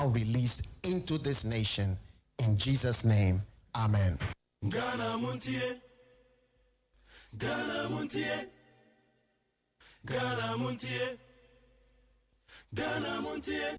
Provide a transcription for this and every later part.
are released into this nation. In Jesus' name, amen. Ghana Montie, Ghana Montie, Ghana Montie, Ghana Montie.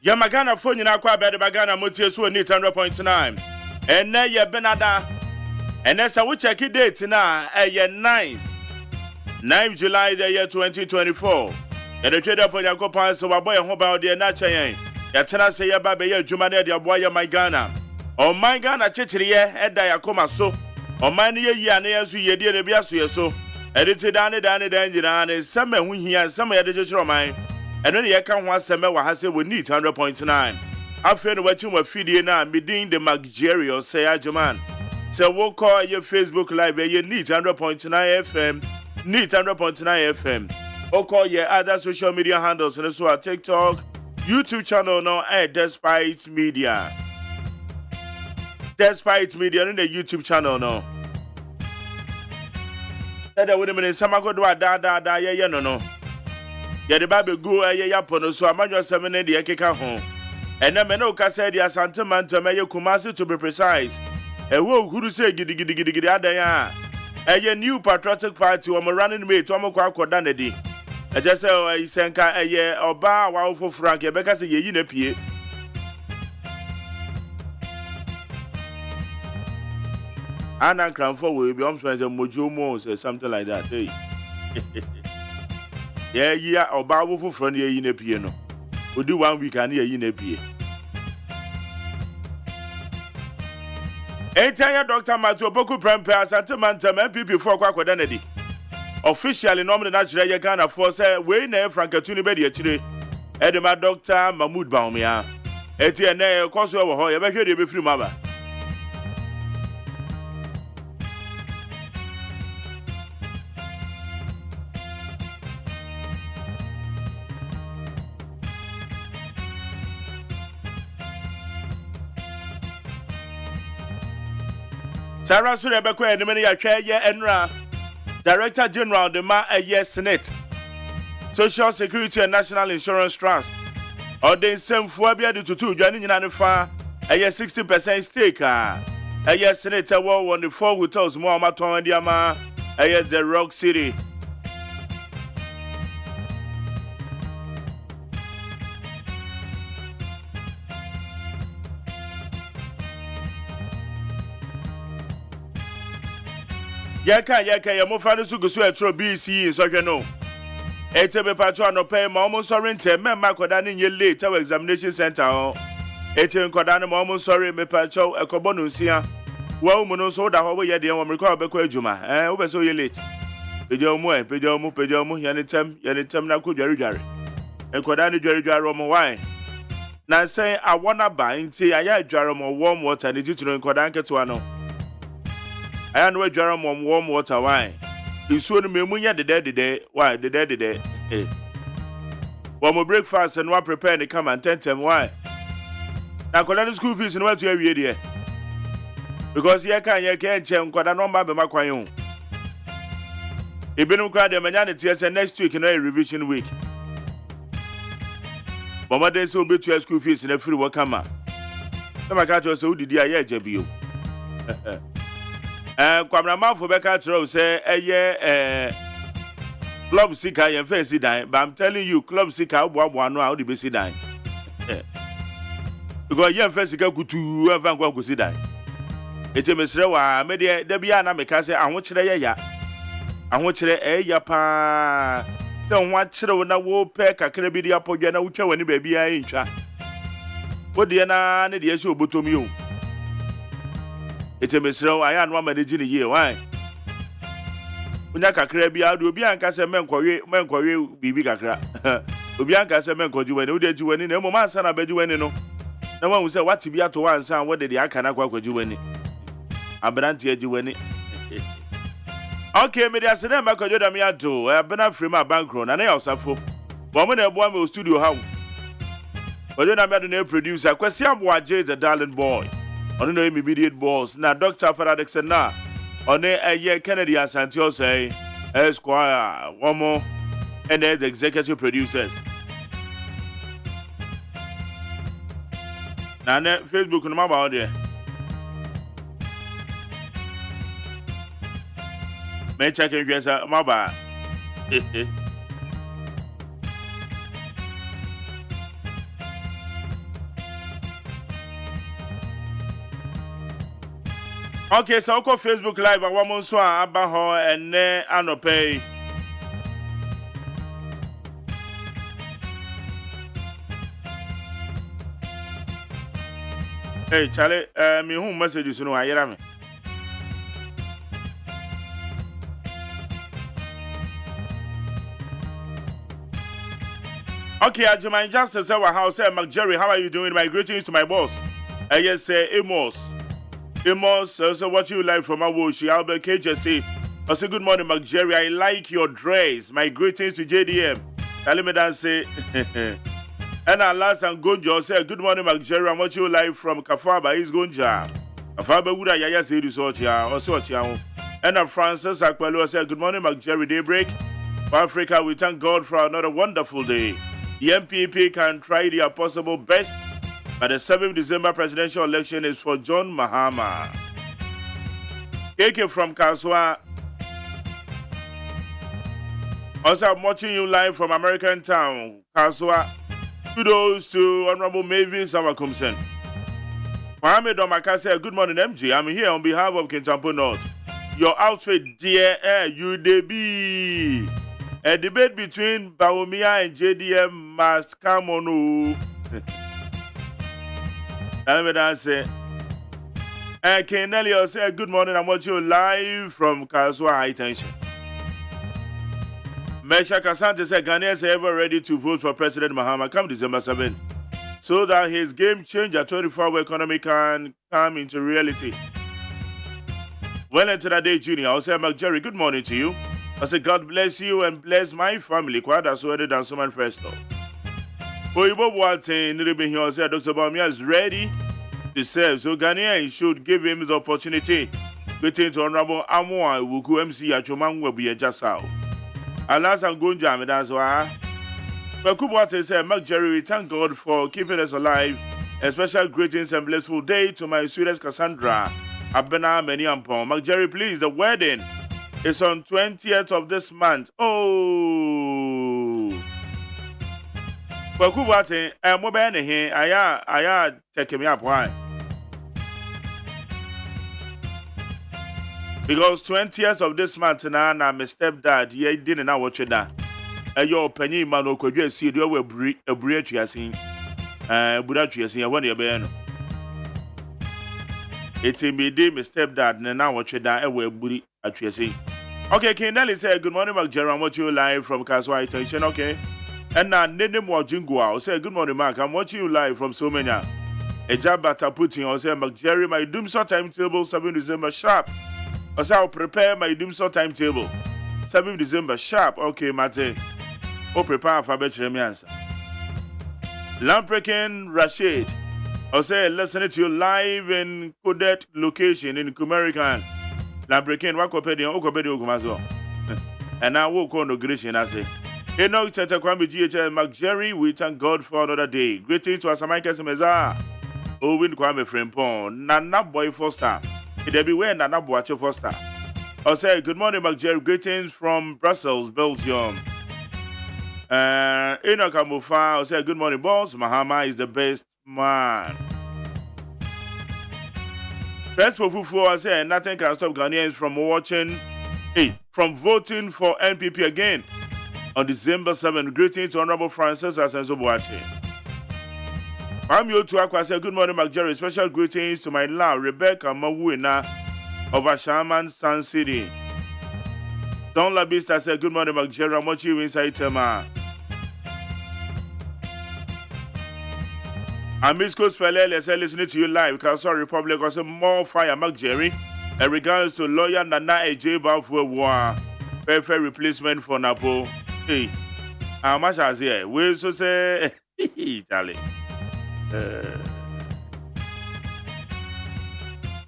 Yamagana phone you na kwa bed bagana Montie so need 100.9. And na ye benada. And that's a we check date na 9 July the year 2024. And the trade up on your coupon so boy ho ba de na chen. Ya tena say ya ba be ya adwuma na de boy ya my Ghana. O my Ghana chichiriye eda ya koma so. O man ye yi ane yesu ye de bia so ye so. Edite dane nyina ne sema hu hia sema ye de chichiro man. And then you can want some we need 100.9. After watching my video now, meeting the Maggerio say AGYEMAN. So we'll call your Facebook Live, you need 100.9 FM, need 100.9 FM. Or call your other social media handles, and also our TikTok, YouTube channel now at Despite Media. Despite Media in the YouTube channel now. That would have been some go do a da, no. Ya de babe go ya pono so amanyo 7 na de ekeka ho ena me no ka say dia santeman to me Kumasi to be precise e wo huru say gidi adan a new patriotic party o mo running mate o mo kwa akoda na di e je say isenka oba wa fo frank e be ka say yeyi na pie ana kramfo we be so mojo mo say something like that hey yeah, oba wo foforo na yi na pie no. Odi 1 week an yi na pie. Entire Dr. Matthew Boku Prempe Asante Mantem MPP for kwakoda na di. Officially nominate na kire ye Ghana for say we na Frankatuni be de akire. Edema Dr. Mahmoud Baumia. Eti na e koso wo ho ye be hwe de be firi maba. Sarah Surebeko and many a chair Enra, Director General the Ma Senate, Social Security and National Insurance Trust, or the same phobia to 2 joining in an far a 60% stake. A Senator war on the 4 hotels more Maton and Yama, the Rock City. Yaka ya mo fa no so gusu etro BC so hwe no etebe patro no pay ma omo sorry ntem me makoda ne nye late our examination center ho etem koda ne ma omo sorry me patro ekobo no nsia wa mu no so da ho ye de wo mriko obekọ adwuma wo be so ye late pejo mu ya tem na ko dware ekoda ne dware mo wan na say I wanna buy nti aya dware mo warm water ne tituro koda nketo ano I know dwara mom warm water wine. Isu no memunya de why de One breakfast and one prepare the come and tentem why. Na kola school fees no to awie de. Because ye kan chem kwada no mba be makwan yo. Ebinum kwa de manya ne tie next week no revision week. Mama den so be to school fees na free work ama. Na maka to so udidi aye ajabio. Kwamra mafo beka tro say club sika yen face dan, but I'm telling you club sika obo no a wo de be sidan. Because yen face sika kutu evan kwa go sidan. Ete mesre wa me de da bia na meka say aho kire ya ya pa se ho akire wo na wo pe kakra bi de apodwa na wo twa wani ba bia ntwa. What the na ne de show botom you. It's a mesro I am one managing a year. Why? Unya kakra bia do obi anka se menkwowe bibi kakra. Obi anka se menkwoju wani, odi aju wani na mo man sana baju wani no. Na wan say what bia to wan san what de aka na kwakwoju wani. Abrante aju wani. Okay, me dey say na makwoju da me ado. Abena frame abankro na na ya osafo. Bo mo na ebo am studio ha. Ojo na me ado na producer Kwesi Aboaje the darling boy. Ono no immediate boss na Dr. Faradix na. One Kennedy Asante OSEI Esquire one more and the executive producers. Now Facebook no mama there. Me check in guess my bad. Okay, so I'll Facebook Live and one more swan about her and ne anopay. Hey, Charlie, me who messages you know I hear me. Okay, AGYEMAN Justice our house, McJerry, how are you doing? My greetings to my boss. Yes, Amos. Amos, also watching you live from Awoshi, Albert KJC. I say good morning, McJerry. I like your dress. My greetings to JDM. Tell me that say, and last and Gonja say good morning, McJerry. I'm watching you live from Kafaba. He's Gonja. Kafaba Uda Yaya say this or chia. And Francis Akpalo say good morning, McJerry. Daybreak for Africa. We thank God for another wonderful day. The MPP can try their possible best. But the 7th December presidential election is for John Mahama. KK from Kaswa. Also, I'm watching you live from American Town, Kaswa. Kudos to Honorable Mavis Awakumsen. Mohammed Omaka said, good morning, MG. I'm here on behalf of Kintampo North. Your outfit, dear, UDB. A debate between Baumia and JDM must come on. Let me say, Ken Elliot said, good morning. I'm watching you live from Kaswa High Tension. Mesha Kasante said, Ghanaians are ever ready to vote for President Mahama come December 7th, so that his game changer 24-hour economy can come into reality. Well into that day, Junior, I'll say, McJerry, good morning to you. I say, God bless you and bless my family. Quite as well than someone first, though. Oyibo Boateng Niribe here said Dr. Bawumia is ready to serve, so Ghanaians should give him the opportunity. Greeting to Honorable Amoa Wuku MC Achoman Webu Ejasao. Alas and Gonja me that's why. But Boateng said, McJerry, we thank God for keeping us alive. A special greetings and blissful day to my sweetest Cassandra Abena Meniampon. McJerry, please, the wedding is on 20th of this month. Oh. But Boateng, I'm mobile here. I check me up. Why? Because 20th of this month now, my stepdad, he didn't know what you done. Your penny man who could just see the way a bridge you are seeing. But you are seeing one year ban. It's me, my stepdad, and now what you done, a way booty at you see. Okay, Kendall said, good morning, McJerry. I'm watching you live from Kaswa Attention, okay? And now, Nene Mwajingwa say, good morning, Mark. I'm watching you live from so many. A job bata putting, I say, McJerry, my doomsday timetable, 7 December sharp. I say, I'll prepare my doomsday timetable, 7 December sharp. Okay, Mate. Oh, prepare for better me answer. Lamprekin Rashid. I say, listen to you live in Kodet location in Kumerican. Lamprekin, Wakopedi, Okopedi, Okumazo. And now we'll call no Grishin, I say. Enoch Tete Kwambi GHL McJerry, we thank God for another day. Greetings to Asamaika Semeza. Owen Kwame Frempon, Nana Boy Foster. It be where Nana Boacho Foster. I say, good morning, McJerry. Greetings from Brussels, Belgium. Enoch Amufa, I say, good morning, boss. Mahama is the best man. Press for Fufu, I say, nothing can stop Ghanaians from from voting for NPP again. On December 7th, greetings to Honorable Francis Asenzo Boache. I'm your to Aqua. Good morning, McJerry. Special greetings to my love, Rebecca Mawuina of Ashaman Sun City. Don La Vista said, good morning, McJerry. I'm watching you inside Tema. I'm Miss Coach Pelele said, listening to you live. Council Republic was more fire, McJerry. In regards to lawyer Nana AGYEMAN for war, perfect replacement for Napo. Hey, how much as here? We so say, Charlie.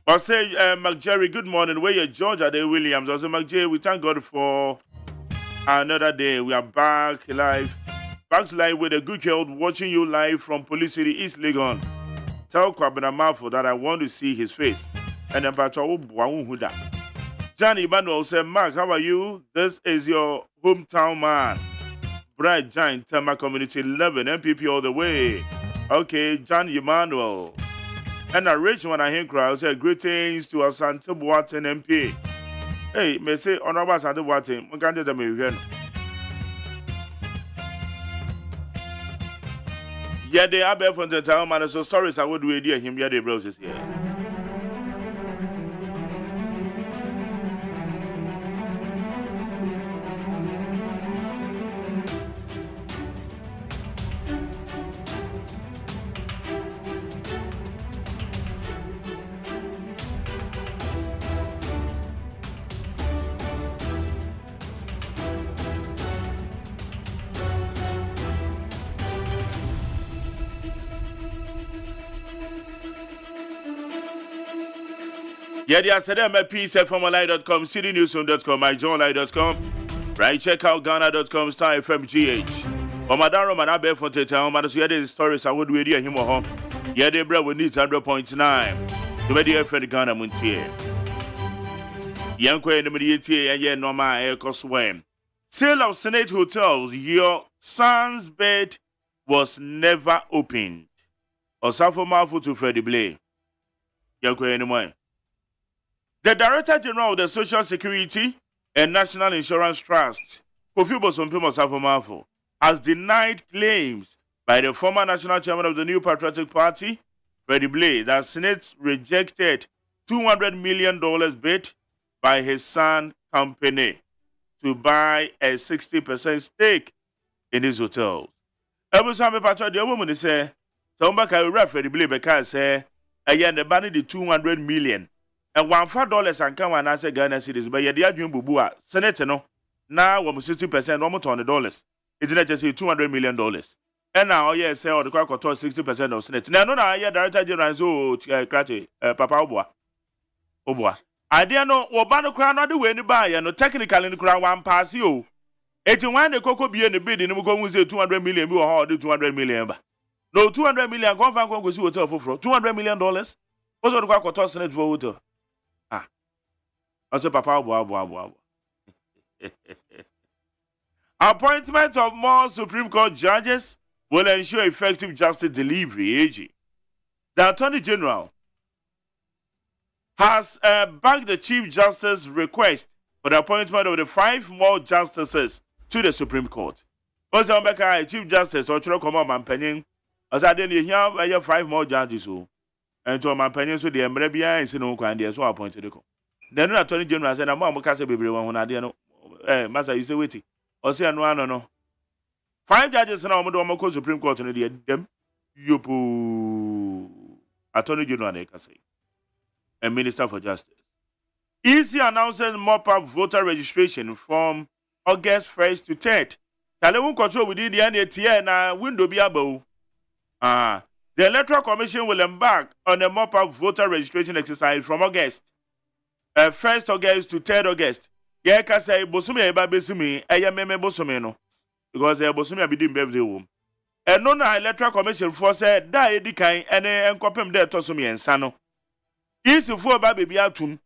I say, McJerry, good morning. Where you, Georgia Day Williams? I say, McJerry, we thank God for another day. We are back live. Back live with a good health, watching you live from Police City, East Legon. Tell Kwabena Mafo that I want to see his face. And then Huda. John Emmanuel said, Mark, how are you? This is your hometown man. Bright Giant Tema Community 11, MPP all the way. Okay, John Emmanuel. And a rich one I hear crowd said, greetings to Asante Boateng MP. Hey, may say, Honorable Asante Boateng, we can't do them again. Yeah, they are from the town, man. So stories I would do with him. Yeah, they browsers here. Yeah, they are said MPC from online.com, citynewsroom.com, myjournal.com. Right, check out Ghana.com, Star FM GH. Or Madame Manabe for Teta, Madame, so yeah, the stories I would read him or home. Yeah, they brought with 100.9. To be the friend Ghana Montie. Yanko and the Mediatia, and yeah, normal air swim. Sale of Senate Hotels, your son's bed was never opened. Or Safo Mafu to Freddie Blay. Yanko anymore. The Director General of the Social Security and National Insurance Trust, Kofi Bosompimo Safo, has denied claims by the former National Chairman of the New Patriotic Party, Freddie Blay, that Senate rejected $200 million bid by his son company to buy a 60% stake in his hotels. Every time the woman say, "Somebody Freddie Blay because say, again the banning the $200 million." And $1 and come and answer Ghana cities, but yet the Adrian Bubua, Senate, no, now 60%, almost $100. It didn't just say $200 million. And now, yes, say, or the crack 60% of Senate. Now, no, I hear Director General, so, Papa Obua. I didn't know, Obano crown not the way in buy, and technically in the crown one pass you. 81 the cocoa be in the bid, and we're going to say 200 million, we will do 200 million. No, 200 million, go find go see hotel for $200 million. What's the crack Senate for hotel? I said, Papa, Appointment of more Supreme Court judges will ensure effective justice delivery. AG. The Attorney General has backed the Chief Justice's request for the appointment of the 5 more justices to the Supreme Court. Also, Chief Justice or Chiro and Penning, as I didn't hear 5 more judges. And to my opinion, so the Emrebia is no kind, so appointed. Then the Attorney General said, I'm going to say, baby, when I didn't know, Master, you say, waiting. Or say, no. 5 judges now, I'm going to Supreme Court, and them, Yupu, Attorney General, they can say, and Minister for Justice. EC announces mop-up voter registration from August 1st to 3rd. Talewun control within the NATN and window be able. The Electoral Commission will embark on a mop-up voter registration exercise from August 1st August to 3rd August. Yeah, can say Bosumi eba besumi, meme bosumi no, because Bosumi abidi mbevde wom. No na Electoral Commission for say da edi kan ene enkopem de tosumi ensa no. Isi fu ba bebi atum.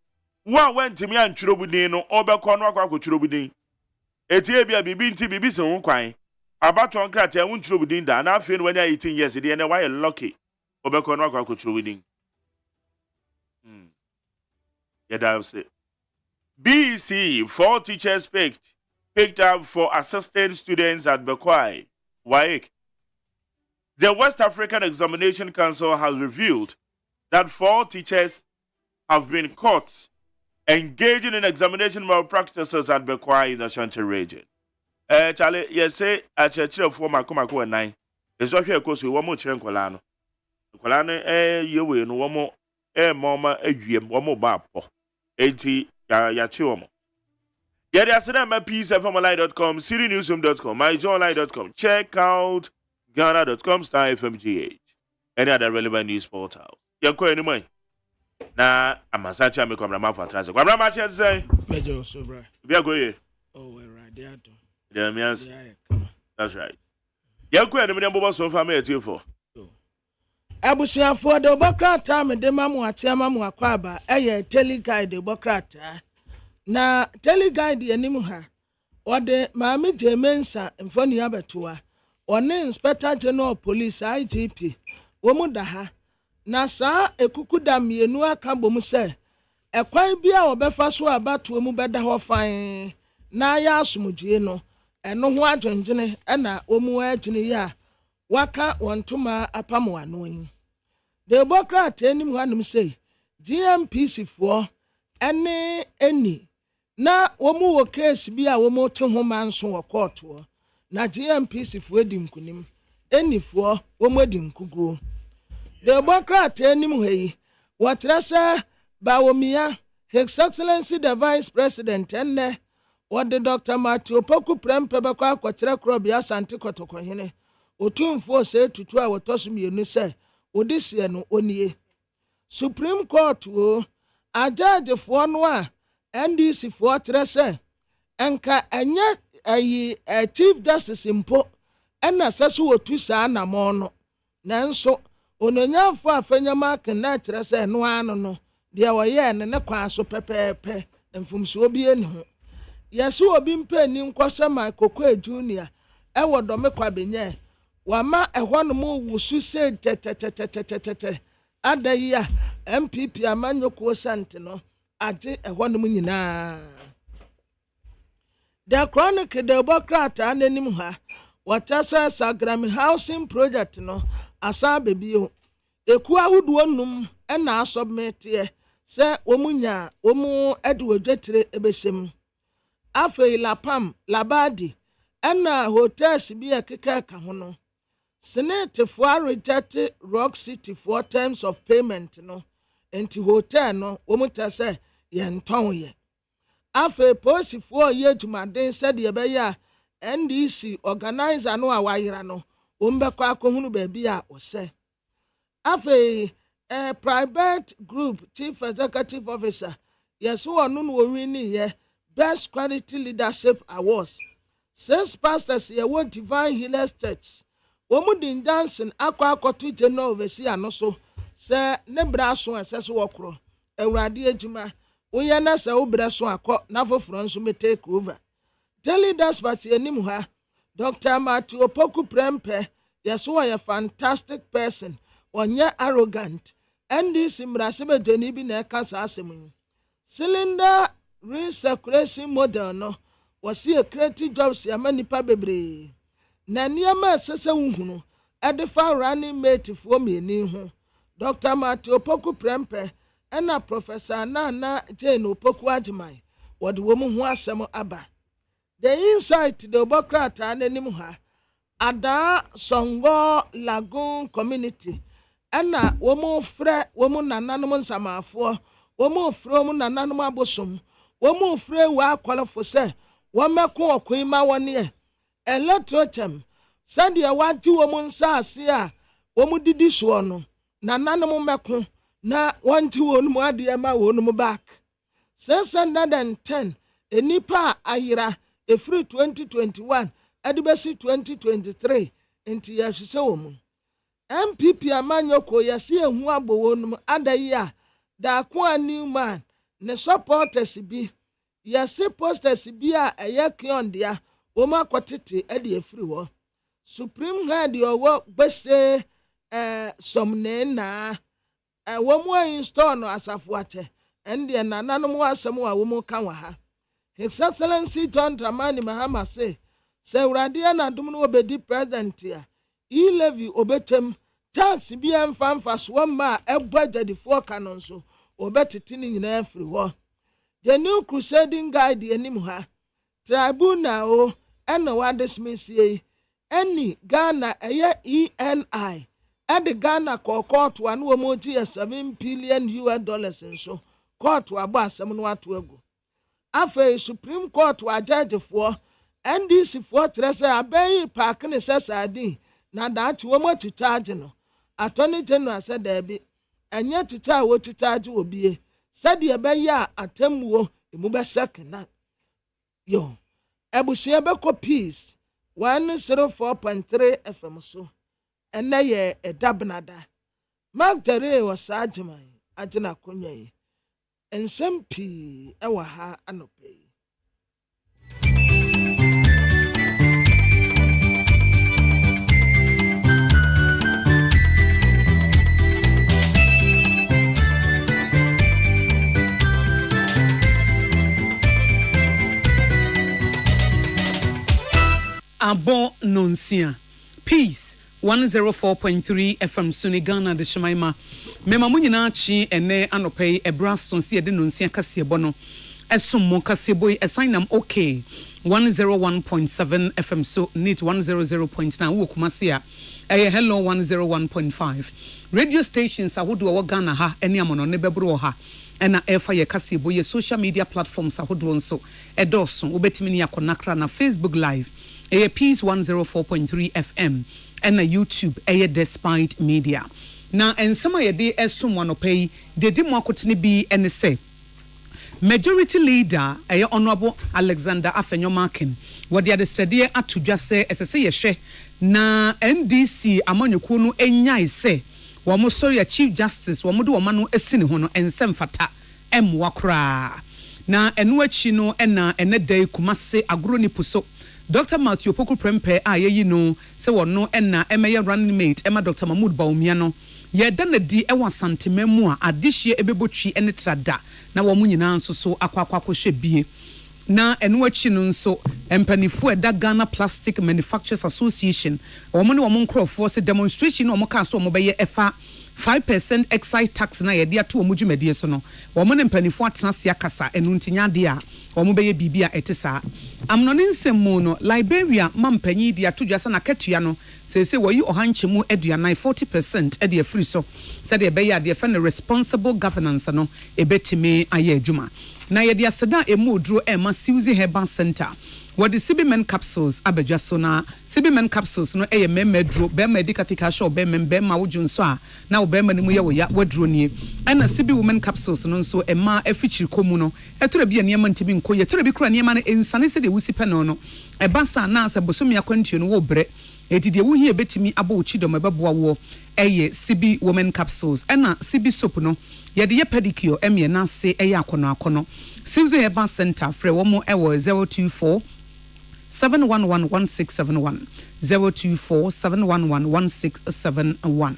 One went me and Churobudin no obekọ no akwa Churobudin. Eti ebia bibi nti bibi se ho kwan. Abaton krate won Churobudin da na afei no when 18 years dey na why lucky. Obekọ no akwa Churobudin. Yeah, that's it. BEC, 4 teachers picked up for assistant students at Bekwai, WAEC. The West African Examination Council has revealed that 4 teachers have been caught engaging in examination malpractices at Bekwai in the Ashanti region. Charlie, yes, say a church of 4 Makumako and 9. It's what here goes with one more Chencolano. Colano, you will no one more, mama, one more bapo. 80 Yachuomo. Yeah, there's an MPs.com, CityNewsroom.com, MyJournal.com. Check out Ghana.com /FMGH. Any other relevant news portals. You're going anyway. Nah, I'm a such a make of my transit. What am I say? Major Sobra. We are going. Oh, we're right there. Yes, that's right. You're going to be so familiar to you for. Abusia for the Bocrata, Medemamu, Atiamamu, Aquaba, a teleguide, the Bocrata. Na teleguide, the Animuha, or the Mammy J. Mensa, and Fonny Abatua, or name Inspector General Police IGP, Womudaha. Na saa ekukuda mienu aka bom se ekwan bia obefa so abatu mu beda ho fan na ya asomdue no eno ho adwenjene na omu agine ya waka wontoma apamo ano yin de bokrat enim hanum sei GMPC fo ene eni na omu wo case bia omu te ho manso wo court wo na GMPC fo edi nkunim eni fo omu edi nkuguo. The Democrat enim hei watrasa Bawomia His Excellency the Vice President enne wode Dr. Matthew Poku Prempe bekwa kwakyere krobia sante kotokohene otumfo se tutu a wotoso mienu se odise no onie Supreme Court wo ajaje fo no a NDC fo trese enka enye ayi Chief Justice mpo enna seso wotu saa na mo no nanso ononyafo afanyama kana kyerɛ sɛ no ano no deɛ wɔyɛ ne kwa so pɛpɛɛpɛ mfumso obi eni ho yɛse obi mpani nkɔhyɛ ma Kokwe Junior ɛwɔ dɔme kwa benye wama ɛhɔ no mu wusu se tɛtɛtɛtɛtɛtɛ adayi a MPP amanyoko sante no agye ɛhɔ no mu nyinaa the chronic the Bokrata nanim ha wɔtasa Sagrami housing project no asa bebio eku awuduo num na asubmit se omunya omu edwodwetire ebesem afei lapam labadi na hotels bi ekeka ka ho no senate for reject Rock City for terms of payment no enti hotel no omutase ye nton ye afei posifo ye jumaden se de be ya NDC organizer no awayira no ombekwa akohunu baby a ose afei private group chief executive officer yes wonu no wini ye best quality leadership awards 6 pastors ye wo Divine Healers Church omudin Johnson akwakoto general overseer no so se ne braso esese wokro awurade adwuma wo ye na se wo braso akọ na foforo nso me take over daily dispatch enim ha Dr. Matthew Poku Prempe yes a fantastic person onye arrogant NDC mrasebe jeni bi na kasa asem cylinder recirculation model no was a creative jobs ya manipa bebre na niama sese wuhunu edefa running mate fo mieni ho Dr. Matthew Poku Prempe na Professor Nana Jane Opoku Agyeman wode wo mu ho asem aba the insight the Bokrata nanim ha Ada Songo Lagoon community ena womu frɛ womu nananom nsamafo womu frɛ womu nananom abosom womu frɛ wa akwalafo sɛ womeko okwima wone electrochem sadia wagye womu nsaase a womu didi so no nananom meko na wonte wonum ade ma wonum back 610 enipa ayira efiri 2021 adibesi 2023 enti ya hwese womu MPP amanyoko yasi ehu abowonum adayi a da ko Newman ne supporters bi yasi posters bi a eye kiondia wo makotete ade efiri ho Supreme Head owo gbese somne na wo mu install no asafo ate ende nananom asem wa wo mu kan wa ha His Excellency John Dramani Mahama say urade na dum no obedi president ya levy obetem tax bi emfa so ma ebadjadi for canon so obetete ni nyina afiri ho. The new crusading guide anim ha tribunal o ena wa dismiss ye any Ghana ENI at the Ghana court one woman $7 billion and so court to abas some no to ago. Afe Supreme Court wa judge for NDC for trese abey park ne sasadi na that woman to charge no. Attorney General said there be and yet to charge what to charge will be said the abeya atemwo imube second yo ebusia beko peace 104.3 FM so ene ye edabnada Mark Jare was agyeman agena konwa yi ensem pii ewa ha anope. Abo nonsia peace 104.3 FM Suni Ghana de Shemaima mema munyina chi ene anopei ebrason si ede nonsia kase bono esommo kase boy esinam okay 101.7 FM so need 100.9 wo kumase a hello 101.5 radio stations ahodo wo Ghana ha ene amono ne bebro ha ena efa ye kase boy social media platforms ahodo nso edoso obetimi ni akonakra na Facebook live Peace 104.3 FM and YouTube Despite Media. Now and some of the someone pay they did more bi and say majority leader Honorable Alexander Afenyomakin what the other said to just say as I say she na NDC amanyuku no enya say wamo sorry Chief Justice wamo do wama no esini ho no ensem fata emwakra na enwachi no ena day kumase agro ni puso Dr. Matthew Poku Prempe aye no se wono ena emeye running mate ema Dr. Mahmoud Baumia no ye da na di ewa santememu a adehye ebebotwi ene trada na wo munyina nso so akwakwa hwe bie na eno achi no nso empanifu eda Ghana Plastic Manufacturers Association wo mo ne wo nkrofo se demonstration no mo ka so mo beye efa 5% excise tax na ye de ato mo dwumadie so no wo mo ne empanifu atena se akasa enu ntinya de a wo mo beye bibia etesa amno nsemu no Liberia mampanyi di atodwasa na katua no sese woyi ohanchemu aduanan 40% e de free so said e be ya de fa responsible governance no ebetime aye adwuma na ye de aseda emoduro ema Siuzi Herbal Center what the CBMN capsules abadwaso na CBMN capsules no eye memedro be medicatica show be memma wojunso a na be ma nimu ye wo ya wadro nie ana CB women capsules no nso ema afichiri komu no etora bi aniema ntimi nko ye tora bi kura aniema no ensane se de wusi peno no ebasa na asa bosomi akwantuo no wo bre etide wo hie betimi abo chidom ebeboa wo eye CB women capsules ana CB soap no ye de ye pedicure emye na se eye akono Siuzi Herbal Center frɛ wo mo ewo 024 7111671 024 7111671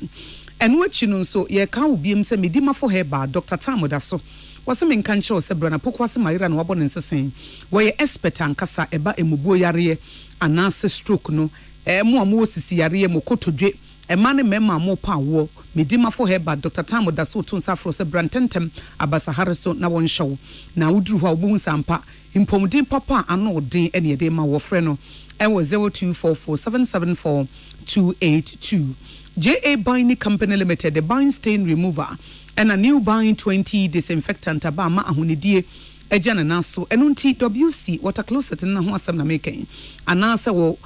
and which no so ye ka obiem se medima for herba Dr. Tamoda so wase me nka nkyerɛ se brana pokwase mayira na wabɔ ne nsesen wo ye expert ankasa eba emubuo yare anase stroke no mo amu osisi yare mo kotodwe ema ne mema mo pa wo medima for herba Dr. Tamoda so to nsafro se brantentem abasahare so na won hyew na wuduru ho obu nsampa impomudin papa ano odin ene yede ma wo frɛ no ewo 0244774282 JA Binding Company Limited the bind stain remover and a new bind 20 disinfectant abama ahunidie ejana naso enunti WC water closet na ho asem na making anasa wo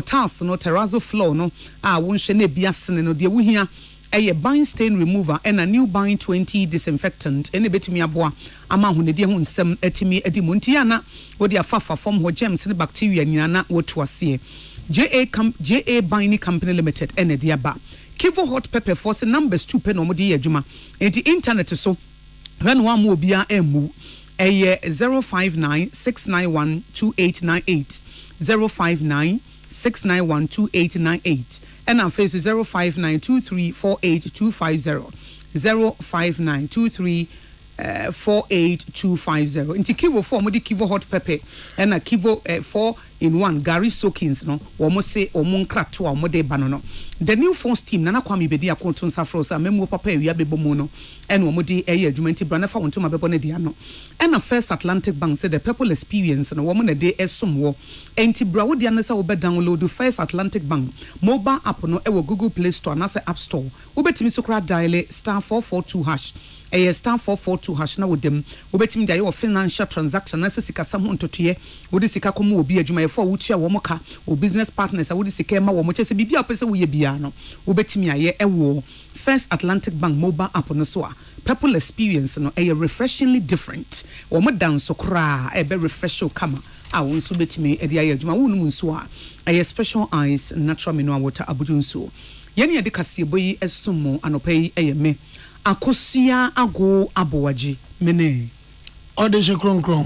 tiles no terrazzo floor no won hwe na biasene no de wohia eye bind stain remover and a new bind 20 disinfectant ene betimi aboa ama ahunidie ho nsem atimi adi monti ana wo de afafa form ho germs ne bacteria nyina na woto ase JA Binding Company Limited ene de aba Kivo hot pepper for the numbers 2 pen omodi adwuma enti internet so when one mo bia emu 05969128898 05969128898 and on Facebook 05923482250 05923482250 inti Kivo for modi Kivo hot pepper and a Kivo for in one Gary Soakins no womo se omo nkrato a omo de ba no the new force team nana kwame bedi akonto nsafro sa memu papa ewia bebomo no ene womo de adwuma nti brana fa wonto ma bebo ne dia no ena First Atlantic Bank said the people experience no womo na de esomwo enti bra wo dia na sa wo be download First Atlantic Bank mobile app no e wo Google Play Store na se App Store wo betimi so kra dial *442# star 442 hash na wodem wobetimi dia your financial transaction na sika sam hontotoye wodi sika komo obi adwuma yefo wotua wo moka o business partners wodi sika ma wo mo chese bibia pese wo ye bia no wobetimi aye ewo First Atlantic Bank mobile app no so a people experience no refreshingly different wo mo dan so kra be refresh o kama a wo nso betimi e dia ye adwuma wo num nso a special eyes natural mineral water abudun so yene ye de kase boyi esumo anopai me akosia ago abowaji mene odeshe kronkron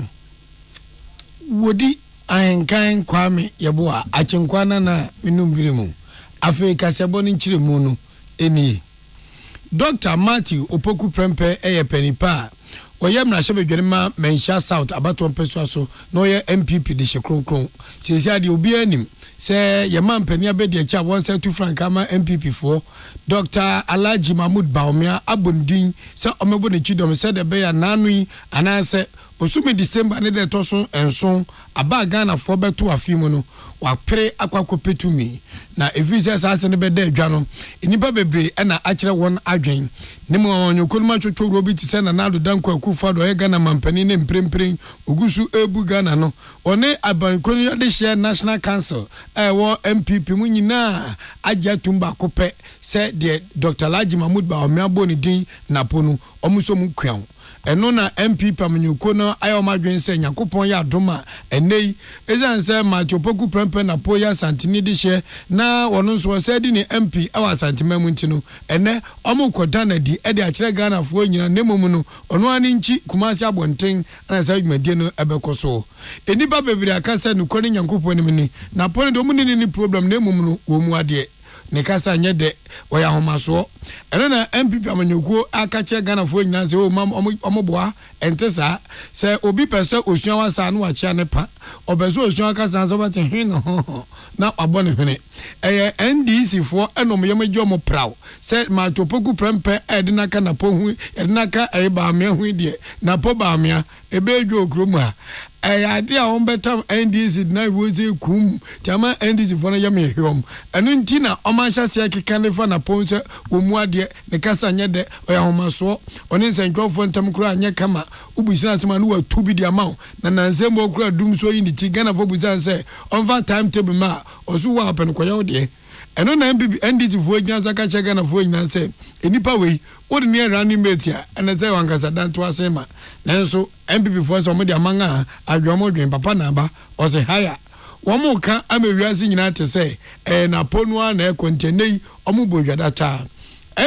wodi ahenkan kwame yeboa achenkwana na minumbirimu afi kasebo ni nchiremu no eni Dr. Matthew Opoku Prempe penipa oyem na shebedwerema Mensha South abato mpeso so no ye MPP de shekronkron siesia de obi anim se yeman pani abedi acha won se tu frankama MPP for Dr. Alhaji Mahmoud Baumia abondin se omebo ne chidom se de be ya nanui anase osumi December ne de toso enson aba Ghana for beto afimu no wa pre akwakopetumi na efisa sase ne be de adwa no enipa bebre na akire won adwen ne mo onyokoluma twotwo robi ti se na nado danko akufa do ye Ghana mampani ne mprempren ogusu ebu Ghana no one abankoni yode share National Council wo MPP mu nyina agya tumba kope se de Dr. Alhaji Mahmoud Baumia boni din naponu omuso mu kwan eno na MPP amanyuko no ayomadwen se Yakopon ya adoma enei ezanse Machopoku Prempe na poya santini de she na wono so se di ni MP awa santimamu nti no ene omukoda na di e de akire Ghana fo nyina nemomu no ono ani nchi Kumasi abonten na sa dwumadie no ebekoso enipa bebiri akasa no koni Yakopon ni na poni do mu ni problem nemomu no wo mu ade ne kasa nye de oya homaso eno na MPP amanyuko akache Ghana fo nyina se o omoboa entesa se obi pese osuan wasa no wacha ne pa obezo osuan akasa so bate hin no na abone hene NDC fo eno meyemaji omo praw se Machopoku Prempe edina ka na po hu edina ka ba me hu de na po ba me ebejo okromu a ade a on betam NDC na woze kum chama NDC fo na yame hiom enu nti na omanhya se akeka ne fa na ponse omu ade ne kasa nye de oya homaso oni nsenkrofo ntam kura anye kama ubusina asema no watu bi di amount na nansembo kura dum so yi ni ti Ghana fo busan se over timetable ma osu wa apen koya ode eno na NDC fo gina zaka che Ghana fo nyina se enipa wei odi ne running mate a ene se wankasa dan to asema nanso MPP fo so mo di amanga adwomo dwen papa na ba o se haya womo ka amewiase nyina te se na ponua na kontenei omo bodwada ta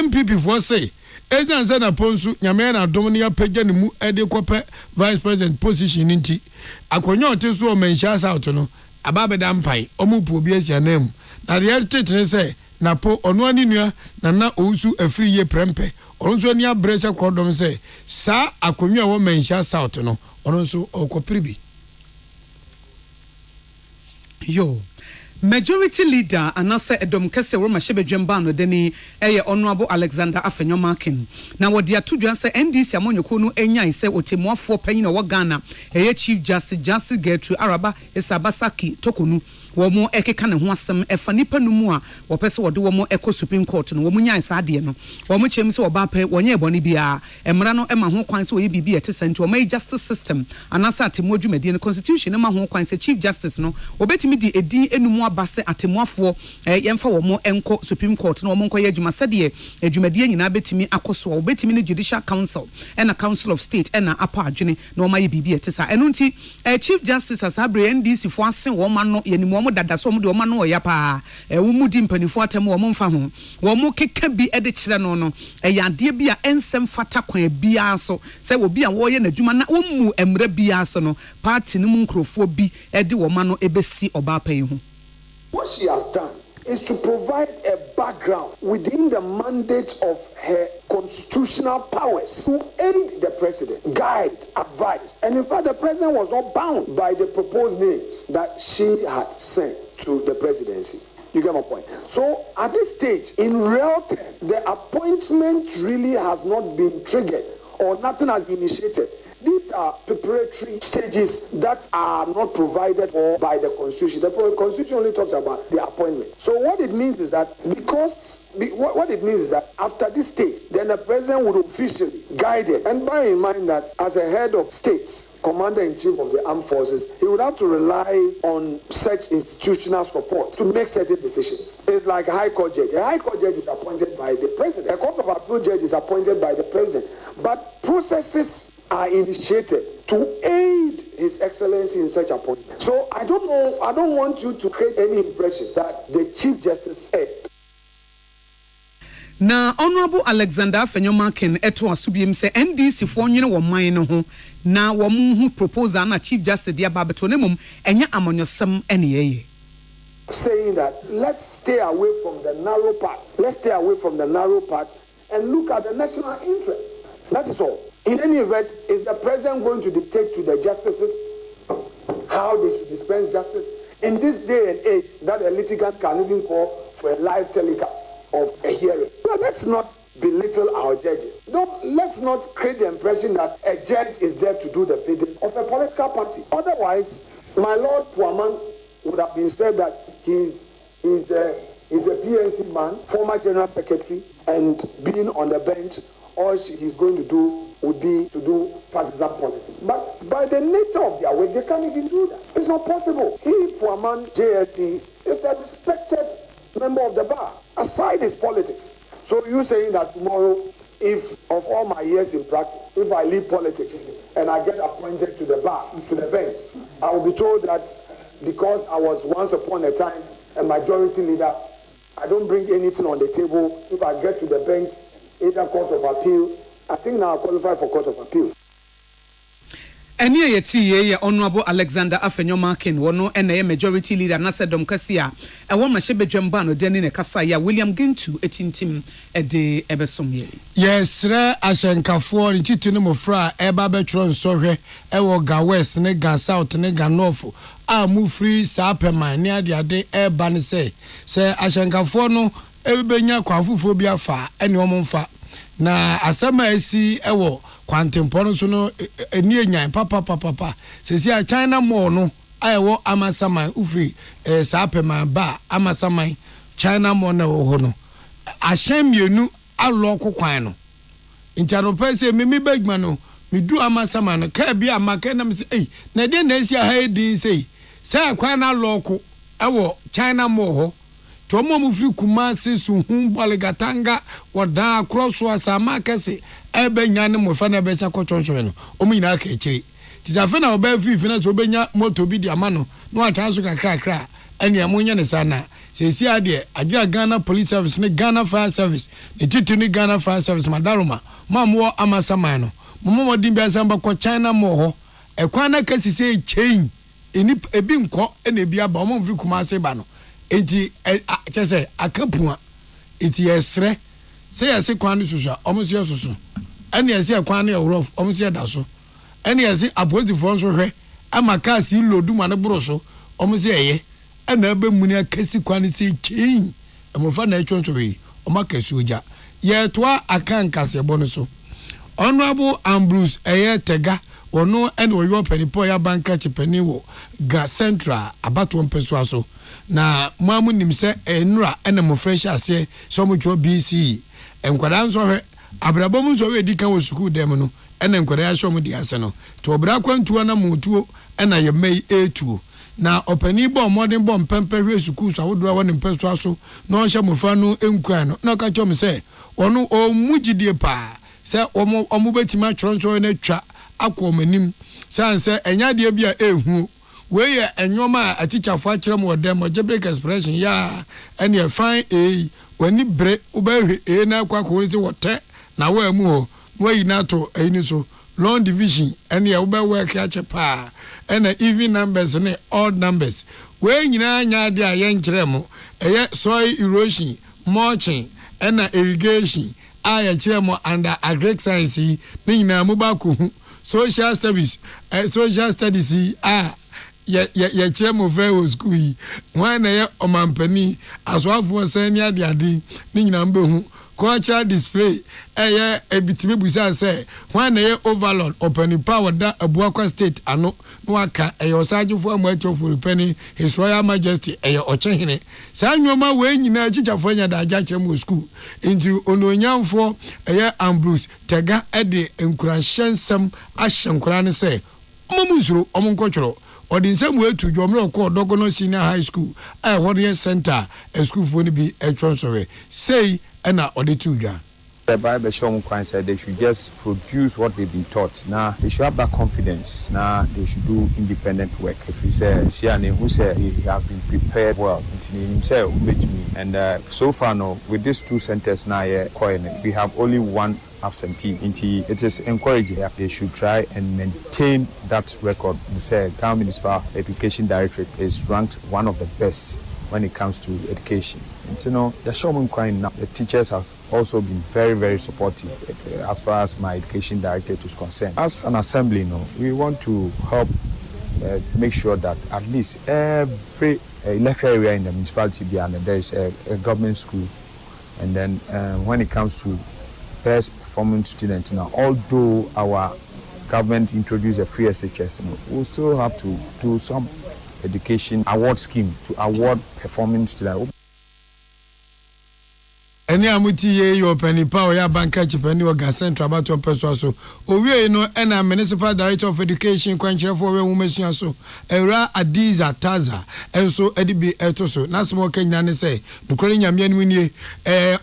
MPP fo se ezan se na ponsu nyame na dom ne apagya ne mu ede kope vice president position nti akonyo oteso o Mensha South no ababeda mpai omo pu obi asia nam na reality tene se na po ono ani nua na ousu afri ye Prempe onso ani abrese krodom se sa akonyo wo Mensha South no onso okopribi yo majority leader anase edom kese wo mashebedwemba no deni honorable Alexander Afenyomakin na wodi atudwa se NDC amonyoko no enyai se otemuafo panyin wo Ghana Chief Justice Gertrude Araba Esabasaki tokonu womo ekeka ne ho asem efa nipa no mu a wo pese wode womo eko Supreme Court no womo nyai sa ade no womo chem se oba pe wonye ebone bia emra no ema ho kwan se oye bibi etesenti wo mai justice system anasa atemu adwumadi no constitution ema ho kwan se Chief Justice no obetimi di edi enumu abase atemuafo yemfa womo enko Supreme Court no womo nko ye adwuma sede adwumadi nyina betimi akoso obetimi ne Judicial Council and a Council of State and a apa adwene no omaye bibi etesa eno nti Chief Justice asabre NDC fo asen wo ma no yenimu dada so mo de o ma no ya pa wo mu di mpanifo atem wo mo mfa ho wo mo keka bi ede kire no no ade bi a ensem fata kwan bia so se wo bi a wo ye nadwuma na wo mu emra bia so no party no mu nkrofo bi ede wo ma no ebesi oba pan ho. What she has done is to provide a background within the mandate of her constitutional powers to aid the president, guide, advise. And in fact, the president was not bound by the proposed names that she had sent to the presidency. You get my point? So at this stage, in real terms, the appointment really has not been triggered or nothing has been initiated. These are preparatory stages that are not provided for by the Constitution. The Constitution only talks about the appointment. So what it means is that after this stage, then the president would officially guide it. And bear in mind that as a head of states, commander-in-chief of the armed forces, he would have to rely on such institutional support to make certain decisions. It's like a high court judge. A high court judge is appointed by the president. A court of appeal judge is appointed by the president. But processes are initiated to aid His Excellency in such appointment. So I don't want you to create any impression that the Chief Justice said. Na Honorable Alexander Afenyomakin eto asubiem se NDC fo nwene wo man no ho na wo mu proposal na Chief Justice dia babeto ne mum enya amonyosem ene yeye. Saying that let's stay away from the narrow path. Let's stay away from the narrow path and look at the national interest. That is all. In any event, is the president going to dictate to the justices how they should dispense justice? In this day and age, that a litigant can even call for a live telecast of a hearing. Now, let's not belittle our judges. Let's not create the impression that a judge is there to do the bidding of a political party. Otherwise, my Lord Puaman would have been said that he's a PNC man, former general secretary, and being on the bench, all he's going to do would be to do partisan politics. But by the nature of their work, they can't even do that. It's not possible. He, for a man, JSC, is a respected member of the bar, aside his politics. So you saying that tomorrow, if of all my years in practice, if I leave politics and I get appointed to the bar, to the bench, I will be told that because I was once upon a time a majority leader, I don't bring anything on the table. If I get to the bench, either court of appeal, I think now I qualify for court of appeal. Eni ye Honorable Alexander Afenyomakin wono ene majority leader na sedom kasia e wo ma hyebedwamba no de ne kasa ya William Gintu etintim ede ebesomye. Yes re ashenkafo ntitu ne mofra eba betro nsohwe e wo ga west ne ga south ne ga north a mu free sapeman ne ade eba ne se ashenkafo no ebenya kwafufo bi afa ene omomfa na asama esi ewo kwantempo so no eni enyan papa sesi a China mall no ayewo amasaman ufri sapeman ba amasaman China mall na wo ho no ahyen mienu alo kokwan no intano pese mimi bagman no midu amasaman no ka bia amaka na mse na de na esi a ha din sei kwan na alo ko ewo China mall ho to mo free Kumasi Suhum Baligatanga wada crosswa sama kese ebe nyane mo fa na be sa kochoncho no o nyina ka ekiri tizafe na oba free fina so benya moto bi di amano no atanso kakra ene amonya ne sana sesi ade agia Ghana Police Service ne Ghana Fire Service ne titu ne Ghana Fire Service madaroma mamwo amasaman no momo din bi asamba ko China mo ho ekwan na kasise chain eni ebi nko ene bi aba mo free Kumasi ba no enti kese akapua enti esre se yesi kwan susu omusi susu ene yesi kwan na rough omusi da so ene yesi apoti fon so hwe amaka si lodu ma ne bro so omusi eye ena be muni akasi kwan se chin emofa na etwonto we omaka suja ye toa akanka se bono so Honorable Ambrose eye tega ono ene oyo penipo ya bankruptcy peniwo ga central abato mpeso aso na mamu nimse enura ene mo fresh ase so mo tro BC enkwada nso hwe abrabom nso we dikan wo school dem no ene enkwada ya so mo di ase no to obra kwantuo na motuo ena ye mei etuo na opani bo modern bo mpempe hwe school so awodo woni mpeso aso no hye mo fa no enkura no na ka chom se ono o mugidie pa se omo betima tronso na twa akomanim sanse enya de bia ehu we ye enwoma a teacher for akire mo dem algebraic expression ya ene fine wani bre ubehwe na kwakwo ti wote na wa mu ho we na to eni so long division ene ube work ache pa ene even numbers ne odd numbers we nyina nya de a ye nkire mo soil erosion, mulching, and irrigation. I chair more under agric science, Nina Mubaku, social studies, ye chairman of school. One year o mampani, as well for senior diadi, Nina Mbu, cultural display, a bitimibusa say, 1 year overload, opening power that a Buaka state, and no waka, a Osaju for much of penny, His Royal Majesty, a Ochehine. Sanyoma way in Nigeria for ya Jacham school into Onoyan for a year and Bruce, Tega Eddie, and Krashen some Asham Kurani say, Momusro, Omoncochro. Or in some way to Jomro called Dogono Senior High School, a warrior center, a school for to be a transfer. Say, and or the two guy. The Bible show said they should just produce what they've been taught. Now they should have that confidence. Now they should do independent work. If he said, who said he have been prepared well, himself with me. And so far now, with these 2 centers now, we have only 1 absentee. It is encouraging that they should try and maintain that record. We say Town Municipal Education Directorate is ranked one of the best when it comes to education. And the Showman crying now, the teachers have also been very, very supportive as far as my education directorate is concerned. As an assembly, we want to help make sure that at least every electoral area in the municipality there is a government school. And then when it comes to best performing students, although our government introduced a free SHS, we'll still have to do some education award scheme to award performing students. Any amuti ye your penny power ya banka chipeni wa Central about your person so owie no ena municipal director of education kwanchire for we women so era Adiza Taza enso edibi etoso na small Kenya ne say nukore nyame anu nie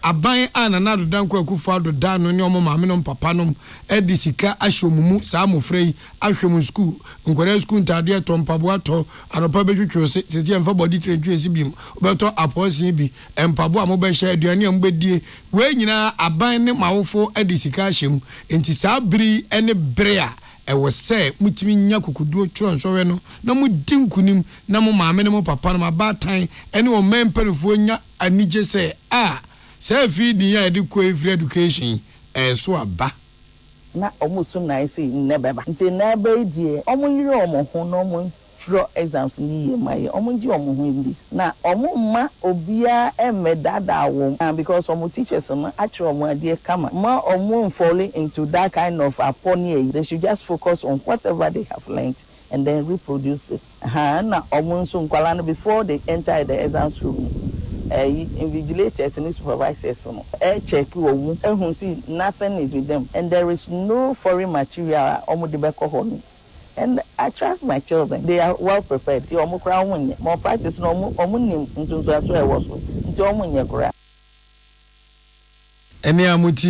aban anana do dan kwaku fado dan no ne omo maame no papa no edi sika ahwomumu sa mofrei ahwom school nkore school ntade to mpabo ato anopa betwetwe se se emfa body trade esi bim obeto aposi bi empabo amobe hye aduane am die we nyina aban ne mawofo adisika hyem enti saa biri ene brea e wo se mutimi nya kokoduo twonsowe no na mudi nkunim na mo maame ne mo papa no mabatan ene wo mempanfo nya anije se se fi ni ya de ko free education so aba na omusu na isi nebeba nti na be die omunyire omoho no mo draw exams ni ye mai omunji omoho ndi na omumma obia emedada wo because omu teachers no actually omu ade kama ma omu falling into that kind of apony. They should just focus on whatever they have learned and then reproduce it na omu nso nkwala no before they enter the exams room invigilators and supervisors check wo ehun see nothing is with them and there is no foreign material omu de beko ho. And I trust my children. They are well prepared. Ti omo kra omo more practice no omo nim ntunso aso e wo so. Nti omo nye kra. Ene amuti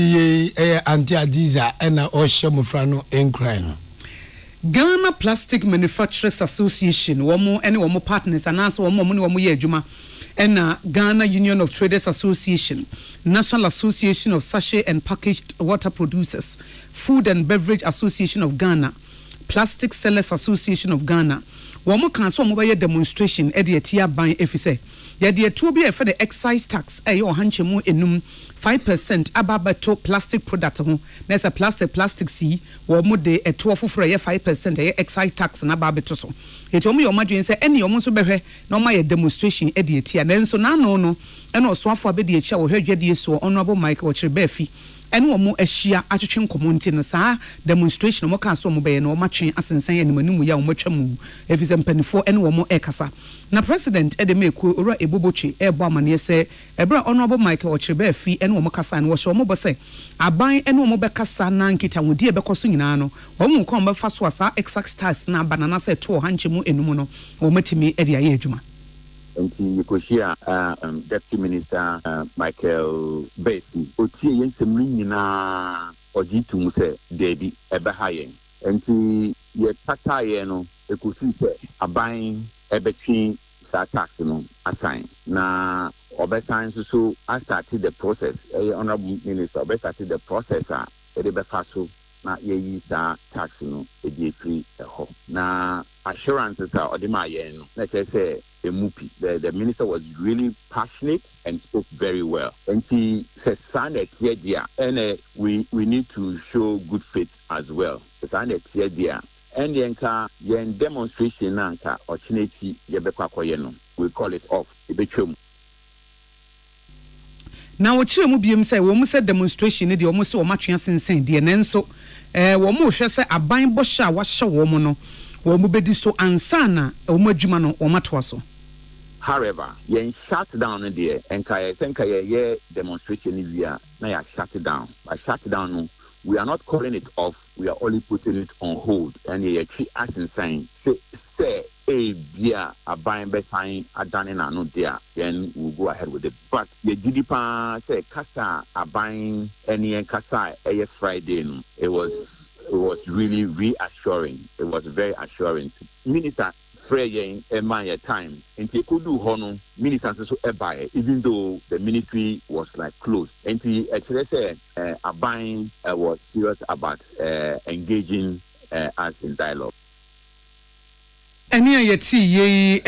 ye anti Adiza ena ohye mofra no enkran no. Ghana Plastic Manufacturers Association womo ene womo partners anase womo ne womo ye adwuma ena Ghana Union of Traders Association, National Association of Sachet and Packaged Water Producers, Food and Beverage Association of Ghana, Plastic Sellers Association of Ghana. Womo kan so mo be demonstration e de atia ban efise. Ya de atuo bi e for the excise tax e yo hanchemu enum 5% ababato plastic product ho. There's a plastic C womo de atuo foforo ye 5% e excise tax na ababato so. Eto mo yo madwen se ene yo mo so behwe na mo ye demonstration e de atia. Na nso na no no ene osoafo abedi atia wo hwadwade so honorable Mike Ochirbefi ene wo mo ahia atwetwe nkomonti no saa demonstration mo kan so mo be no matwen asensan animanimu ya wo matwamu efise mpanifo ene wo mo ekasa na president edemeku ora ebobochi ebo amane se ebra honorable Mike Ochirbefi ene wo mo kasa no wo hye mo bo se aban ene wo mo be kasa na nkita wodi ebekoso nyina no wo mo kon be fa so asa exact tax na banana se to hanchemu enum no wo matimi ede aye adwuma. And Nikoshia, Deputy Minister Michael Basin, Otie Yensemina, Ojitu Muse, Debbie, Ebehayen. And ye Tatayeno, a Kusi, a buying Ebetri Sataximum, assign. Na Obesign, so I started the process, a honorable minister, started the process, Ebefaso, na ye tax no e free ho na assurances are odima yen no na say the minister was really passionate and spoke very well. And he said, and we need to show good faith as well. And the yen demonstration nanka or chineti yebekwa koyeno. We call it off. Now what you mubim say we said demonstration the almost o matwe sensen de nenso wo mo hwe say aban bosha wa hye wo mo no wo mo bedi so ansana wo mo adwuma no wo matwa so. However, you shut down there, and I think I demonstration is here. Now you shut it down. By shut down, we are not calling it off. We are only putting it on hold. And you treat us and saying, say, a buying by sign, a done in no there. Then we'll go ahead with it. But the GDP say, Kasa, a buying any Kasa, a Friday. It was really reassuring. It was very assuring. Minister. Fraying my time and he could do honor ministers so even though the military was like closed and he actually said buying was serious about engaging us in dialogue. Eni ayeti ye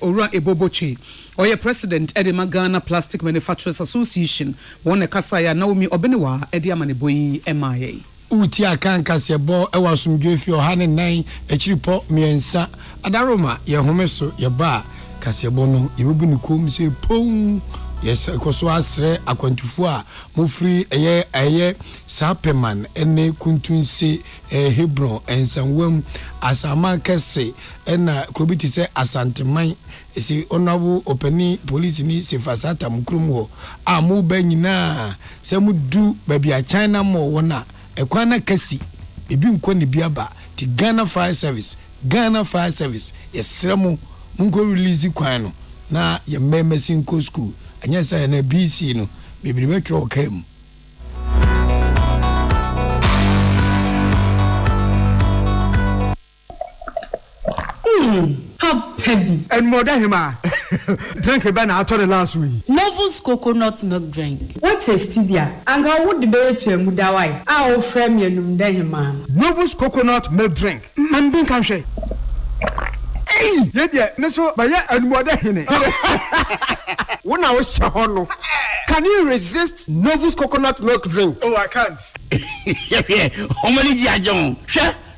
ora ebobochi oye president Edema Ghana Plastic Manufacturers Association won kasaya Naomi Obenewa edi amaneboyi MIA uti akanka sebo ewa sumdwefi ohane nan echiripo miensa adaroma ye homeso ye ba kasebo no yebebu nikom se pon yes koso asre akwantufu a mofri eye sapeman ene kuntunse Hebron ensanwam asama kese ena krobiti se asanteman esi onabu openi police ni se fasata mukrum ho amu banyina se mudu baby a China mo wona ekwana kasi ebi nko ne biaba ti Ghana Fire Service yesremu mungo release kwan no na ye memesin ko school anya say na BC no bibiri betro kam How penny and more than him. Drink a banana out of the last week. Novus coconut milk drink. What is stevia? And how would the bear to a mudawai? I'll frame you man. Novus coconut milk drink. Man, being country. Hey, yeah, Neso, by and more than him. When I was Shahono, can you resist Novus coconut milk drink? Oh, I can't. Yeah, how many John?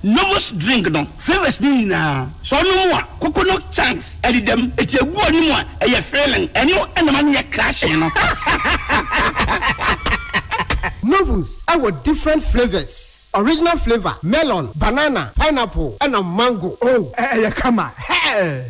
Novus drink no flavors ni na so no mo coconut chunks edem eti egu oni mo e feeling eno enema ne crash no Novus our different flavors original flavor melon banana pineapple and a mango kama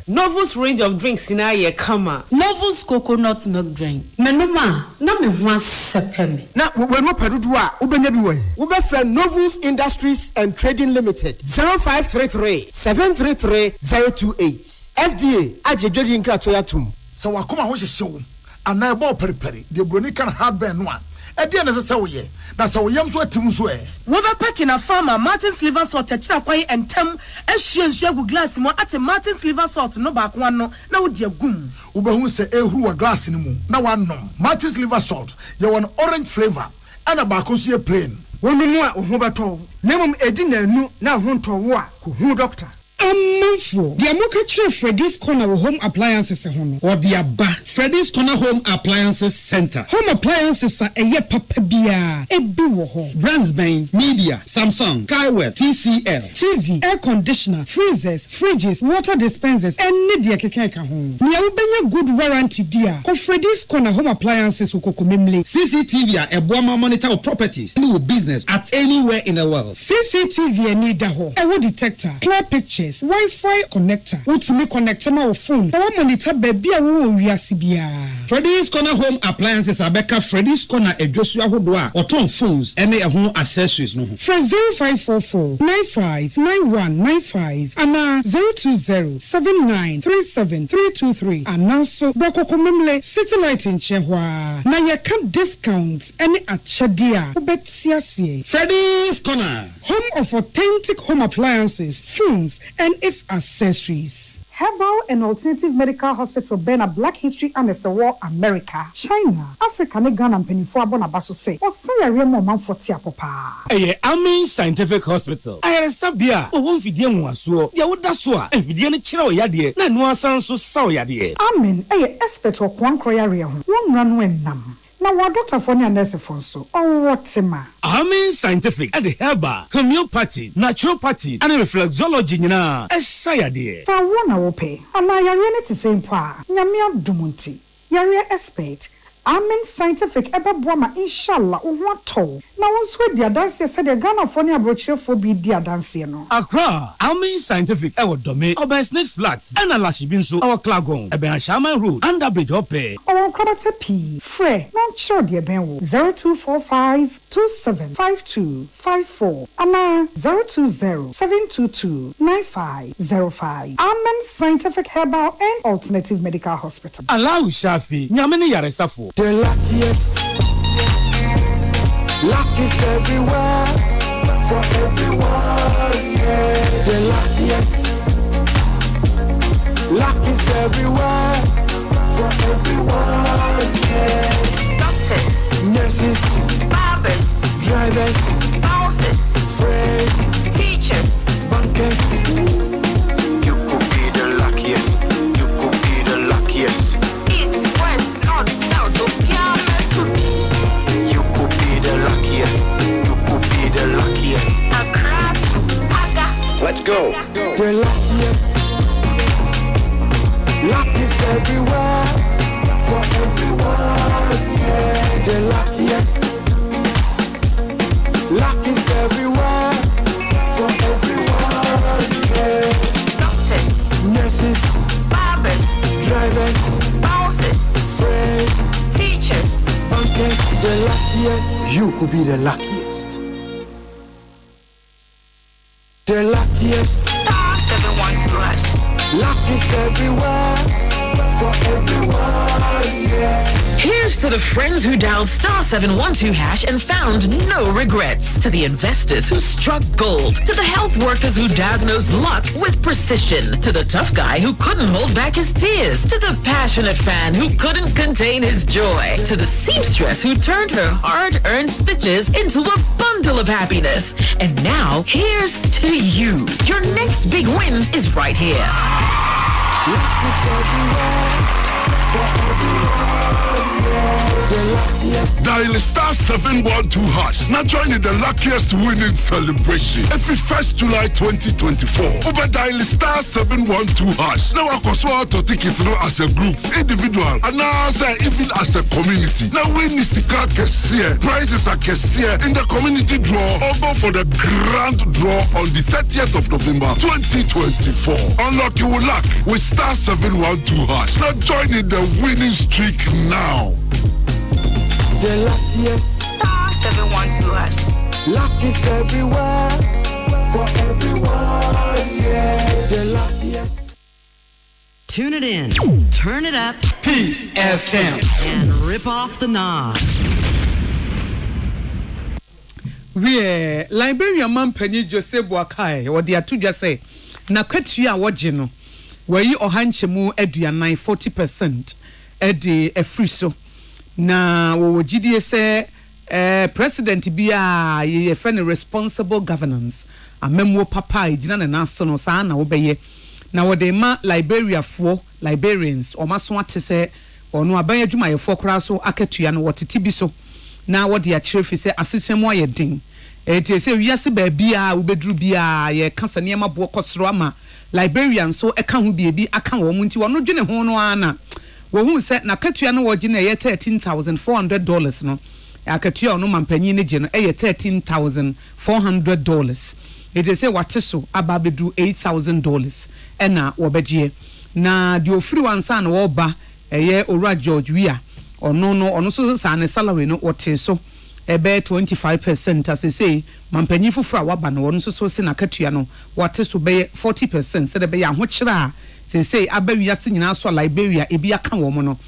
Novus range of drinks in aye kama Novus coconut milk drink menoma na me ho asepeme na we no pedudu a ubenya bi we we be friend Novus Industries and Trading Limited 0533 733 028 FDA agedwedi nkrato yatum so wakoma ho hyehyew ana ebo periperi de broni kan hardware no a ede na sese wo ye na so yam so atim so we be packing a farmer Martin's liver salt tira kwai entem ehye nsu agu glass mo ate Martin's liver salt no ba kwa no na wo de agum wo be hu se ehuru wa glass ni mu na wanom Martin's liver salt ye won orange flavor ana ba ko so ye plain wonu mu a ho beto nemum edi na anu na ho nto wo a ko hu doctor Amanfo, the Amoka Freddy's Corner Home Appliances or the Abba Freddy's Corner Home Appliances Center. Home appliances are a papa bia, a biwo brands bang, media, Samsung, Skywell, TCL, TV, air conditioner, freezers, fridges, water dispensers, and media kekeka home. We are good warranty dear. Of Freddy's Corner Home Appliances ukokomemle. CCTV a Boama monitor properties, new business at anywhere in the world. CCTV a need daho, a wood detector, clear pictures. Wi-Fi connector. Ultimate connector my phone. Our monitor baby a wo wiasibia. Freddy's Corner Home Appliances Abeka Freddy's Corner e Joshua Hodwa or ton phones any a home accessories no. For 0544 959195 and 02079373323 and also Boko Komemle satellite in Chehwa. Na ya can discounts any achadia. Ubet siasie. Freddy's Corner. Home of authentic home appliances, phones, and its accessories. Herbal and Alternative Medical Hospital Bena Black History and War America, China, Africa, Ghana, and Penifua Bonabaso say, or Fire Mom for Tiapopa. Amen Scientific Hospital. I had a sabia, or one Fidian was so, Yawudaswa, and Fidian Chiro Yadi, and no sound so sour Yadi. Amen, expert or one Korea, one run when nam. Now, what Dr. Fonia Nurse Fonso, or what's ma? Amen Scientific at the Herbal, Homeopathy, Naturopathy, and Reflexology, na, as Sayadi. So, one I will pay, and I are to same pa, Yamia Dumunti, Yaria expert. Amen Scientific ebe boama inshallah uwato na wonswe dia dance said the Ghana Fonia brochure for be dia dance no Accra Amen Scientific ewo dome Obersnet Flats and Alashibinso our Klagon ebe Shaman Road under bridge ope our Kramate P Fre non sure dia ben wo 0245 275254 ana 020-722-9505 Amen Scientific Herbal and Alternative Medical Hospital Allow Shafi nyamene yaresafo. The luckiest, luck is everywhere, for everyone, yeah. The luckiest, luck is everywhere, for everyone, yeah. Doctors, nurses, barbers, drivers, bosses, friends, teachers, bankers. You could be the luckiest, you could be the luckiest. South of you could be the luckiest. You could be the luckiest. Let's go. The luckiest. Luck is everywhere. For everyone. Yeah. The luckiest. Luck is everywhere. For everyone. Yeah. Doctors. Nurses. Barbers. Drivers. Bosses. Friends, teachers, bankers, the luckiest. You could be the luckiest. The luckiest. Star 712. Luck is everywhere, for everyone, yeah. Here's to the friends who dialed star 712 hash and found no regrets. To the investors who struck gold. To the health workers who diagnosed luck with precision. To the tough guy who couldn't hold back his tears. To the passionate fan who couldn't contain his joy. To the seamstress who turned her hard-earned stitches into a bundle of happiness. And now, here's to you. Your next big win is right here. Luck is everywhere, for everyone, yeah. The luckiest. Dial star 712 hash. Now join in the luckiest winning celebration. Every 1st July 2024. Over dial star 712 hash. Now I can swap to tickets as a group, individual, and now even as a community. Now win is the car cashier. Prizes are cashier in the community draw. Or go for the grand draw on the 30th of November 2024. Unlock your luck with star 712 hash. Now join in the winning streak now. The luckiest. Star 712 hash. Luck is everywhere, for everyone, yeah. The luckiest. Tune it in, turn it up, Peace FM, and rip off the knob. We Liberia man penny Joseph Wakai or the Atuja say na katua wajino where ohanchemu aduanan 40% edi efriso na wo gidie say president bia ye friend responsible governance amemwo papa igina na so no sa na wo beye na wo de ma Liberia fo Liberians o maso ate say ono aban adwuma ye fo kra so akatua no wotete bi so na wo de a chefi say asesemu aye din eti say wiase ba bia wo bedru bia ye kasa ne ma bo kosoro ama Liberian so eka ho biebi aka wo mu nti wono dwene ho no ana wo hu se na katua no wogi na ye $13,400 no akatua no mampanyi ne je no ye $13,400 eti say wate so aba bedru $8,000 ena wo begie na di ofiri wansa na wo ba ye Ora George Wia ono so sa ne salary no wote so ebe 25% as I say mampanyi fufura waba no ono so se na katua no wote so be 40% se de be ya ho kira say abawi ase nyina so Liberia ebi aka wo mo no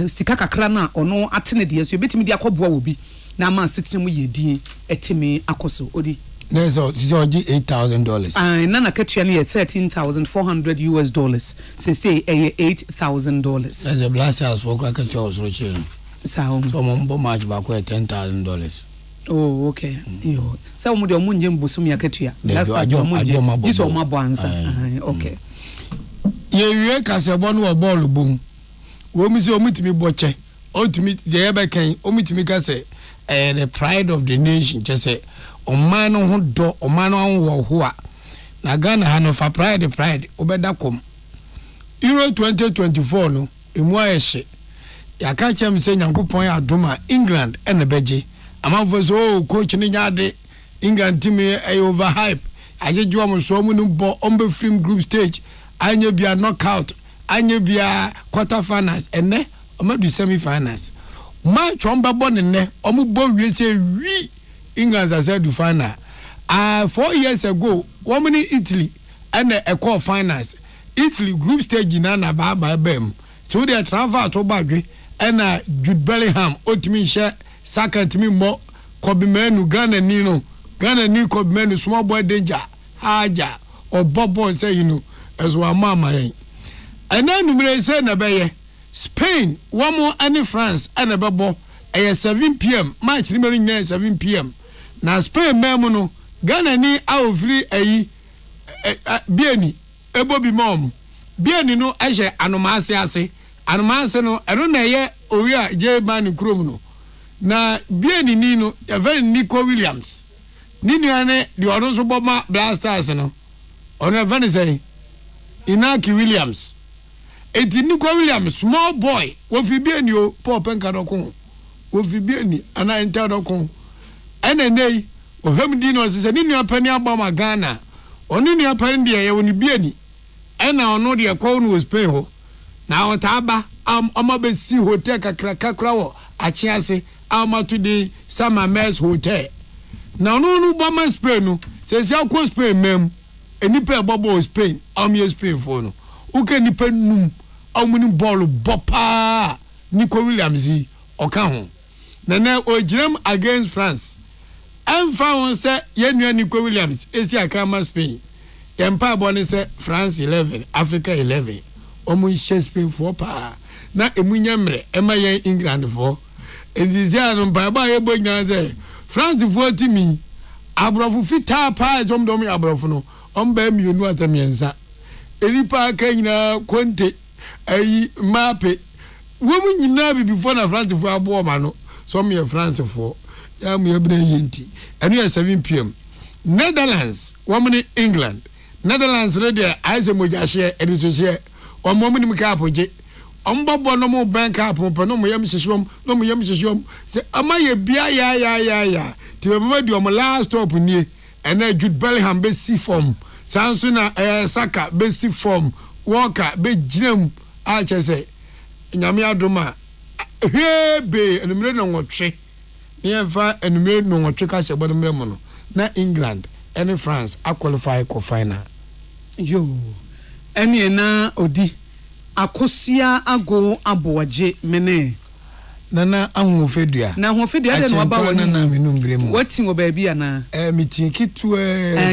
sika kakra na ono atene de so betimi de akoboa wo bi na man sitine mu yedin etimi akoso odi There's $8,000. Nana Katriani $13,400 US. Say $8,000. That's the blast house for Cracker Charles Rochelle. So much back $10,000. Oh, okay. Yo. So much of Munjim Busumia Katia. That's Munjim. This is my bonds. Okay. Ye Casabon or ball boom. Women so meet me botche. Ultimate the Eberkin, Omitimica say, the pride of the nation, just say. Omano ho do omano wo ho a na Ghana ha no fa pride obedakom Euro 2024 no emu ayehye ya ka chem se Nyankopon adoma England ene beje amafo so coach ni nyade England team e over hype ajeju am so mu no bo ombe film group stage anya bia knockout anya bia quarter finals ene omadu semi finals match omba bo ne omu bo wie se wi England has said to final. 4 years ago, woman in Italy and a call finals. Italy group stage in Anna by Bem. So they travel to Bagri and Jude Bellingham, ultimate share, second to me more. Kobe Menu, Ghana Nino, Ghana New Kobe Menu, small boy danger, Haja, or Bob Boy say, you know, as well, Mama. And then we say, Nabaye, Spain, one more, and France, and a bubble, 7 p.m. Match remaining 7 p.m. Na Spain memono Ghana ni a free bieni ebobi mom bieni no ehye anomase anomase no eno na ye owi a AGYEMAN krom no na bieni ni no very Nico Williams ni nuane di ono so boma Blasters no ono very say Inaki Williams eti Nico Williams small boy wo fi bieni o Paul Penkadokon wo fi bieni ana entadokon enenei ohemdi no se ni nua pani abama Ghana oni nua pani de ye woni bieni ena ono de kwa no Spain ho na otaba amabesi hotel kakra wo achiase amatu de Summer Mess Hotel na ono no bama Spain no se akwa Spain mem enipa bobo Spain amye Spain fo no uke nipa num amuni ball bopa Nico Williams oka ho na ojiram against France. And found say Yenua Nico Williams is ya Kama Spain. Empire Bonnie say France 11, Africa 11. Omu Shakespeare 4 pa. Na emunyamre ema yen England 4. Endiziano baba ebo nyanze. France 4 timi. Abrofu fita pa jomdomi abrofu no. Omba mienu atamiensa. Elipa kanyina Conte ayi Mbappe. Womu nyina bi before na France 4 abo ma no. Some ye France 4. I'm yenti. And we are 7 p.m. Netherlands, woman England. Netherlands ready. I say moja share edisoshe. O momuni mkapoje. Ombobo no mo bank up no mo yam sishom, no mo yam sishom. Say amaye bia ya. Ti be di o last stop ni. And then Jude Bellingham be see form. Sansuna Saka be see form. Walker be jinem a chese. Nyame adoma. Hebe enumere no ngotwe. Never enumere no ngotwe ka se bodom no. Na England and France a qualify for final. Yo. Eni na odi akosia ago aboaje mene. Nana ahofedua. Na ahofedua de no aba woni na menum bremu. Wati wo ba bia na. Meeting kitu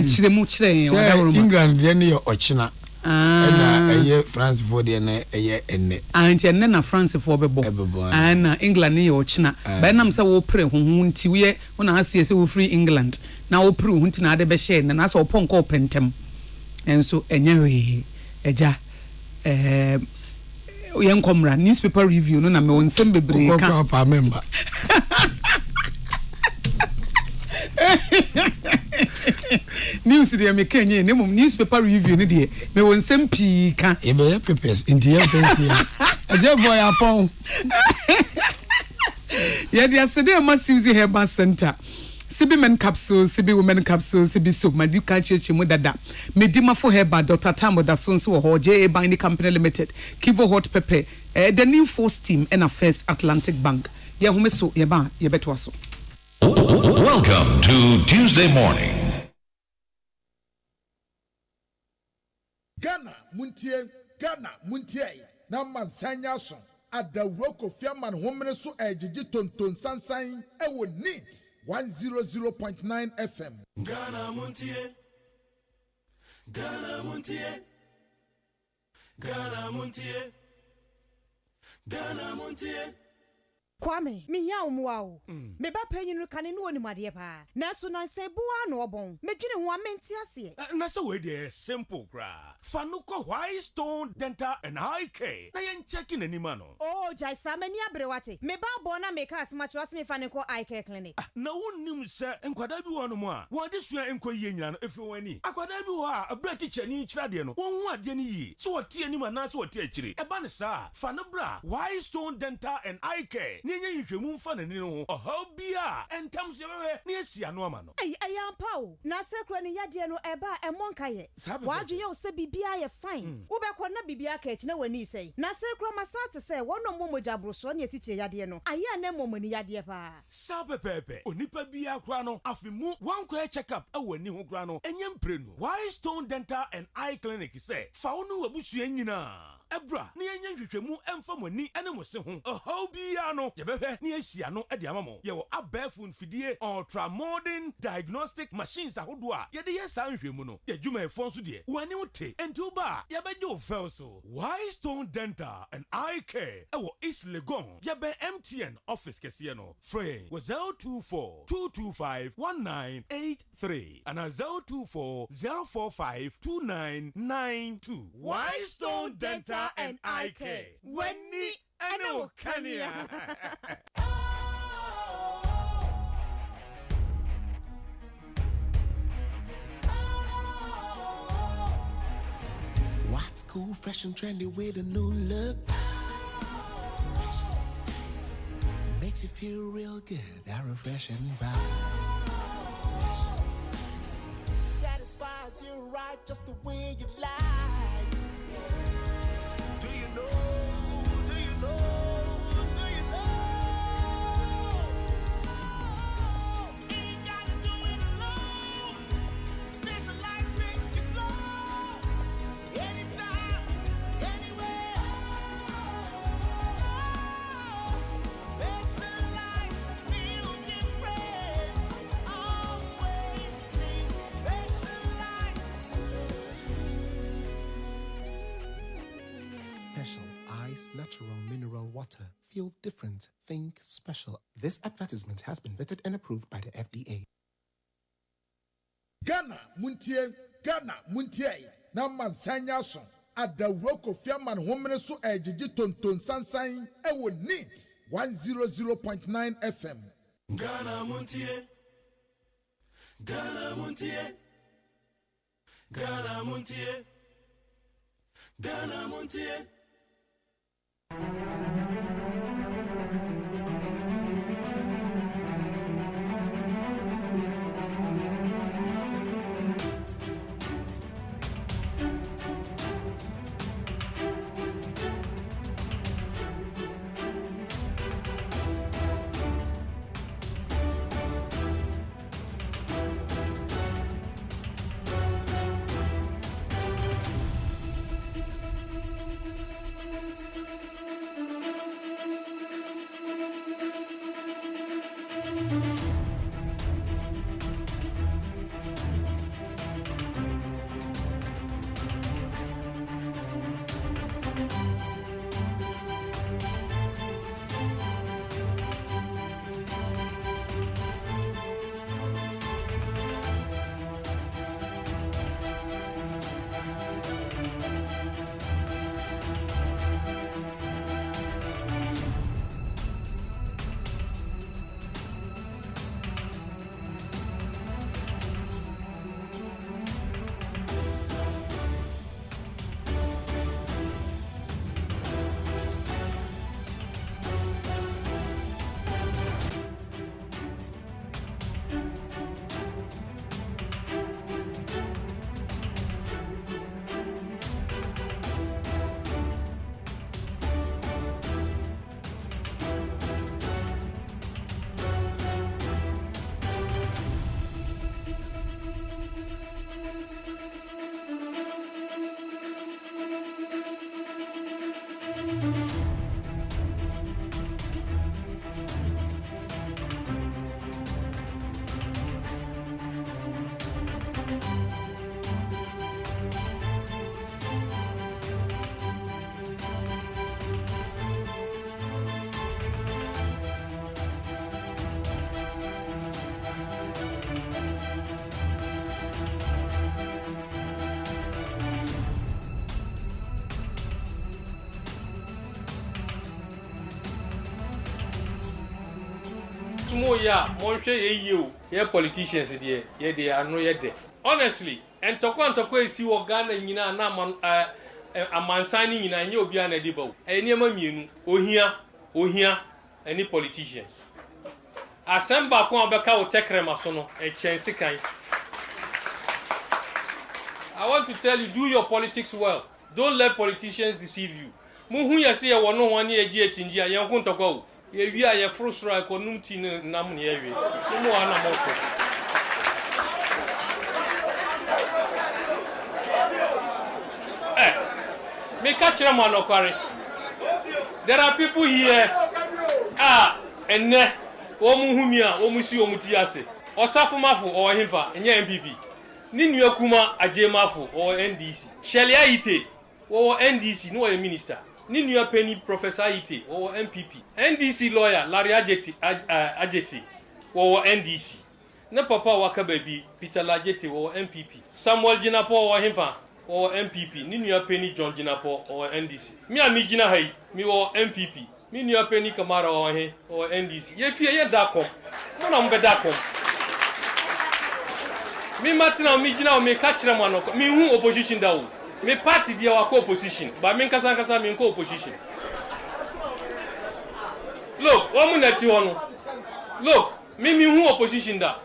chiremu chire wada England de ne ochina. Na eye France for de na eye enne. Anti enne na France for bebo. Na England ne ochina. Ba nam se wo pre honhun nti we wona hase se wo free England. Na wo pre honhun nti na de be share na so ponko pentem. Enso enyewe eja yankomra newspaper review no na me wonsem bebre ka pa member news de me kenye ne mum newspaper review ne de me wonsem pi ka e be papers into your fancy eje for ya pon ya dia sede ma siuzi herbal center Sibi men capsule, Sibi women capsule, Sibi soap, my deep culture chimudada. Medima for herba, Dr. Tamo da Sonso or AGYEMAN Company Limited, Kivo Hot Pepper, the new force team and a First Atlantic Bank. Yahumeso, Yaba, Yabetwaso. Welcome to Tuesday morning. Ghana Muntie, Naman Sanyason, at the Roko Fiaman Woman so ejiji tonton sansan, I would need. 100.9 FM. Ghana Montie. Ghana Montie. Ghana Montie. Ghana Montie. Kwame, me ya umwao. Me ba penyi no kane no ni made pa. Na so na se bua no obon. Me dwene ho amenti ase. Na so we dey simple kra. Fa no ko White Stone Dental and Eye Care. Na yen check in anima no. Oh, jai samani abrewate. Me ba bo na me ka asma chwas me fa ne ko Eye Care clinic. Na wonnim se enkwada bi wono mo a. Wo de sua enko yie nyina no efi wani. Akwada bi wo a abra teacher ni kira de no. Won hu ade ni yi. So wo tie anima na so wo tie akire. E ba ne sa. Fa no bra White Stone Dental and Eye Care. Nye nhwehwemu mfa na ni no. Oha bia entam so yewe ne asia no ama no. Ayampa o. Na sekro ne yade no eba emonka ye. Wadwe yo se bibia ye fine. Wo be ko na bibia ka echi na wani sei. Na sekro masate se wono momoja broso ne esiche yade no. Aya na momoni yade pa. Sapepepe. Onipa bia kra no afimu wankwa check up awani ho kra no. Enye mprenu. White Stone Dental and Eye Clinic say fa wono wabusu nyina. Ebra ne enye nhwehwemu emfa mani ene mo se ho. Oha bia no yebehwe ne asia no ade amamo. Ye wo abafu mfidie ultra modern diagnostic machines ahodo a ye de yesa nhwehmu no. Ye dwuma efon so de. Wani wote enti ba ye beje o fel so. White Stone Dental and Eye Care ewo East Legon. Ye be MTN office kese no. Free was 024 225 1983 and 024 045 2992. White Stone Dental and Eye Care. Wenni eno kania. What's cool, fresh and trendy with a new look? Makes you feel real good, that refreshing vibe. Satisfies you right just the way you like. Do you know? Do you know? Do you know? Ain't gotta do it alone. Specialized makes you flow. Anytime, anywhere. Specialized feel different. Always think specialized. Special Ice Natural Mineral Water. Feel different. Think special. This advertisement has been vetted and approved by the FDA. Ghana Montie. Na mansanya so. Adawroko fiaman homene so ejiji tonton sansan ewo neat 100.9 FM. Ghana Montie. Ghana Montie. Ghana Montie. Ghana Montie. more ya, Monche you, ye politicians here, ye they are no yet. Honestly, and Tokwa see what Ghana in Naman a man signing in a new Biana Debo. Any man, oh here, any politicians. Assemble Kwambaka will take Remasono, a chance kind. I want to tell you, do your politics well. Don't let politicians deceive you. Muhu ya say one no one year chinji and young to go. We are a frustration or numtin namuni. No more anamoto. Me catch them on Okari. There are people here. And ne Omuhumia, Omusi Omutiase, or Safumafu or Himpa, and MPP. Ninu Kuma AGYEMAN or NDC. Shelley Aite or NDC, no a minister. Ninu Penny Professor Aite or MPP. NDC lawyer Larry Ajeti or NDC. Ne Papa Waka Baby Peter Lajeti or MPP. Samuel Jinapo or Himpa or MPP. Ninu Penny John Jinapo or NDC. Me and me Jina Hay, me or MPP. Me New Penny Kamara or NDC. Ye fear ye dako. No na mbedako. Me Martina me Jina me catch them one. Me who opposition da. Me party dia wa co-opposition. But me kasa me co-opposition. Look, woman that you want. Look, me who opposition da.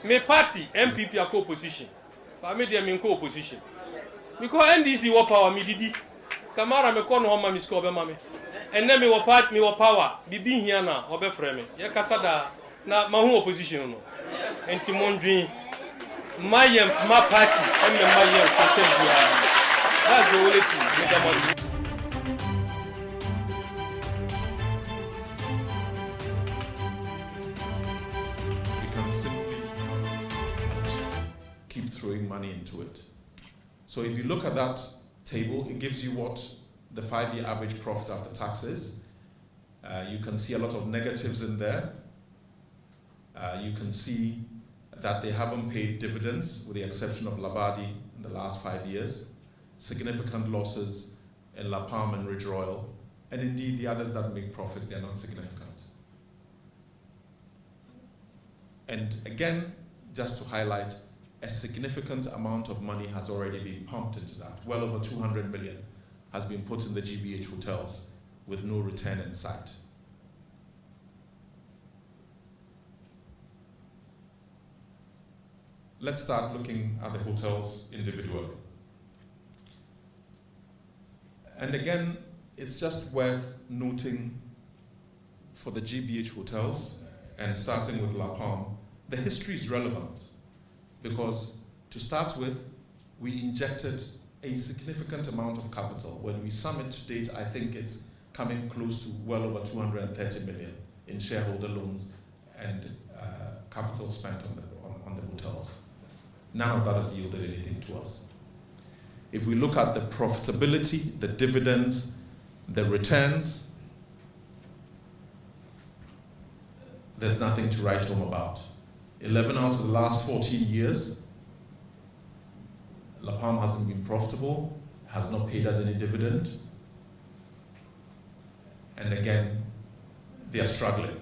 Me party MPP a co-opposition. But me dia me co-opposition. Because NDC wa power me didi. Kamara me kono homa me score be mame. And then me wa power. Bibi here na obe frame. Ye kasada na mahu opposition no. Enti mondwin my party and my that's the only thing. You can simply keep throwing money into it. So if you look at that table, it gives you what the 5-year average profit after taxes. You can see a lot of negatives in there. You can see that they haven't paid dividends, with the exception of Labadi in the last 5 years. Significant losses in La Palme and Ridge Royal. And indeed, the others that make profits, they are not significant. And again, just to highlight, a significant amount of money has already been pumped into that. Well over 200 million has been put in the GBH hotels with no return in sight. Let's start looking at the hotels individually. And again, it's just worth noting for the GBH hotels, and starting with La Palme, the history is relevant because to start with, we injected a significant amount of capital. When we sum it to date, I think it's coming close to well over 230 million in shareholder loans and capital spent on the hotels. None of that has yielded anything to us. If we look at the profitability, the dividends, the returns, there's nothing to write home about. 11 out of the last 14 years, La Palme hasn't been profitable, has not paid us any dividend, and again, they are struggling.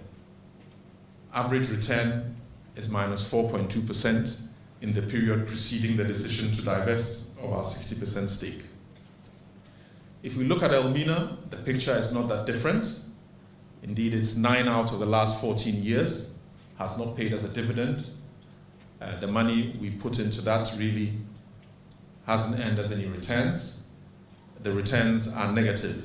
Average return is minus 4.2% in the period preceding the decision to divest of our 60% stake. If we look at Elmina, the picture is not that different. Indeed, it's 9 out of the last 14 years, has not paid us a dividend. The money we put into that really hasn't earned us any returns. The returns are negative.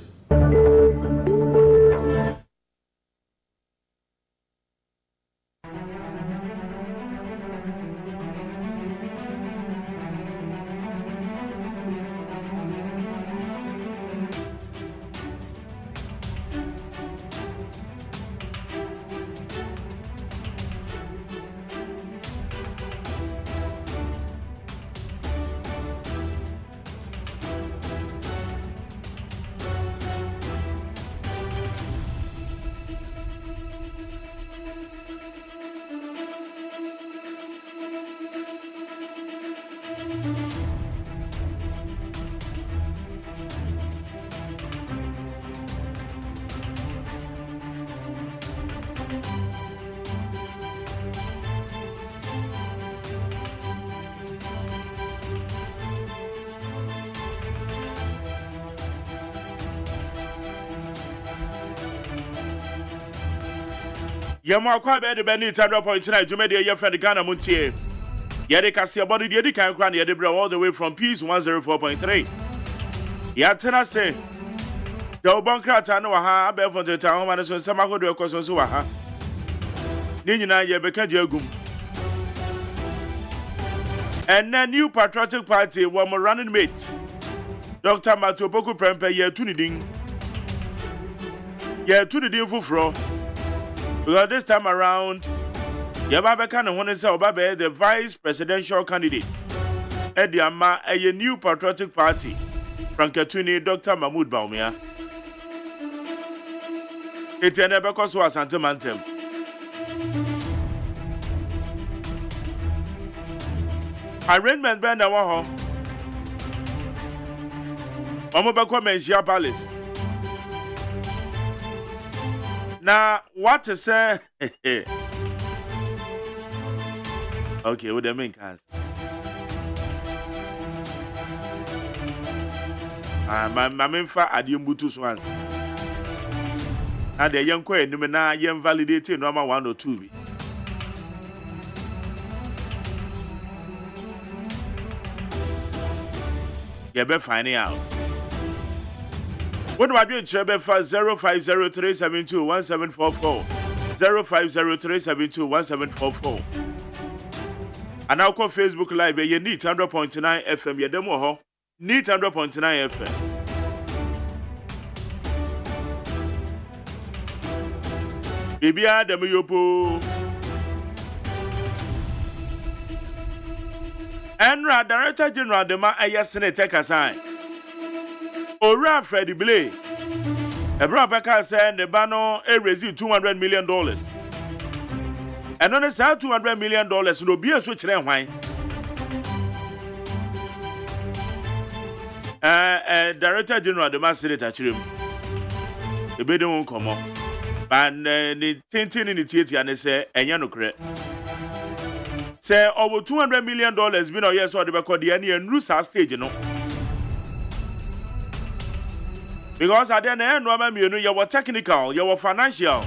Yama kwa be de Benny 100.9 Jumede ye friend Ghana Montie. Yede Kasia body de kan kran yede bra all the way from Peace 104.3. Ya tena say the Obankrata no ha be for the town man so sama do ekoso so wa ha. Ni nyina ye beka jagum. And the new Patriotic Party were my running mate. Dr. Matopoku Prempe ye tuniding. Ye tuniding fufro. Because this time around, Yababa can want to say Obabe the vice presidential candidate. Ediama a new Patriotic Party. Frankatuni Dr. Mahmoud Baumia. It's an Ebekos was Antemantem. Arrangement band na waho. Omo beko Menchia Palace. Now what to say? Okay, what the main cast. My memfa adium butu swans. And the young queen na yem validating normal 1 or 2 be. You better find out. What do I do in Trebe for 0503721744? 0503721744. And now call Facebook Live. You need 100.9 FM. You demo ho. Need 100.9 FM. Bibia demo yopo. Enra Director General Dema Aya Senator Kasai. Ora Freddy Blay. Ebra Beka said the bano raised $200 million. And on the side $200 million no be a switch then why. Director General Dema Senator Chirim. The bid won't come up. But the tintin in the theater and they say Enyano correct. Say over $200 million been a year so the back of the and Rusa stage, you know. Because at the end, you were technical, you were financial.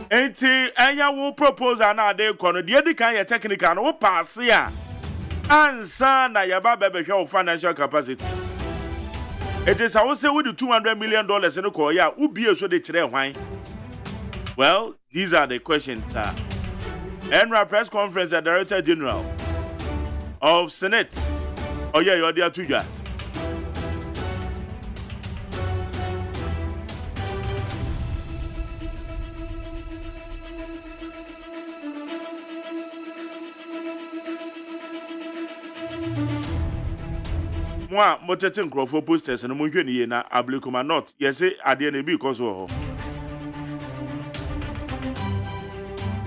And you will propose another corner, the other kind of technical, no pass here. And son, your baby show financial capacity. It is also with the $200 million in the call, yeah, who be a so they tell why. Well, these are the questions, sir. Enra press conference at Director General of Senate. Oh yeah, you're there too, yeah. Moi, motetin crofo posters and munhwe na ablikuma not. Yes, ade na bi because ho.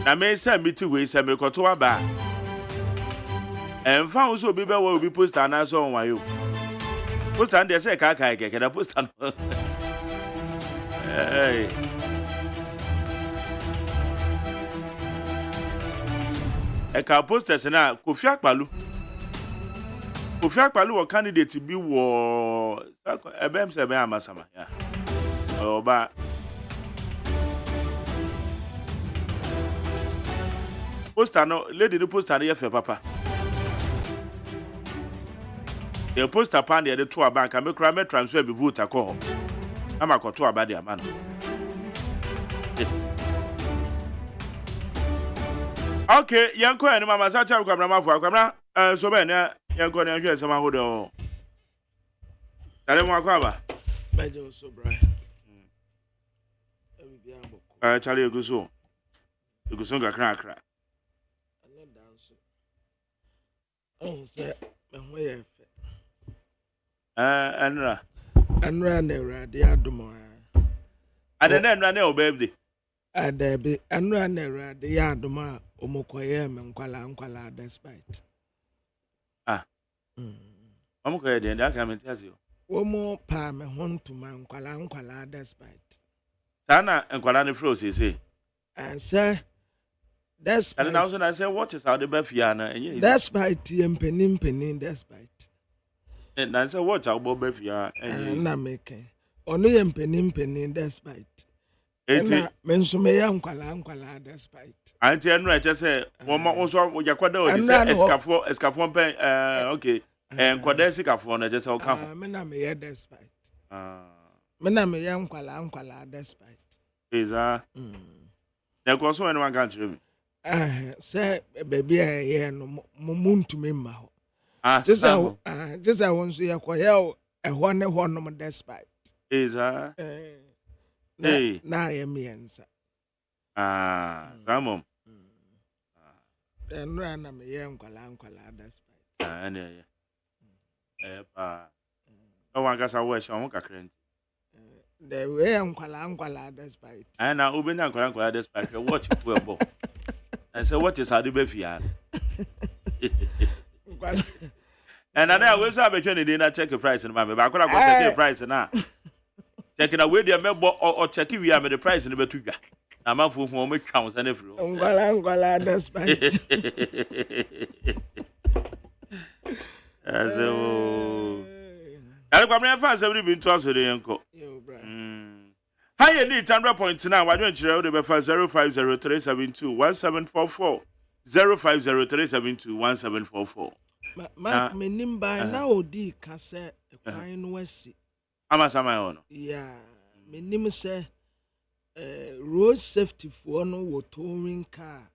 Na me say miti we say me koto aba. Emfa wo so bi be wo bi poster na so on wayo. Poster dey say ka keke da poster. Hey. E ka posters na Kofi Akpalu. Kofi Akpalu wo candidate bi wo ebem se be amasama ya. Oba poster no lady the poster dey fe papa. The poster pan dey to aba ka me kra me transfer be vote akọ. Ama ko to aba dey ama no. Okay, yanko ene mama sa cha kwamra mafo akwamra so be na yanko na hwe sama ho de o. Tare mo akwaba. Bejo so bra. Chale eguso. Eguso ga kra. Oh, sir, and where Anra na Radi Adumo. I don't know, baby. I be Anra na Radi Aduma, Omokoyem and Kuala despite. Ah, Omokoy, then I can tell you. One more palm and one to my Kuala despite. Sana and Kuala Froze, say. And sir. That's and now I say, what is out the Befiana? And that's by Tm Penin, despite. And I said, what about Befia? And I'm making only Penin, despite. menso me yam kwala despite. Anti enu eche say won so yakwada o say escafo pen okay. Nkwada esikafo na eche say o ka ho. Me na me ye despite. Me na me yam kwala despite. Eza. Na ko so enu wan kire me. Say baby ye no muntumi ma ho. Just won so yakoye ehwo ne ho no despite. Eza. Na ye miensa. Samom. Enra na me ye nkwala despite. Ene pa. O wan gasa wo ehwe ho kakra nti. The way nkwala despite. Na obenya nkwala despite watch football. And say what is Adibefia? And I will have a journey dinner check the price in my back. I could have got the price now. Checking away the member or checking we have the price in the Betuga. I'm out for home counts and every Nkwala despite. As I come here fast every been to us with the uncle. Higher need 100.9. Why don't you the 05037211744 05037211744. Mark me nimba na odi kase ekwan no asi. Amasama yo no. Yeah, me nim say road safety for no wo towing car.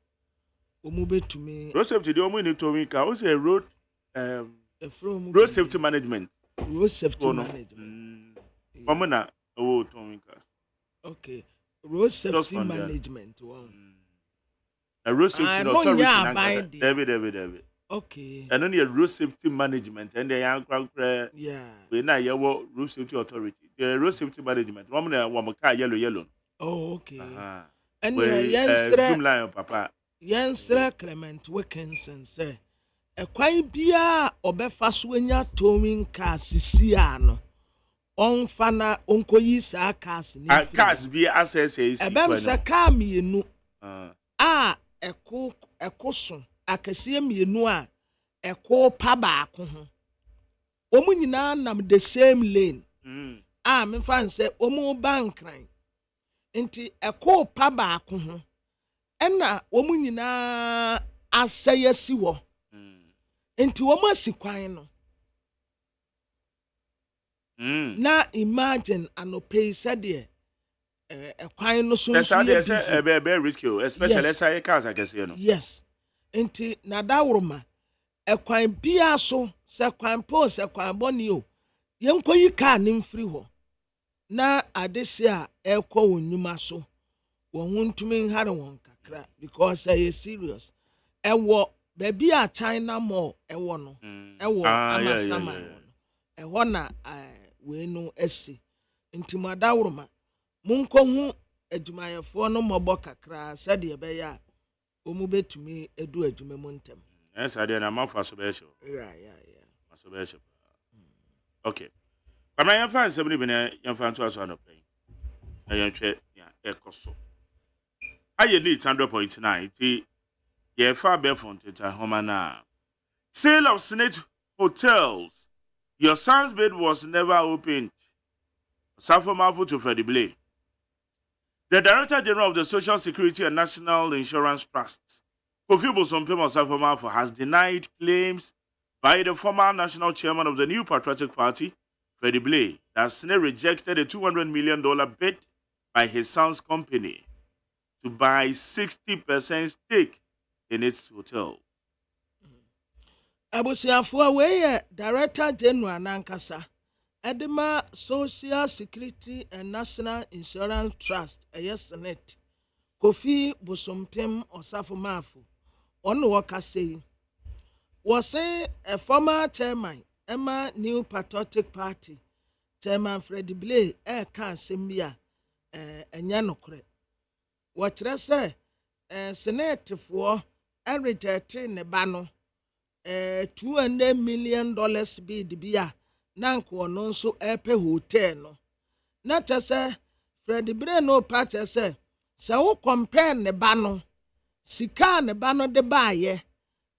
Omo betumi. Road safety dey omo ni towing car. O say road road safety management. Road safety management. Omo na o towing car. Okay. Road safety management. A road safety authority. David. Okay. And only a road safety management and the young yeah. We now road safety authority. The road safety management. One car yellow. Oh, okay. And Yensra Papa. Yensra Clement Wilkinson say a quite bia obefa swenya towing car sisiano. On fana onko yi sa cars ni cars bi access is ebem se car mienu ekoso akese mienu a eko pa ba ko ho omu nyina nam the same lane me fan se omu bankran nti eko pa ba ko ho ena omu nyina asayesi wo nti omu asikwan no na imagine anope said a quine no so very risky, especially as cars I guess you know. Yes. Enti na dawroma e kwan bia so se kwan po se kwan bonio yenkoyi car nim free ho na adese a e kwa wonnyuma so won huntumi hare won kakra because e serious e wo ba bia China mall e wo no e wo amasama e ho na we no esi nti madawroma munkohu adwumayefo no mobo kakra sade e be ya omu betumi edu adwuma mu ntem sade na mafa so be show yeah so be show okay but my fan sebni be na yan fan to aso no pen na yan hwe ya ekoso aye need 100.9 ti ye fa be fonteta homa na sale of Senate hotels. Your son's bid was never opened. Safo to Freddie Blay. The Director General of the Social Security and National Insurance Trust, Kofi Bosompemo Safo has denied claims by the former national chairman of the New Patriotic Party, Freddie Blay, that Senate rejected a $200 million bid by his son's company to buy 60% stake in its hotel. Abusiafo we Director General nankasa Edema Social Security and National Insurance Trust Senate Kofi Bosompem Osafo on waka say was a former chairman Emma New Patriotic Party Chairman Freddie Blay kan sembia enya nokre what say Senate for reject ne ba no $200 million bid bia nanko no nso epe hotel no na tese Freddie Blay no party say wo compare ne ba no sika ne ba no de baaye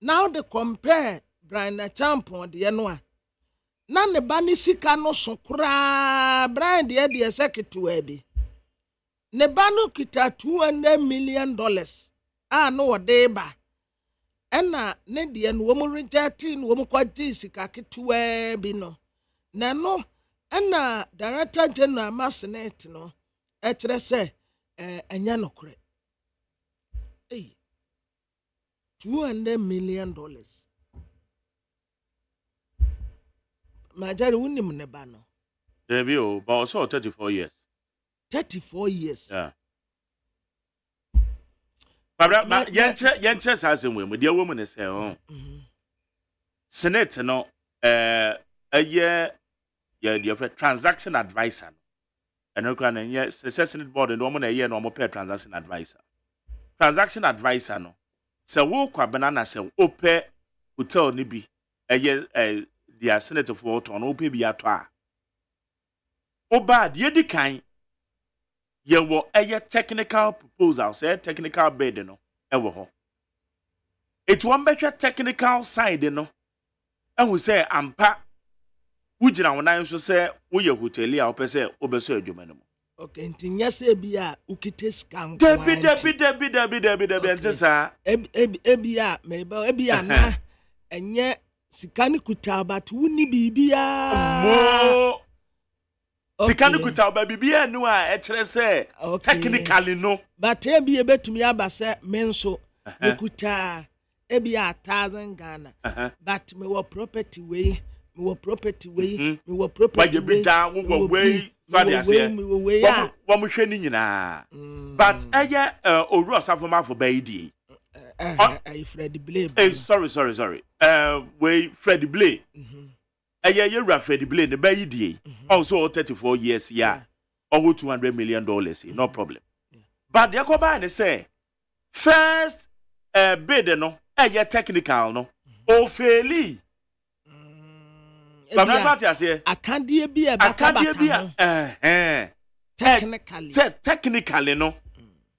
now the compare Brian Champon de no a na ne ba ni sika no so kura Brian de secretary bi ne ba no kita $200 million no wode ba ɛna ne de no wo mu rejecting wo mu kwaji sika ketewa bi no na no ɛna director general masenet no ɛkyerɛ sɛ ɛnya no korɛ $200 million majari wunim ne ba no Debbie, but also 34 years. 34 years. Yeah. But yenche says we dear woman is here. Senate no a year transaction advisor. And okay, yes, the Senate board and woman a year no more pay transaction advisor. Transaction advisor no. So wo kwa banana se ope hotel ni bi a year the Senate of Water no pay bi atwa. Oba de di kan ye wo eye technical proposal say technical bid no e wo ho it one better technical side no and we say ampa wugina wonan so say wo ye hoteli a wo pese obeso adwuma no okay ntinya se bi a ukite scan debi ntesa ebi a meba ebi a na enye sika ni kuta but wuni bibia mo sika ni kuta ba bibia no a e kire se technically no but ebi ebetumi aba se menso ni kuta ebi a 1,000 Ghana but me wo property way me wo property way so dey say wo mo hwe ni nyina but eye oru osafoma for baidi Freddie Blay sorry we Freddie Blay eye ye Freddie Blay ne baidi also 34 years yeah over $200 million no problem but they go by and say first bid no eye technical no o faili but not what say akadie bi e technically no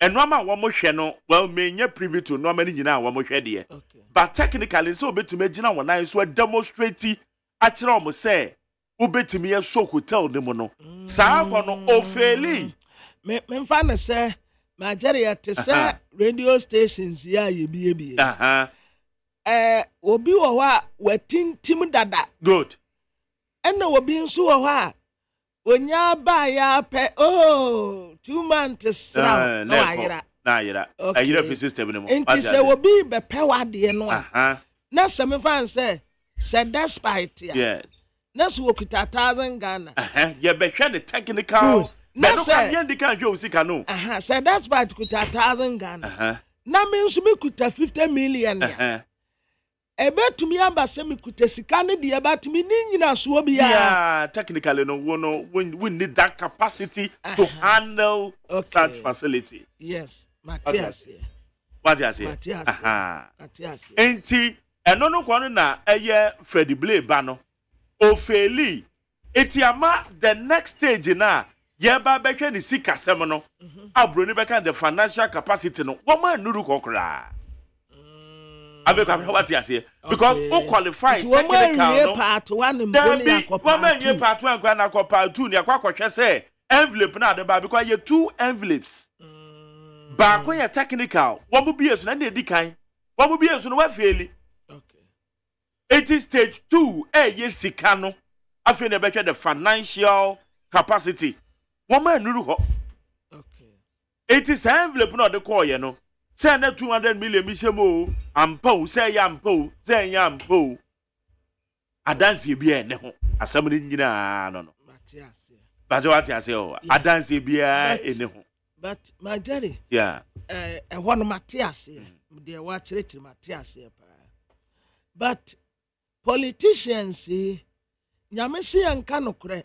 enoma wo mo hwe no well menye privy to no many nyina wo mo hwe de but technically so obetumi gina wona so demonstrate a kire o mo say obetumi e so hotel ne mo no saa go no o faili me mfa ne say Nigeria te say radio stations ya ye bi obi wo ho a watintim dada good ena obi nso wo ho a onya ba ya pe 2 months ra no ayira ayira fi system ne mo enti se obi be pe wade no na se me fan say despite ya yes na so okuta 1,000 Ghana ye be hwe the technical na no kan ye ndika hwe osika no say despite kuta 1,000 Ghana na me nso me kuta 50 million ya ebetumi abase me kuta sika ne de ebatumi ni nyina so obi ya yeah technically no we need that capacity to handle such facility yes Matthias enti eno no kwano na eye Freddie Blay ba no o faili etiama the next stage na ye ba behwe ni sika sem no abroni beka the financial capacity no wo ma nuru kokra abeka what you say because who qualify technical no part 1 mboni akwa part 2 part 1 akwa na part 2 ni akwa kwhwe say envelope na de ba because you 2 envelopes ba ko ya technical wo mu bie so na edi kan wo mu bie so no wa faili okay it is stage 2 ye sika no afi na behwe the financial capacity wo ma nuru ho okay it is envelope no de call ye no say na 200 million mi shemo ampo say ya ampo say ya ampo adanse bi e ne ho asam ni nyina no Matthias Matthias o adanse bi e ne ho but my daddy yeah one Matthias de wa chire Matthias pa but politicians nyame se yanka no kure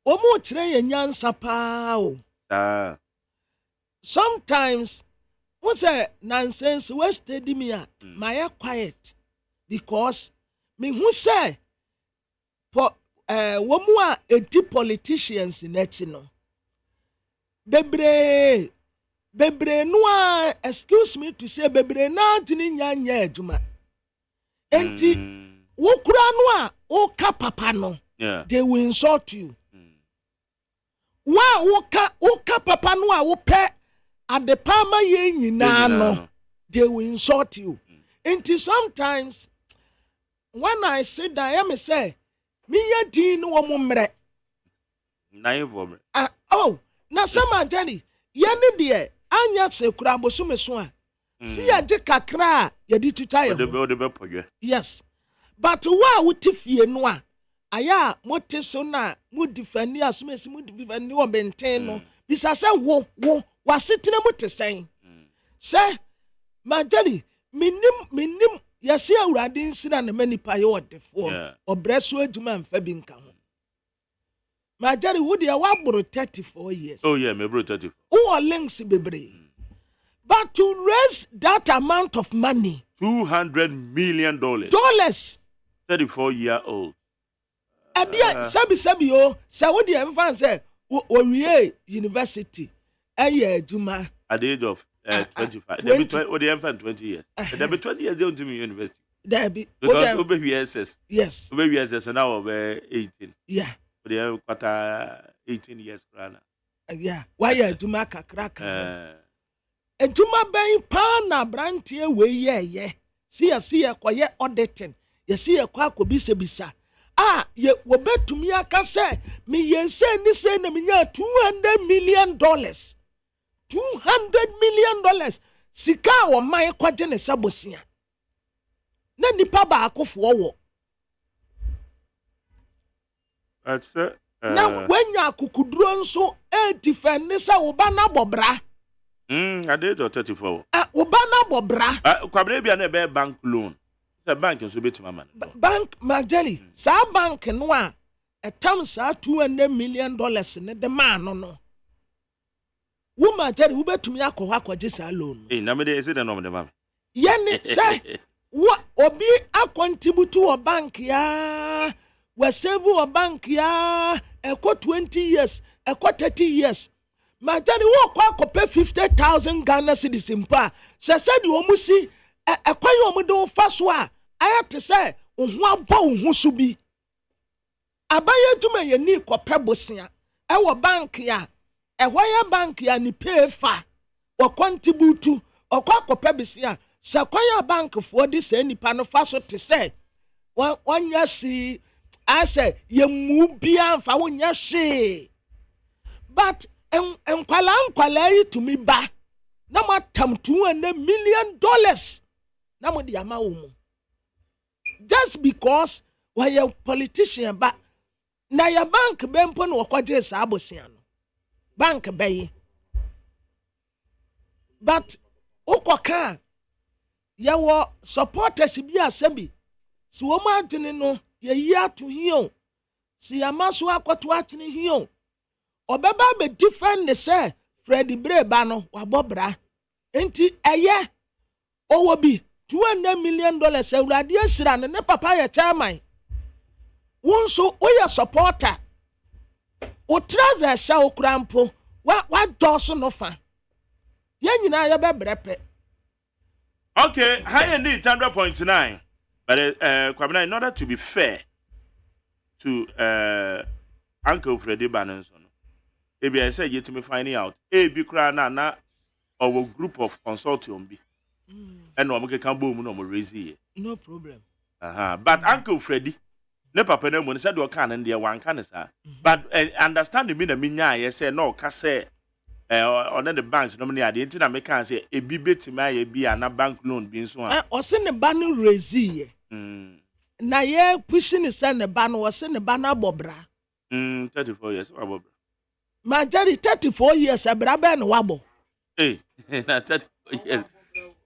o mo chire ye nyansa pa o sometimes what's a nonsense we steady me at my quiet because me who say womu a edi politicians net no bebre no excuse me to say bebre na tini nyanya adwuma enti wo kura no a o ka papa no they will insult you woka papa no a wopɛ adepama ye nyina no they will insult you. Until sometimes when I sit down, I say, me ya din no mumre. Oh, na sama jani, yani die, anya se kura bosume soa. Si ya de kakra, ya di tutaye. Yes. But wa wuti fie no a, aya mote so na mu defend asome si mu defend wo benten no. Bisa se wo wasetena mu te sen. Se majani minim yesi awurade nsina na manipa ye odefo obreso adwuma mfa bi nka ho majari wudi ya waburu 34 years. Oh yeah, me bro 34. Who links bebre. But to raise that amount of money, $200 million. 34-year-old. Adia sabi yo, sa wudi ya mfa say owie university eye adwuma at the age of 25. They be 20 years. They be 20 years down to me university. There be because over SS. Yes. Over SS and now over 18. Yeah. They have got 18 years rana. Yeah. Why you do make a crack? Eduma ben pa na brantie we ye. See a kwaye auditing. You see a kwa ko bisa. Ah, ye wo betumi aka say me yense ni say na me nya $200 million. $200 million. Sika wo man kwaje ne sabosia. Na nipa ba akofo wo. That's it. Na wenya akukuduro nso defend say wo ba na bobra. I did 34. Wo ba na bobra. Kwabre bia na be bank loan. Say bank nso beti mama. Bank Mageli, sa bank no a etam sa $200 million ne de man no. Wo Mageli wo betumi akọ akwaje sa loan. Na me dey say the norm de mama. Ye ne say wo obi akontribute wo bank ya. We save wo bank ya eko 20 years, eko 30 years. Mageli wo kwa akọpẹ 50,000 Ghana cedis mpa. Se said wo musi ekwaye omudo fa so a ayate say ohu abo ohu so bi abaye duma ye ni kope bosia e wo bank ya ehwaye bank ya ni pay fa wo contribute okwa kope bisia sakwaya bank fo di say nipa no fa so te say wonya shi I say ye mu bia fa wonya shi but enkwala yi to me ba na matam $200 million na mo di ama wo mu just because why a politician ba na ya bank bempo no kwaje sa abosia no bank bayi but ukoka ya wo supporters bi asabi si wo ma adene no ye yi ato hiyo si amaso akoto atene hiyo obeba be defend ne say Freddy Breba no wabobra enti eye owo bi $200 million awurade asira ne papa ya chairman wonso oya supporter o traza sha okrampo wa doso no fa ye nyina ya bebrepe. Okay, high need 100.9 but Kwabena, in order to be fair to Uncle Freddy Bannon, maybe I say yet to me finding out be cry na our group of consortium be and no can boom no more raise here. No problem. But Uncle Freddy, ne papa no when said do can and there one can sir. But understand the meaning minya yes say no ka say on the banks no money the internet make can say e bi beti my be na bank loan bin so o se ne ba no raise here. Na ye pushing say ne ba no o se ne ba na bobra. 34 years bobra. Majari 34 years abrabe no wabo. Na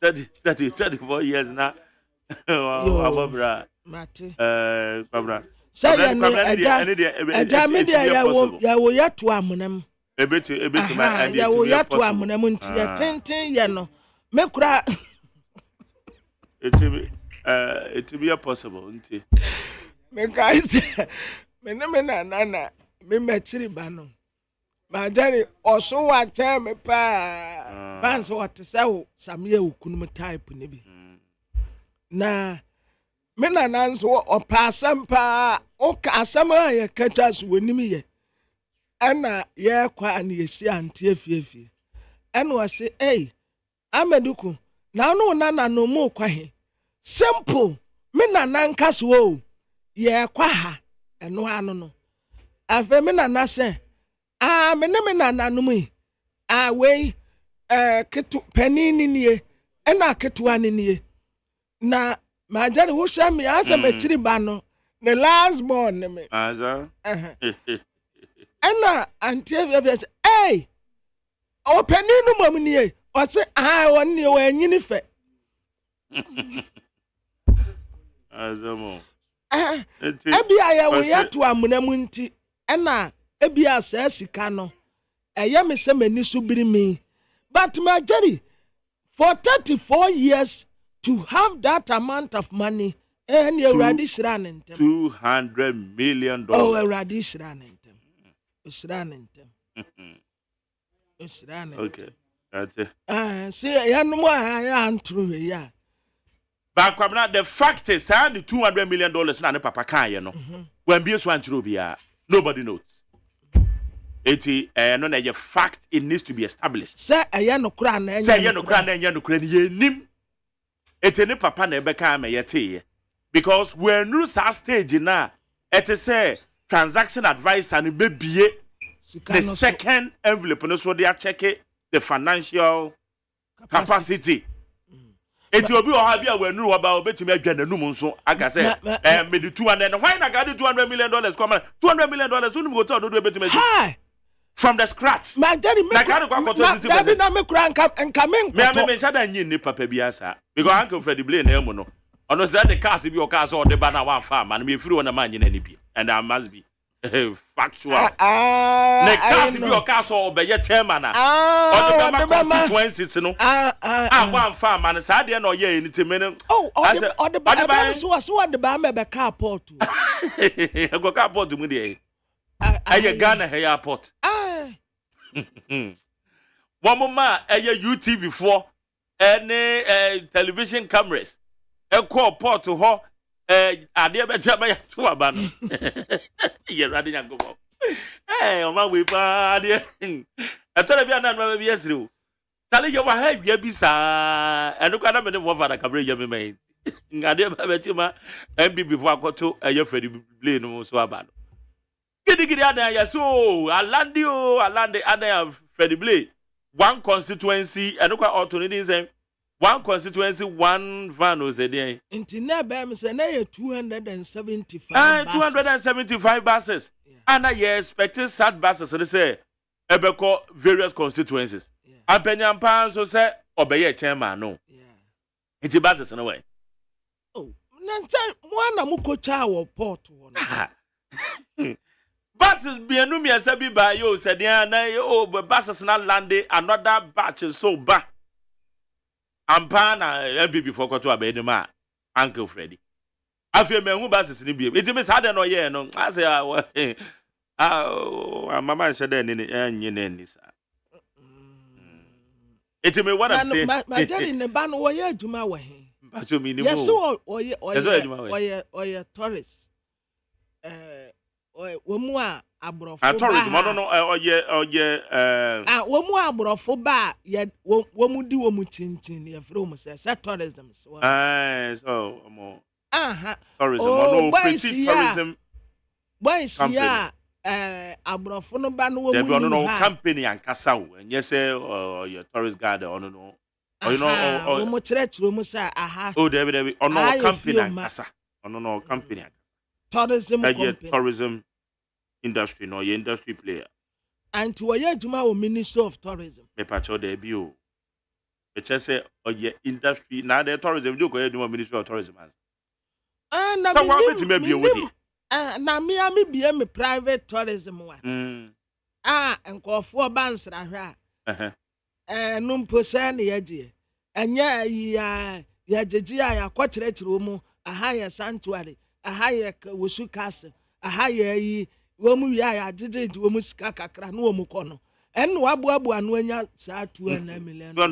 34 years na wabobra. Mate. Babra. Say ya media ya wo ya to amunam. Ebeti ma ya wo ya to amunam nti ya tenten ye no. Mekura it be possible nti. Me guys me na me metiri ba no. Majari oso wa teme pa fans what say samye ukunu type ne bi na me na nanso o pa asampa o ka asama ye kacha so wonim ye ana ye kwa an yesi antie fiefie eno wase ameduku na no nana no mu kwa he simple me nana nkaso o ye kwa ha eno ano no afa me nana se me ne me nana no mu we ketu panini nie ena ketu anenie na majari wo sha me asa matiri ba no the last born me aza ena antie via o paninu mom nie o se won nie wo anyini fe azamo ebia ya wo ya to amuna mu nti ena ebia sa sika no me se mani so biri me but majari for 34 years to have that amount of money and you already shranentem $200 million. Oh, already shranentem. Shranentem. Okay, that's it. See, ya no more ya antru ya. But the fact is, the $200 million na ne papa kan ye no. When be so antru bia, nobody knows. Eti no na ye fact, it needs to be established. Say ya no kra na say ya no kra na nya no kra ni ye nim. Eti ne papa na ebeka ma ye te because when you sa stage na eti say transaction advisor ni bebie the second envelope no so they check the financial capacity. Eti obi o ha bia when you ba obetimi adwa nanum nso aga say me the 200 why na got $200 million come $200 million unu go tell do obetimi hi from the scratch. My daddy me na me kura nka me shada nyi ni papa bi asa because Uncle Freddie Blay na emu no ono say the cars bi o cars o de ba na one farm and me free one man nyi na ni bi and I must be factual. The cars bi o cars o be ye chairman na o de ba constituency no one farm and say dey na o ye anything me no o de ba so de ba me be car port go car port mu dey aye Ghana airport one moment aye UTV 4 any television cameras e call port to ho ade be chama ya to aba no ye rade nyango o ma we pa ade e to le bia na no be yesire o tale ye wa ha bia bi sa eno kwa na me ne wo fada kamera ye me mai ngade ba be chima MBB fo akoto aye Freddie Blay no so aba no gidi ada ya so alande ada Freddie Blay one constituency eno kwa authority say one constituency one van o say dey inti na ba me say na 275 275 buses and you expecting sad buses so they say ebeko various constituencies apanyampa so say obeye chairman no inti buses no way nanta mo na mo kocha wo port wo no buses bienu mi asa bi ba yo said na buses na lande another batch so ba ampa na MBB for kwato abedi ma Uncle Freddie afie menhu buses ni bi eti me sa de no ye no ase mama shede ni enye na ni sa eti me what I'm saying my daddy ne ba no wo ye adwuma wo he bacho mi ni mo yes o ye tourist womu a abrofo ba tourism no oye womu abrofo ba ye womu di womu chinchin ye from say tourism so so mo tourism no pretty tourism boys ya abrofo no ba no womu no company ankasa wo enye say your tourist guide ono no you know womu chire mu say David ono company ankasa ono no company tourism company tourism industry no your industry player and to ye adwuma o Ministry of Tourism me pacho there bi o e che say your industry na the tourism you go ye adwuma Ministry of Tourism na so what beti me bi o wodi na me bi me private tourism wa nkofo ba nsra hwa no mposa na ye die enya ya jeji ya kwakyerɛkyerɛ mu aha ye sanctuary aha ye wosu castle aha ye yi womu ya jejeji womu sika kakra no womu kono enno waboabu anu anya saa $200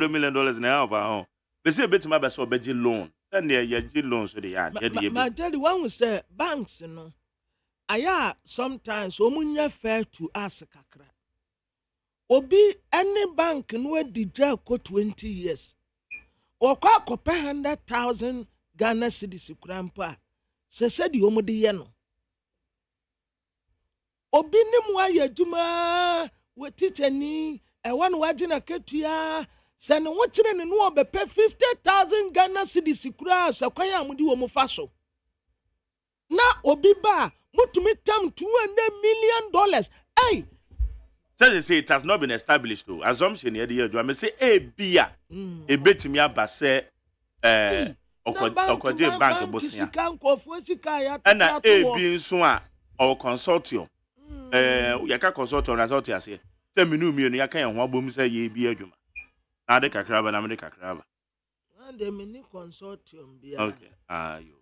million na aba ho be say betima be so beji loan and ye ji loan so dey ya ma tell you one say banks no aya sometimes omunya fair to us kakra obi any bank no adija ko 20 years okwa akopɛ 100,000 Ghana cedis kurampa se di omode ye no obi nim wa yadwuma wetitani ɛwa no wagina ketua se ne wo kire ne no obepɛ 50,000 Ghana cedis kura hwekwan amudi wo mu fa so na obi ba mutumi tam $200 million. Hey, so they say it has not been established though. Assumption here the year. I may say a beer, a bit me about say Okoje Bank Bosia. And a being soon or consortium. Yaka consortium result here. Say tell me no me and yaka and one boom say ye be a juma. Now the Kakraba and America Crab. And the mini consortium be okay. You.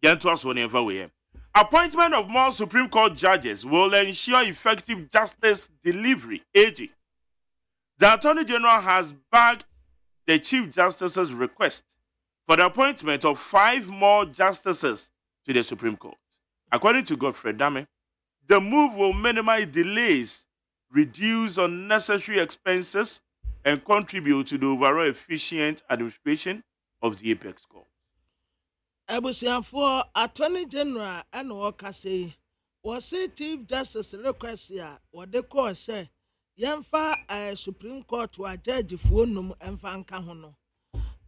Yan to us whenever we am. Appointment of more Supreme Court judges will ensure effective justice delivery. AG. The Attorney General has backed the Chief Justice's request for the appointment of 5 more justices to the Supreme Court. According to Godfrey Dame, the move will minimize delays, reduce unnecessary expenses, and contribute to the overall efficient administration of the Apex Court. For Attorney General and Wakase was Chief Justice request ya what the court say Yamfa Supreme Court to a judge for num and fanka hono.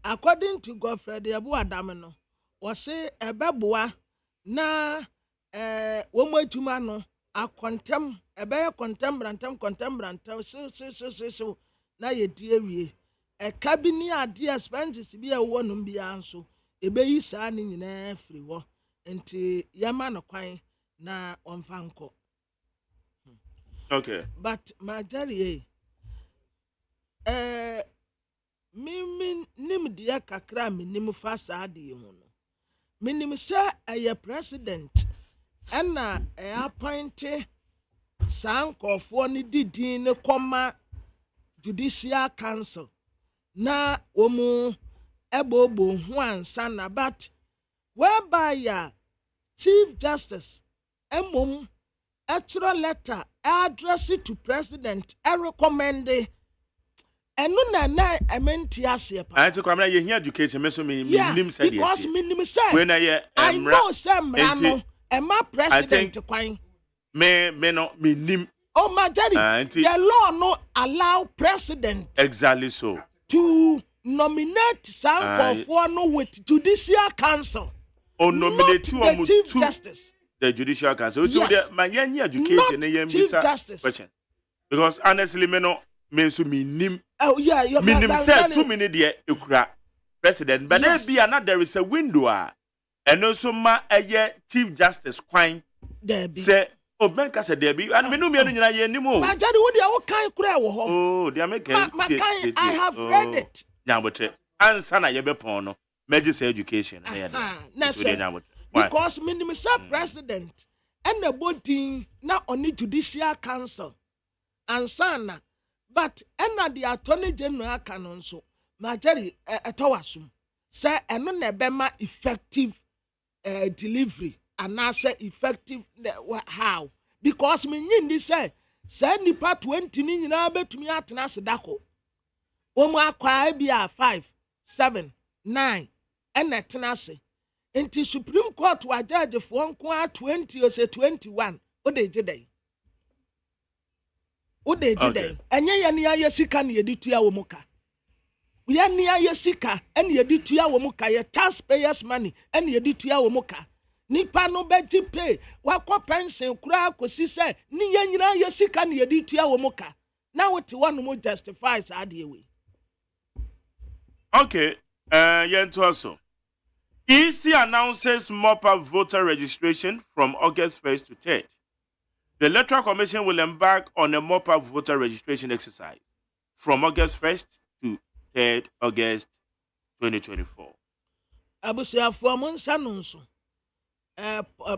According to Godfrey de Abu Adamano, was say a babua na woman to mano a contem a bear contembrant so na ye dear a cabinet idea spends to be a one be answer. Ebe yi saa ni nyina free wo enti yama no kwan na onfanko. Okay, but majari mi nim dia kakra mi nim fa saa de ho no mi nim sha aye president na appoint sankofo ni didin ne koma judicial council na omu ebobo huansana but whereby ya Chief Justice emom extra letter address it to president and recommend enu na amenti ase pa I to come na ye here education me so me nim say because me nim say when I know say mra no ema president kwan me no me nim oh my daddy the law no allow president exactly so to nominate some for no with judicial council. Or nominate you the Chief Justice. The judicial council. Yes. My education not Chief Justice. Question. Because honestly, me no me so me nim. Oh yeah, you nim say 2 minutes there ekura president. But there be another there is a window and also ma Chief Justice kwan. There be. Say Obenka said there be and me no me no nyina ye nim o. Ma jade wo dia wo kan kura wo ho. Oh, they are making I have read it. Nyabotre ansa na yebepon no medical education because minimum president and the body na only judicial council ansana but and the Attorney General canon so majari etowasum say eno na bema effective delivery and na say effective how because me nyindi say nipa 20 ni nyina betumi atena sedako Omo akwa bia 5, 7, 9 and tenase. Inti Supreme Court wa judge for 20 or say 21. O de jidai. Enye ya ni aye sika na yeditu ya womuka. Ya ni aye sika en yeditu ya womuka ye taxpayers money en yeditu ya womuka. Nipa no beji pay wakọ pension kura akosi se ni ya nyina aye sika na yeditu ya womuka. Na wote one mo justifies adewe. Okay, yet also. EC announces mop-up voter registration from August 1st to 3rd. The Electoral Commission will embark on a mop-up voter registration exercise from August 1st to 3rd August 2024. Abusiafo monsa no nso.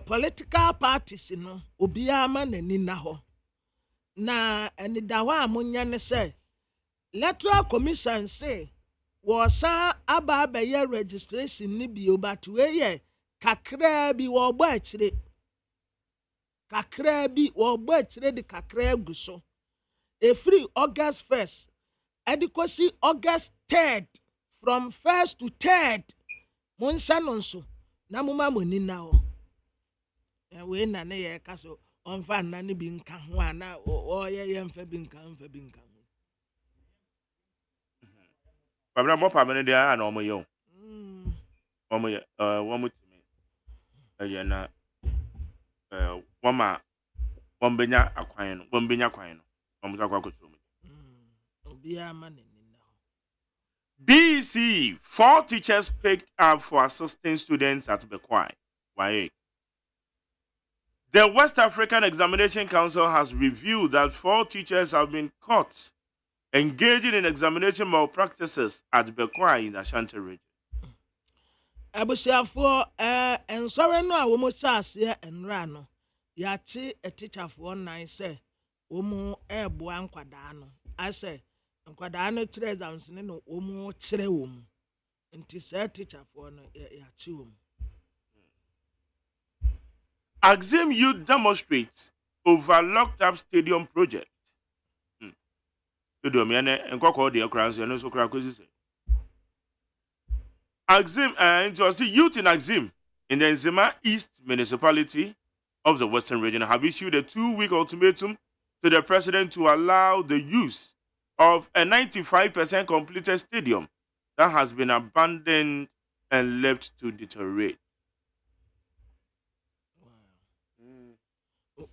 Political parties no obiama nani na ho. Na enidawa amunya ne say Electoral Commission say Wasa aba abeye registration ni bi obatuwe ye kakra bi wo gba akire kakra bi wɔbɔ akyire de kakra gu so free August 1st adequacy August 3rd from 1st to 3rd monsa no nso na moma moni na ho we na ne ye ka so onfa na ne bi nka ho ana o ye mfa bi nka Pabra mo pa me dia na omo ye omo ye wo mo timi ye na woma wombenya akwan no omo ta kwa kwetro obi ama ne BC, 4 teachers picked up for assisting students at Bekwai. Why? The West African Examination Council has revealed that 4 teachers have been caught engaging in examination malpractices at Bekwai in Ashanti region. Abusiafo ensore no a wo mo chaase enra no ya chi a teacher for 9 say wo mo eboa nkwada no I say nkwada no kire exams ne no wo mo kire wo mu nti say teacher for no ya chi wo mu. AGYEMAN youth demonstrates over locked up stadium project. Stadium yene enkoko de akran so no so kra kozi say AGYEMAN and to see youth in AGYEMAN in the Nzema East municipality of the Western region have issued a 2-week ultimatum to the president to allow the use of a 95% completed stadium that has been abandoned and left to deteriorate.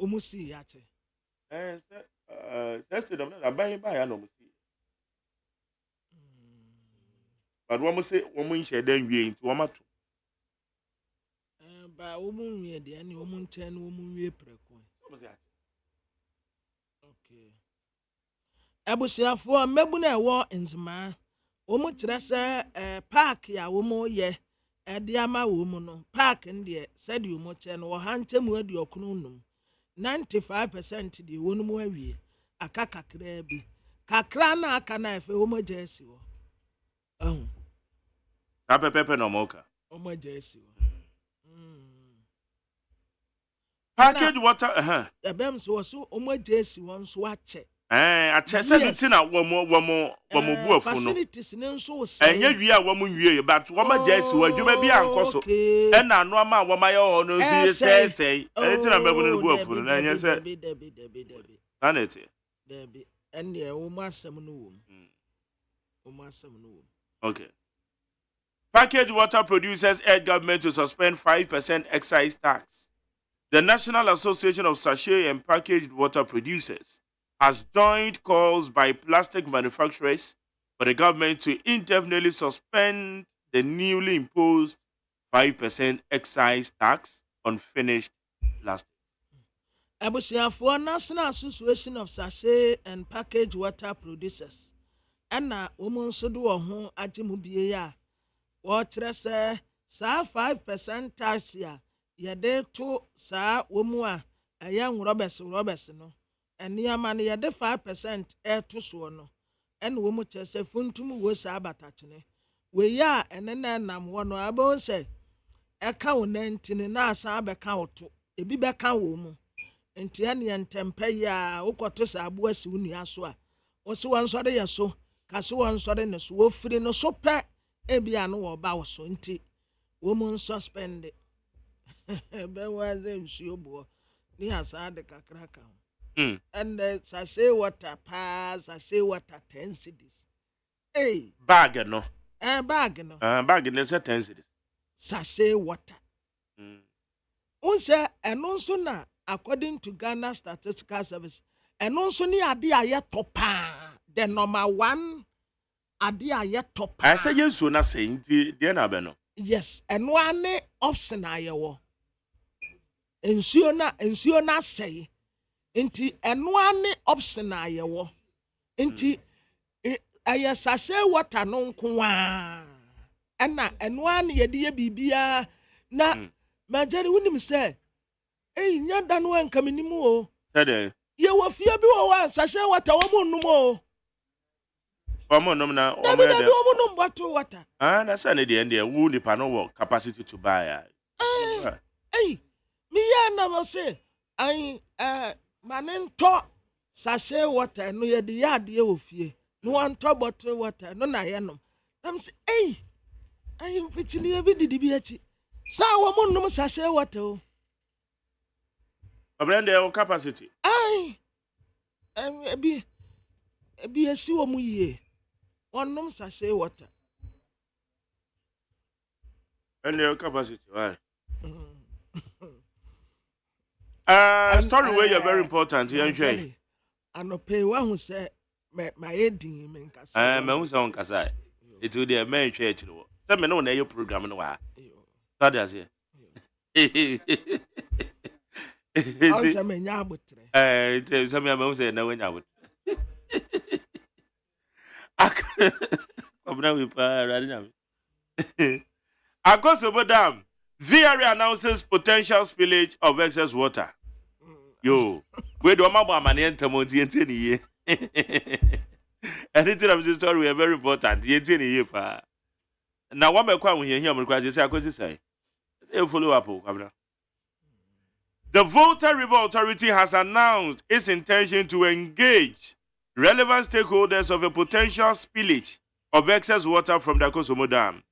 Omusi yate. Stadium na buy no musi. But one must say woman share then we into one matter. Ba woman we de any woman ten woman we preko. Okay. Abusiafo mebu na ewo Nzema. Womu kire se park ya womu ye de ama womu no. Park ndie said you mo che no hantem adi okunu num. 95% de wonu mu awie. Aka kakra bi. Kakra na aka na efe womu jesi wo. Pepe no moka. Omo jesi wo. Package water Ebem so omo jesi wo nso ache. A chese na womo buafu no. Facilities ne nso wo say. Enye wi a womo nwie but womo jesi wo adwuma bi ankoso. E na no ama womo ye ho no nso say. Enti na mebu no buafu no na enye say. Anete. Debi enne womo asem no wo. Womo asem no wo. Okay. Packaged water producers urge government to suspend 5% excise tax. The National Association of Sachet and Packaged Water Producers has joined calls by plastic manufacturers for the government to indefinitely suspend the newly imposed 5% excise tax on finished plastic. Abusiafo National Association of Sachet and Packaged Water Producers. Anna woman so do ho ajimu bie ya. What say, sa 5% tax ya, yede to sa womua, a young Roberts no, and Yaman yede 5% air to so no, and womu say funtum was abatachne. We ya and then nam one abo say, a cow nentin na sabe cow to, a biba cow woman, and Tianian tempeya, okotos abuas uniaswa, was one sorry so, Kasuan sorriness, wo free no so pet. Ebia no wo ba wo so nti woman suspend be was nsuo bo ni asa de kakra ka and say water pass say water 10 cedis bag no bag no bag no say 10 cedis say water unse eno nso na according to Ghana Statistical Service eno nso ni ade aye topa the number 1 ade aye top. I say yes so na say nti de na be no. Yes, eno ane option aye wo. Ensuo na say nti eno ane option aye wo. Nti aye sase water no nko a. Ena eno ane ye de bibia na majari wunim say nya da no anka menimu o. Tede. Ye wo fie bi wo wa sase water wo mo num o. Omo na omo bottle water. Na say na the end there who the panel capacity to buy. Me ya na mo say I manento sachet water no ye de yade ye ofie. No one top bottle water no na ye no. I'm say, hey, I am fitting every did be at it. Sa woman no sachet water. Abrande your capacity. Aye. Be a sewer mu ye. One no sachet water. And your capacity, why? Story where you're very important, young Shay. And no pay one who said, my heading, man, who's on Kasai. It will be a man church. Some men know your program. No, that does it. Some men yabbut. Some men say no one out. I'm now with Radinam. Across over dam, VRA announces potential spillage of excess water. Yo, where do my money enter Monty and Tenny? Anything of this story, we are very important. Yenny, pa. Now, one may come here, because I could say, follow up. The Volta River Authority has announced its intention to engage relevant stakeholders of a potential spillage of excess water from the Kosomo Dam.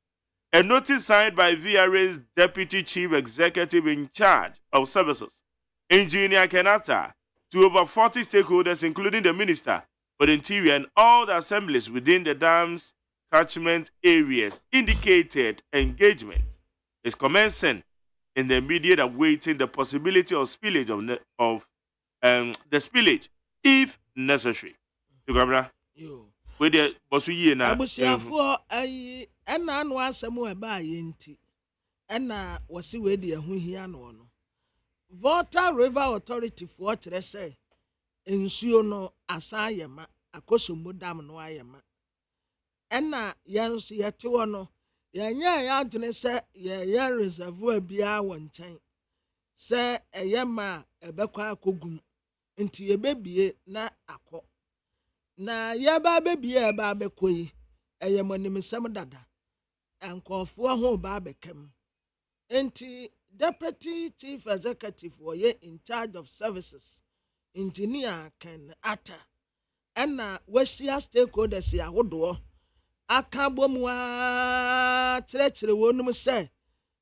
A notice signed by VRA's Deputy Chief Executive in charge of services, Engineer Kenata, to over 40 stakeholders, including the Minister for the Interior and all the assemblies within the dam's catchment areas, indicated engagement is commencing in the immediate awaiting the possibility of spillage of the spillage, if necessary. You go, with the Bosuye na. Abusiafo ayi ena anu asemu eba yenti. Ena wasi we de hu hia no no. Volta River Authority for kire say ensuo no asayema akosomo dam no ayema. Ena yanso yete wo no yenya ya adwene se ye reservoir bia wo nchen. Se eyema ebekwa akogum. Nti yebebie na akọ. Na yaba bebie eba bekoyi eyemonimisem dada. Enkofo ho ba bekem. Enti Deputy Chief Executive ye in charge of services, Engineer Ken Atta, and Westia stakeholders ya wodo. Akabomwa treachery wonum say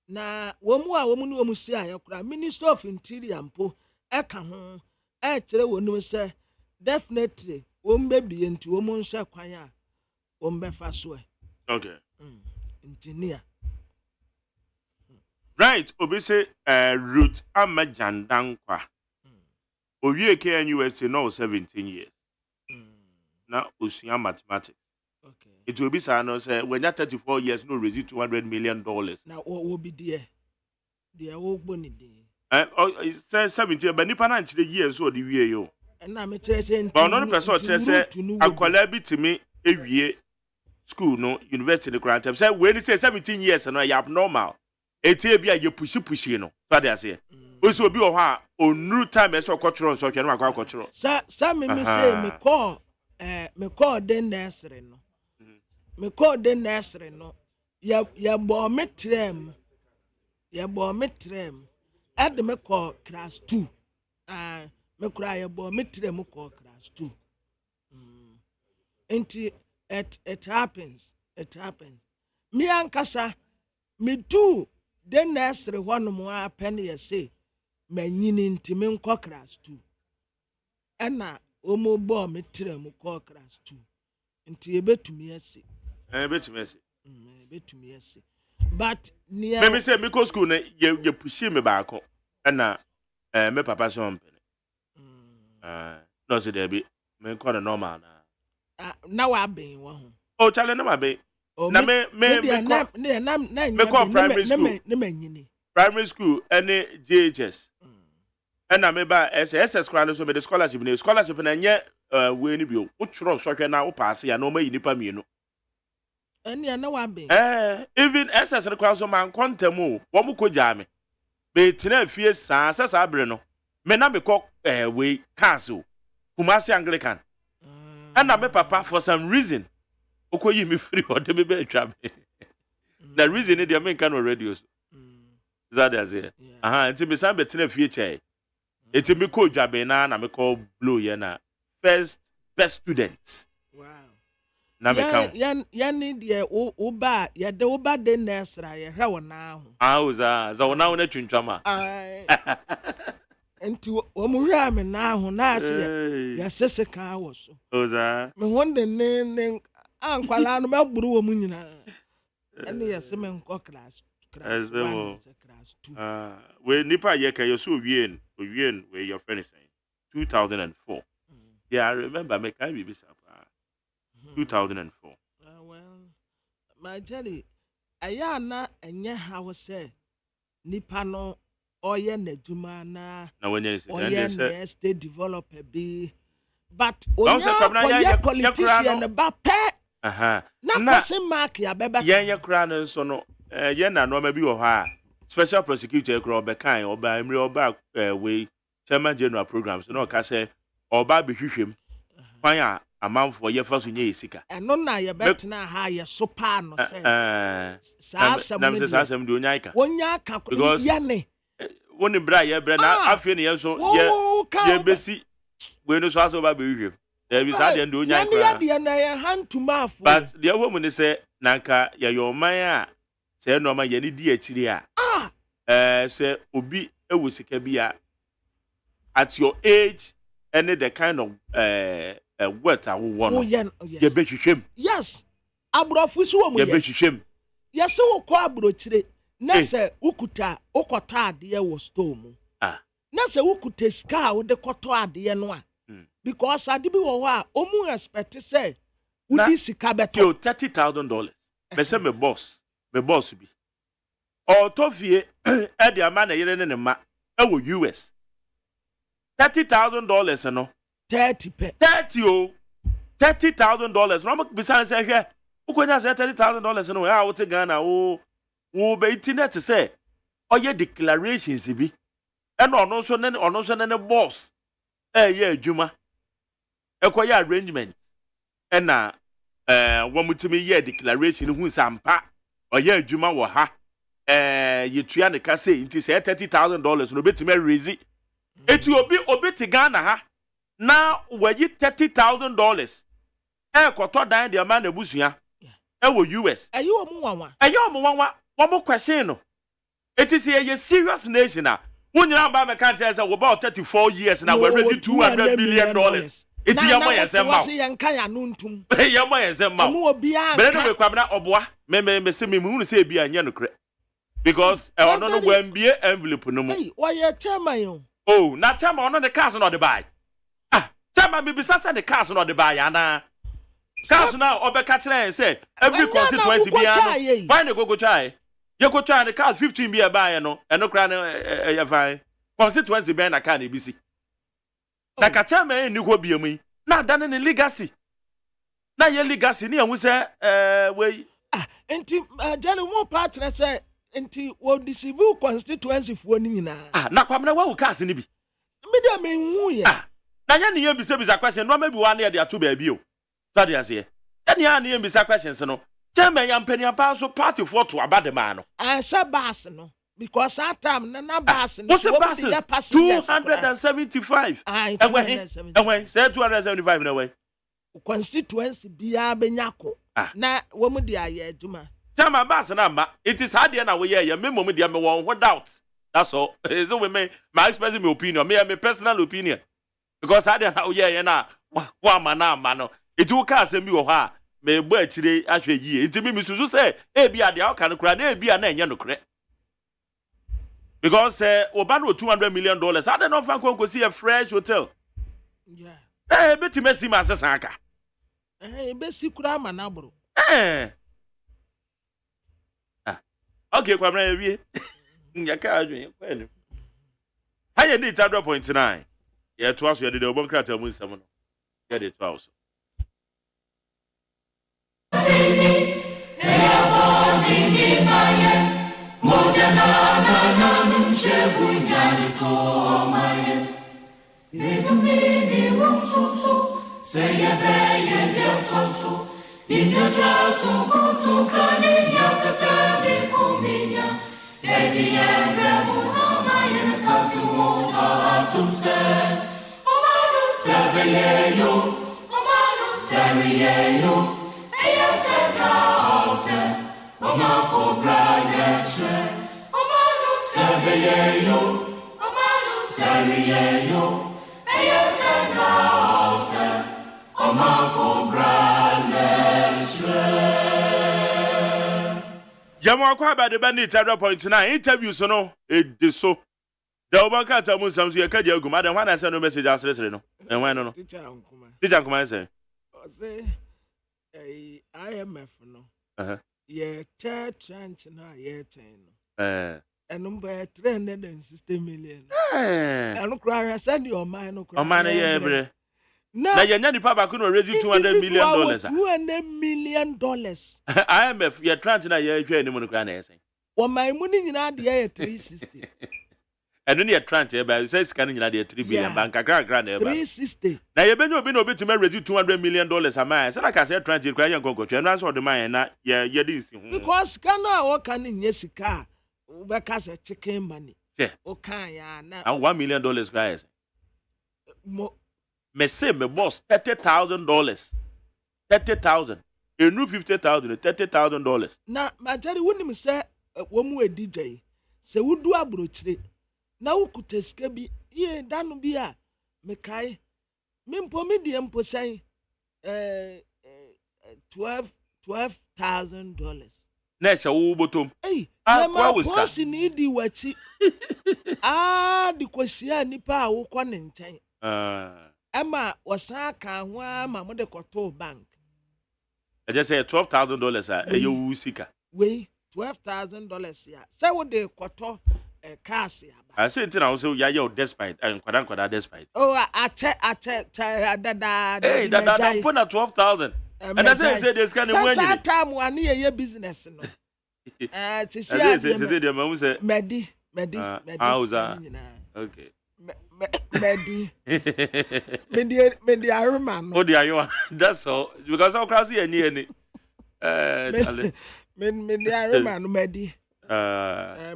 na womu a womu no musi ayakura Minister of Interior mpo eka ho e kire wonum say definitely wombebi enti womu nhwe kwan a wombefa so. Okay. Engineer. Right, obese route amajandankwa. Owie KNUST no 17 years. Now usua mathematics. Okay. It will be say when you're 34 years no raise $200 million. Now what will be there? There will be it says 17 but nipa na nchire years so the wie yo. Na me tell but no person tell say akwala bi timi ewie school no university the grant say when it say 17 years no you abnormal. Etie bia ye pushi no so dey say oso obi o ha onuru time e so kwotro so hwe no akwa kwotro sa me say me call den nursery no me call den nursery no ya bo me trem at me call class 2 me cry ya bo me trem call class 2 enti it happens me ankasa me do den nursery one more penny a say manyini ntimi nkọ class 2 ena omo bo me trem nkọ class 2 nti ebetumi ase betumi ase but near me say me go school na ye pushi me baako ena me papa so mpene no say there be me call the normal na wa ben wo ho o chale na ma ben na me call primary school primary school any JHS and I remember SS crown so me the scholarship na nye we ni bio wo tworo so hwe na wo pass ya no ma yinipa mienu ene na wa be even SS crown so man kontem o wo mo ko jame be tena fie sa bre no me na me ko we castle Kumasi Anglican and na me papa for some reason okoyi me free or dem be twa me the reason e dey me kan radio so is that there say until me san be tena fie chai It's a me call Jabena na me call Blue yana first best students. Wow. Na me count. Yan need ye uba ye de uba de nesra ye hwe wona ho. Uza za wona wona twintwama. Enti omuhwe me na ho na ase ye sese kan wo so. Uza. Me wonde ne ankwala no maburu wo mu nyina. Ene ye se me nko class 2. We nipa ye ka so wien we your friend is saying 2004. Yeah, I remember me can be bisa 2004. Well, my jelly, ayana enye how say nipa no oye neduma na when you say state developer be but oye politician ba pe na person mark ya beba ye kra no so no ye na no ma bi wo ha special prosecutor kra obekan oba emre oba we chairman general programs no ka say oba behwehwem kwan a amanfo ye fa so nye esika eno na ye betena ha ye so pa no say sa asem de onyaika because ye ne woni bra ye bra na afie ne ye so ye besi we no so aso ba behwehwem there be sa de onyaika ye na ye hantuma afo but the woman ne say nanka ye yo man a say no ma ye ne di akiri a say obi ewo sika bia at your age any the kind of what I want ye behwehwem yes abrofu so wo ye behwehwem yes wo ko abrochire na se ukuta ukota ade wo store mu na se ukuta sika wo de koto ade no a because ade bi wo a omu expect say wo di sika beto $30,000 be say me boss bi o to fie e de ama na yere ne ma e wo US $30,000 no 30 $30,000 no bisa say hwe ukonya say $30,000 no a wo te Ghana wo be internet say oye declarations bi e no ono so ne boss ye adwuma e koye arrangement e na wo mutimi ye declaration hu sampa oye adwuma wo ha yetua ne ka say nti say $30,000 no betime raise eti obi te Ghana ha na wayi $30,000 koto dan de ma na busua wo US ayo mu wanwa wo mo question no eti say ye serious nation a wunyira ba me kan say wo about 34 years na we ready $200 million eti ya mo yesem ma wo yan kan ya no ntum ya mo yesem ma mo obi an bere no be kwabna oboa me se me hu say bia anye no kre because ono no wambie envelope no mu wo ye chairman oh na chairman ono the cars no the buy chairman me bisa the cars no the buy ana cars now obeka kire say every constituency bia no why ne go try you go try the cars 15 bia buy no eno kra no ya fine constituency ben na car na bisi na ka chairman ni go bia mu na dan ne legacy na ye legacy ni ehun say we enti jale mo partner say enti wo deceive constituency fo ni nyina na kwamna wa cars ni bi me dey me hu ye na nya ne ye bisa question no ma bi wa na ye de ato ba bi o so dey ase ene ya ne ye bisa questions no chairman ya mpania pa so party for to abade man no say bass no because that time na bass no what's the bass 275 and say 275 na way constituency bia benyako na wo mu de aye aduma Tama bass na ma it is hard na we ye me mom de me won doubt that's all so we me my expressing my opinion me personal opinion because hard na we ye na wa ma na ma no it will cast me wo ha me gbo akire ahwe yie nti me susu say e bia de aka no kra na e bia na enye no kre because oba no $200 million I don't know if I can see a fresh hotel yeah beti mesi ma sesa aka besi kura ma na bro okay kwa mra wie nyaka adwen kwa ni haye ni 100.9 ye to aso ye de obon krata mu nsam no ye de to aso Edi emre muta mayen sasu muta Jamo kwa ba de ba ni 100.9 interview so no e so da obaka ta mu sam so ye ka dia gum adan wana send no message asresere no enwan no teacher nkuma say say IMF no ye third tranche na ye 10 no enum ba 360 million enu kra send your man no kra o man ye bre na yenya nipa ba ko no raise $200 million $200 million IMF ye tranche na ye hwe anim no kra na yesen o man mu ni nyina de ye 360 enu ne ye tranche e ba say sika ni nyina de 3 billion bank kra na e ba 360 na ye benyo obi na obi tuma raise $200 million ama say na ka say tranche kra ye nkonkotwe enu anso de man na ye di nsi hu because kana wo kan nye sika wo be ka say chicken money o kan ya na $1 million kra yes me say me boss $30,000 $30,000 enu $50,000 $30,000 na majari woni say wo mu edi dwai se wudu abrochire na wukuta sika bi ye danu bi a me kai me mpo me die mpo san $12,000 na se wo botom kwa wiska posi ni di wachi di kwashia nipa a wo kɔ ne nkyɛn ama wasan ka ho ama mo de kɔto bank I just say $12,000 a you sika we $12,000 ya say wo de kɔto cash ya I say ntina wo say ya ye despite kwada despite ate dada hey dada put na 12,000 and I say this kind of money that time one ye business no to see the mama say medi okay medi Ironman oh the that's all because all class here any medi Ironman medi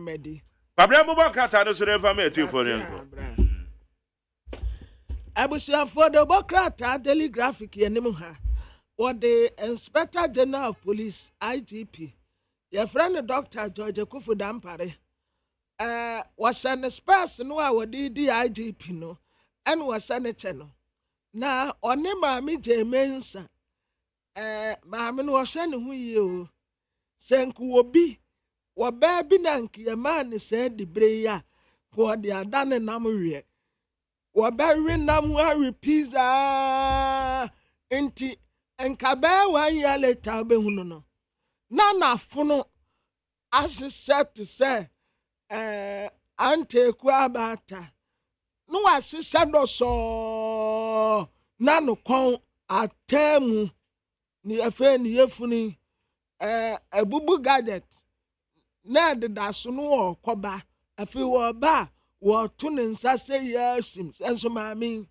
medi Babra mo ba krata no so re family for nko abusia for the bokrata daily graphic yenim ha what the Inspector General of Police IGP your friend Dr. George Kufu Dampare was an space no a wodi di IGP no and was senator no na oni maami jemensa maami no hwe ne hu yi o senku obi wo ba bi na nkiyama ne se de breya ko de adane nam wie wo ba wi nam wa pizza enti enkabe wa ya leta be hunu no na fono asset to say ante ku abata no asset do so na no kon atemu ni afa ni yefuni ebubu gadget na de da so no okoba afi wo ba wo to ne nsa se yasim enso maami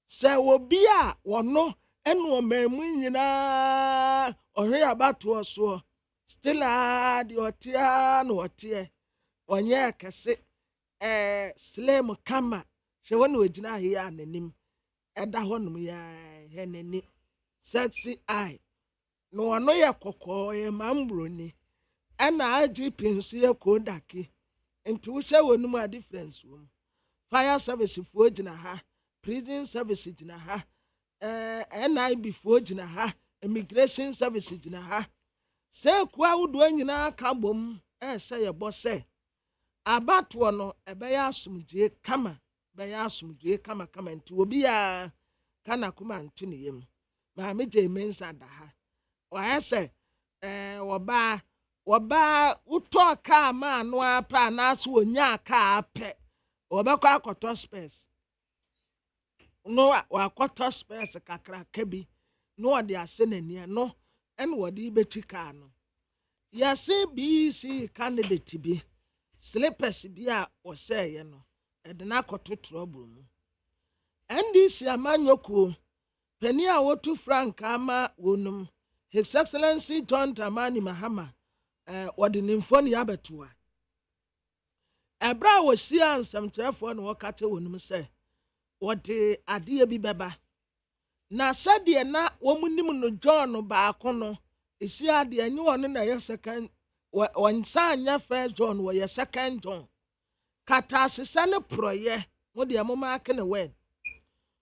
se wo bia wo no enu mamu nyina ohwe abato so still di otia no otie onye kase slim kama she wonu ogina he ya nanim eda honum ya he nani sexy eye no ono ye kokko ye mambroni ana IGP nso ye kodaki nti wo she wonum a difference wo fire service fo ogina ha prison service gina ha NIB fo gina ha immigration service gina ha se kwa wudo anyina ka bom se ye bose abato no ebe ya asumdue kama be ya asumdue kama nti obi ya kana kuma ntu ne yem ma me je mensa da ha wa se woba uto ka ma no apa na so onya ka ape wobekwa akoto space no wa quarter space kakra kabi no de ase nania no en wodi beti ka no yase BC candidate bi slippers bi a wo say ye no e de na koto trouble mu NDC amanyoku pani a wotu frank ama wonum His Excellency John Dramani Mahama wodi nimfoni abetoa Ebra was see and some telephone or cut when say what the idea be beba. Na said ye na woman no John ba kono is here the new one in a second when son your first John were your second John. Katas is an proye, what the mama can away.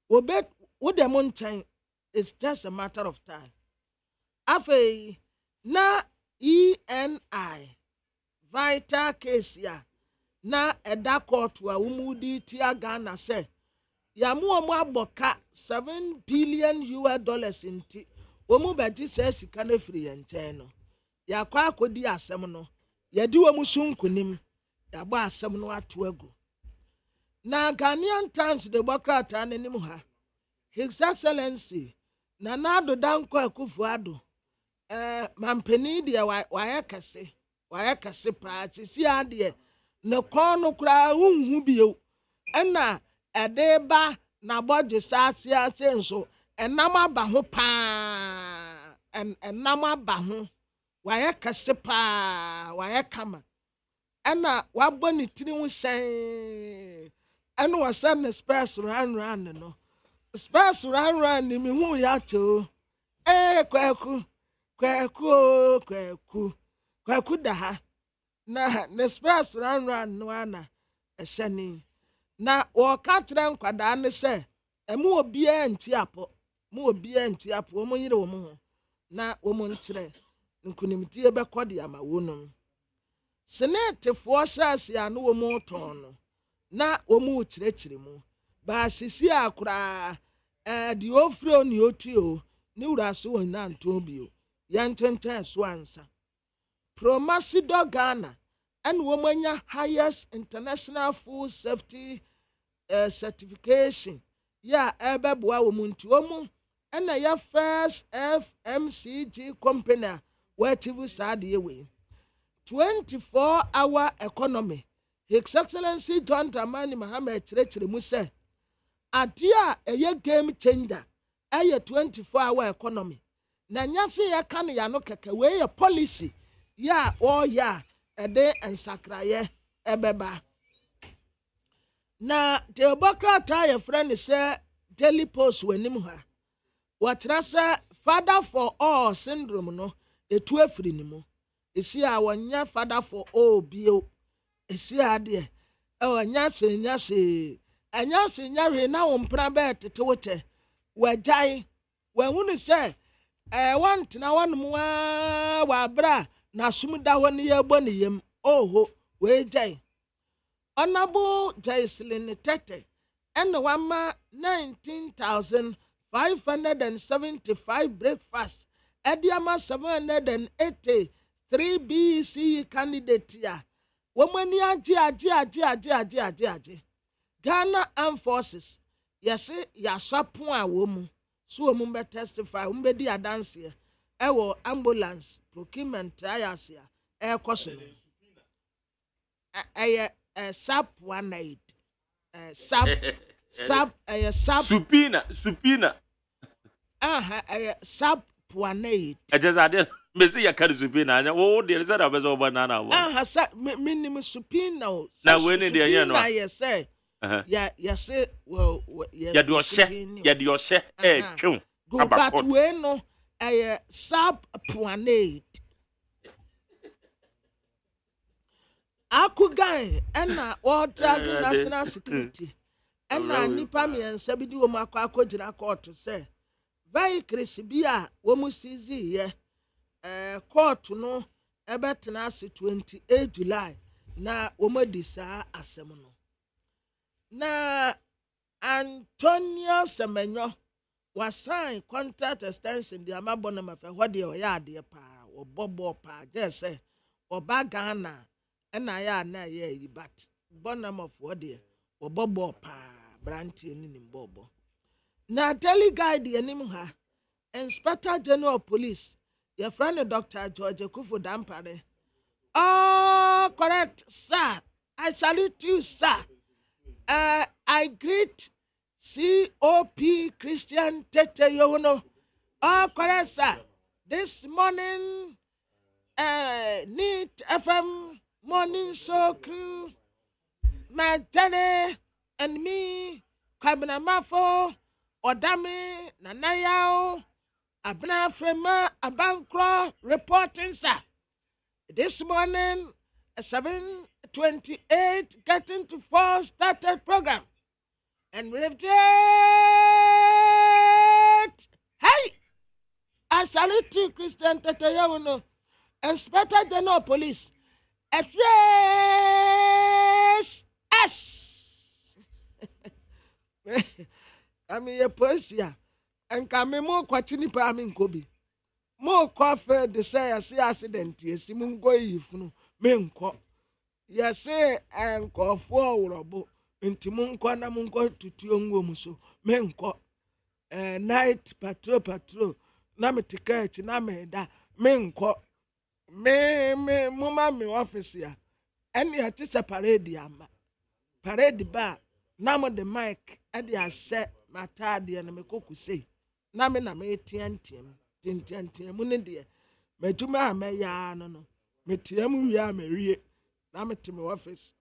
Wo bet what the mountain is just a matter of time. Afe na ENI vital case ya na eda court wa umudi tia Ghana say yamu omo aboka $7 billion inti omu beti say sika na firi yen no yakwa akodi asem no yedi omu sunkunim yagba asem no ato agu na Ghanaian Times de bokrata nanim ha His Excellency Nana-Addo Dankwa Akufo-Addo mampeni de wayɛ kɛse paa sisi ade ne kɔn no kura unhu bio ɛna ɛde ba na bɔgye saase nso ɛnam aba ho paa ɛnam aba ho wayɛ kɛse paa wayɛ kama ɛna wabɔ ne tiri ho hyɛn ɛna wɔsɛ ne spares ran no spares ran ni mi hu ya to kwaku da ha na ne spares ran no ana ɛhyɛne na wɔka kyerɛ nkwadaa ne sɛ ɛmu obiara ntiapo ɔmo yere wɔn ho na wɔn nkyerɛ nkunimtie bɛkɔ de ama wɔnom senetefoɔ hyɛ ase a no wɔn tɔn no na wɔn kyerɛkyerɛ mu baasisi akora de ofuro ne otuo ne wura so wɔn nanto bio yɛntɛntɛn so ansa Promasido Ghana and Womanya highest international food safety certification. Ya ebebwa womuntu omu and ya first FMCG company where TV sadi away. 24-hour economy. His Excellency John Dramani Mohammed Chirechiri Muse. Adia a game changer. A 24-hour economy. Na nyasi ya kani ya no keke we a policy. Ya ya ede ensakraye ebeba na the Bokrata your friend say Daily Post wenim ha watra say father for all syndrome no etu afiri ni mu esi a wonya father for all bio esi ade e wonya se anya hwe na wo mpra be tete wote wajai wahunu say want na wanu wa bra na sumda woni ye boni yem oho we jai Honorable Jaislin Tete and wama 19,575 breakfast Ediama 783 BC candidate ya womani aji Ghana Armed Forces yesi yasapon a womu so womu be testify womu di adanse ewo ambulance procurement ayasia ekoso sap 1 sap supina sap 1 ejazade mesi ya kadu supina anya wo de se da bezo banana wo minim supina na we ne de anya no ya se well ya de ohye twon abakot we no sap 1 Akugan ena drag national security ena nipa miensa bi di wo akogina court say vai krisibia wo mu sizi ye court no ebetena ase 28 July na wo madi saa asem no na Antonio Semenyo was sign contract extension di amabo na mafa hode o ya ade pa wo bobo pa je say oba Ghana ena ya na ya yi bat bonam of wode obobo pa branch ni nimbobo na daily guide yanim ha Inspector General of Police your friend Dr. George Kufu Dampare correct sir, I salute you sir. I greet COP Christian Tete Yono. Correct sir, this morning Neat FM morning show crew Matane and me, Cabina Mafo, or Dami, Nanayao, Abna Frema, Abankro, reporting, sir. This morning, 7:28, getting to 4 started program. And we've it. Hey! I salute you, Christian Tatayawono, Inspector General Police. Yes! I mean, a posia. And come more quatini pa amin kobi. More coffee, the say, I see accident, yes, Mungo, if no, menko. Yes, say, and call forward. Inti munko na munko tutuyongo muso menko night patrol na metiketi na meda menko me mama me office ya eni ati separate ama parade ba na mo the mic e de ase matade na mekokusei na me na me tiantiem mu ne de majuma ameya no metiam wi amawie na metime office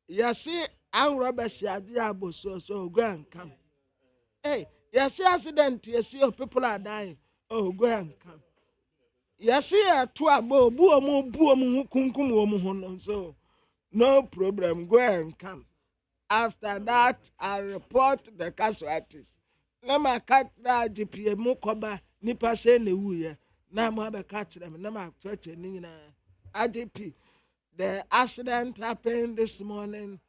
yasi an rubber shadi abo so go and come. Hey, yasi accident, yasi people are dying. Oh, go and come. Yasi a two abo buomu kunkum so no problem, go and come. After that, I report the casualties. Nama katra GPA mukoba nipa se ne wuye. Na mo be catch them. Nama church ni na IGP. The accident happened this morning.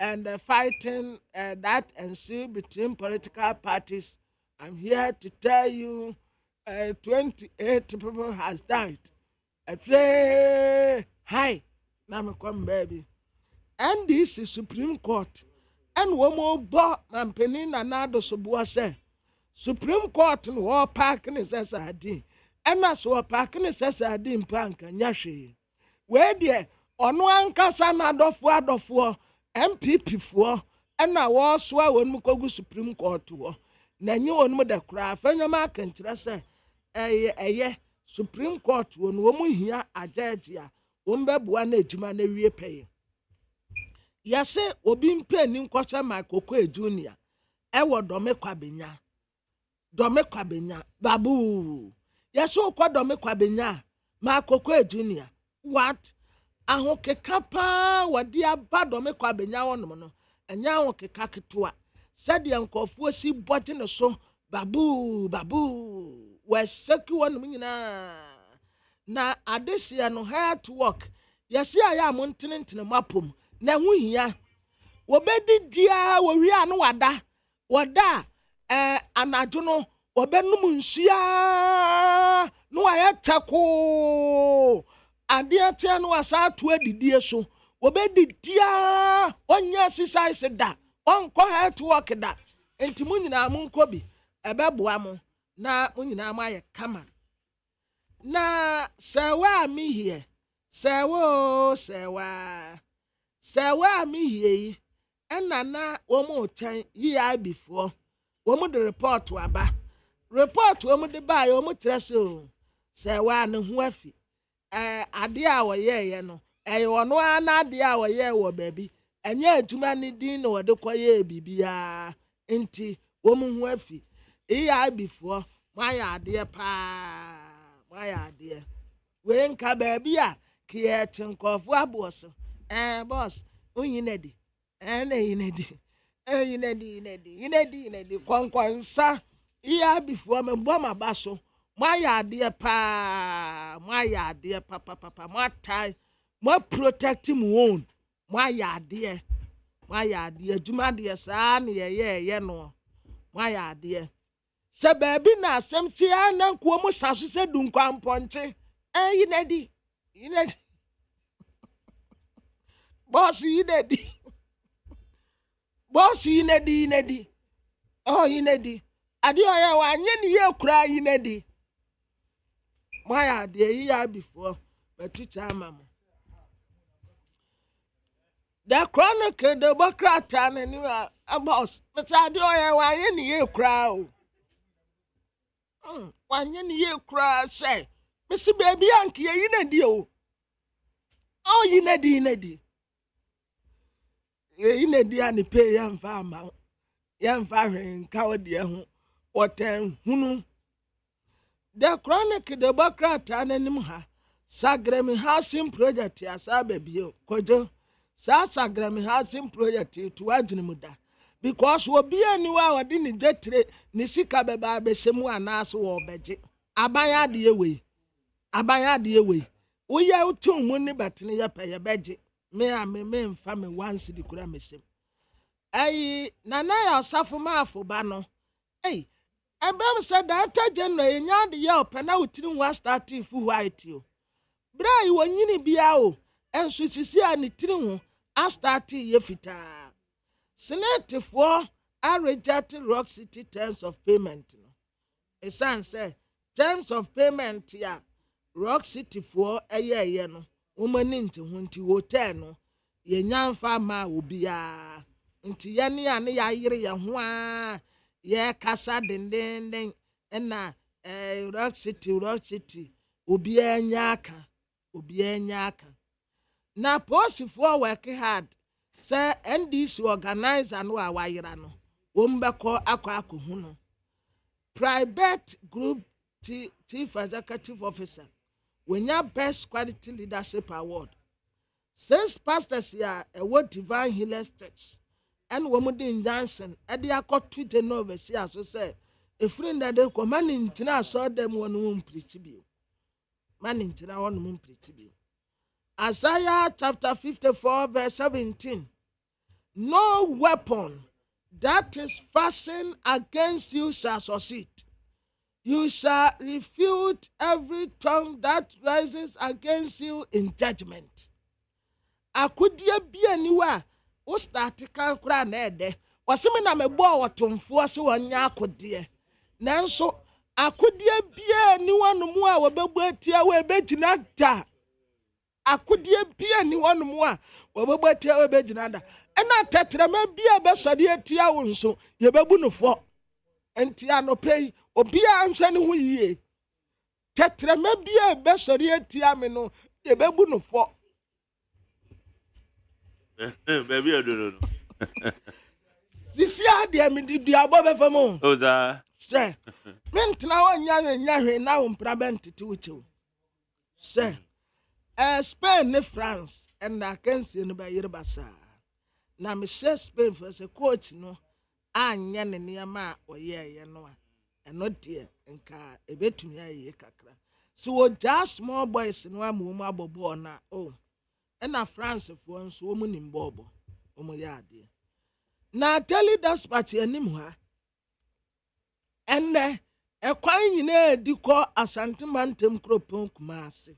And the fighting that ensued between political parties, I'm here to tell you 28 people has died. Hi, now come baby. And this is Supreme Court. And one more bo mampenin anado subua say. Supreme Court no war parking is SRD. And that's war parking is SRD in Panka, Nyashi. Where dear, on one casa adofo. MPP for and I was swear when Mukogu Supreme Court to na nye won mu da kra fa nyama kan kira se Supreme Court won wo mu hia ajaji a wo mbebua na ejuma na wie peye yase obi mpe ni nkwocha Michael Junior wo dome kwabenya babu yase okwa dome kwabenya Michael Junior what aho keka pa wadi abado me kwa benya wonom no enya aho keka ketua said yankofo si boje ne so babu we seki wonom nyina na adesia no hard work yesi aya amontene mapom na hu hia wo bedi dia wo wi anu wada anajo no wo benum nsua no ayatako adia tia no asa to adidie so obedidia onya exercise da onko health work da enti munyina mu nkobi ebeboa mu na munyina mu aye kama na sewa mi hie sewa mi hie enana omo chan yi before omo the report aba omo de ba omo treso sewa ne ho afi ade a woyeye no ono ana ade a woye wo baabi enye adwuma ne din na wode koye bibia enti wo mu hu afi iya before maya ade pa maya ade we nka baabi a kiye chinkofo aboso boss unyinedi yinedi kwankwansa iya before me bo mabaso Maya dear pa, my my protect him won. Maya dear, Juma dear son, yeah, no. Maya dear. Se baby na sem si anan kuomo sasu se dunkwa mponche. Yinedi. Boss yinedi. Oh yinedi. Adi oya wa anye ni ye kura yinedi. Maya de ya before but teacher mama the chronicle the bokrata na ni boss but adi oya wa anye ni ye kura o wa anye ni ye kura say Mr baby anki ye yinedi o oh yinedi ina dia ni pay yamfa ama yamfa hwen ka odi ho woten hunu the chronic the bakrata nanim ha sagrami housing project ya sababio kojo sa sagrami housing project to adwene da because obi aniwa wodi ni jetre ni sika beba besemu anaso wo beje abanya de we woyɛ utum mu ni batene ya pɛ beje me a me mfa me once di kura mesem ai nana ya osafo maafo ba no ei ebem se data general enya de ya opena utiri nwa start fu white o bra yi wonyini bia o enso sisi a ne tiri ho a start ye fita senate for a reject Rock City terms of payment no esan say terms of payment ya Rock City for eye no womani nti ho nti hotel no ye nyamfa ma obia nti ye ne ya ne ya yire ye ho a ye kasa dendenden na Rock City obia nyaka na posifo work hard say NDC organizer no awayira no wombeko akwakohu no private group chief executive officer wenya best quality leadership award 6 pastors ya award divine healers church and womudin Johnson edi akotu Genova si aso say efrinda de ko mani ntina so dem wonu mprichi bio Isaiah chapter 54 verse 17 no weapon that is fastened against you shall succeed. You shall refute every tongue that rises against you in judgment. Akudie bia niwa o start kan kura na ede. Waseme na mebo watomfo se wonya akudie. Nanso akudie bia niwa no mu a wobebu atia we begina da. Akudie bia niwa no mu a wobebu atia we begina da. Ena tetrema bia be sode atia wo nso ye bebu no fo. Enti anopei obia anhwe ne ho yie tetrema bia be sori atia me no ye bebu no fo baby ododo sisi ade me di abo be famo oza se mentna wonya hwe na wo mpra bentete wuchew se Spain ne France and akansi no ba yirbasa na me Spain for se coach no anya ne niama oyeye no a eno de nka ebetumi aye kakra so just small boys no amu abobo na na France fo nso omu nimbobo omu ya ade na tell that party anim ha enne ekwan nyina edikọ asantemantam kropon kumase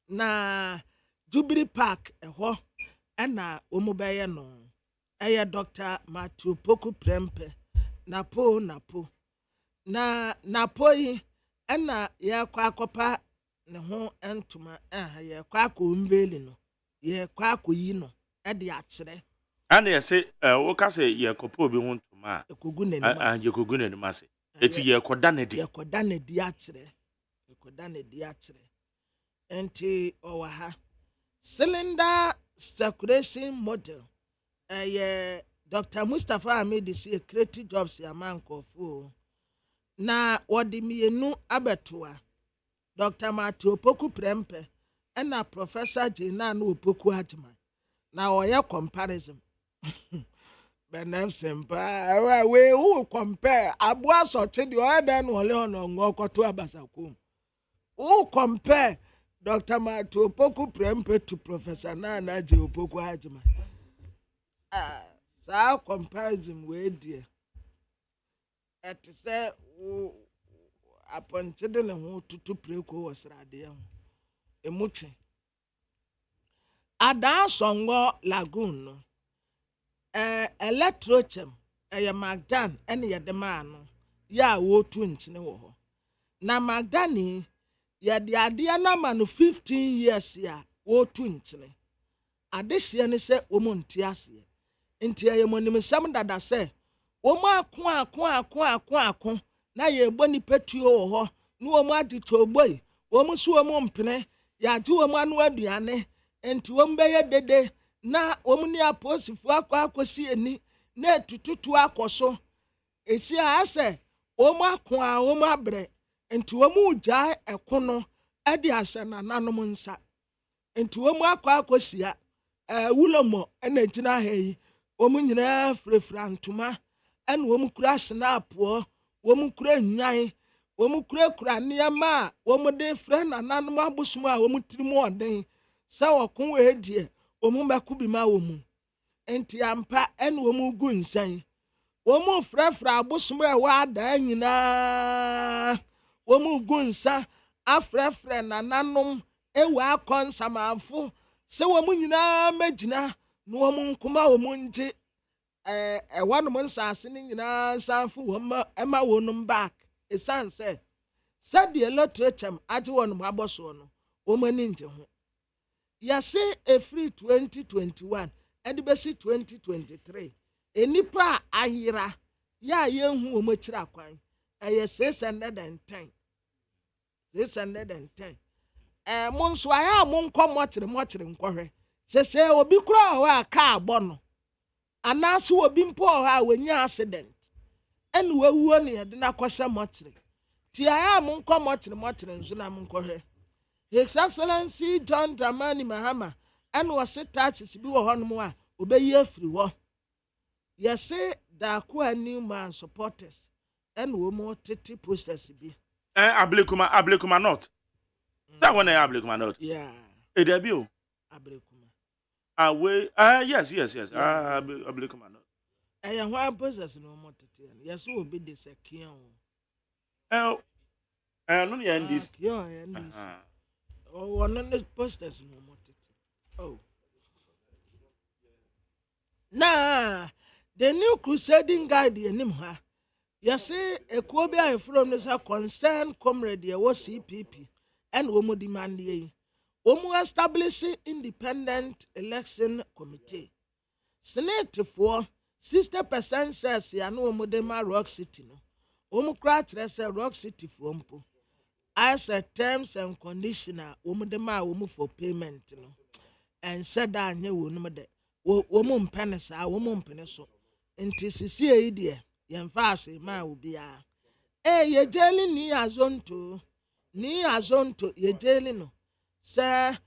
na Jubilee Park eho na omu beye no eye Dr. Matthew Poku Prempe napo na napoyi na ye kwa akopa ne ho entuma ye kwa akombeli no ye kwa akoyi no de akire ana ye se wo ka se ye kopa obi ho ntuma ekogu nani ye kogu nani mase eti ye koda ne di akire enti owaha cylinder circulation model ye Dr. Mustafa Ahmed si creative jobs ya mankofo na wodimienu abetoa Dr. Matthew Poku Prempe na Professor Jina no Poku AGYEMAN na oya comparison benam sempa we who compare abua soche di oda no ole ono ngokoto abasakum who compare Dr. Matthew Poku Prempe to Professor Nana J Poku AGYEMAN sa comparison we dear at say appointed ne ho tutu preko wasrade ho emutwe ada songo lagoon no electrochem magdan ene yede ma no ya wo tu nchine wo ho na magdani yede ade na ma no 15 years ya wo tu nchine adehye ne se wo monti ase enti ayemonim sam dada se wo ma ako na ye boni petuo wo ho no wo mu adito boy wo mu so wo mu mpene ya ati wo mu anu aduane enti wo mbeye dede na omuni aposifu akwakosi eni na tututu akoso esi ase omu akwa omu abre enti omu gya ekono ade ase na nanom nsa enti omu akwakosia wulomo ena gina hayi omu nyina frefra ntoma ena omu kura snapo omu kura nwan omu kura niama omu de frɛ na nanom abusum a omu tirimu ɔden sɛ wɔko wɔ die omu makubi ma omu enti ampa ena omu gu nsan omu frɛfrɛ abusum a wada nyina omu gu nsa afrɛfrɛ na nanom ewa akɔnsamafo sɛ omu nyina magina na omu nkoma omu nje ɛwanom nsase ne nyina sanfo wɔma ɛma wɔnom back esan sɛ sɛdeɛ lotrechem agye wɔnom abɔso no omu ani nje ho yɛse efiri 2021 ɛde bɛsi 2023 enipa ayira ya yɛnhu omu kyerɛ kwan ɛyɛ 610 mo nso aya mo nkɔ mokyere nkɔhwɛ sɛ obi kura hɔ a kaa bɔ no anaasɛ obi mpo hɔ a wɔnya accident ɛne wawuo ne yɛde na kɔhyɛ mokyere ti aya mo nkɔ mokyere nso na mo nkɔhwɛ His Excellency John Dramani Mahama ɛne wɔse taxes bi wɔ hɔ nom a obɛyi afiri hɔ yɛse Daakua Newman supporters ɛne wɔn tete process bi Ablekuma not. That one Ablekuma not. Yeah. Edebio. Ablekuma. Yes. Ablekuma not. Ɛyɛ hɔ process no mo tete. Yes, will be the second. No ya ndis. Yeah, ndis. Oh, one of the posters no mo tete. Oh. Nah, the new crusading guide enim ha. Yase ekuobi a from this concern comrade ye was CPP and womu demand ye. Womu establish independent election committee. Senate for 60% says ya no womu dema Rock City no. Womu cratch Rock City for mpo. As a terms and conditioner womu dema womu for payment no. And said that nye womu de. Womu mpenesa womu mpeneso. Inti sisi e idea. Yemfase ma ubia ye jeli ni azonto ye jeli no se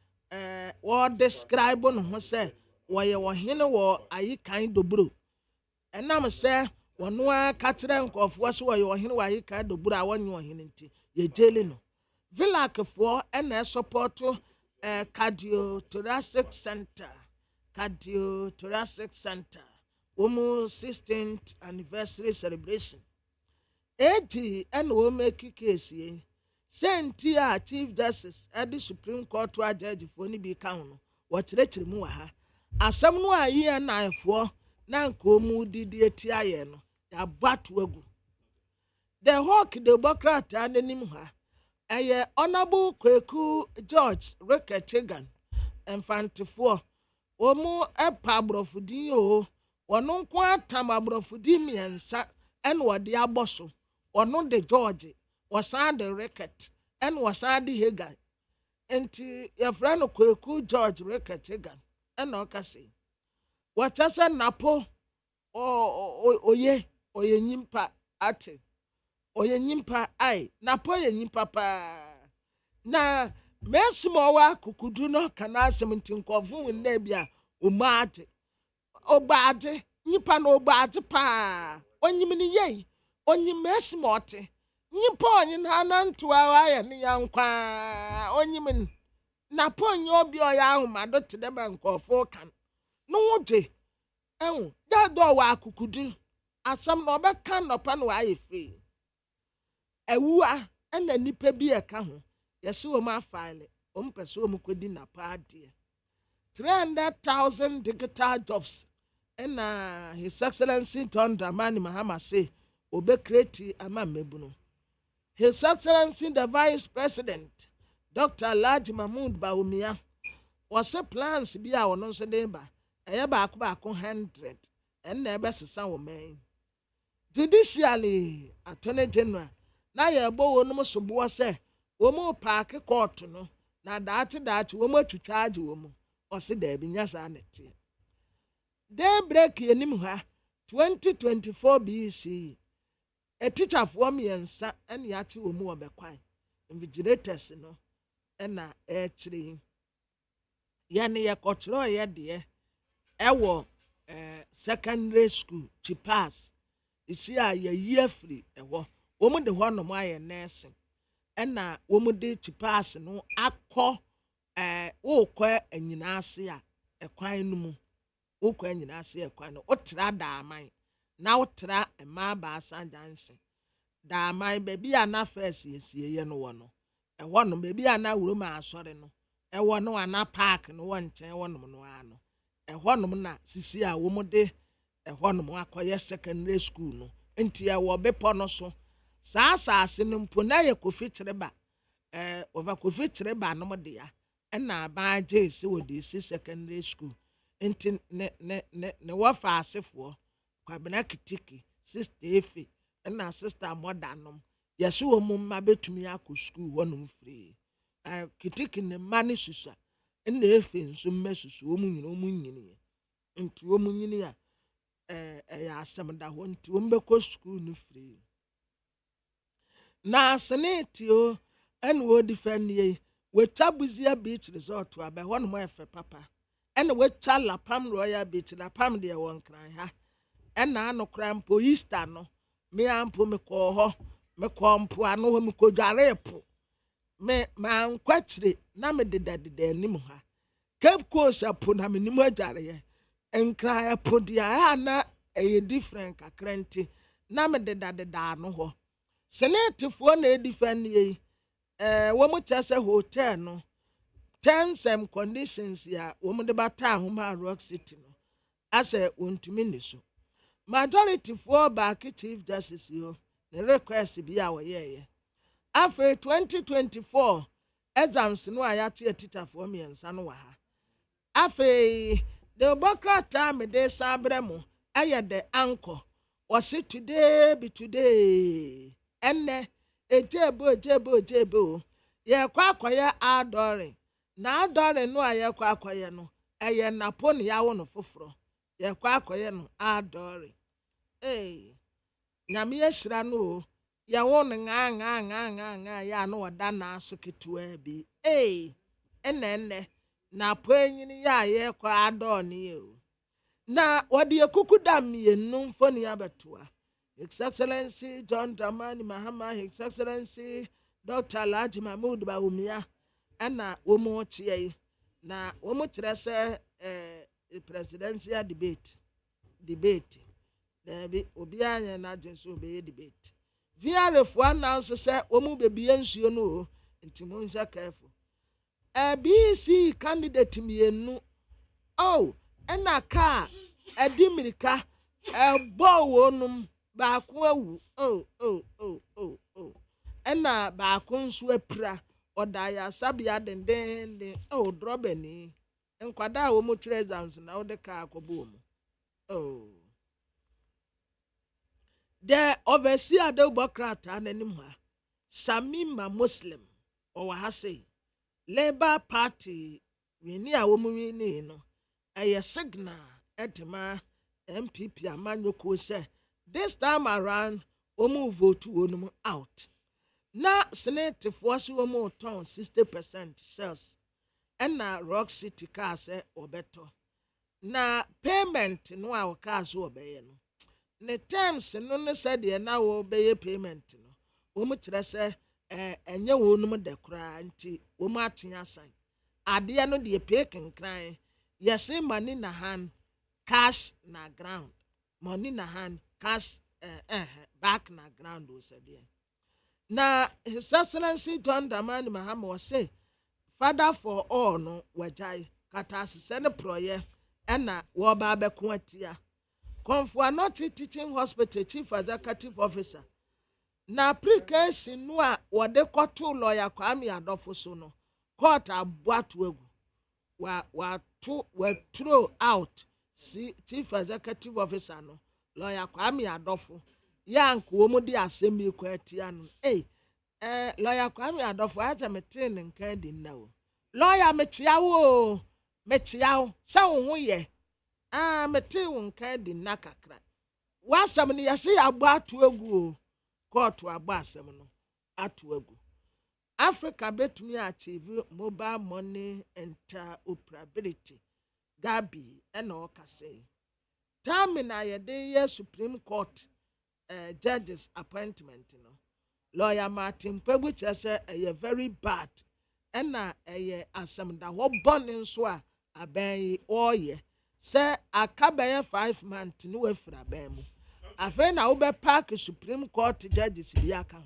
wo describe no ho se wo ye wo hene wo ayi kan doburo enam se wono aka kire nkofo so wo ye wo hene wo ayi kan doburo a wonye wo hene nti ye jeli no vilakfo na support cardiothoracic center Omo 16th anniversary celebration. Eti and we make case ye. Senti a Chief Justice at the Supreme Court to a judge for ni be count. What retri mu ha. Asam no a ye na for na nkomu didi etiaye no. Ya batwegu. The hawk the Democrat and nim ha. Eye Honorable Kweku George Reketegan and Fantifo. Omo epa brofudin o. Ono nko atam abrofudi miensa en wode aboso ono de George wasan de Recket en wasan de Hagan enti ya frano Kweku George Recket Hagan en okase watasa napo oye nyimpa ate oye nyimpa ai napo ye nyimpa pa na mesimo wa kukudu no kana asem ntinkofu nna bia umate Obade, nipa no obade pa. Onyimini ye, onyimesi mote. Nipa onyin hanantu awaye ni yankwa. Onyimin. Na ponyo obi oya ahumado te deba nkofo kan. No wote. Dado wa akukudu. Asam no obeka nopa no aye fe. Ewua ena nipa bi eka ho. Yesi wo ma file. Ompese wo mukodi na pa ade. 300,000 digital jobs. And His Excellency John Dramani Mahama say, Obe kreti ama mebuno. His Excellency the Vice President, Dr. Alhaji Mahmoud Bawumia, was a plans be our non sedeba, a back 100, and never sesa woman. Judicially, Attorney General, na ye bo no so say, Womo park court no, na that womo to charge womo, or say there be nyasa neti. daybreak yenim ha 2024 BC a teacher for me and sa and yati wo mu obekwan invigilators no na e3 ya ne ye kotro ye de ewo secondary school chipas isi a ye year free ewo wo mu de ho no mo aye nursing na wo mu de chipas no akọ wo kọ anyina ase a ekwan no mu wo kọ anyina ase ekwan no otra da aman na wotra ema ba asanjanse da aman baby ana first yesie no wo no ewo no baby ana wuro ma asore no ewo no ana park no wo nchen wo no ano ewo no na sisi a wo mu de ewo no akoye secondary school no enti ewo bepo no so saa asase no mpo na ye kofi kyereba over kofi kyereba no mo de ya na ba je se wo de si secondary school enti ne wo fa asefo kwabena kitiki sister efe na sister modanom yeso wo mumma betumi akọ school wonum free kitiki ne mani susa na efe nso mmesusu wo munyini enti wo munyini a ya asem da ho enti wo mbekọ school no free na seneti o en wo defend ye we tabuzia beach resort wa be wonum efe papa en we chala pam royal beach la pam de won kran ha na anokra mpo Easter no me ampo me ko ho me ko mpo ano ho me ko dware po me man kwatire na me dedade anim ha Cape Coast apo na me nim adware ye enkra apo dia na e different kakrenti na me dedade da no ho senate fo na defend ye wo mu chese hotel no terms and conditions ya wo mu de bata ho ma Rock City no ase wontumi ni so majority for back chief justice yo the request be our year after 2024 exams no ayate teacher for me and san wa ha after the bokra time de sabremo aye the anchor was it today be today enne ejebo ye kwakoye adorin na adorin no aye kwakoye no eye naponi ya wono foforo ye kwakoye no adorin nyame yeshira no ya won nga ya no wada na asoketu abi enne na poanyini ya ye kwa adoni o na wadi ekuku dam ye num foni abatua His Excellency John Dramani Mahama, His Excellency Dr. Alhaji Mahmoud Bawumia ana womo chie na womo kyerese presidential debate Debi obi anya na adwenso obeye debate. Via refu announce say omu bebie nsuo no nti mo nja careful. BC candidate mienu. Oh, ena ka edimirika ebo wonum baako awu. Oh. Ena baako nso apira odaya sabia denden drobeni. Enkwada wo mo treasures na ode ka akobo mu. Oh. The overseer de Bokrata nanim ha Samima Muslim or Hase Labour Party we near woman no a signal etma MPP amanyoko say this time around omu vote wonum out na senate force womu ton 60% shares and na Rock City car say obeto na payment no our cars obey no ne terms no said ye na wo be payment no wo mu kire se enye wo num de kura nti wo mu atenya san ade no de pay kenkran yes money na hand cash na ground money na hand cash back na ground wo said ye na His Excellency John Dramani Mahama was say father for all no wajai kata se ne proye na wo ba be ko atia Konfwa not teaching hospital chief executive officer. Na application no a wode koto lawyer Kwame Adofo so no. Court abuatu egu. Wa throw out chief executive officer no. Lawyer Kwame Adofo. Yank wo mu di asemi ko atia no. Lawyer Kwame Adofo aja metre ne nkan di na wo. Lawyer metia wo. Se wo ho ye. mete wo nkan di na kakra wasam no yɛse yɛabɔ ato agu kɔɔto abɔ asɛm no ato agu Africa betumi achieve mobile money interoperability Gabi ɛna ɔkasɛ termina yɛde yɛ Supreme Court judges appointment no lawyer Martin Pegu kyerɛ sɛ very bad ɛna asɛm da hɔ bɔne nso a abɛn yi ɔyɛ sɛ aka bɛyɛ 5 months no wafiri abɛn mu afei na wobɛ park Supreme Court judges bi aka ho.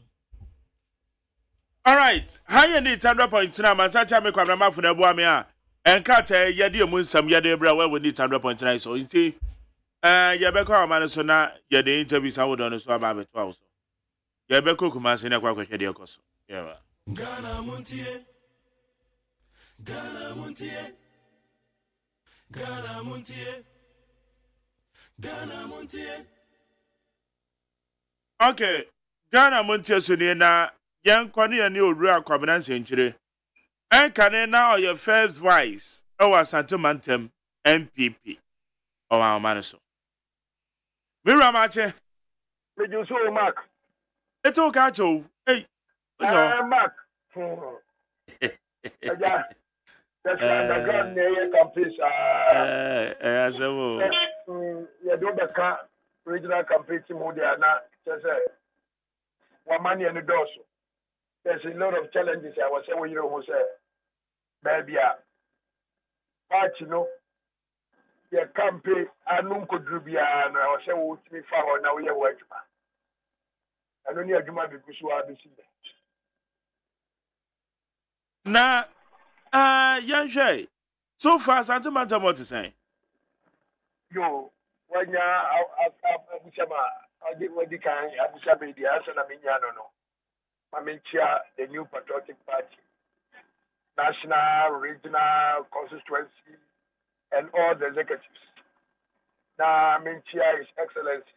All right, high need 100.9 masacha me kwamama fu na bua me a enkrata yede emu nsam yede bra we need 100.9 so nti ye be kwa ma so na yede interview sa wodo no so aba beto awo so ye be kokuma se na kwa kwhwede ekoso yeah Ghana Montie Ghana Montie Ghana Montie Ghana Montie. Okay, Ghana Montie so ni na yen kwani ani owura kwabena nsenkyire enkane na your first vice our Santomantem MPP o wa man so Mira mache me ju so Mark eto ka cho hey Mark aja that's underground near campus asemo ya do beka regional campus mu dia na say wa mani and doso. There's a lot of challenges. I was saying, you know, baby, but you know, your campaign, I know could be, and I was saying, what me for now, we are working. I don't need to do my because you are busy. Na, Yanshay, so far, Santomantem what to say? Yo, when you I did what you can, I was a media, and I mean, no. Mamentia, the new Patriotic Party, national, regional, constituency, and all the executives. Now, Mamentia is Excellency.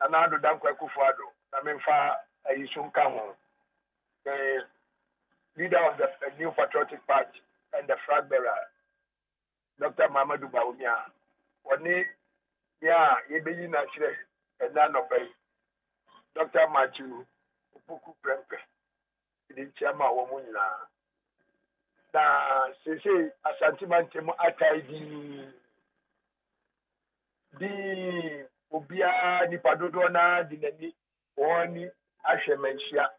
Anado Dankwa Kufado, Namenfa Ayusunkaho, the leader of the new Patriotic Party and the flag bearer, Dr. Mamadou Baumia. One yeah, Yebeyi Nachre, and none of Dr. Matthew. Buku prempe the chairman wa munyina na sese Santomantem ataidi di obia ni padodo na di nani woni ahwe manhia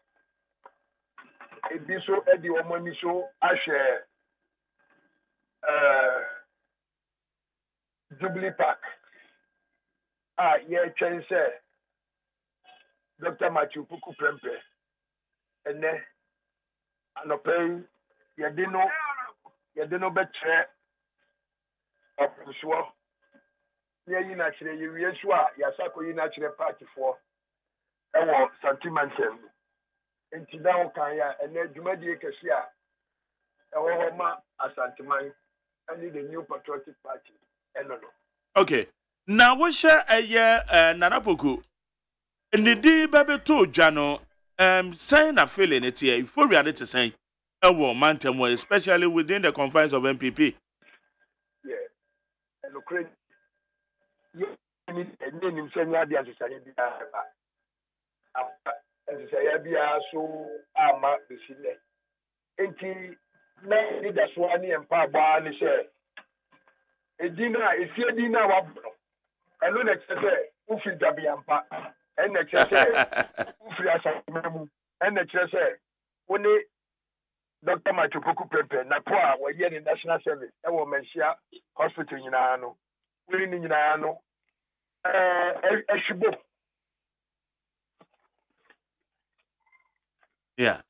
ebi so edi omani so ahwe Jubilee Park ye twen say Dr. Matthew Puku Prempe, and then Anopay Yadino Betre of Puswa. Yeah, you naturally, you reassure Yasako, you naturally party for our Santomantem. And Tidao Kaya, and then Jumadi Kasia, our Roma as Santoman, and the new Patriotic Party. And no. Okay, now what share a year Nanapoku? Nidi baby to Jano saying a feeling it here for reality saying Mantem way, especially within the confines of MPP. Yeah. And Ukraine you need him saying the society as I be so ama the city. Enti na leaders one and Paba ni say Edina is here Dina wabro. And no next say Ufi Dabiampa. And the church and the church only Dr. Matthew Puku Pepe, Napua, were yet in national service, I will mention hospital in Ano, winning in Ano, Eshibo. Yeah.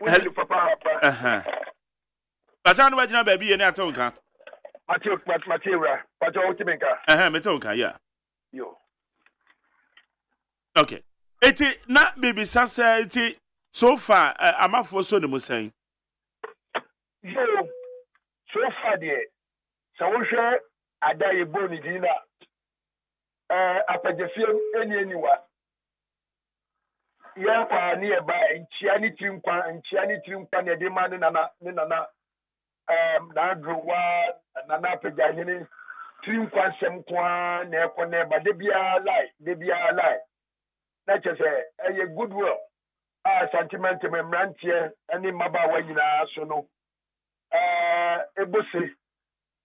Papa. But I know what baby and I told her. Material, but you're Timinka. Metonka, yeah. Yo. Okay. Eti na baby sasa eti so far amafo so ne mo saying. Yo. So far there. So we share adaye boni dina. Apajefiem anywa. Ya kwa ni eba nchia ni trimkwa ne de ma ne nana na adruwa na na pagya hene trim kwansem kwa na ekone ba de bia lie na chese eye goodwill sentiment memrantie ani maba wa nyina so no ebose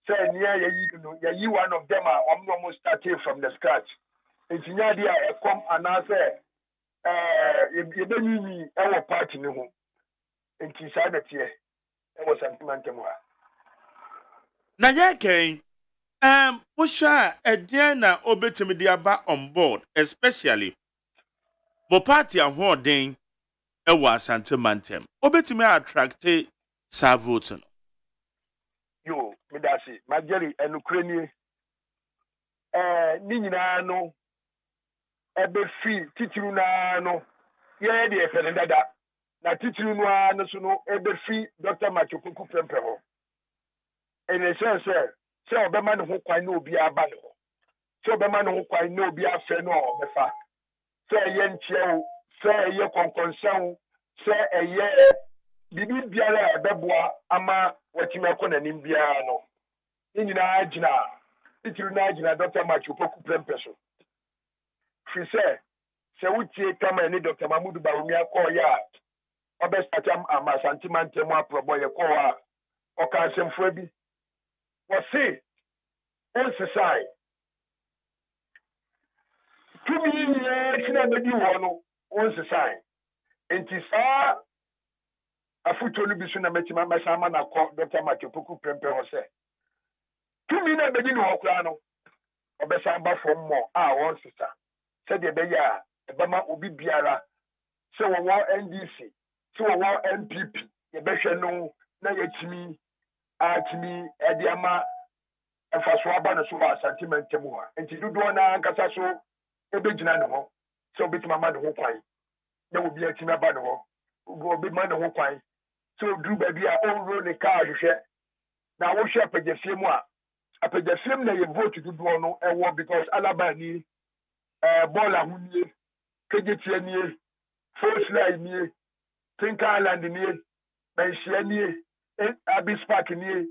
say near ye one of them are almost started from the scratch engineer dia come and say ye benyi e wo party ne ho enti sa na tie e wo sentiment mo na ye Pusha na obetimi di aba on board, especially bo party and hoarding e wa sentiment obetimi attract sa vote no. Yo medasi majeri enukreni ni nyina no ebe fi titiru na no ye de efele dada na titiru no so no ebe fi Dr. Machokuku Pempe ho ene sense se obema ne ho kwan na obi aba ne ho se obema ne ho kwan na obi afa no obefa se ye nchie se ye konkonsan se ye bibi biara ebeboa ama watime ko na nim biara no nyina agina titiru na agina Dr. Machokuku Pempe so fi se wutie kama ni Dr. Mahmoud Bawumia ko ya obestatam ama sentimental mo aprobo ye ko a o ka semfo bi wo se on society to me kina be di wo no on society enti sa afuto no bi so na metima masama na ko Dr. Machokuku Pempe ho se to me na be di no kura no obesa ba fom mo on sister said the be ya ebama obi biara se wo NDC se wo MPP ye behwe no na yetimi atimi ediama enfaso aba no so ba sentiment mu ha enti dodo na nkasa so ebegina ne ho se obi mama ne ho kwan na obi atimi aba ne ho obi ma ne ho kwan so dru ba bia onro ne ka hwehwe na wo hwe apagafie mu a apagafie mu na ye vote dodo no ewo because alaba ni bola hunie kejetie nie first line nie Think Island nie Benshia nie Abyss Park nie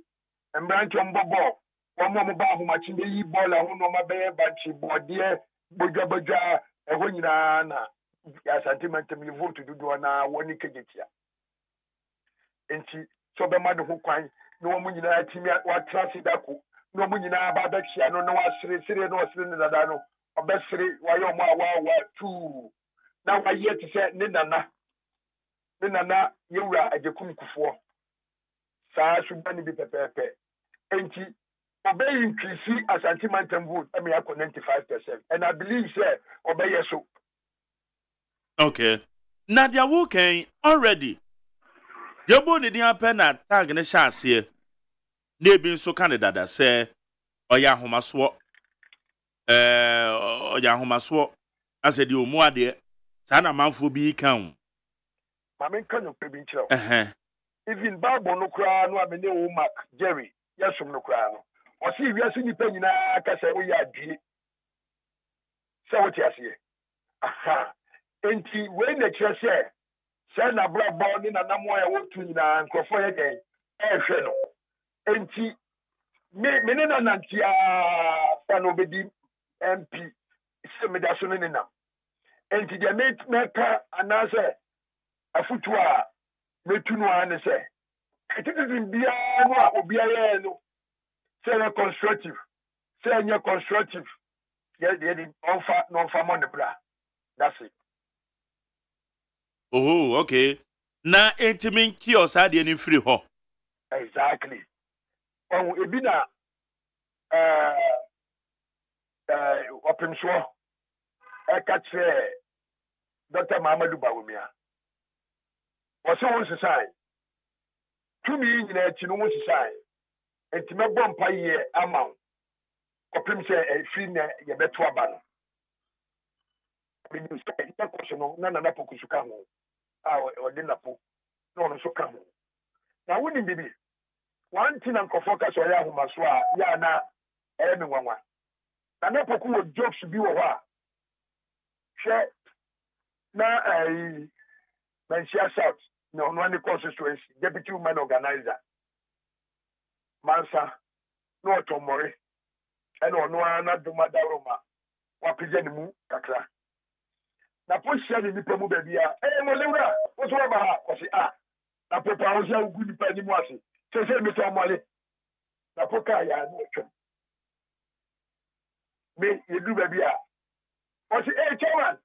Mbrancho Mbobo womo mo ba homachi be yi bola hu no mabe banchi bodie bojabojwa eho nyina na ya sentiment me vote dodo na woni kejetia enti so be madu ho kwan na wo nyina atimi wa traffic dako na wo nyina ba ba kia no na wa sire no sire ne dada no obesiri wayo mo awa tu na wa yet say ne nana yewura ajekum kufo saa subani bi pepepe enti obey increase Asante Mantam vote I mean 95% and I believe say obey so Okay Nadia Woken already Yobo ni happen na tag ne chance na bi nso candidate say oya homaso oya homaso ase di omu ade sa na manfo bi kan Mama kan no pe bi nchiro even Bible no kra no amene wo Mark Jerry yesum no kra no o si wiase ni pa nyina aka se wo ya adie se wo ti ase aha enti we na kire se na brabo ni na namo ya wo tu nyina nkofo ye den hwe no enti me ne na nantia fa no bedi MP se me da so ne na enti de me ka anase afutu a metu no ane se etitizin bia no a obia ye no se na constructive se nya constructive ye di onfa mo ne bra that's it. Oh okay na entimin kiosk ade ni free ho exactly on ebi na open so e ka che Dr. Mamadou Bawumia wọ́n sọ wọ́n sísáì túmí nyina ẹ̀kí no wọ́n sísáì ẹ̀ntì mẹ́bọ̀ mpa yẹ ama wọ́n kọ́pìm sẹ́ ẹ̀fí nẹ yẹ bẹ́ tó aba no ẹ̀bí ní sẹ́ ẹ̀yẹ kọ́sọ̀ no na nana pọ̀ kùsù ká ho a ọ̀dẹ́ nàpọ̀ na ọ̀nà nso ká ho na wọ́n ní bíbí wọ́n ti na nkọ̀fọ́ kásọ̀ ọ̀yẹ́ ahomaso a yẹ àná ẹ̀yẹ mi nwanwa nana pọ̀ kù wọ jokes bi wọ̀ hɔ a hwẹ́ na Benshia South no one constituency deputy woman organizer mansa no otomore ene ono ana duma daroma wapije ni mu kakra na posia ni nipa mu bebia mo lewra wo so ba ha o si na popa wo sia ugu nipa ni mu ase se mi to mole na poka ya no twem me yedu bebia o si chairman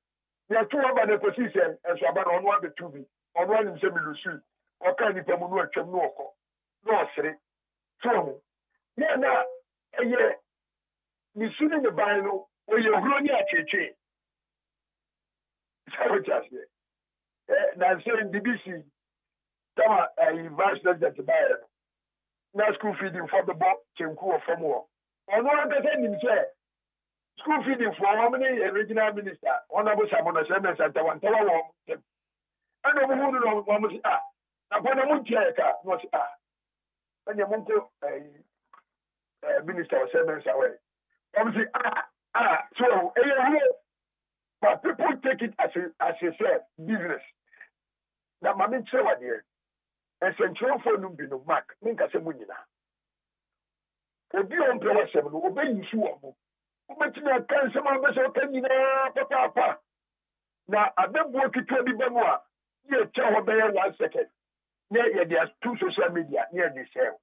ya tu aba na position enso aba na ono abetu bi ono anim se mi lusu o ka nipa mu no atwem no okọ no osere so ya na eye ni sunu ne ban no o ye huro ni acheche so just na say DBC tama vice president by na school feeding for the boy chenku of from war ono ante nim say school feeding for how many regional minister honorable Samono Semen Santa one tawa wo ano mo hunu no mo si na bona mo tie ka no si anya mo ko minister Semen Sawe mo si so but people take it as a business na mami tsewa there and central for no be no mark minka se mo nyina obi on prewa se no obe yisu wo umetina kan se ma be so kan nyina papa na abebuo kitwa bi bemu a ye che ho be 1 second na ye there two social media near the same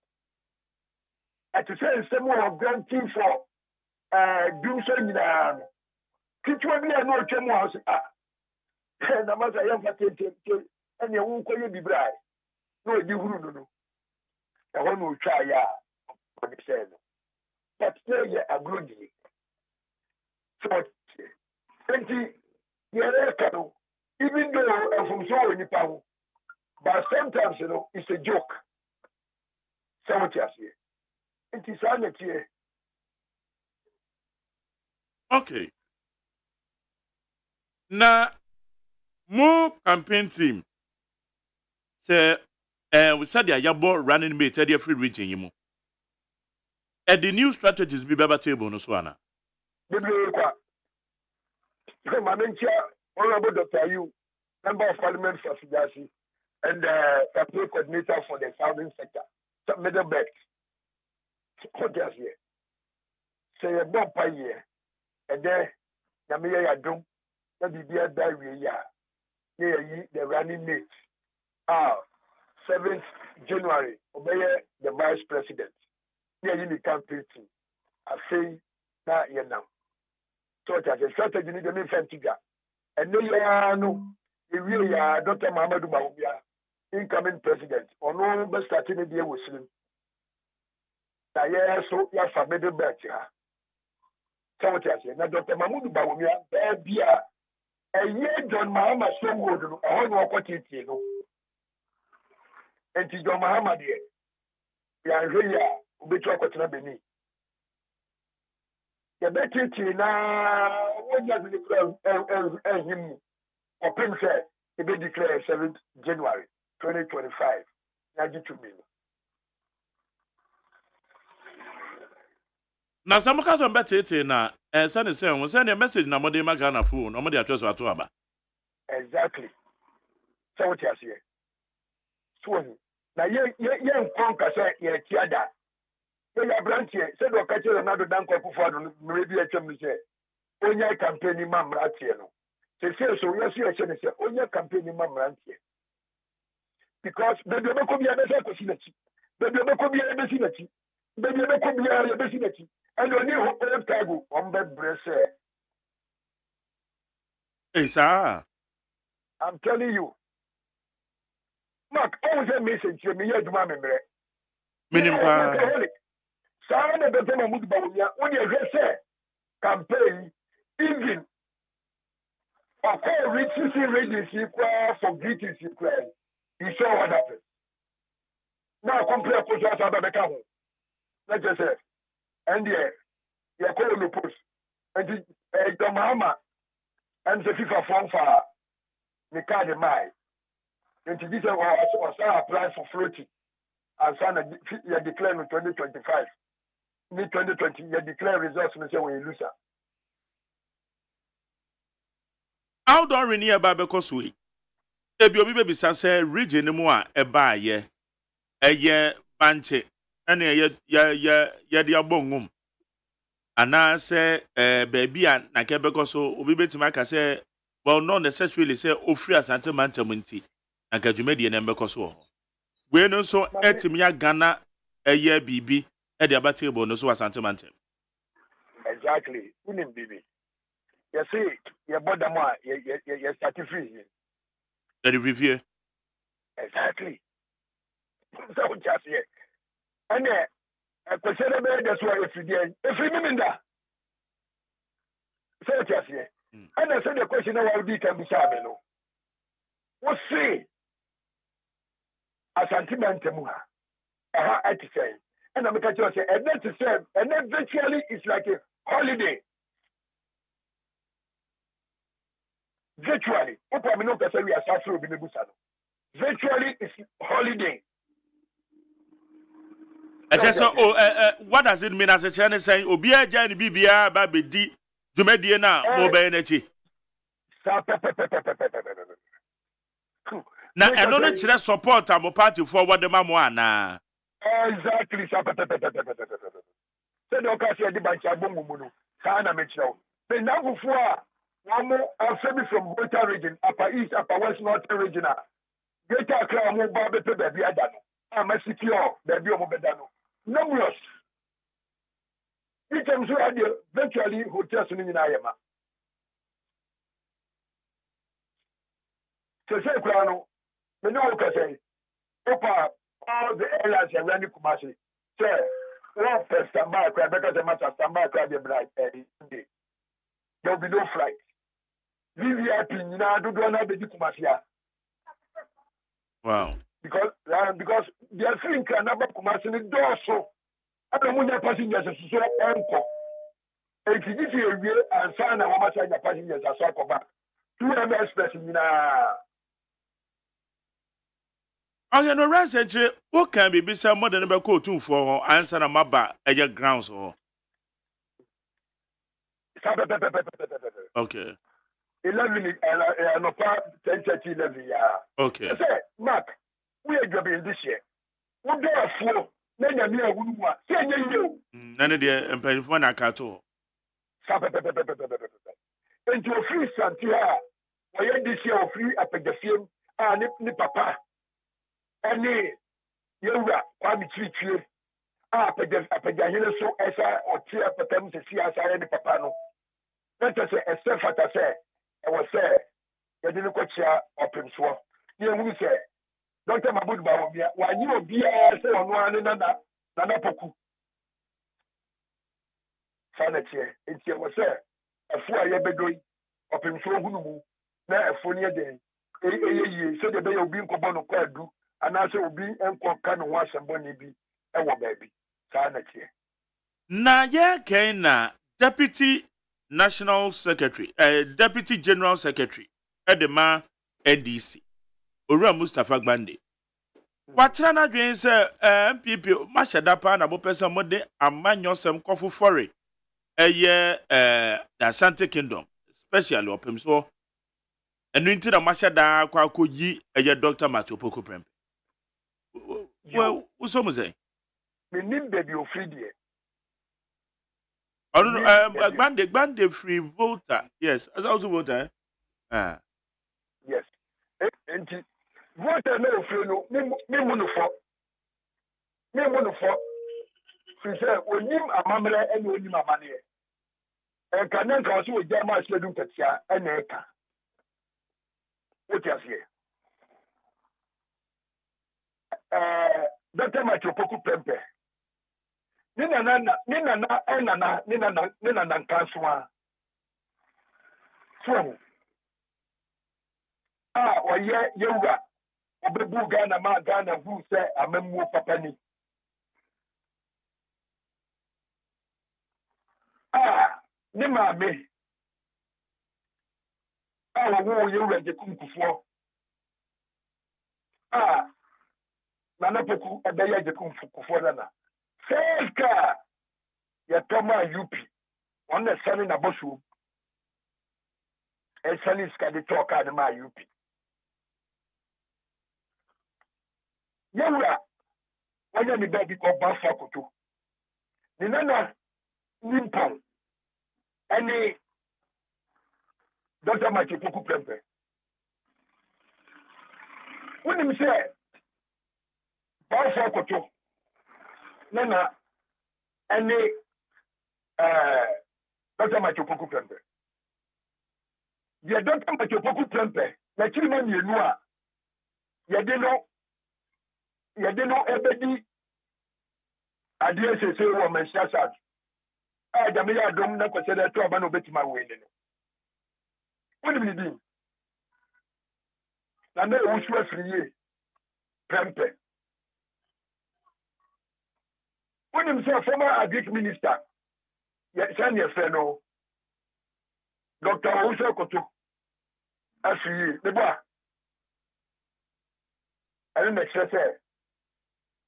at the same more granting for do so nyina kitwa bi na o twemu house na maza ya fatete ene wo koye bibrai no di huru no e ho no twa ya o de say no but say agrodi so enti yere kanu even though from so any power but sometimes you know it's a joke so what you say enti sanity okay na mo campaign team say we said the yabo running mate at the free region yimu at the new strategies be baba table no so ana biblical honorable Dr. Yu, member of parliament for Fidasi and campaign coordinator for the southern sector middle belt what does here say a bomb by year and then Yamiya Yadum that be a diary near the running mate 7th January obey the vice president near the campaign team I say that you know so as a strategy need to be fentiga and no we are Dr. Muhammadu Bawumia incoming president or no best starting the year with him so ya fa middle belt ha so what you say na Dr. Muhammadu Bawumia be a year John Mahama Songo no ho no kwatiti no enti John Mahama de ya hwe ya obetu akwatena beni ya betiti na wonya de declare him open say e be declare 7th January 2025 92 million na samaka so mbetete na sane say won say message na mode magana phone o mode atweso ato aba exactly so what you say so na ye nkonka say ye tiada ya branche se do ka chere na do dan ko fufu ado me bi atwam ni se onya campaign mamratie no se so yes ye che ni se onya campaign mamratie because be be ko bi abese ko sinachi be be ko bi abese sinachi be be ko bi abese sinachi and oni ho o tago on be brese sir I'm telling you Mark always a message me ya duma memre minimpa Sarah the Dr. Mahmoud Bawumia when you say campaign even of all reaching regency for greetings you saw what happened. Now compare to us about the camel. Let's just say and you call the post and the Mahama and the FIFA form for the card in my and this was apply for floating and sign you declare in 2025. In 2020, you declare results and say we lose. How don't renew about because we ebi obi be say region mu a eba ye eye banche ene ye de abongum ana say baby an na kebeko so obi betima aka say well not necessarily say ofri asante mantam nti na kadwumadi na mbeko so ho we no so etimi ya Ghana eye bibi e de abatable no so asante mantem. Exactly. Unim bibi. You see, your bottom one, your certificate. The review. Exactly. So just here. And a question about that's why if you remember that. So just here. And I said the question how deep can be sabe no. What say? A sentimental I to say. And I'm going to say, and then to say, and then virtually it's like a holiday. Virtually, we are suffering with the virtually it's holiday. What does it mean as a Chinese saying? Obia Jani Bibia Baby D Jumediana Mobile Energy. Now, I don't know support I'm a party for what the Mamuana. Exactly. So the occasion the bank abomumuno. Sana mecho. The now before one from Greater region, upper east, upper west, north region. Greater Accra mo ba be baby adano. Am secure baby mo bedano. Numerous. It comes to virtually hotels in Ayama. So say Krano, me no say. Opa all the areas are running Kumasi. Sir, one first stand by crab because the matter stand by crab the bright day. There will be no flight. VVIP, you know, I don't know the Kumasi. Wow. Because they are feeling number Kumasi in the door so. I don't want your passengers to so uncle. If you give you a real and sign how much your passengers are so back. 2 MS person, you know. I no research what can be some more than about call 2 for answer na maba eje grounds or okay 11 and 10:30 11 yeah okay say Mark we are jobbing this year what do I flow na nya me awunu a say nya you na ne de empanyfo na akato into free santia we are this year free apagafiem ni papa any yewura kwami chichie apagahene so esa otia patam se siasa ya ni papa no that say estefata say e was say you didn't kwachia opemso ye hu say Dr. Mabud Bawobia wa nyi obi a say ono ane na poku sanachie etie was say afu aye bedoi opemso hunu mu na afu ne de ye so de be obi nkobo no kwadu anase obi enkoka no wasembo ne bi ewo baabi sanachie na ye ken na deputy national secretary deputy general secretary edema NDC Owura Mustafa Gbande wachira na dwen se MPP mashadapa na bo pesa mode amanyosem kofu fore eye the Ashanti Kingdom especially opemso enu nti na mashada kwa akoyi eye Dr. Matopoko Prempe well uso mo say me nim baby ofridie I don't know Gbande free voter yes as also voter yes and voter no free no me munufo fi say onim amamre ene onim amane e kanen ka so ojama asledun katia ene ka what you say Dr. Matopoko Prempe nina kanswa so oye yewura obebu Ghana hu se amemmu papa ni ni maame wo yewura je kunkufo Nana Poku ebeye je kunkufo na Seka ya toma UP on the sunny na bosu e sunny ska de talk na ma UP yewura anya ni ba bi ko ba fa koto ni nana nimpon ani Dr. Matthew Poku Prempe when him say ba fa koto nana ani Dr. Matthew Poku Prempe ye Dr. Matthew Poku Prempe na chiri ma mienu a ye de no ebedi adie se wo mensia sad jame ya dom na ko se da to aba no betima we ni no woni mi din na me wo su afiriye Prempe woni mi se former agric minister ya senior fellow Dr. Owusu Koto afiriye de boa ele me se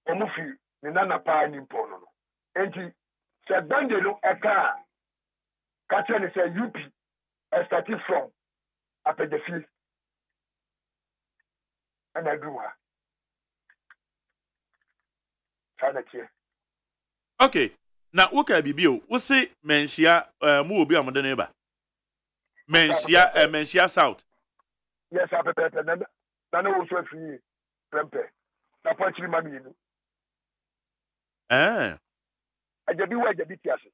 omufi ni nana pa ni mpono no enti se bande no eka ka tell ni say UP starting from apedefi and agruwa sana tie okay na woka bibio wo se menhia mu obi amode ne ba menhia south yes apepepe na no wo so afi Prempe na pachiri mami ni ajabi wa ajabi tiase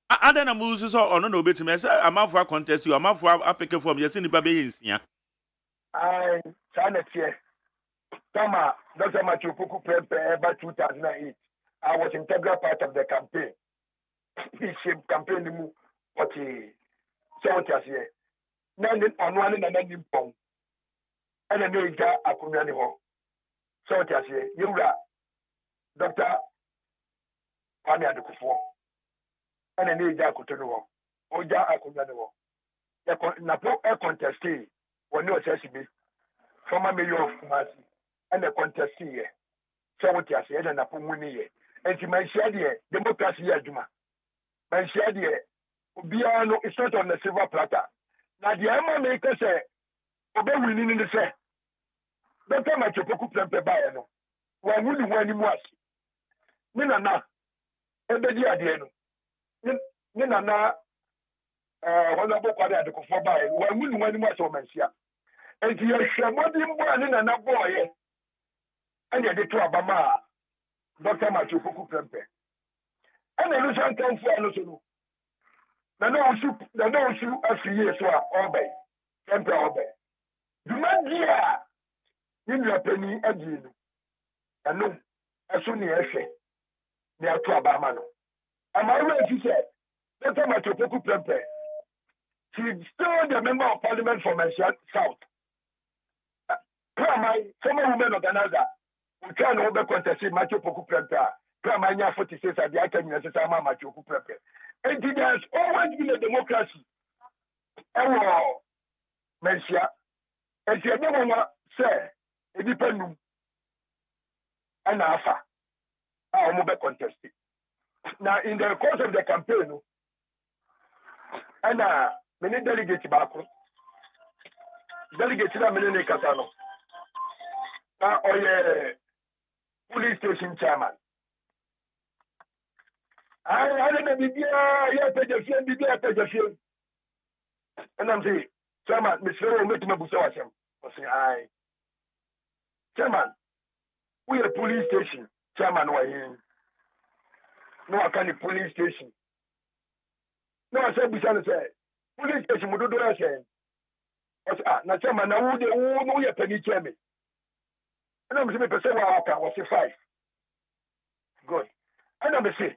ada na muzu so ono na obetime say amafo contest you amafo apeke form yes nipa be yinsia ai sana tie tama Dr. Matthew Poku Prempe about 2008 I was integral part of the campaign this campaign mu oti so tiase na ni ono ani na ni mpom ana me ija akunwa ni ho so tiase yewura Dr. Kwame Adekufo ana ne ija akotoro ho oja akunwa ni ho na po contest woni o sesibe former mayor of Kumasi and the contest here so what you say na po muni ye enti man share the democracy aduma man share the obia no it's not on the silver platter na the ama make say obe winning ni say Dr. Matthew Poku Prempe ba no wa wuni wani mu asi ni na ebedi ade no ni na honorable Kwame Adekufo ba wa wuni wani mu asi o mansia enti ye hwemodi mbo ni na boye and you to Abama, Dr. Matthew Poku Prempe. And the Lucian Council, the no shoe as 3 years were obey, Prempe obey. Do not dear in your penny again. And no, as soon as I say, they are to Abamano. Am I right to say, Dr. Matthew Poku Prempe? She is still the member of Parliament for Manchester South. Former women organizer. We can over contest Matthew Poku Prempe. Pramanya 46 at the Academy as a Matthew Poku Prempe. And there's always been a democracy. Oh, Mensia. And you never want say, it depends. And Alpha. Our mobile contest. Now, in the course of the campaign, and many delegates back. Delegates are many Casano. Oh, yeah. Police station chairman. I don't know, and I'm saying, Chairman, Mr. Ometuma Busawasem. I say, aye. Chairman, we are police station. Chairman, why here? No, I can't police station. No, I said, Busana said, police station, we do I say. I said, now, Chairman, now, who you penny chairman? And I'm saying, percent was 5. Good. And I'm saying,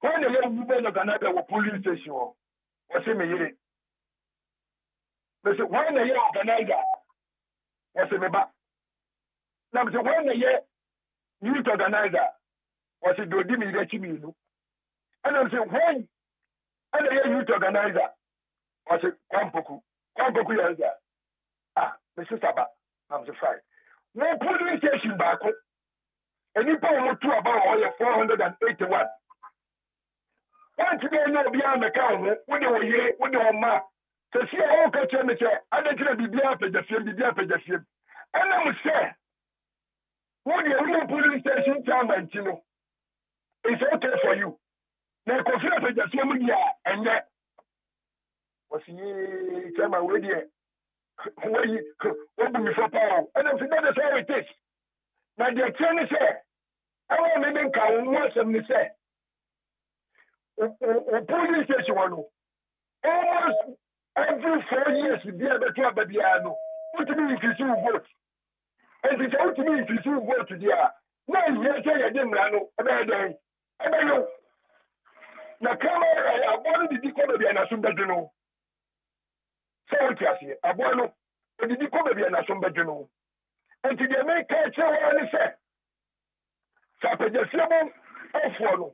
when the young woman of Canada were police station, was a me. They said, when the young Canada was a meba. Now, when the youth organizer was a do me the chimney. And I'm saying, when and the youth organizer was a Kwampoku Yaza. Mrs. Saba. I'm the fine. No police station back. And you pay more to about 481. Once you know beyond the counter, when you were here, when you were marked, to see all culture, I don't be beyond the film, be beyond the film. And I'm saying, What the only police station time and you know, it's okay for you. Now, confess with the same media and that was ye tell my way there. What me for power? And I'm saying that's how it is. Now, the attorney said, I want to make a once and they say, police station one almost every 4 years, the other two baby, I know. What do you mean if you vote? And it's out to me if you vote to the air. No, you say I didn't know about them. I don't know. Now, come on, I wanted to come and assume that you know. So, I want to come and assume that you know. And to the American, I say, so the seven of one.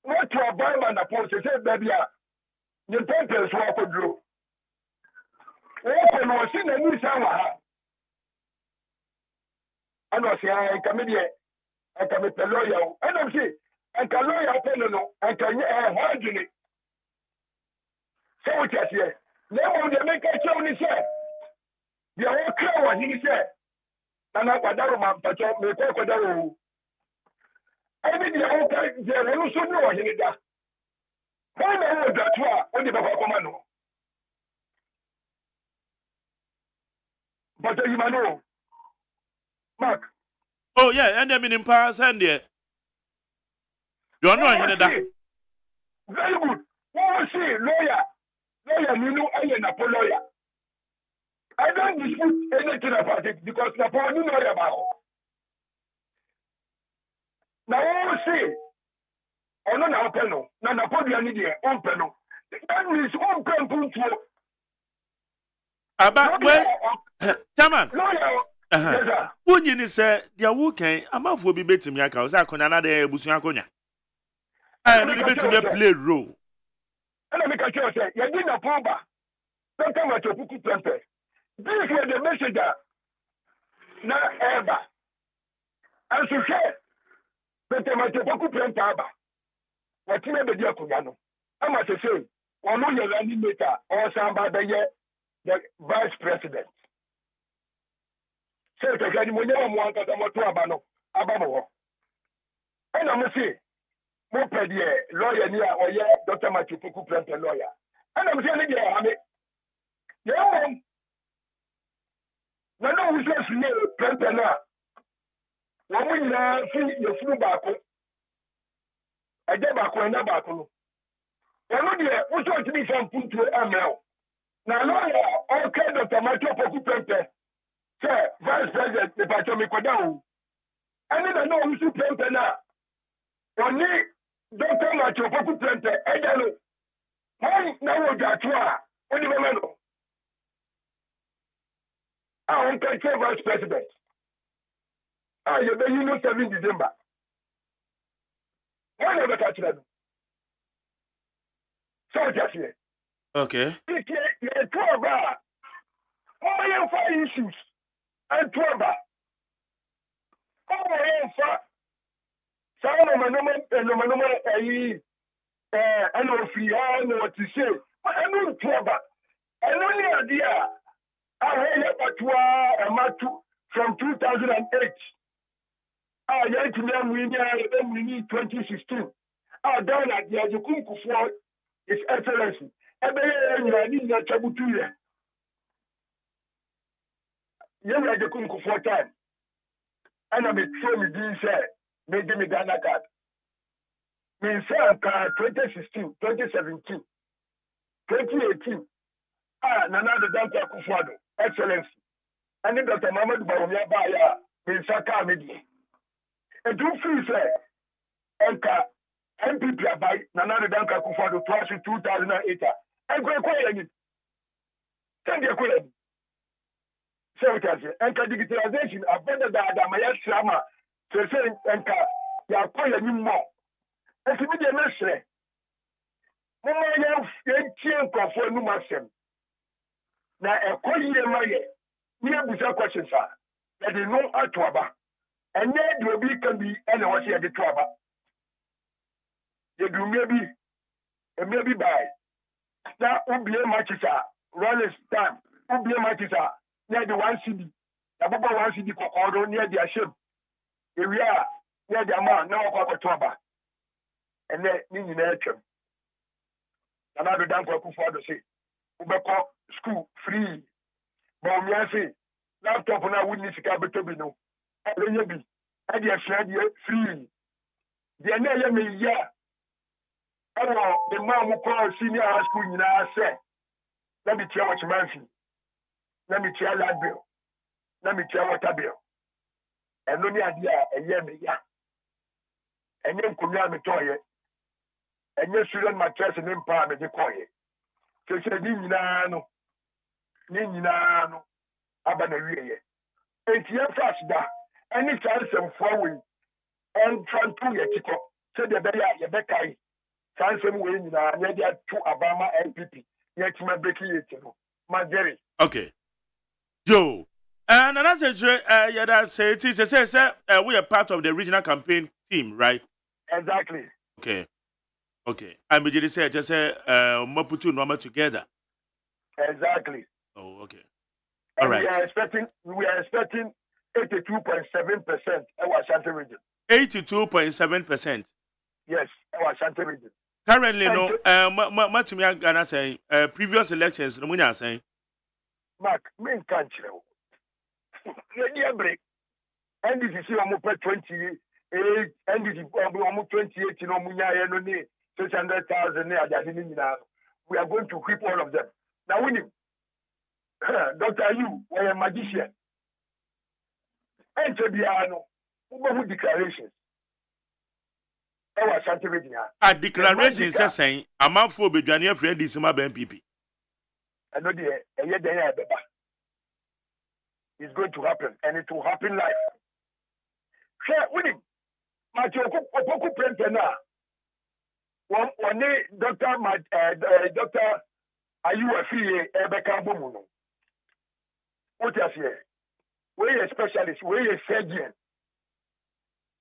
What to a barman upon to say, baby, the papers walk with you. Open was in a new summer. I know, say, I come in here. I come with the lawyer. I don't see. I can lawyer no. I can hardly. So what you say? Now they make a show, he said. The whole crowd, he said. And I got that man, but me talk with that. I mean, the whole time, they also know he did that. Why not that one? Only Baba Commando. But you know, Mark. Oh, yeah, and I mean in pass and there. You're not in that. Very good. Oh, see, lawyer, you know, I am a lawyer. I don't dispute anything about it because the point you know about. Now, oh, see, oh, no, now, penal. Now, Napoleon, on penal. That means on penal. About where? Chairman. When you say, the woken, I'm off will be betting me. I can say, I can another Busuaconia. I am a bit to play role. And I make a choice. You didn't a pumba. Don't come at your cookie temper. This is the messenger. Now, ever. As you say, but I'm at your cookie temper. What you never do, Kugano. I must say, one of your landing maker or somebody, the vice president. So, I can when you want to Abano, Abamo. And I'm saying, Moped, lawyer near or yeah, Dr. Matthew Puku Plant lawyer. And I'm saying, yeah, no, we just know Plantana. When we see your flu back, I get back when I'm back. What's going to be some put to ML? Now, lawyer, okay, Dr. Matthew Puku Plant. Sir, Vice President, the Patomiko down. And then I know we should plant now. Only Dr. Matthew Puku Plant, I don't know. Why now would that one? Only moment. I want to say Vice President. You know 7 December. Why never catch them? So just here. Okay. It's 12 hours. I have 5 issues. And 12 hours. I have 5. Some of my I know if you know what to say. But I know 12 hours. And only idea. I had a matu from 2008. I had to learn we need 2016. I done at the Ajukunku for His Excellency. Every year, I need that Chabutuya. You are the Kunku for time. And I'm a train being said, made me Ghana card. Me say 2016, 2017, 2018. Nana the Danta Kufuado, Excellency. And then Dr. Mahmoud Barumia Baya, me Saka Midi. And two free say, Enka, MPP by Nana the Danta Kufuado, twice in 2008. And go quiet. Send your quiet. So it has Enka digitalization, abandoned the Maya Shama, to say Enka, you are quite a new more. And to be the mestre. Mama, you can't conform no masem. Now, a quarter my near without questions, sir. That is no Atuaba. And then will be can be anyone here the trouble. You do maybe by. Now, will be a matches, Rollins time, will be a matches, near the 1 CD. Ababa wan si di kokoro near the ashim. Area near the man now Kokotoba. And then Nini Nature. Another damn for to say, Ubeko school free. But laptop na wouldn't see Cabetobino. Be. And the free. The name me, yeah. Oh, the man who called senior high school in our set. Let me tell what you mentioned. Let me tell that bill. Let me tell what a bill. And no idea a year me, yeah. And then come here, me toy. And yes, you learn my chest and empire, me decoy. So say, Ninano, Abanaria. It's your fast da. Any chance of forward and trying to get it. So the Beya, Sansom winning, and yet to Obama MPP. Yet my breaking it, my Jerry. Okay. Joe. And another say it is we are part of the regional campaign team, right? Exactly. Okay. I'm just say Maputo Norma together. Exactly. Oh, okay. All right. We are expecting 82.7% our Ashanti region. 82.7%. Yes, our Ashanti region. Currently, much me Ghana saying previous elections, no one saying. Mark, main country. Break. NDC almost 28, NDC almost 28, you know, Munya, no need 600,000. We are going to whip all of them. Now, we need Dr. You, we are a magician. And to be who declarations. A declaration is saying, a man for Bedania friend is my MPP. I know it's going to happen, and it will happen live. Share with him. Matthew Opoku Prentena. One day, Doctor, are you a free Ebeka Bomuno? What is here? We're a specialist, we're a surgeon.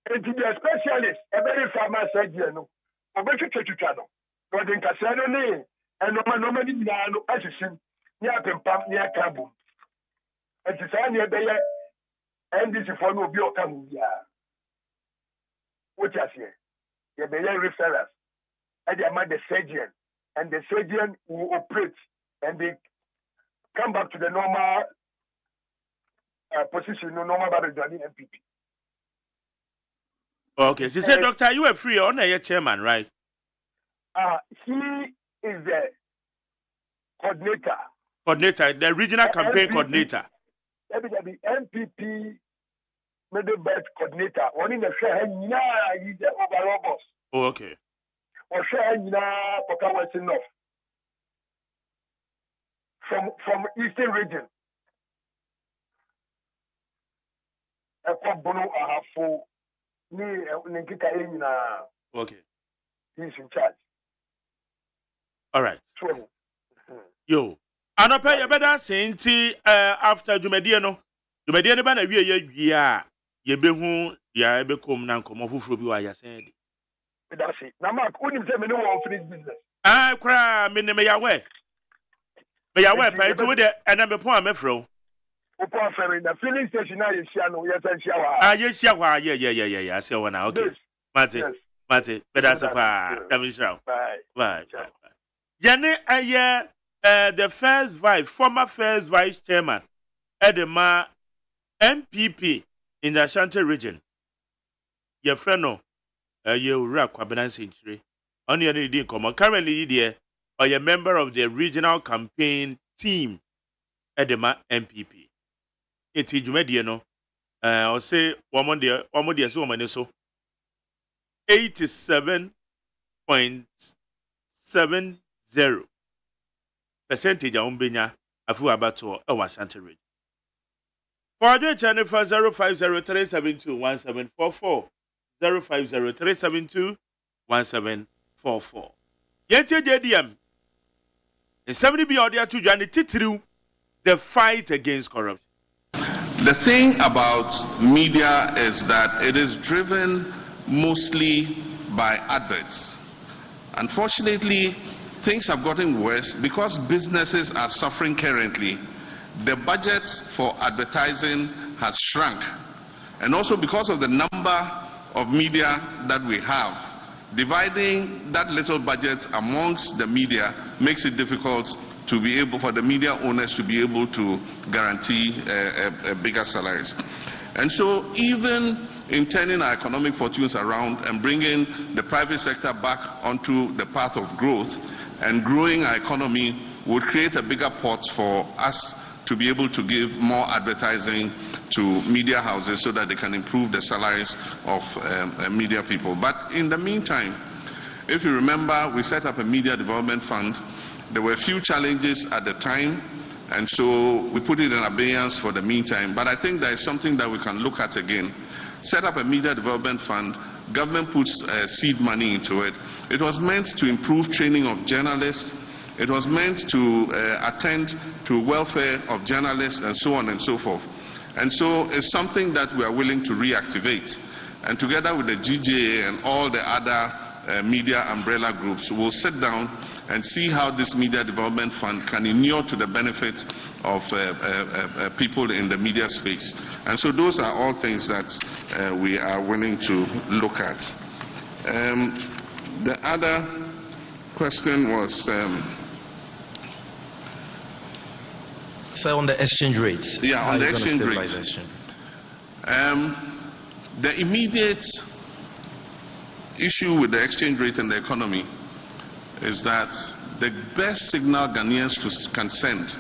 And to be a specialist, a very famous surgeon, I bet you to channel. But in Casano name, and no money, no, as you see, near Pempam, near Kabum. And to say near there, and this is for no Biocamu. What is here? The Bayer referrals, and they are the surgeon, and the surgeon will operate, and they come back to the normal position, no normal Babylonian MPP. Okay, she said, Doctor, you are free on your chairman, right? He is the coordinator. The regional campaign coordinator. The MPP middle belt coordinator. One in the share, he's the overall boss. Oh, okay. Or share, Pokawa North. From Eastern region. Okay. He's in charge. All right. Yo. I don't pay you better saying after Jumediano. Jumediano ban a year, ye be who ya be come now come off from you. I said. That's it. Now, Mark, wouldn't tell me no one finish business. I cry, me away. May I wear pay to it and I'm a poor mefro. Upon ferry, the filling station now is Shano, yes, and Shawa. Yes, yeah. I see one now. Okay. Mate, better so far. Bye. Yane aye the former first vice chairman Edema MPP in the Ashanti region. Your friend no you rock Kwabenan century. Only any didn't come currently there or a member of the regional campaign team Edema MPP. It's Jumediano. I'll say one day so many so 87.70% percentage on Benya afu abato e Ashanti region. For the channel for 0503721744 0503721744. Yeti JDM. And somebody be out there to join the fight against corruption. The thing about media is that it is driven mostly by adverts. Unfortunately, things have gotten worse because businesses are suffering currently. The budgets for advertising has shrunk. And also because of the number of media that we have, dividing that little budget amongst the media makes it difficult to be able for the media owners to be able to guarantee bigger salaries. And so even in turning our economic fortunes around and bringing the private sector back onto the path of growth and growing our economy would create a bigger pot for us to be able to give more advertising to media houses so that they can improve the salaries of media people. But in the meantime, if you remember, we set up a media development fund. There were a few challenges at the time, and so we put it in abeyance for the meantime. But I think there is something that we can look at again. Set up a media development fund. Government puts seed money into it. It was meant to improve training of journalists. It was meant to attend to welfare of journalists and so on and so forth. And so it's something that we are willing to reactivate. And together with the GJA and all the other media umbrella groups, we'll sit down and see how this media development fund can inure to the benefit of people in the media space. And so those are all things that we are willing to look at. The other question was... So on the exchange rates. Yeah, on the exchange rates. The immediate issue with the exchange rate and the economy is that the best signal Ghanaians can send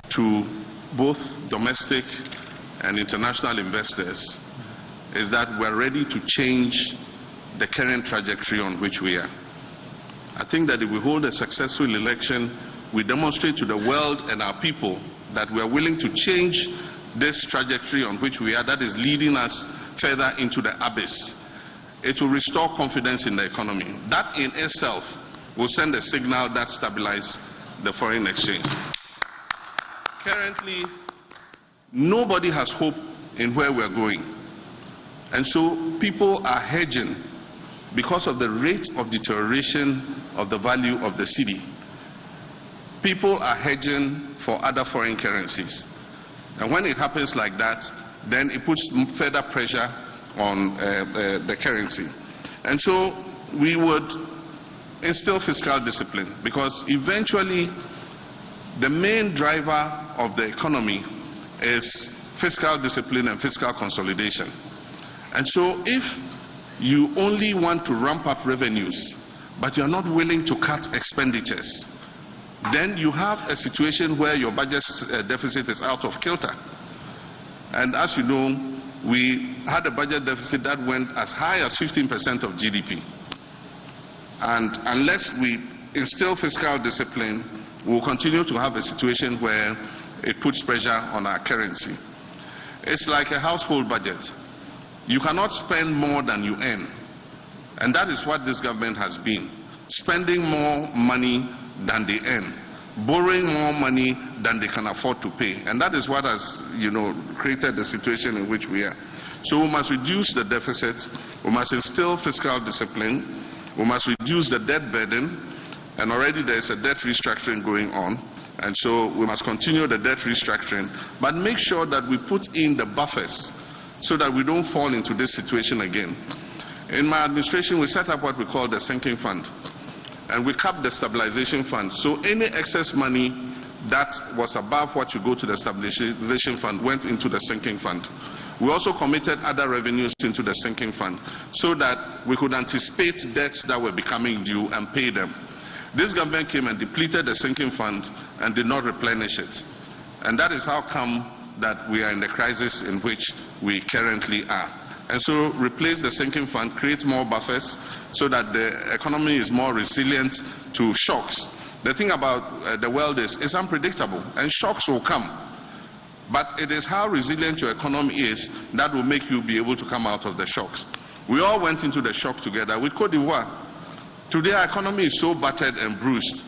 to both domestic and international investors is that we're ready to change the current trajectory on which we are. I think that if we hold a successful election, we demonstrate to the world and our people that we are willing to change this trajectory on which we are, that is leading us further into the abyss. It will restore confidence in the economy. That in itself will send a signal that stabilizes the foreign exchange. Currently, nobody has hope in where we're going. And so people are hedging because of the rate of deterioration of the value of the cedi. People are hedging for other foreign currencies. And when it happens like that, then it puts further pressure on the currency. And so we would instill fiscal discipline, because eventually the main driver of the economy is fiscal discipline and fiscal consolidation. And so if you only want to ramp up revenues, but you're not willing to cut expenditures, then you have a situation where your budget deficit is out of kilter. And as you know, we had a budget deficit that went as high as 15% of GDP. And unless we instill fiscal discipline, we'll continue to have a situation where it puts pressure on our currency. It's like a household budget. You cannot spend more than you earn. And that is what this government has been. Spending more money than they earn, borrowing more money than they can afford to pay. And that is what has, created the situation in which we are. So we must reduce the deficit, we must instill fiscal discipline, we must reduce the debt burden, and already there is a debt restructuring going on. And so we must continue the debt restructuring, but make sure that we put in the buffers so that we don't fall into this situation again. In my administration, we set up what we call the sinking fund. And we capped the stabilization fund. So any excess money that was above what you go to the stabilization fund went into the sinking fund. We also committed other revenues into the sinking fund so that we could anticipate debts that were becoming due and pay them. This government came and depleted the sinking fund and did not replenish it. And that is how come that we are in the crisis in which we currently are. And so replace the sinking fund, create more buffers so that the economy is more resilient to shocks. The thing about the world is it's unpredictable and shocks will come. But it is how resilient your economy is that will make you be able to come out of the shocks. We all went into the shock together with Côte d'Ivoire. Today our economy is so battered and bruised.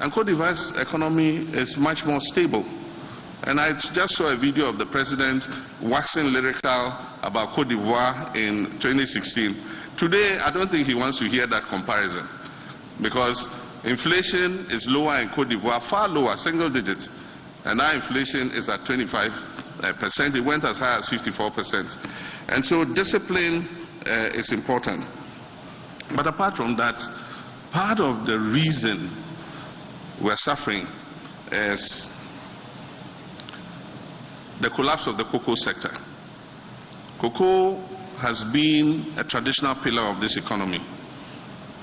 And Côte d'Ivoire's economy is much more stable. And I just saw a video of the president waxing lyrical about Côte d'Ivoire in 2016. Today, I don't think he wants to hear that comparison, because inflation is lower in Côte d'Ivoire, far lower, single digit, and our inflation is at 25%. percent. It went as high as 54%. And so discipline is important. But apart from that, part of the reason we're suffering is the collapse of the cocoa sector. Cocoa has been a traditional pillar of this economy.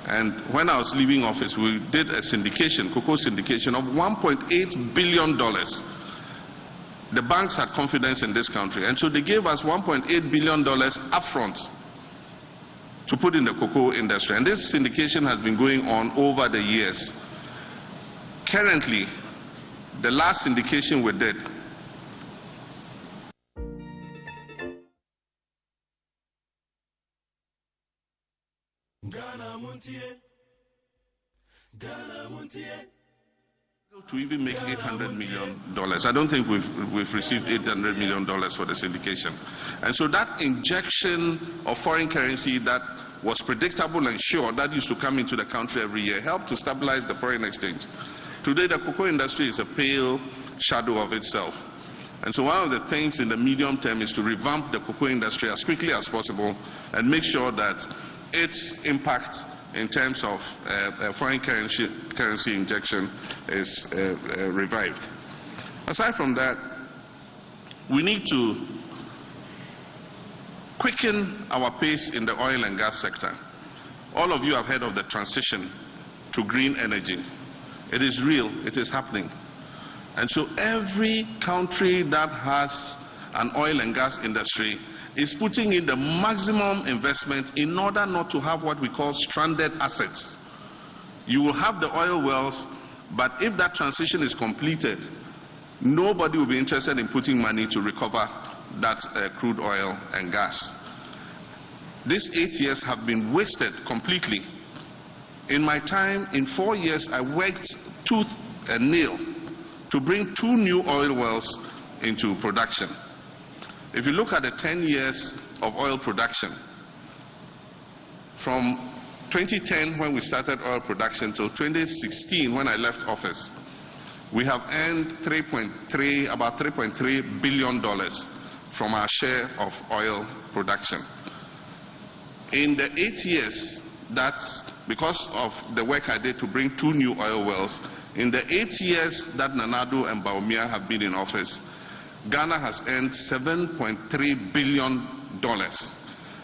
And when I was leaving office, we did a syndication, cocoa syndication of $1.8 billion. The banks had confidence in this country, and so they gave us $1.8 billion upfront to put in the cocoa industry. And this syndication has been going on over the years. Currently, the last syndication we did, to even make $800 million. I don't think we've received $800 million for the syndication. And so that injection of foreign currency that was predictable and sure, that used to come into the country every year, helped to stabilize the foreign exchange. Today, the cocoa industry is a pale shadow of itself. And so one of the things in the medium term is to revamp the cocoa industry as quickly as possible and make sure that its impact in terms of foreign currency injection is revived. Aside from that, we need to quicken our pace in the oil and gas sector. All of you have heard of the transition to green energy. It is real, it is happening. And so every country that has an oil and gas industry is putting in the maximum investment in order not to have what we call stranded assets. You will have the oil wells, but if that transition is completed, nobody will be interested in putting money to recover that crude oil and gas. These 8 years have been wasted completely. In my time, in 4 years, I worked tooth and nail to bring 2 new oil wells into production. If you look at the 10 years of oil production, from 2010 when we started oil production till 2016 when I left office, we have earned about $3.3 billion from our share of oil production. In the 8 years, that's because of the work I did to bring 2 new oil wells, in the 8 years that Nanado and Baumia have been in office, Ghana has earned $7.3 billion.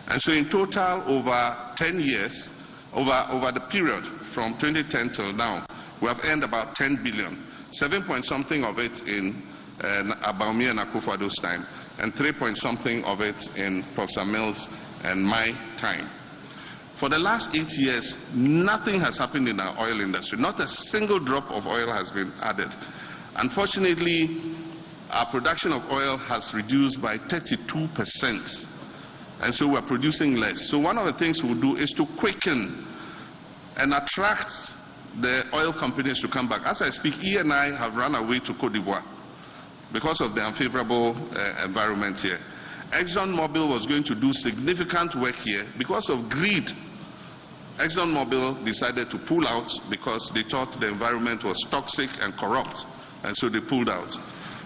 And so in total, over 10 years, over the period from 2010 till now, we have earned about 10 billion. 7 point something of it in Baumia and Akufo-Addo's time, and 3 point something of it in Professor Mills and my time. For the last 8 years, nothing has happened in our oil industry. Not a single drop of oil has been added. Unfortunately, our production of oil has reduced by 32%. And so we're producing less. So one of the things we'll do is to quicken and attract the oil companies to come back. As I speak, E&I have run away to Cote d'Ivoire because of the unfavorable environment here. ExxonMobil was going to do significant work here. Because of greed, ExxonMobil decided to pull out because they thought the environment was toxic and corrupt, and so they pulled out.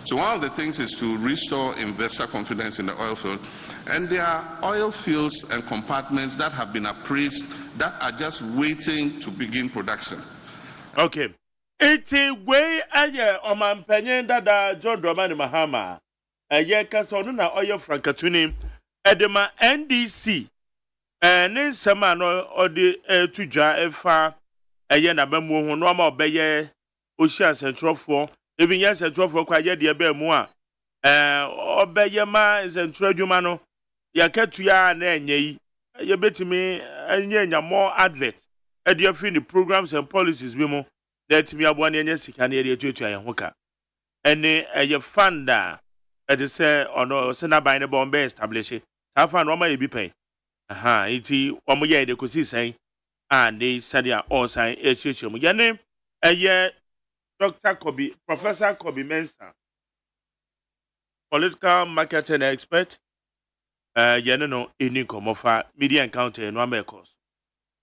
So one of the things is to restore investor confidence in the oil field. And there are oil fields and compartments that have been appraised that are just waiting to begin production. Okay. Iti way aye omanpenyen dada John Dramani Mahama. Aye kasonu na oil frankatuni edema NDC. Ne nsema no odi tudwa efa aye na bemu ho no ma obeye Ocean Centralfo. Even yes, a 12 o'clock, I did a more. Obeyama is a tradumano. Yakatuya and ye, you bet me, and ye, more advert. At your free programs and policies, Bimo, that me up 1 year, yes, can hear you to a hooker. And a funda, as I say, or no, send up by the Bombay establishing. I found one may be paid. Aha, 1 year they could see saying, and they said, yeah, all sign a church. Your name, a year. Dr. Kobe, Professor Kobe Mensah, political marketing expert, no any comofa media encounter in one course.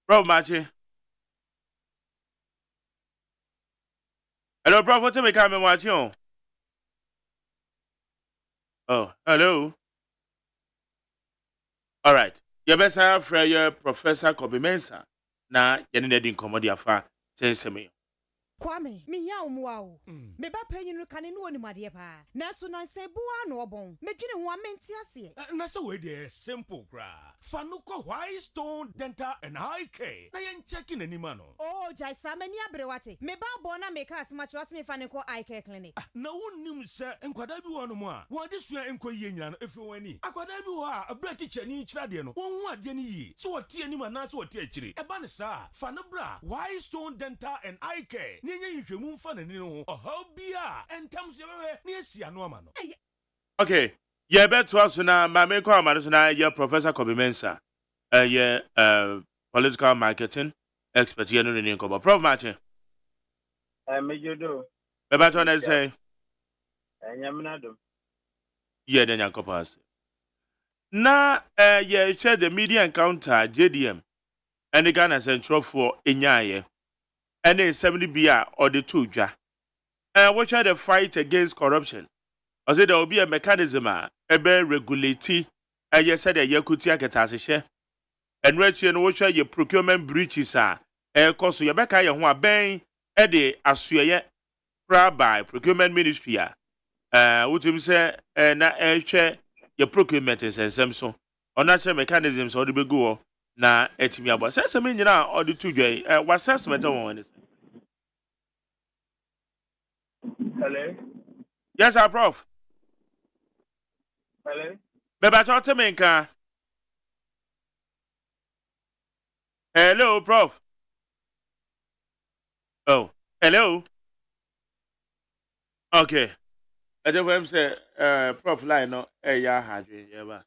Bro, Machi. Hello, bro, what me come and watch you? Oh, hello. All right. Your best friend, Professor Kobe Mensa. Na yɛne na di nkɔmmɔ de afa sɛnsɛm. Kwame, me ya umwao. Me ba penyin no kane no woni made pa. Na so nan se boa no obon. Me dwene ho amenti ase. Na so we dey simple gra. Fa no kɔ White Stone Dental and Eye Care. Na yen checking anima no. Oh, jai samani abrewate. Me ba bo na me ka asma chwas me fa ne kɔ Eye Care clinic. Na wonnim se enkwada bi wo no mo a. Wo de sua enko yie nyina no efi wani. Akwada bi wo a abra teacher ni kyira de no. Won hu ade ni yi. So wo tie anima na so wo tie akyire. Eba ne sa. Fa no bra White Stone Dental and Eye Care. Nhwehwɛmu mfa n'ani no ho ɔhaw bia ɛntam so yɛbɛhwɛ ne asi ano ama no. Okay, yɛbɛtoa so na maame kɔ amade so na yɛ Professor Kobe Mensa ɛyɛ political marketing expert yɛ no ne nkɔbɔ. Prof Martin. Mejodo. Bɛbɛtɔ na sɛ Nyamenado. yɛ de nyankɔpɔ ase. Na yɛhwɛ the media encounter JDM ɛne Ghana sɛntrɔfoɔ enyaayɛ. And then 70 BR or the two ja. And what the fight against corruption? I said there will be a mechanism a be regulate and you said that you could take a share. And what your procurement breaches are cause you back your one bang at the Asuya by procurement ministry. What you say na share your procurement and Samson or natural mechanisms or the big go. Na etimi abo sense me nyina or the two dwai was assessment on this. Hello. Yes, our prof. Hello. Beba talk to me nka. Hello, prof. Oh, hello. Okay. I just want to say prof line no ya hadwe ya ba.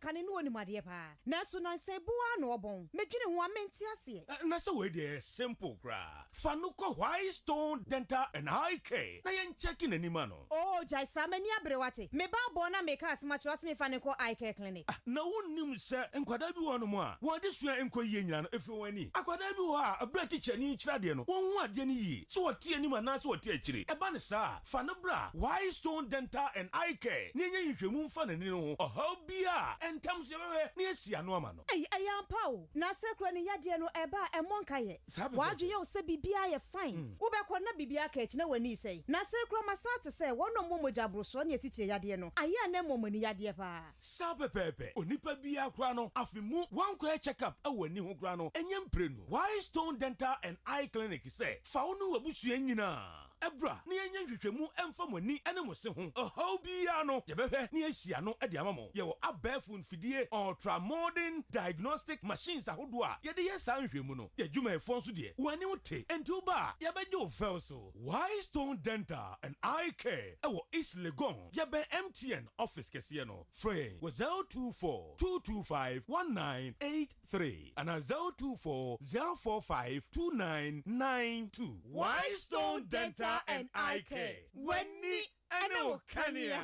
Kane no woni made pa. Na so nan se boa no obon. Me dwene ho amenti ase. Na so we dey simple gra. Fa no kɔ White Stone Dental and Eye Care. Na yen checking anima no. Oh, jai samani abrewate. Me ba bo na me ka asma chwas me fa ne kɔ Eye Care clinic. Na wonnim se enkwada bi wo no mo a. Wo de sua enko yie nyina no efi wani. Akwada bi wo a abra teacher ni kyira de no. Won hu ade ni yi. So wo tie anima na so wo tie akyire. Eba ne sa. Fa no bra White Stone Dental and Eye Care. Ni enya nhwehwɛmu mfa n'ani no ho. Ɔhaw bia entam so yɛbɛhwɛ ne asi ano ama no. Ayampa o. Na sekro ne yade no eba emonka ye. Wadwe yo se bibia ye fine. Wo be kɔ na bibia ka ekina wani sei. Na sekro masate se wono momoja broso ne asi kye yade no. Aya na momani yade pa. Sa pepepe. Onipa bia kra no afimu wankɔ check up awani ho kra no. Enyem prenu. White Stone Dental and Eye Clinic se fa wo no wabusua nyina. Ebra ne enya hwehwɛmu emfa mani ene mo se ho. Ɔhaw bia no yɛbɛhwɛ ne asi ano de ama mo. Yɛwɔ abɛɛfo mfidie ultra modern diagnostic machines ahodo a yɛde yɛ saa nhwɛmu no. Yɛdwuma efo nso de. Wani wote enti ba yɛbɛgye wo fɛl so. White Stone Dental and Eye Care ɛwɔ East Legon. Yɛbɛ MTN office kɛseɛ no. Frɛ wɔ 024 225 1983 and 024 045 2992. White Stone Dental and Eye Care. Wani ano kania.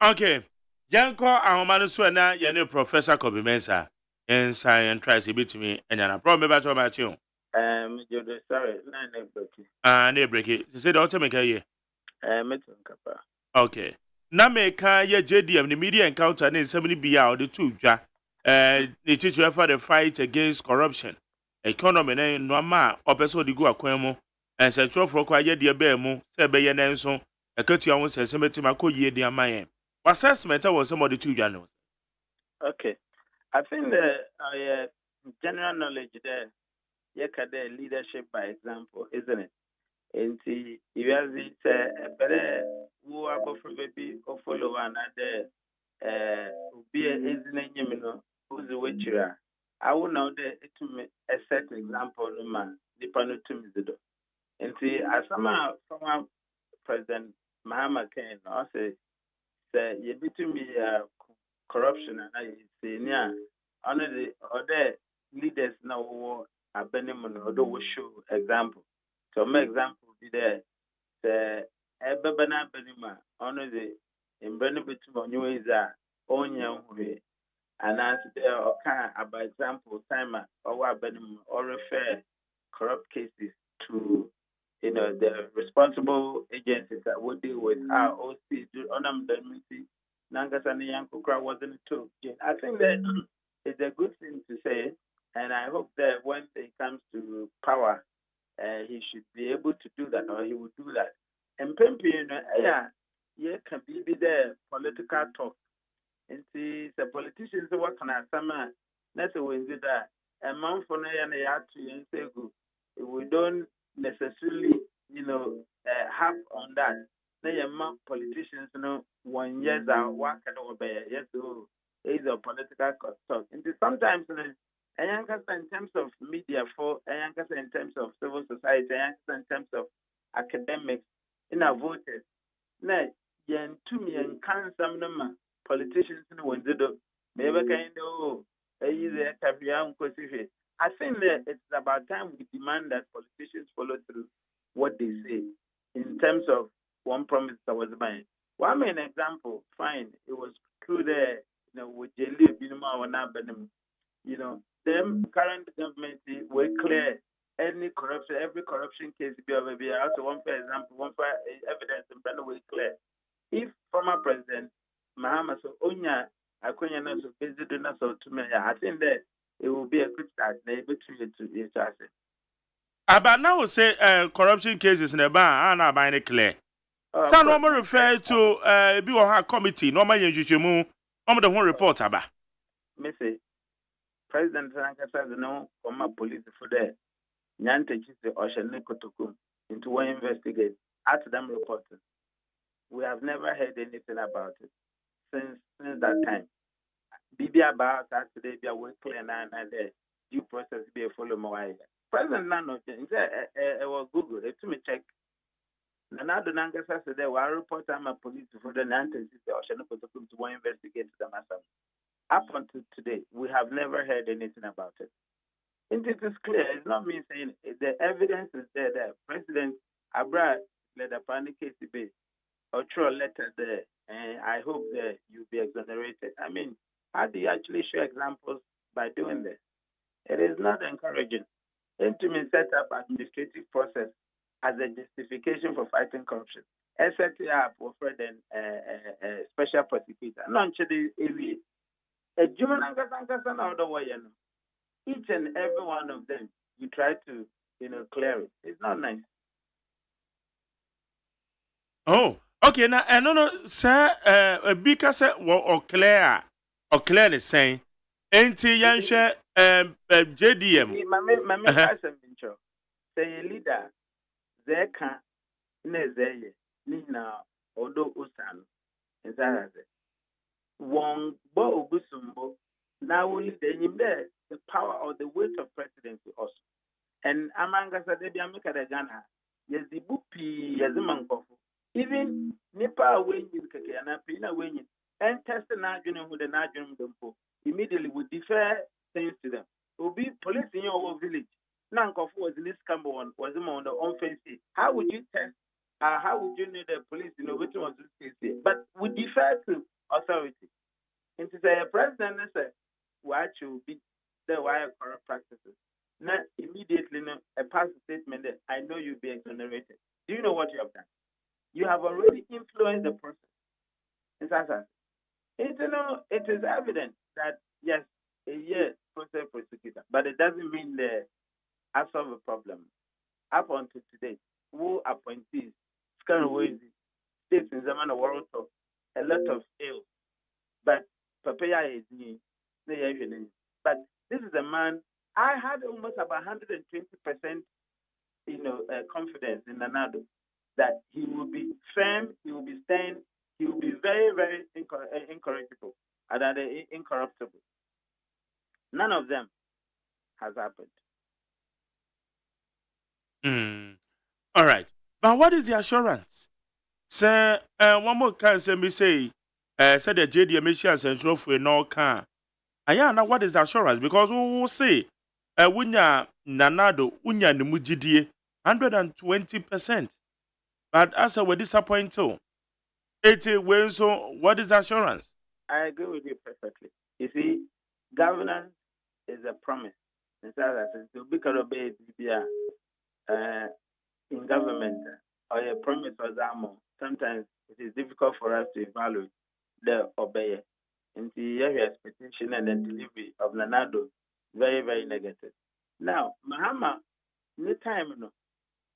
Okay. Yanko ahomano so na ye ne Professor Kobe Mensa en science try say bitimi enya problem me ba to ma chi o. Jodo sorry, na break. Na break it. Say the ultimate here. Metin kapa. Okay. Na me kan ye JDM the media encounter na nsɛm bia o de tu dwa the teacher for the fight against corruption. Economy na no ma opeso di go akwan mu ensentro for kwa ye de ba mu se be ye na nso akatua wo sɛsɛmɛtim akɔyie de amaye. Assessment was some of the two journals. Okay. I think the general knowledge there, you can leadership by example, isn't it? And see, if you have it, better who are both maybe or follow another, be a isn't who's the witcher. I will know that it to a set example, no man, depending to me. And see, as some from President Mahama Kane, I say, you between me corruption and I say near under the other leaders now who are benefit or do show example. So my example be there. The Ebebana Benima honor the in benefit of new is own young way. And as there can about example time or benim or refer corrupt cases to a the responsible agencies that would deal with our OC to honor the community. Nangasani Yankukra wasn't too. I think that it's a good thing to say, and I hope that when it comes to power, he should be able to do that, or he would do that. And Pempi, yeah, can be the political talk. And see, the politicians work on our summer. That's a win that a month for and say good. We don't necessarily, have on that. They are politicians, 1 year work at over yes, so it's a political talk. And sometimes, in terms of media, for in terms of civil society, in terms of academics, in our voters, now, yen to me and can some number politicians in one do maybe kind of I think that it's about time we demand that politicians follow through what they say in terms of one promise that was made. One main example, fine, it was through the with Jelly Binuma or Nabanum. Them current government were clear any corruption, every corruption case be over here. Also, one for example, one for evidence and better way clear. If former president Mahama so Onya Akonya na so busy na so to me, I think that it will be a good start. Maybe to each other. About now, we say corruption cases in the bar are not by clear. So no more refer to be on committee. No more you the one report about. Missy, President Sanka says no, former police for there. Nyante Chise Ocean Nekotokum into one investigate at them reporting. We have never heard anything about it since that time. Bibi about that today be a way clear and the due process be a follow more. President Nano was Google it to me check. Another Nangasa said there were report I'm a police for the Nyante Chise Ocean Nekotokum to one investigate the matter. Up until today, we have never heard anything about it. And it is clear, it's not me saying it. The evidence is there. The President Abra led a panic case debate or throw a letter there, and I hope that you'll be exonerated. I mean, how do you actually show examples by doing this? It is not encouraging. And to me, set up administrative process as a justification for fighting corruption. SLT for further special prosecutor. Not actually a human each and every one of them, you try to, clear it. It's not nice. Oh, okay. Now, no, sir. Because or clear the same. Ain't yansha JDM. My say a leader. They can nezeye nina odo usan. Is that one bo obusumbo. Now only the power or the weight of presidency also. And amanga sadebi amika de Ghana, yes the bupi yes mankofu. Even nipa wenyi keke na pina wenyi and test na adwene hu de na adwene dempo immediately would defer things to them. Will be police in your village. Na nkofu was in this camp one was on the offensive. How would you test? How would you know the police which was this case? But we defer to authority. And to say a president say what will be the wire corrupt practices. Now, immediately, a past statement that I know you'll be exonerated. Do you know what you have done? You have already influenced the process. It is evident that, yes, a year process prosecutor, but it doesn't mean I solve a problem. Up until today, who appointees, states in Zaman world talk, a lot of ill, but Papaya is me. But this is a man. I had almost about 120%, confidence in Nanado that he will be firm, he will be stern, he will be very, very incorrigible, and incorruptible. None of them has happened. All right, but what is the assurance? Sir, one more can say, said the JD emissions and so for no can. Ayana, what is the assurance? Because we will say, Wunya Nanado, Wunya Nimujidie, 120%. But as we're disappointed too. 80 ways, so what is the assurance? I agree with you perfectly. You see, governance is a promise. And so that to be obeyed, in government or a promise or more, sometimes it is difficult for us to evaluate the obey. And the expectation and the delivery of Nanado very, very negative. Now, Mahama, the time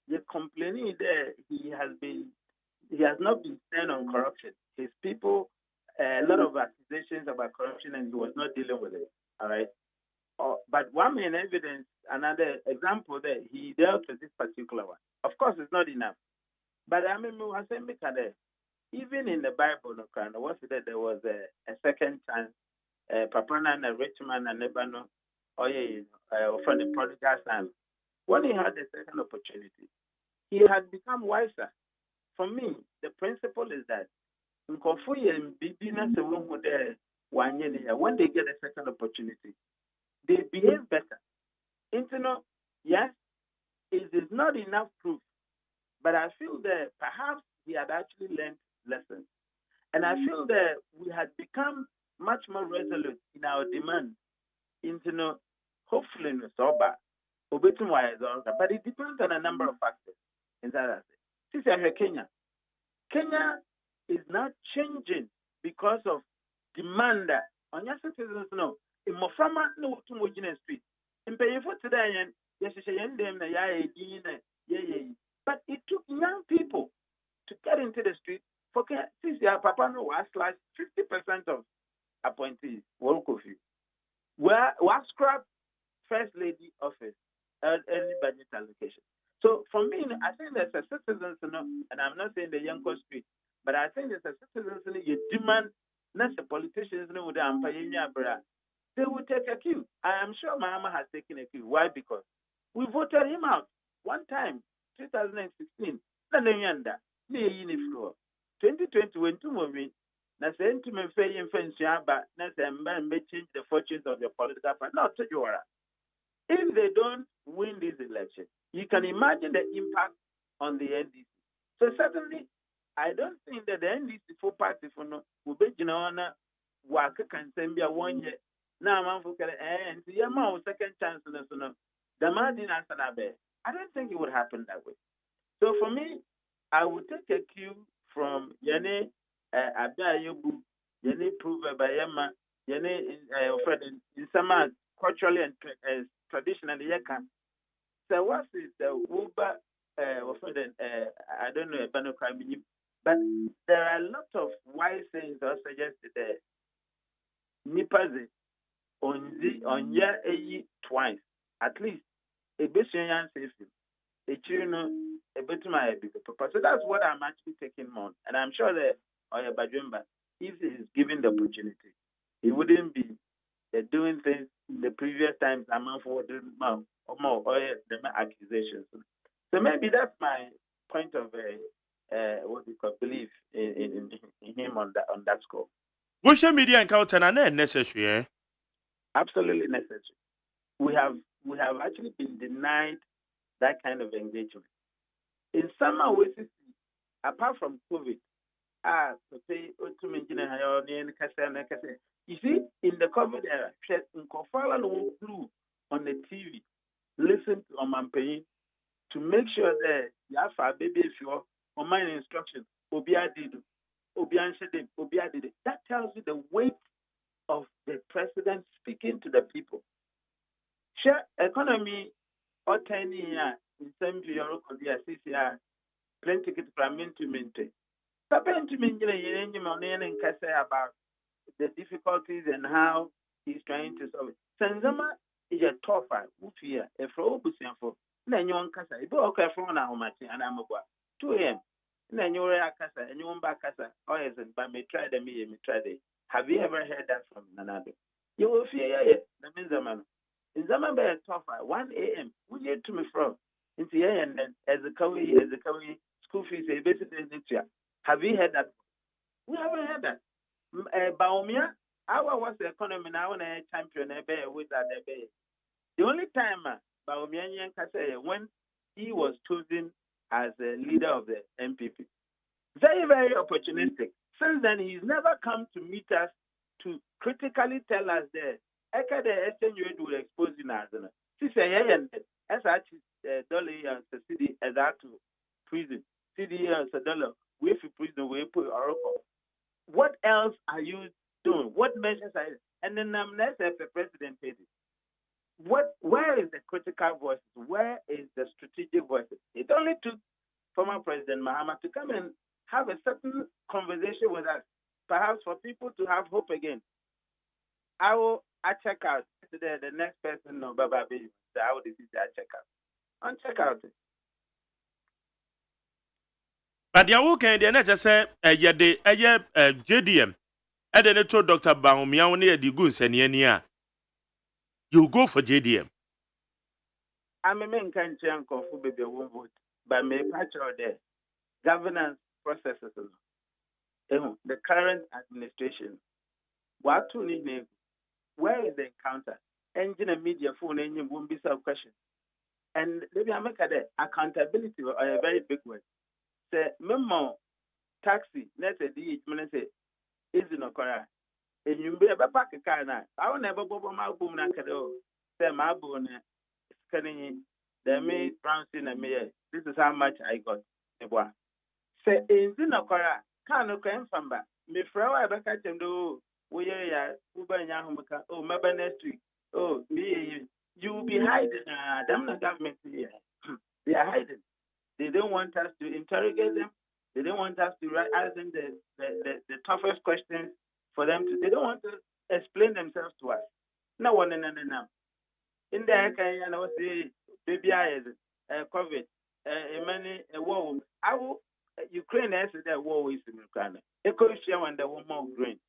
the complaining there he has not been stern on corruption. His people a lot of accusations about corruption and he was not dealing with it. All right. But one main evidence, another example there, he dealt with this particular one. Of course, it's not enough. But I mean, even in the Bible, what's it that there was a second chance, Papana and a rich man and Nebano, from the prodigal son. When he had a second opportunity, he had become wiser. For me, the principle is that when they get a second opportunity, they behave better. Yes, it is not enough proof, but I feel that perhaps we had actually learned lessons. And I feel that we had become much more resolute in our demand hopefully no sober, but it depends on a number of factors. In that Kenya. Kenya is not changing because of demand on your citizens. No, in Mofama, no to Mojina Street. In Payfo today, yes, but it took young people to get into the street. For since your papa no was like 50% of appointees, World Coffee, was scrap first lady office, early budget allocation. So for me, I think there's a citizens, and I'm not saying the young street, but I think there's a citizens you demand not the politicians with the Ampayanya. They will take a cue. I am sure Mahama has taken a cue. Why? Because we voted him out one time, 2016. 2020 when two movie. Na sentiment fair influence but na may change the fortunes of your political party. Not to you. If they don't win this election, you can imagine the impact on the NDC. So certainly, I don't think that the NDC full party for no will be work can send me 1 year. Now I'm for and the second chance in the I don't think it would happen that way. So for me, I would take a cue from Yene Abayobu, Yene Prover Bayama, Yene in some culturally and traditionally Yakan. So what is the Uber I don't know about but there are a lot of wise sayings that suggested that Nipaze on year twice, at least a bit safety. A bit my papa. So that's what I'm actually taking on. And I'm sure that Oya Bajumba, if he is given the opportunity, he wouldn't be doing things in the previous times among forwarded more the accusations. So maybe that's my point of what we call belief in him on that score. Social media encounter are necessary, eh? Absolutely necessary. We have actually been denied that kind of engagement. In some ways, apart from COVID, you see, in the COVID era, flew on the TV, listen to Omampay to make sure that you have a baby if you're on my instructions, Obia did, that tells you the weight of the president speaking to the people. Share economy or 10 years in some bureaucracy, plenty ticket from into Papa into me about the difficulties and how he's trying to solve it. Sanzama is a tougher, Ufia, a frobusian for Nanyon Casa, a book from now, and I'm about 2 a.m. Nanyora Casa, and you won't back Casa, or as but may try the me try the. Have you ever heard that from Nanado? You will fear it, the Minzaman. In Zaman by a tougher, 1 a.m. We get to me from into here and then as a Kawi school fees, a basically this year. Have you heard that? We haven't heard that. Baumia, our was the economy now and a champion with that. The only time Baumia when he was chosen as a leader of the MPP. Very, very opportunistic. Since then, he's never come to meet us to critically tell us that the exchange rate will expose in us. as dollar and city as that to prison. City as a dollar, we for prison, we put Oracle. What else are you doing? What measures are you? And then let's have the president paid it. Where is the critical voices? Where is the strategic voices? It only took former President Mahama to come and have a certain conversation with us, perhaps for people to have hope again. I check out the next person, no, Baba Baby. I will check out. On check out. But the okay, the next say, JDM, and then it told Dr. Baumia near the goons and Yenia. You go for JDM. I'm a main country and for baby won't vote, but may patch or there. Governance processes. The current administration. What to need? Where is the encounter? Engine and media phone engine won't be some question. And maybe I make that accountability are a very big word. Say, memo taxi, let's say the say, is no correct. And you be a pack a car now. I will never go my boom and say my bone scanning the me bouncing a me. This is how much I got. Say, is no correct. Can't no come from back. Me throw I back at them do. We are Uber Yahumaka. Oh, maybe next week. Oh, me, you will be hiding. Them the government here. They are hiding. They don't want us to interrogate them. They don't want us to ask them the toughest questions for them to. They don't want to explain themselves to us. No one in In there, can you say, baby, COVID, many war. I will. Ukraine has that war is in Ukraine. Ecosia when there were more green.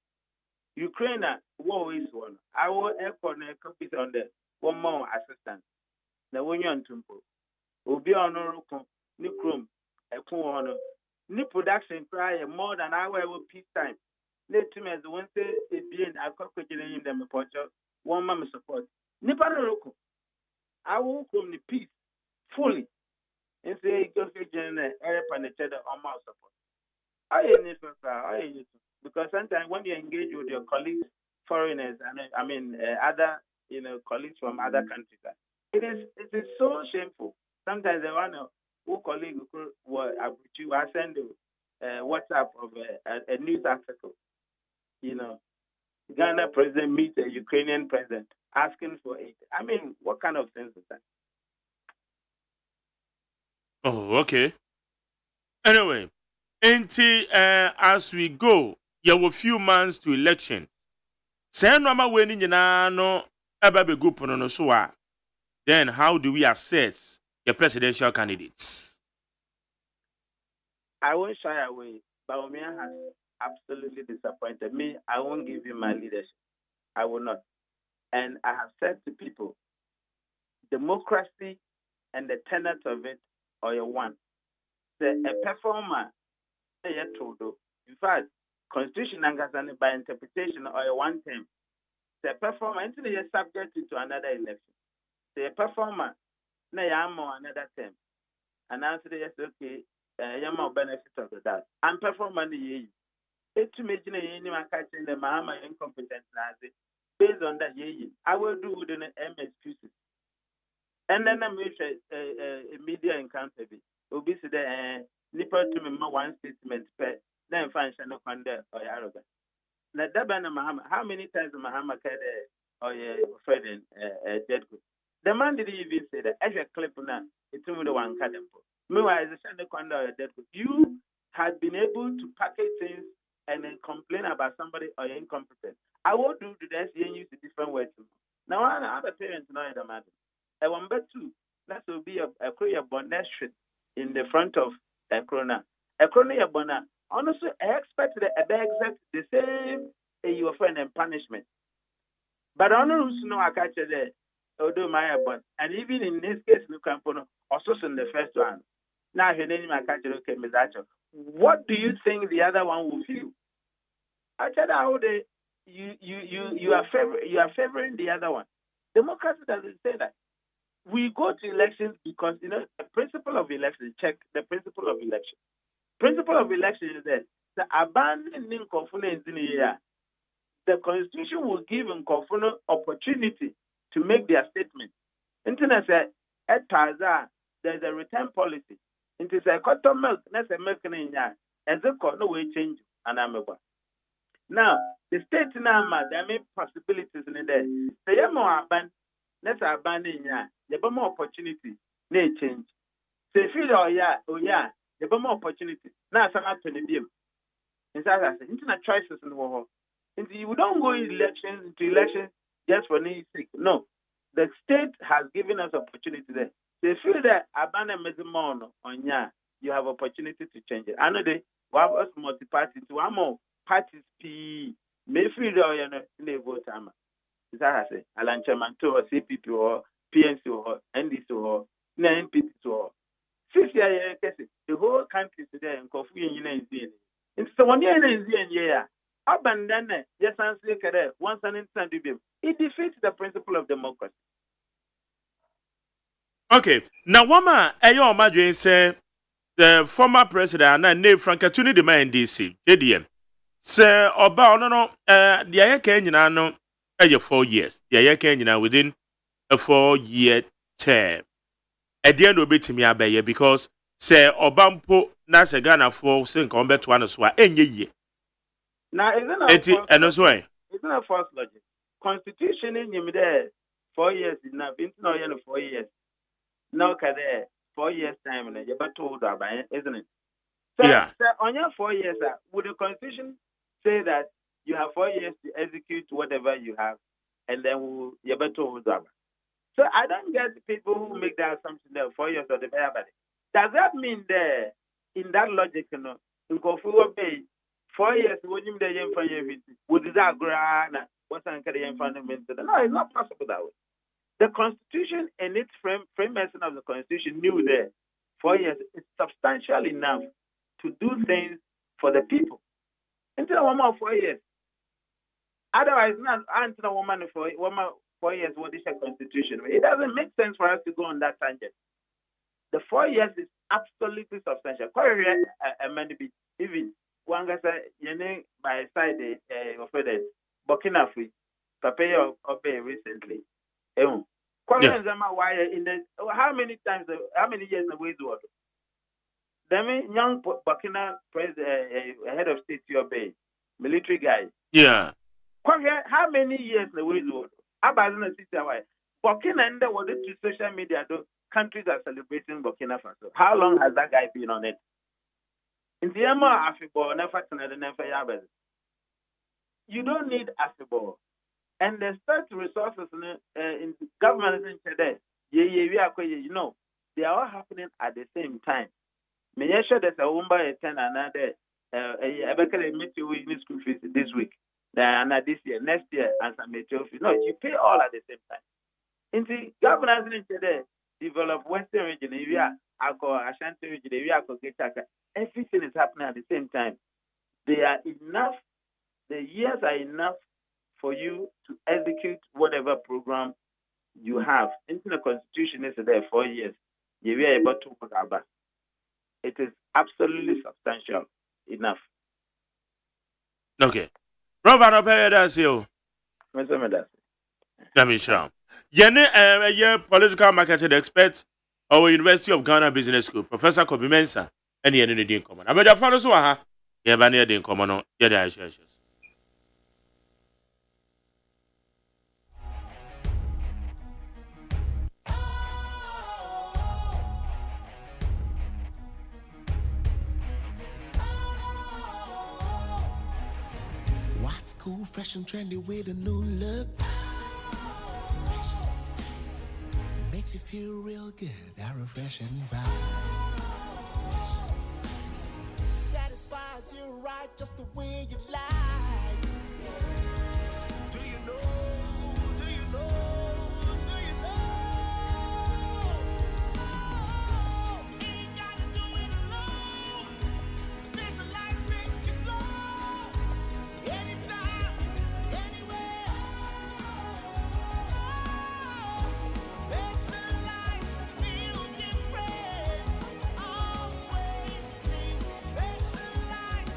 Ukraine war is one. I will echo copies on the one more assistance. The Union Temple will be on Nikrum, a corner. Ni production cry more than our peacetime. Let him as one say it being a cockroach in them one mama support. Nipanoko. I will come the peace fully and say go for general air penetrated on my support. Because sometimes when you engage with your colleagues, foreigners, and other colleagues from other countries, it is so shameful. Sometimes the one who colleague will send WhatsApp of a news article. Ghana president meets a Ukrainian president asking for aid. What kind of sense is that? Oh, okay. Anyway, as we go, there were few months to election. Say no ma weni nyina no eba be go pono no so a. Then how do we assess the presidential candidates? I won't shy away. Baumia has absolutely disappointed me. I won't give him my leadership. I will not. And I have said to people, democracy and the tenets of it are one. A performer, in fact, constitution and by interpretation or one term. The performer until is subject to another election. The performer, another term. And answer yes, okay, more benefit of that. And performer the it's imagine a catching the Mahama incompetent based on that I will do with an excuses. And then I'm a media encounter. Obviously, nipper to me one statement, then find no conduct or arrogant. Now, Mahama, how many times Mahama said, or Fred and dead good? The man didn't even say that. As a clip now, it's only the one cut them for. Meanwhile, as a Sunday conduct or dead good, you had been able to package things and then complain about somebody or incompetent. I will do this and use a different word. Now, other parents know the matter. I want two. That will be a career bonnet in the front of a corona. A corona bonnet. Honestly, I expect exact the same you offend and punishment. But I don't know I catch it there. Although my bond. And even in this case, you can put also in the first one. Now, your name I catch it, okay, Mizacho. What do you think the other one will feel? I tell you how you are favoring the other one. Democracy doesn't say that. We go to elections because the principle of election, check the principle of election. Principle of election is that the abandoning confidence in the year, the constitution will give Nkofuno opportunity to make their statement. Internet said, etaza there's a return policy. It is a cotton milk, that's a milk in ya. As a no way change and ameba. Now, the state now, there may possibilities in there. The more abandon, let's abandon ya. There be more opportunity, they change. So if you yeah, there be more opportunity. Now, some up to the beam. Inside, I say, internet choices in the world. You don't go into elections just for need sake. No, the state has given us opportunity there. They feel that abandon measurement on ya, you have opportunity to change it. I know they have us multi-party to one more parties P may feel that they vote. Is that I say Alan Chairman or CPP or PNC or NDC or NPP or 6 years the whole country today and coffee in it's the 1 year in yeah. Abandon yes, answer once an instant it defeats the principle of democracy. Okay, now Wama Ayo Madrid say the former president and name Frankatuni de man DC, JDM. Say Oba no the Ayaka no 4 years. The Ayaka within a 4-year term. At the end of it me abaye because say Obampo na se Ghana for sin combat one as well any year. Now isn't a false logic. Constitution in you there 4 years enough, into no 4 years. No, 4 years time, and you're told about it, isn't it? So, yeah. So on your 4 years, would the Constitution say that you have 4 years to execute whatever you have, and then you're told about it? So I don't get people who make that assumption that 4 years or the better. Does that mean that in that logic, in Kofu Bay, 4 years, would you would that grant what's an fundamental? No, it's not possible that way. The Constitution and its framework of the Constitution knew that 4 years is substantial enough to do things for the people. Until 1 more 4 years. Otherwise, not until 1 more 4 years, what is a Constitution? It doesn't make sense for us to go on that tangent. The 4 years is absolutely substantial. Even one guy said, by side of Burkina Faso, Papaya obey recently. Yeah. How many years the way do it? Then young Burkina head of state to obey military guy. Yeah. How many years the way do it? Burkina and what to social media those countries are celebrating Burkina Faso. How long has that guy been on it? In the Africa, never you don't need Africa. And the state resources in government today, they are all happening at the same time. May I sure there's a Umba 10 another I meet you in school fees this week, this year, next year, and some material fees. No, you pay all at the same time. In the governance today, develop Western region, Ashanti region, everything is happening at the same time. They are enough, the years are enough for you to execute whatever program you have. Into the Constitution is there 4 years. You are able to work about. It is absolutely substantial enough. Okay. Robert, I'll pay that's you. Let me show. Yene political marketing expert our University of Ghana Business School, Professor Kobi Mensah, and the end in common. I'm a follow so ha. Yeah, Bania in common. Yeah, there are What's cool, fresh and trendy with a new look? Makes you feel real good, that refreshing vibe. Satisfies you right just the way you like. Do you know? Do you know? Do you know? Oh, ain't gotta do it alone. Specialized makes you flow. Anytime, anywhere. Specialized feel different. Always think specialized.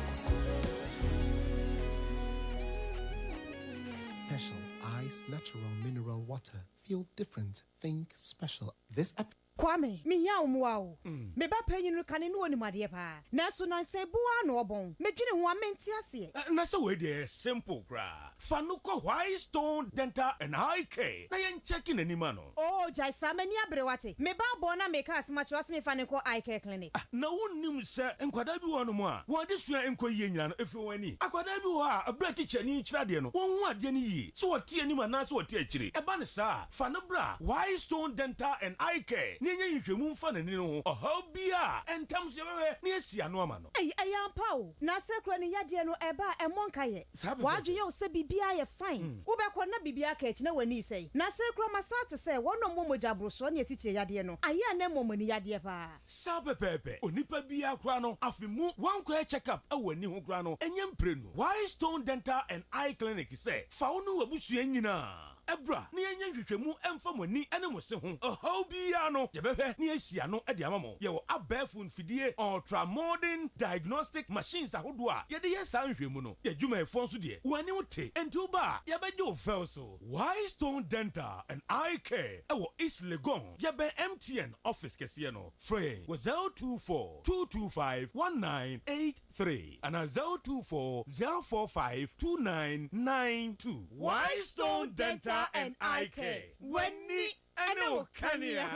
Special ice, natural mineral water. Feel different. Think special. This episode. Kwame, me ya umwao. Me ba penyu no kane no ni made pa. Na so na se boa no obon. Me dwene ho amenti ase. Na so we dey simple gra. Fa no ko White Stone Dental and Eye Care. Na yen checking anima no. Oh, jai samani abrewate. Me ba bo na me ka asmacho asme fa ne ko Eye Care clinic. Na wonnim se enkwada bi wo no mo a. Wo de sua enko yie nyina no efi wani. Akwada bi wo a abra teacher ni kyira de no. Won hu ade ni yi. So wo tie anima na so wo tie akire. E ba ne sa. Fa no bra White Stone Dental and Eye Care. Nye nhwemu mfa ne no. Ohaw bia entam se bewe ne asia no ama no. Ayampa o. Na sekro ne yade no eba emonka ye. Wadwe ye o se bibia ye fine. Wo be ko na bibia ka echi na wani sei. Na sekro masate se wono momoja broso ne esiche yade no. Aya na momoni yade pa. Sa pepepe. Onipa bia kra no afimu wankọ check up awani ho kra no. Enyem prenu. White Stone Dental and Eye Clinic say fa wonu wabusua nyina. Ebra ne yenye hwehwemu emfa moni ene mo se ho. Ohaw bia no ye behwe ne asia no e de amamo. Ye wo abafun fidie ultra modern diagnostic machines ahodo a ye de ye san hwemu no. Ye dwuma efon so de. Wani wote enti ba ye beje o fel so. White Stone Dental and Eye Care e wo East Legon. Ye be MTN office kese no. Free was 024 225 1983 and 024 045 2992. White Stone Dental and Eye Care. Wenni eno kania.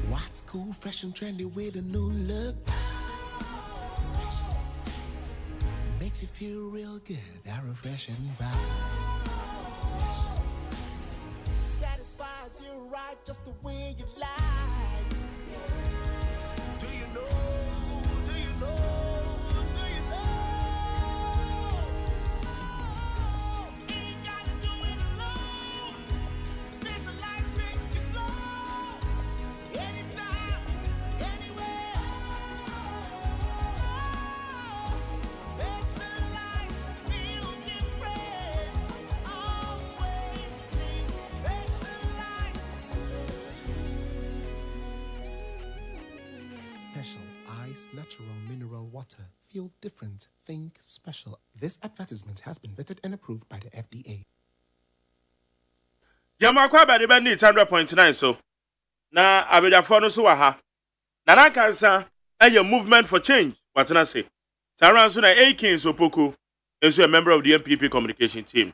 What's cool, fresh and trendy with a new look? Makes you feel real good, that refreshing vibe. Satisfies you right just the way you like. Do you know? Do you know? Do you know? Ain't gotta do it alone. Specialized makes you flow. Anytime, anywhere. Specialized feel different. Always think Special Ice Natural Mineral Water. Feel different. Think special. This advertisement has been vetted and approved by the FDA. Yamakwa ba de ba need 100.9 so. Na abedafo no so wa ha. Na na kansa eye movement for change. What na say? Taran so na Akin Sopoko is a member of the MPP communication team.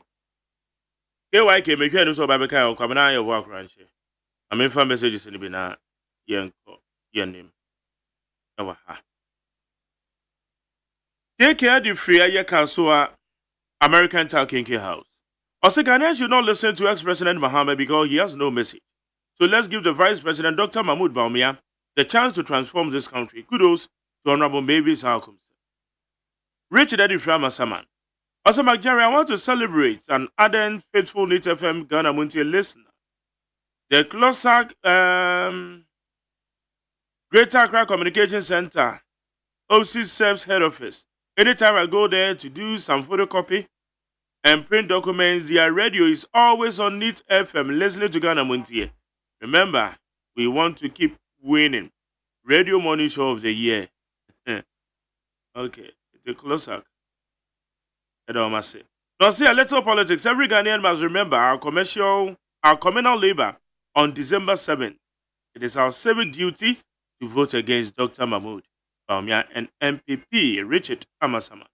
KYK me hwe no so ba be kan kwamna ye wo akranche. Amefa messages ni bi na yenko yenim. Na ha. KK the free aye kanso American Town Kinky House. Also, Ghanaians should not listen to ex-President Mohammed because he has no message. So let's give the Vice President, Dr. Mahmoud Bawumia, the chance to transform this country. Kudos to Honorable Mavis Halcombe. Richard Eddie Frama Saman. Also, McJerry, I want to celebrate an ardent, faithful Nit FM Ghana MONTIE listener. The Closac Greater Accra Communication Center, OC serves head office. Anytime I go there to do some photocopy and print documents, their radio is always on Nit FM, listening to Ghana MONTIE. Remember, we want to keep winning. Radio Morning Show of the Year. Okay, the Closac. Now, see a little politics. Every Ghanaian must remember our communal labor on December 7th. It is our civic duty to vote against Dr. Mahmoud Bawumia and MPP Richard Amasama.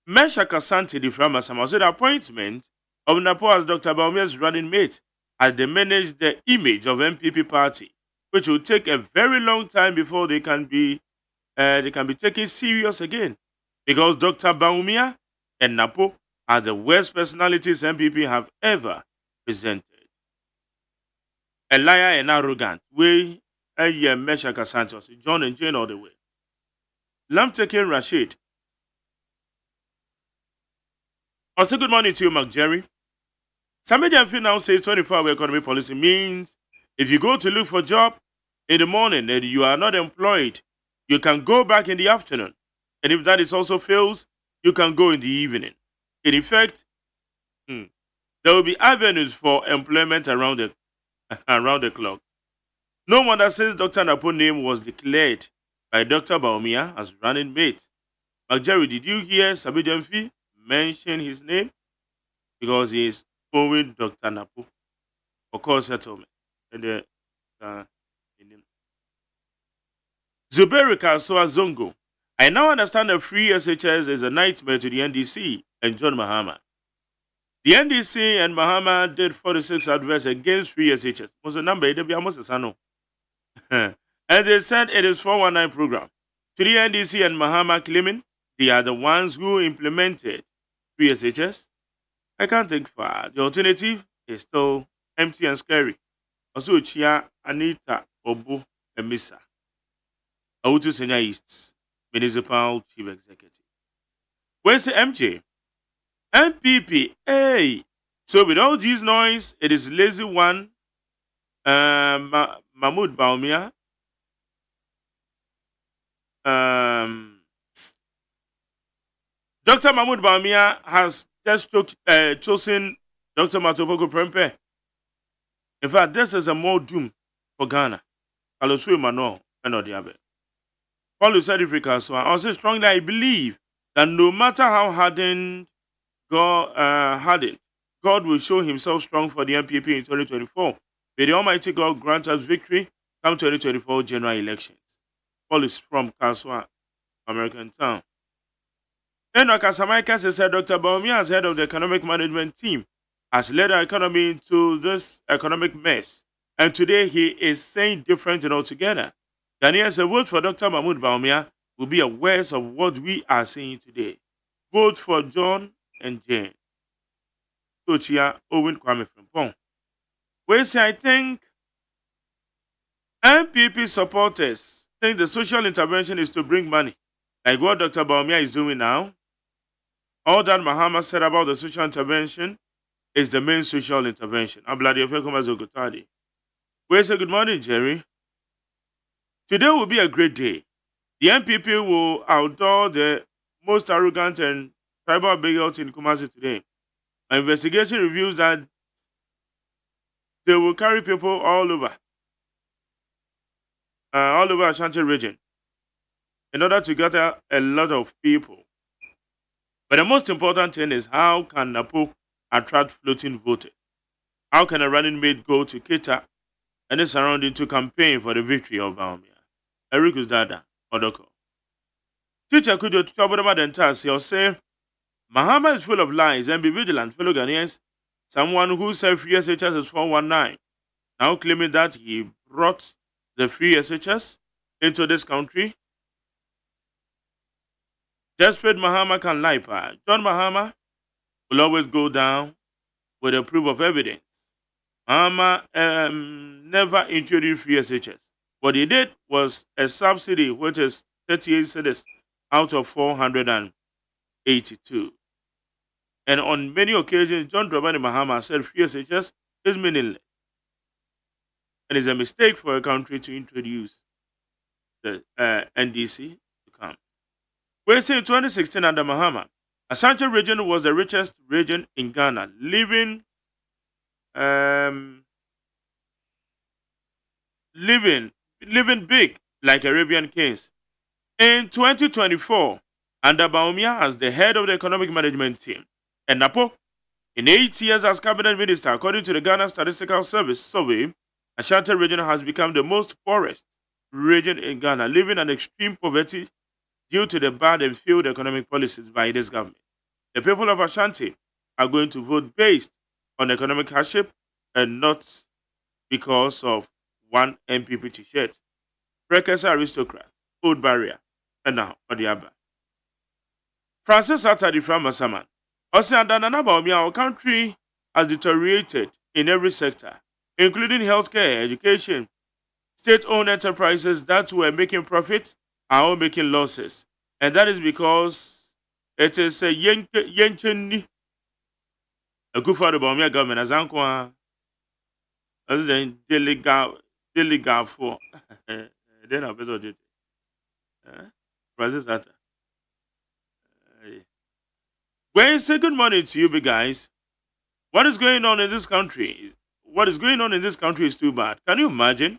Mesha Kasanti di Framasama said the appointment of Napo as Dr. Bawumia's running mate has diminished the image of MPP party, which will take a very long time before they can be taken serious again, because Dr. Bawumia and Napo are the worst personalities MPP have ever presented. A liar and arrogant way, a year Mesha Kasanti was John and Jane all the way. Lamtekin Rashid. Also, good morning to you, Mark Jerry. Somebody now says 24-hour economy policy means if you go to look for a job in the morning and you are not employed, you can go back in the afternoon. And if that is also fails, you can go in the evening. In effect, there will be avenues for employment around the clock. No wonder since Dr. Napo's name was declared by Dr. Bawumia as running mate, But Jerry, did you hear Sabi Jamfi mention his name? Because he is owing Dr. Napo for call settlement. And Zuberi Kaswa Zongo. I now understand that free SHS is a nightmare to the NDC and John Mahama. The NDC and Mahama did 46 adverts against free SHS. Was the number? And they said it is 419 program. To the NDC and Mahama claiming they are the ones who implemented free SHS. I can't think far. The alternative is still empty and scary. Also, Chia Anita Obu Emisa, Autu Senior East, Municipal Chief Executive. Where's the MJ? MPP. Hey. So with all these noise, it is lazy one. Mahmoud Baumia. Dr. Mahmoud Baumia has just chosen Dr. Matopoko Prempe. In fact, this is a more doom for Ghana. Alosui Mano and Odiabe. Paul Africa, so I also strongly I believe that no matter how hardened God will show himself strong for the MPP in 2024. May the Almighty God grant us victory come 2024 general elections. Paul is from Kaswa, American Town. Enoch Asamaika said Dr. Baumia, as head of the economic management team, has led our economy into this economic mess. And today he is saying different and altogether. Ghanaians, a vote for Dr. Mahmoud Baumia will be a worse of what we are saying today. Vote for John and Jane. Tochia Owen Kwame Frimpong. We say, I think MPP supporters think the social intervention is to bring money, like what Dr. Baumia is doing now. All that Mahama said about the social intervention is the main social intervention. We say, good morning, Jerry. Today will be a great day. The MPP will outdoor the most arrogant and tribal bigots in Kumasi today. An investigation reveals that they will carry people all over Ashanti region in order to gather a lot of people. But the most important thing is how can Napo attract floating voters? How can a running mate go to Kita and the surrounding to campaign for the victory of Baumia? Eric Dada, Odoko. Teacher could you trouble about the entire say, Mahama is full of lies and be vigilant, fellow Ghanaians. Someone who said free SHS is 419, now claiming that he brought the free SHS into this country. Desperate Mahama can lie, pa. John Mahama will always go down with a proof of evidence. Mahama never introduced free SHS. What he did was a subsidy, which is 38 cedis out of 482. And on many occasions, John Dramani Mahama said free SHS is meaningless. And it's a mistake for a country to introduce the NDC to come. We say in 2016 under Mahama, Ashanti region was the richest region in Ghana, living big like Arabian kings. In 2024, under Baumia as the head of the economic management team, and Napo, in 8 years as cabinet minister, according to the Ghana Statistical Service survey, Ashanti region has become the most poorest region in Ghana, living in extreme poverty due to the bad and failed economic policies by this government. The people of Ashanti are going to vote based on economic hardship and not because of one MPP t-shirt. Precursor aristocrat, old barrier, and now Odiaba. Francis Atadi from Masaman. Also, our country has deteriorated in every sector, including healthcare, education. State-owned enterprises that were making profits are all making losses. And that is because it is a yencheni. A good for the Baumia government as Anqua, other than Deliga for. Then I'll better did. Francis Atta. When you say good morning to you, big guys, what is going on in this country? What is going on in this country is too bad. Can you imagine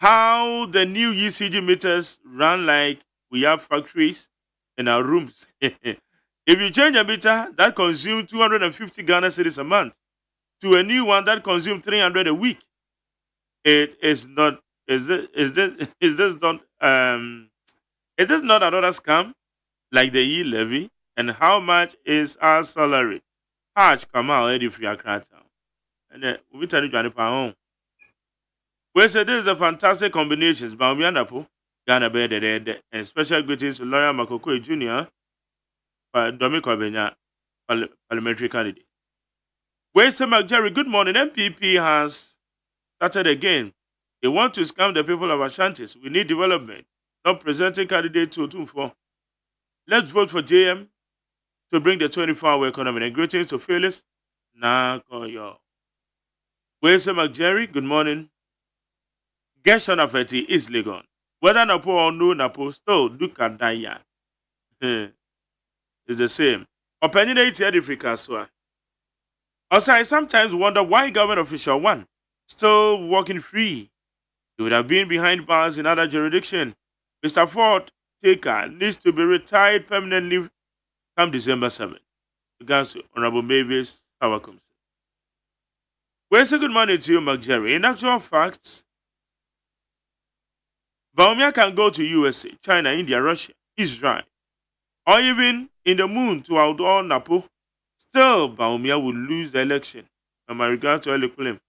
how the new ECG meters run like we have factories in our rooms. If you change a meter that consumes 250 Ghana cedis a month to a new one that consumes 300 a week, it is not. Is this not another scam like the e-levy? And how much is our salary? Hajj come out already for your crowd. And then we tell you home. We say this is a fantastic combinations, but we end up Ghana bed and special greetings to lawyer Makoko Jr. Dominic Obenya, parliamentary candidate. We say Jerry, good morning. MPP has started again. They want to scam the people of Ashantis. We need development, not presenting candidate to Otumfo. Let's vote for JM to bring the 24-hour economy. And greetings to Phyllis Nakoyo. We say Jerry, good morning. Gershon Afeti is Legon. Whether Napo or no Napo, still Dukadaya. It's the same. Opinionate Edifrika. Also, I sometimes wonder why government official one still walking free. He would have been behind bars in other jurisdiction. Mr. Ford Taker needs to be retired permanently come December 7th. Regards to Honorable Mavis Tawakum. We say good morning to you, McJerry. In actual fact, Baumia can go to USA, China, India, Russia, Israel, or even in the moon to outdoor Napo. Still, Baumia will lose the election. And my regard to Eli Kulim,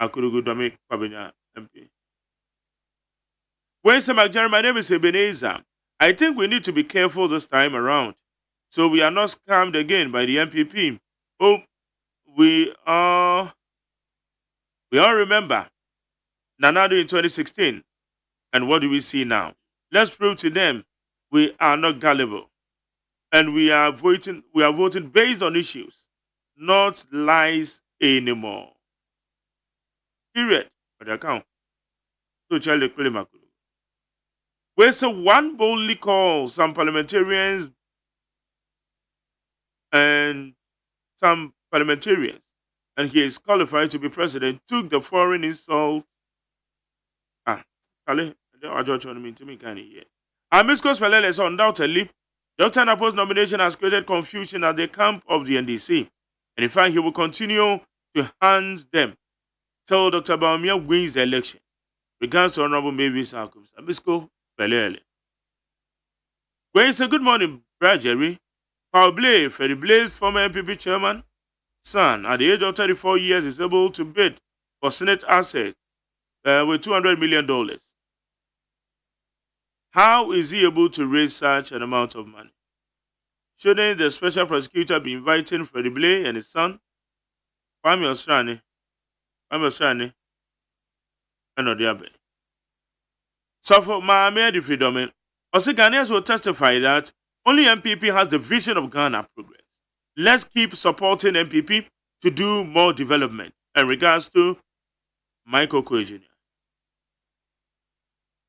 Akurugu Dominic Pabenya MP. When say McJerry, my name is Ebenezer. I think we need to be careful this time around, so we are not scammed again by the MPP. Oh, we all remember Nanado in 2016. And what do we see now? Let's prove to them we are not gullible. And we are voting based on issues, not lies anymore. Period. For the account. So Charlie Kulimakulu. Where so one boldly calls some parliamentarians and he is qualified to be president, took the foreign insult. Amisco Spelele is undoubtedly, Dr. Napo's nomination has created confusion at the camp of the NDC. And in fact, he will continue to hand them till Dr. Baumia wins the election. Regards to Honorable Mavis Akums. Amisco Spelele. When say good morning, Brad Jerry. Paul Blay, Freddie Blaze, former MPP chairman, son, at the age of 34 years, is able to bid for Senate assets with $200 million. How is he able to raise such an amount of money? Shouldn't the special prosecutor be inviting Freddie Blay and his son, Kwame Ostrani, and Odiabe? So for Maame the freedom, also Ghanaians will testify that only MPP has the vision of Ghana progress. Let's keep supporting MPP to do more development. In regards to Michael Koe Jr.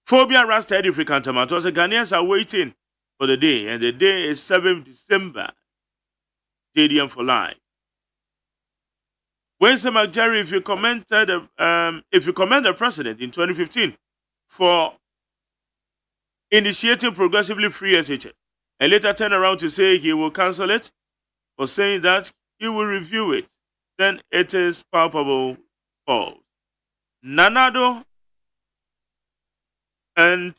Phobia Rasta Edificant Tomato. The Ghanaians are waiting for the day, and the day is 7th December. JDM for life. Wednesday McJerry, if you commend the president in 2015 for initiating progressively free SHS, and later turn around to say he will cancel it, or saying that he will review it, then it is palpable false. Nanado and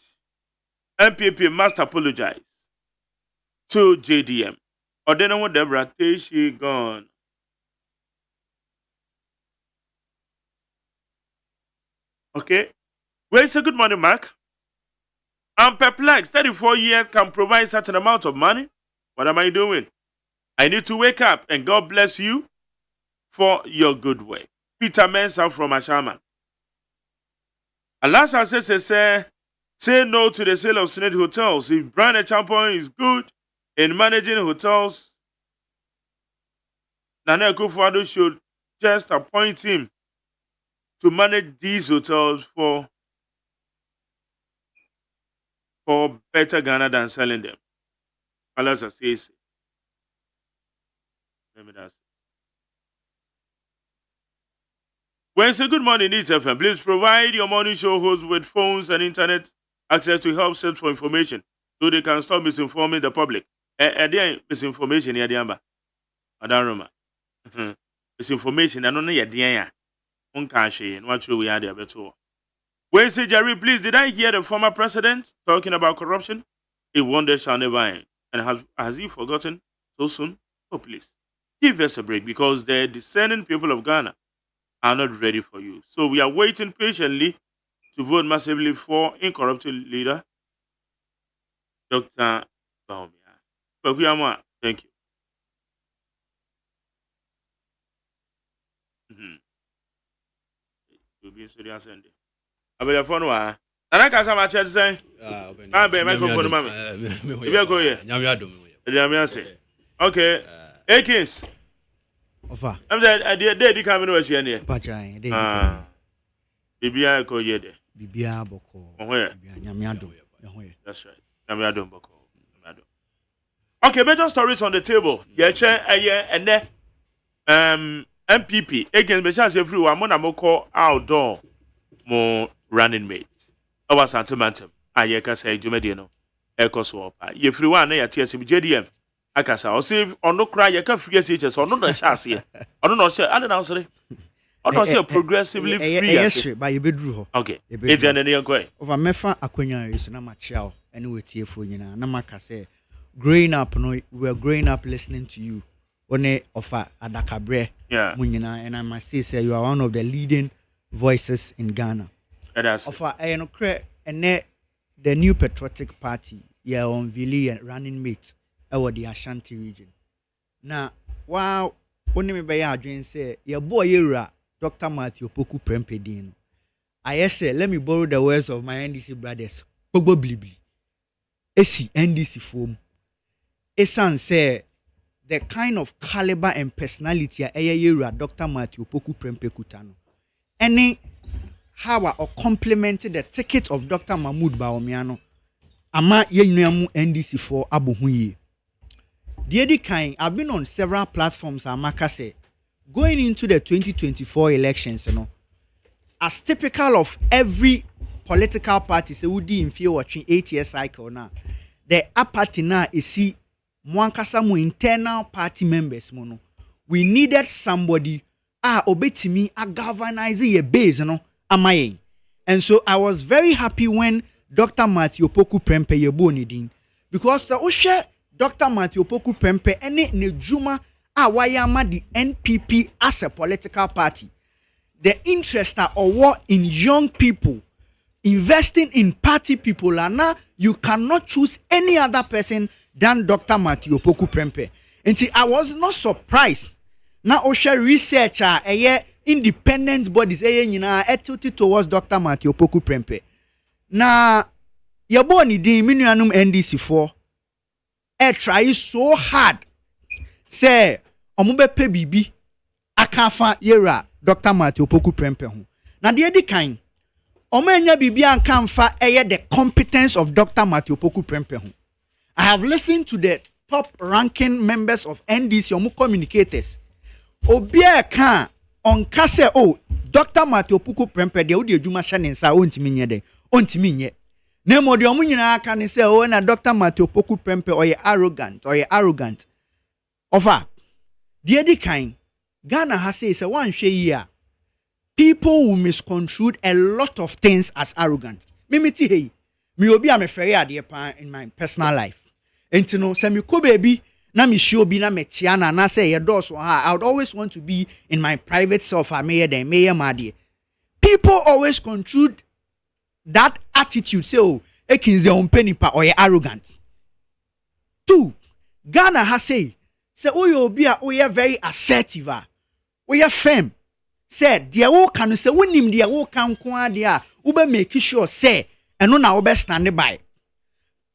MPP must apologize to JDM. Or then what Deborah she gone. Okay. Well, say good morning, Mark. I'm perplexed. 34 years can provide such an amount of money. What am I doing? I need to wake up, and God bless you for your good work. Peter Mensah from Ashama. Alas, I say no to the sale of Senate hotels. If Brian Champion is good in managing hotels, Nana Akufo-Addo should just appoint him to manage these hotels for better Ghana than selling them. Alas, I say. Wednesday, good morning, Needs FM. Please provide your morning show hosts with phones and internet access to help search for information so they can stop misinforming the public. Misinformation here, Diamba. Adaroma. Misinformation, I don't know yet, Diana. Unkashi, and what we are there better. Wait, say Jerry, please, did I hear the former president talking about corruption? A wonder shall never end. And has he forgotten so soon? Oh, please, give us a break because the discerning people of Ghana are not ready for you. So we are waiting patiently to vote massively for incorruptible leader, Dr. Baumia. Thank you. You'll be serious Sunday. I will phone one. And I can't have a chat saying, I'm a microphone, mamma. Maybe I'll go here. Okay. Akins. I'm dead. Coming over here. Bibia ko yede. Bibia boko. That's right. Nyamiado boko. Okay, better stories on the table. And then MPP against Bechas everyone. Mona moko outdoor more running mates. Our sentimentum. Ayeka say Jumedino. Echo swap. Everyone ya TSM JDM. Akasa or save or no cry. You can forget it or no chassis. I don't know. I don't know. Sorry. I don't say progressively free. Yes, but you bedru. Okay. It's an any go. Over mefa akwanya is na machiao. Anyway, TFO nyina na maka say growing up no we were growing up listening to you. One offer adakabre. Yeah. Munyina and I must say you are one of the leading voices in Ghana. That's offer no cre and the new patriotic party yeah on Vili and running mate over the Ashanti region. Now, wow, only me by adwin say your boy era Dr. Matthew Poku Prempedino. I say, let me borrow the words of my NDC brothers. Probably. Esi NDC form. Esan say the kind of caliber and personality era Dr. Matthew Poku Prempekutano. Any how or complemented the ticket of Dr. Mahmoud Baomiano. Ama ye nuamu NDC for Abu Huye. The other kind, I've been on several platforms. Amaka say, going into the 2024 elections, as typical of every political party, say would in fear watching 8-year cycle now. The party now is see mwankasa internal party members mono. We needed somebody obetimi galvanize a base, amaye. And so I was very happy when Dr. Matthew Poku Prempe yebonidin because Dr. Matthew Poku Prempe any nejuma wayama the NPP as a political party. The interest or what in young people investing in party people and now you cannot choose any other person than Dr. Matthew Poku Prempe. And see, I was not surprised. Now Osha researcher independent bodies tilted towards Dr. Matthew Poku Prempe. Na yaboni di minuanum NDC4 try so hard say omube pe bibi akafa yera Dr. Matthew Poku Prempe ho. Na de edi kan omanya bibi ankamfa the competence of Dr. Matthew Poku Prempe ho. I have listened to the top ranking members of NDC omu communicators. Obia kan onka say Dr. Matthew Poku Prempe de odi adwuma hye ne nsa ontimi nye de ontimi nye. Nemo de omu nyina aka ne say na Dr. Matthew Poku Prempe arrogant. Ofa the edi kind Ghana has said one share people will misconstrue a lot of things as arrogant. Mimiti hey, me obi am a ferry in my personal life. And to know semi ko baby na me show bi na me chiana na say your doors I would always want to be in my private self mayor madi. People always construe that attitude say ekins the on penny pa or arrogant. 2 Ghana has say obi a very assertive we are firm. Said, dear wo can say, when him dear wo can kwa dear, ube make sure say, and no now ube stand by.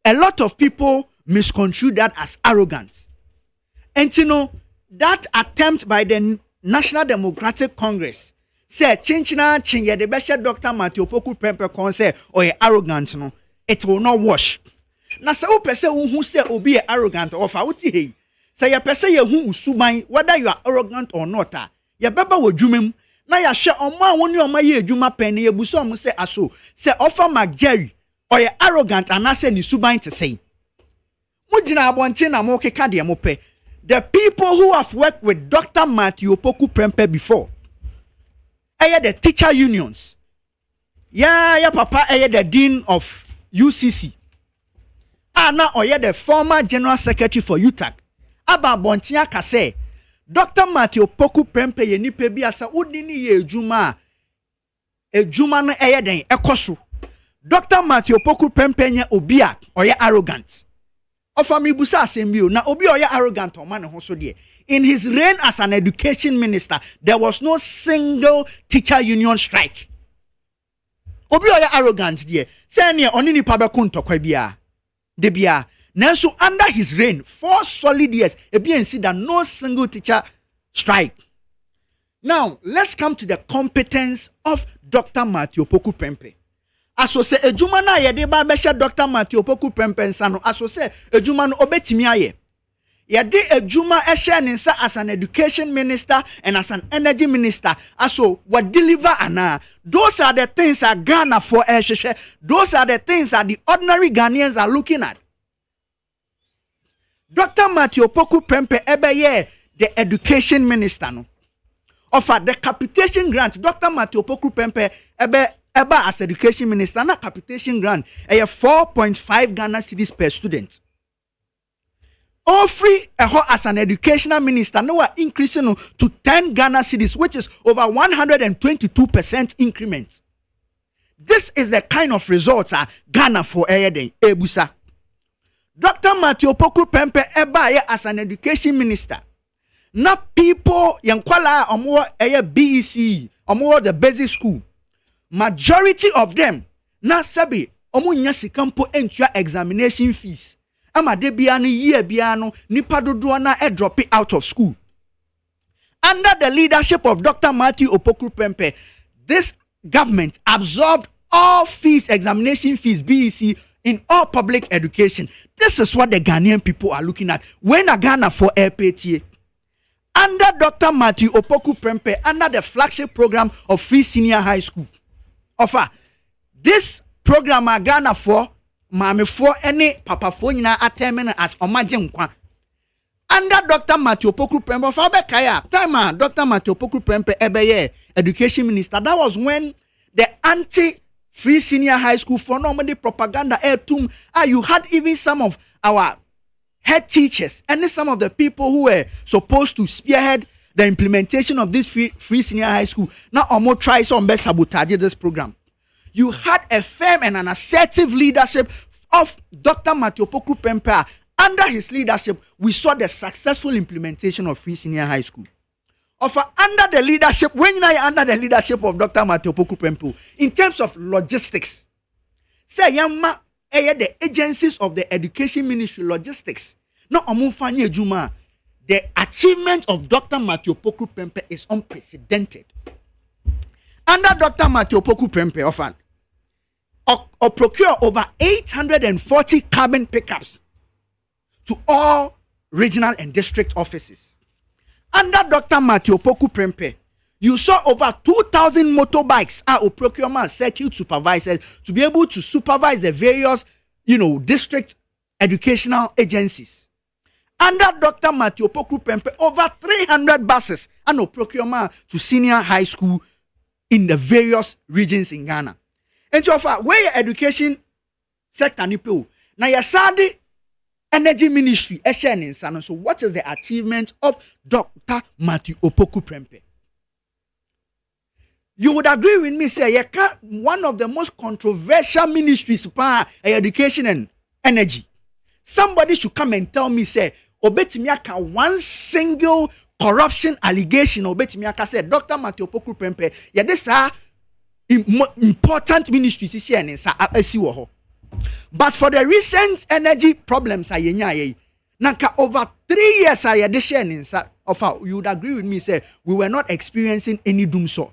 A lot of people misconstrue that as arrogance. And that attempt by the National Democratic Congress said, change the best Dr. Matthew Poku Prempe con say, or arrogant, it will not wash. Na sa o pese who say obi arrogant or fa uti hey. Say ya pese ye hu usuban whether you are arrogant or not. Ya beba wo dwumem na ya hye omma woni omma ye adwuma pen ye buso om se aso se offer Mark Jerry or ye arrogant and say ni suban te say Mujina abonte na mo keka de mo pe. The people who have worked with Dr. Matthew Opoku Prempeh before. The teacher unions. Yeah, papa the dean of UCC. Now the former general secretary for UTAC. Aba bontia kase. Dr. Matthew Opoku Prempeh ye ni pe bi asa udini ye ejuma no den ekoso. Dr. Matthew Opoku Prempeh nye obia oye arrogant. Ofami busa asembio na obi oye arrogant o man ho so de. In his reign as an education minister, there was no single teacher union strike. Obi oye arrogant de. Say ne oni nipa be kuntokwa bia. De bia. Nanso under his reign 4 solid years, ebi see that no single teacher strike. Now, let's come to the competence of Dr. Matthew Opoku Prempeh. Aso se ejuma na ye de ba be hye Dr. Matthew Opoku Prempeh nsa no aso se ejuma no obetimi aye. Ye de ejuma hye ne nsa as an education minister and as an energy minister. Aso what deliver ana. Those are the things that Ghana for hye. Those are the things that the ordinary Ghanaians are looking at. Dr. Matthew Opoku Prempeh ebeye the education minister no. Offer the capitation grant. Dr. Matthew Opoku Prempeh eba as education minister na capitation grant 4.5 Ghana cedis per student. All free as an educational minister no are increasing to 10 Ghana cedis, which is over 122% increment. This is the kind of results Ghana for ebusa. Dr. Matthew Opoku Prempeh eba as an education minister. Na people yankwala omo BEC omo the basic school. Majority of them na sabi omo nya sikampo entua examination fees. Ama de bia no year bia no nipa dodo na drop out of school. Under the leadership of Dr. Matthew Opoku Prempeh, this government absorbed all fees, examination fees, BEC in all public education. This is what the Ghanaian people are looking at. When a Ghana for LPTA. Under Dr. Matthew Opoku Prempeh, under the flagship program of free senior high school. Offer this program Ghana for mame for any papa for nyina atemene as omaje nkwa. Under Dr. Matthew Opoku Prempeh for bekaya time Dr. Matthew Opoku Prempeh ebeye education minister. That was when the anti-free senior high school for normally propaganda airtum. You had even some of our head teachers and some of the people who were supposed to spearhead the implementation of this free senior high school. Now almost try some best sabotage this program. You had a firm and an assertive leadership of Dr. Matthew Opoku Prempeh. Under his leadership, we saw the successful implementation of free senior high school. Under the leadership, under the leadership of Dr. Matthew Opoku Prempeh, in terms of logistics, say yamma the agencies of the education ministry logistics. No omufanye juma. The achievement of Dr. Matthew Opoku Prempeh is unprecedented. Under Dr. Matthew Opoku Prempeh, or procure over 840 carbon pickups to all regional and district offices. Under Dr. Matthew Opoku Prempeh, you saw over 2,000 motorbikes or procurement circuit supervisors to be able to supervise the various, district educational agencies. Under Dr. Matthew Opoku Prempeh, over 300 buses and procurement to senior high school in the various regions in Ghana. And so far, where your education sector nipo, now your Saudi energy ministry, so what is the achievement of Dr. Matthew Opoku Prempeh? You would agree with me, say, one of the most controversial ministries for education and energy. Somebody should come and tell me, say, Obetimiaka, one single corruption allegation, Obetimiaka said, Dr. Matthew Opoku Prempeh, this are important ministries here in Sa. But for the recent energy problems, Nanka over 3 years, you would agree with me, say, we were not experiencing any doom so.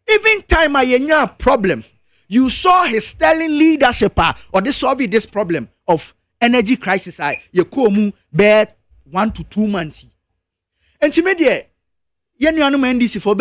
Even time ayenya problem, you saw his sterling leadership or this solving this problem of energy crisis. You come bed 1 to 2 months. And to me, NDC for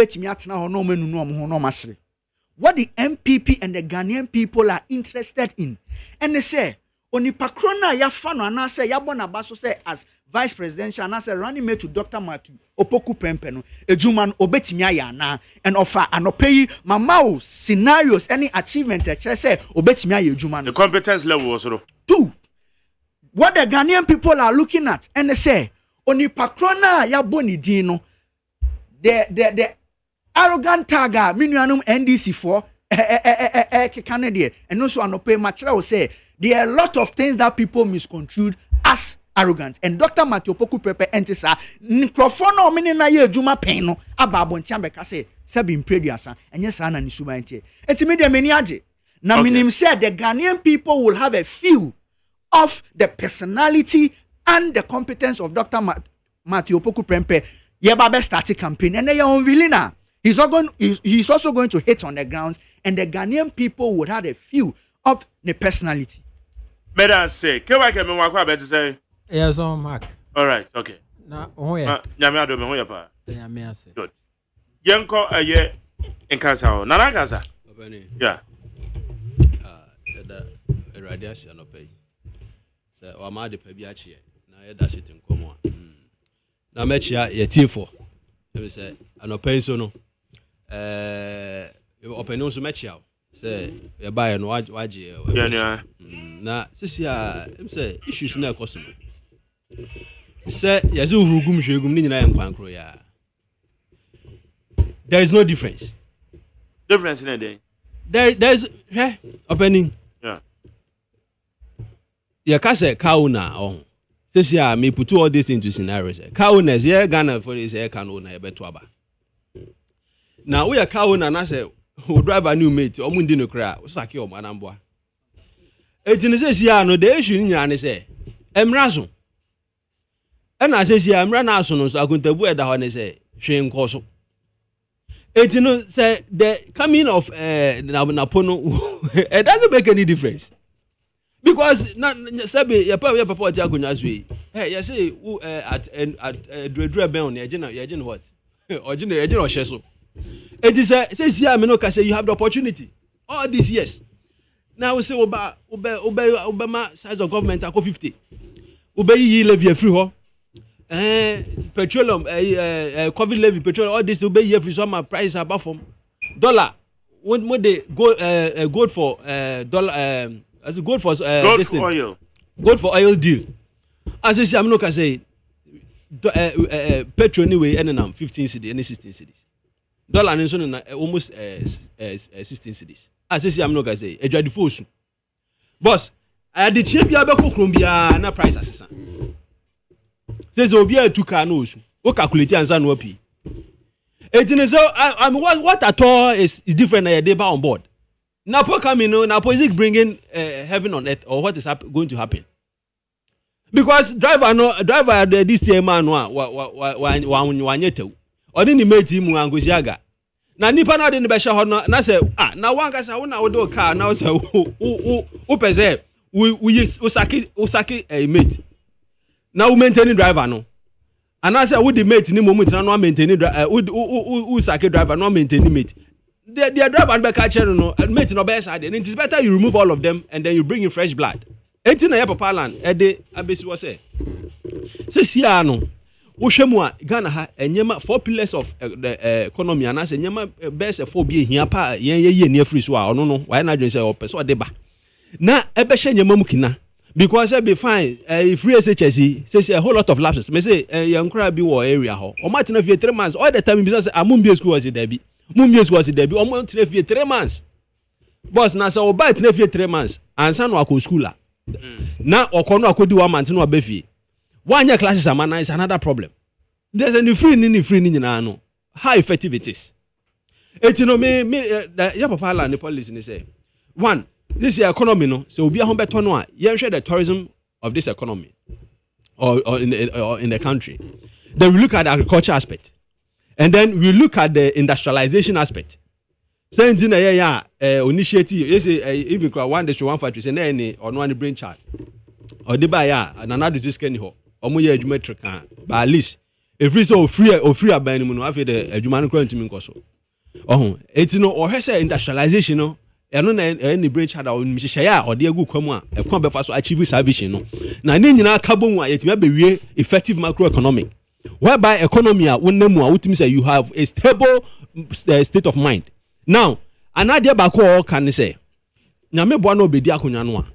what the MPP and the Ghanaian people are interested in, and they say, onipa krona ya fa no ana say ya bona ba so say as vice presidential ana say running mate to Dr. Matthew Opoku Prempeh no ejuma no obetimi aya na and offer anopeyi mama o scenarios any achievement e kire say obetimi aya ejuma no the competence level was so. 2 what the Ghanaian people are looking at and they say onipa krona ya boni din no the arrogant tagger minuanum NDC for Canadian and also anope machra will say there are a lot of things that people misconstrued as arrogant and Dr. Matthew Opoku Prempeh entisa microphone mini na ye adwuma pen no ababo ntia beka say sebi imprediasa enye sa na nisuba ntie enti media meni age na minim say the Ghanaian people will have a feel of the personality and the competence of Dr. Matthew Opoku Prempeh yeba be start campaign and they are unveiling now. He's also going to hit on the grounds and the Ghanaian people would have a feel of the personality. Madam say, can I come and walk say? Yes, on Mark. All right, okay. Now, oh yeah. Nyamiado me hoya Nyamiase. Good. Yanko aye in Kasa. Nana Kasa. Yeah. The radiation no pay. So o ma de pa bi ache na ye da sit nkomo. Na mechia ye team for. Let say anopai so no. Opinion so mechia. Say ye buy no waje. Yeah. Na sisi a say issues na ekoso. Say ye so hurugum hwegum ni nyina ye nkwankro ya. There is no difference. Difference in a day. There is opening. Yeah. Yeah, kase kauna oh. Sisi a me put all this into scenarios. Kauna ye Ghana for this e kan na e beto aba. Now we are kauna na say who drive a new mate omu ndi no kra o sake o manamboa. Etini sisi a no the issue nyina ne say emrazo. E na sisi a emra na aso no so akuntabu e da ho ne say hwe nkoso. Etino say the coming of Napono it doesn't make any difference. Because sabi ya papa ati akonya so yi. Hey, you say at Dredre Ben on you what? Ojina ohye so. It is say me no ka say you have the opportunity all these years. Now we say Obama size of government akọ 50. Yi levy free ho. Petroleum COVID levy petrol all this obey here for some price above from dollar when they go gold for dollar as gold for gold for oil. Gold for oil deal. As I say, I'm not gonna say petrol anyway and 15 cedis and 16 cedis. Dollar and almost 16 cedis. As I say, I'm not gonna say a force. Boss, I did cheap yabako Colombia na price assistant. Says Obia to Canos. What calculate answer no P. So what at all is different than a on board. Napo coming Napo is bringing heaven on earth or what is going to happen? Because driver this man one yeto or didn't make him Angusiaga. Now Nipa not in the Basha Honor na say now one guy say una odo car now say who pese we Osaki a mate. Now we maintaining driver no. And I say we the mate ni moment na no maintaining driver who sake driver no maintaining mate. The driver and back catch no mate no be side. And it is better you remove all of them and then you bring in fresh blood. Enti na papa land e de abesi wo say. Say sia no. Wo hwemu a Ghana ha enyema 4 pillars of the economy and I say enyema best 4 bi hia pa ye ni afri so a ono no why na dwen say o pese o de ba. Na ebe hye enyema mu kina. Because I be fine, free SHSE says a whole lot of lapses. Me say young crab be war area ho. O matina for 3 months. All the time in business amumbi school was there be. Mumbi school was there be. O mo for 3 months. Boss na say o buy 3 months and san wa ko school la. Na okono akodi 1 month no abefie. One year classes amana is another problem. There's a free ni nyina no. How effective it is. Etino me ya papa la ni police ni say. One, this economy no so obi ahon beto no a yen hwe the tourism of this economy or in the country. Then we look at the agriculture aspect and then we look at the industrialization aspect. Saying na ya initiative you say even one district one factory say na any on one brain child or the buy ya na na do this can ho omo ya adwuma trika but at least every so free aban mu no afi the adwuma no kra ntimi nkoso etino o hwe say industrialization no ɛno na ɛne brain child a ɔnim hyehyɛ a ɔde agu kwa mu a ɛkwan bɛfa so achieve salvation no na ne nyinaa ka bɔ mu a yɛtumi abɛwie effective macroeconomic whereby economy a wonam mu a wotumi say you have a stable state of mind now another baako a ɔka ne sɛ nyame boa na obedi akonya no a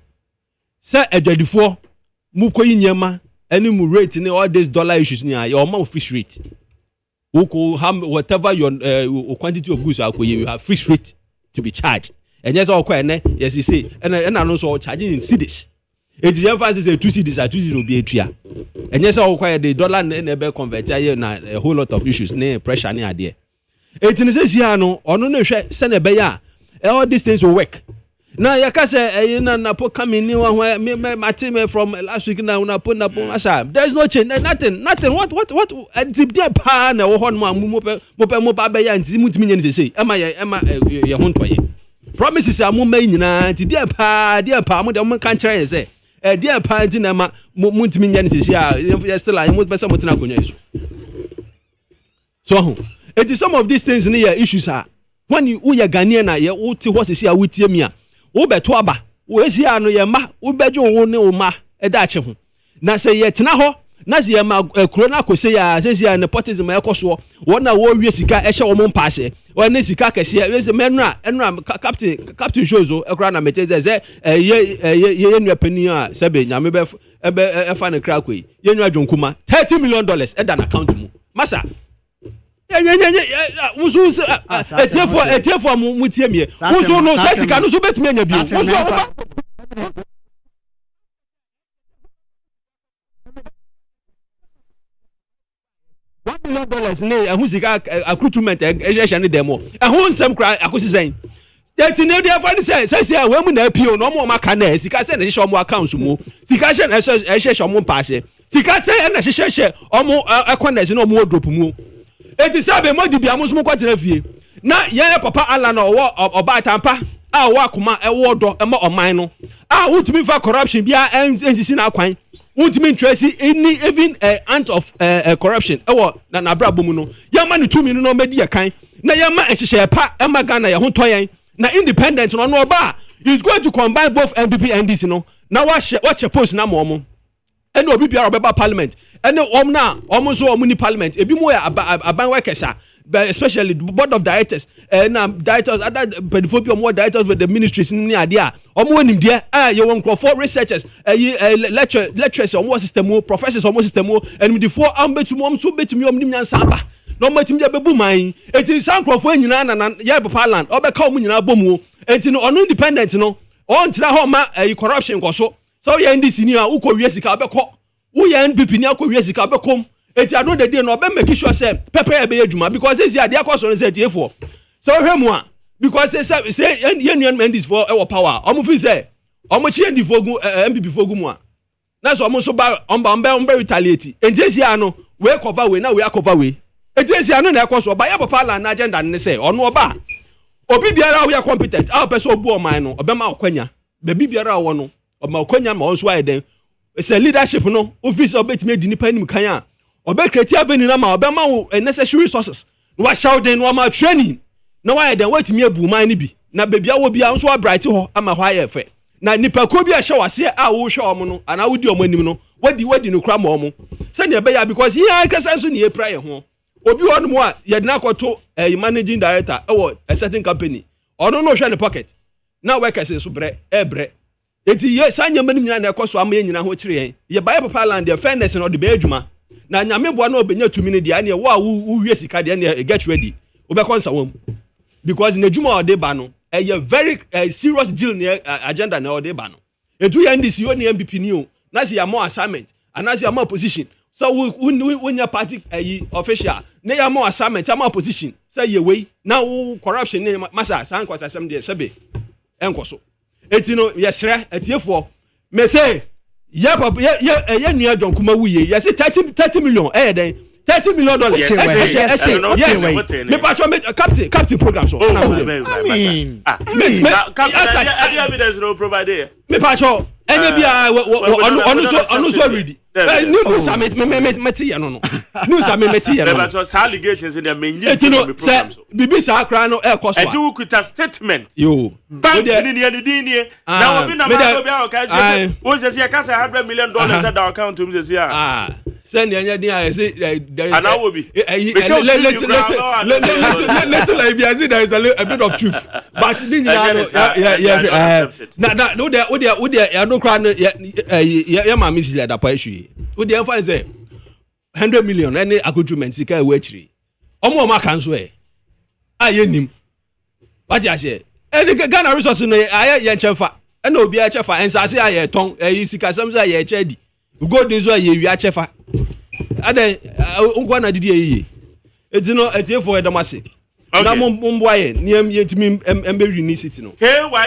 sɛ adwadifo mu koyi nyema any mu rate ne all these dollar issues ni a your amount fish rate whatever your quantity of goods you have free rate to be charged and yes all quite yes you say and no so charging in cedis it is emphasis say 2 cedis are 2 cedis will be a tria and yes all quite the dollar never convert here na a whole lot of issues ne pressure ne ade it is say here no ono no hwe se na be ya all these things will work now you can say na po coming new one my team from last week now na po asa there's no change nothing what tip there pa na wo hon mo pa be ya nti mutimi nyane say ema ye ho ntoye promises am ma nyina nti there pa mo de mo kan kire say there pa nti na ma mutimi nyane say ah still I mo be say mo tena konyo yeso so it is some of these things in here issues are when you Ghanaian na ye wo ti ho say awotie mi a wo beto aba wo esia no ye ma wo bedwo wo ne wo ma eda ache ho na se ye tena ho na se ye ma kuro na akose ya se se nepotism ekoso wo na wo wie sika ehye wo mpaase wo ne sika kese ye se menura captain shows o ekura na meteze ze ye nua pani a se be nyame be efa ne kra koi ye nua dwonkuma $30 million eda na account mu masa musu etiefo mutie mie musu no sika no so betumi anya bio musu $1 million ne ahu sika recruitment ehye ne demo ahu nsem kra akosisen teti ne dia fa ni say we mu na apio no mo maka na sika say na hye omo accounts mu sika hye na hye omo paase sika say na hye omo economy no omo drop mu eti sabe mo dibia mo so kwatena fie na ye papa ala na oba tampa a wo akoma ewo do ema oman no a wutumi fa corruption bia ensisi na akwan wutumi trace any even ant of corruption ewo na brabo mu no ye ma ne tumi no medi kan na ye ma ehye pa ema Ghana ye ho toyen na independent no oba is going to combine both MPP and NDC no na watch post na mo and obi biara obeba parliament and na so ni parliament ebi mo ya aban workers especially the board of directors and directors other pedophobic more directors with the ministries ni ade onim there ye won for researchers lecturers on system professors on system and the four ambetum so betumi omnim nyansa aba no matim de bebu man enti sankrofo nyina na ye parliament obeka om nyina bomu enti no ono independent no on tira ho ma corruption koso so ye ndisi ni a ukowie sika obeko wo ye NPP ni akowie sika obekom eti ado de dey no obe make sure say pepper be adwuma because say ade akoso no say tiefo so hwemu a because say ye nuan mandis for e power omo fi say omo chi ndi fogu MPP fogu mu a na so omo so ba omba retaliate enti sia no we cover we na we cover we enti sia no na akoso ba ye papa la na agenda ne say ono oba obi biara we competent a person obu oman no obema okwanya be biara wo no oma okwanya ma onso ayeden it's a leadership no office obetime di nipa nim kan a obe create avenue na ma obema wo necessary resources no wa shout den no ma training na wa ayeden watime abu man ni bi na bebia wo bia onso bright ho ama ho aye fe na nipa ko bi a hye wase a wo hwe omo no ana wodi omo anim no wadi no kra ma omo se ne be ya because here kasa nso ne e pray ho obi ho no mo a ye na kwato managing director a certain company ono no hwe ne pocket na workers so bre eti ye sanya mani nyina na ekoso am ye nyina ho kire yen ye baye papa land the fairness no de be adwuma na nyame boa na obenya tumi ne dia na wo a wo wie sika dia na get ready obe konsa wom because na adwuma o de ba no a very serious deal ne agenda na o de ba no etu ya ndisi oni MPP ni o na se ya more assignment and na se ya more position so when your party official na ya more assignment ya more position say ye we na corruption ne masa san kwasa sem de sebe enkoso etino yesre etiefo me say ye papa ye nua donkuma wuye ye say 30 million den $30 million yes me patcho me captain program so I mean captain evidence no provide here me patcho Enya bia onu so ready. No sa meti ya no. No sa meti ya no. But allegations in the main program. Bibi sa akra no e koso. Eji wo kuta statement. Yo. Bank ni na obi na ma obi aka je. Wo se se ka say $100 million at the account to me say ah. Send enya din I say there is let's like there is a bit of truth. But na no there no cry ya ma miss that pa issue. Wo dey find say 100 million any agreement sika e wachiri. Omo ma cancel e. Aye nim. What you say? Any Ghana resource no aye ye chefa. E na obi a chefa ensase aye ton e sika sam say aye chedi. We go this way ye wi a chefa. Aden unkwa na didi ye. Etino etiefo edamase. Na mbo aye niem yetimi embe university no.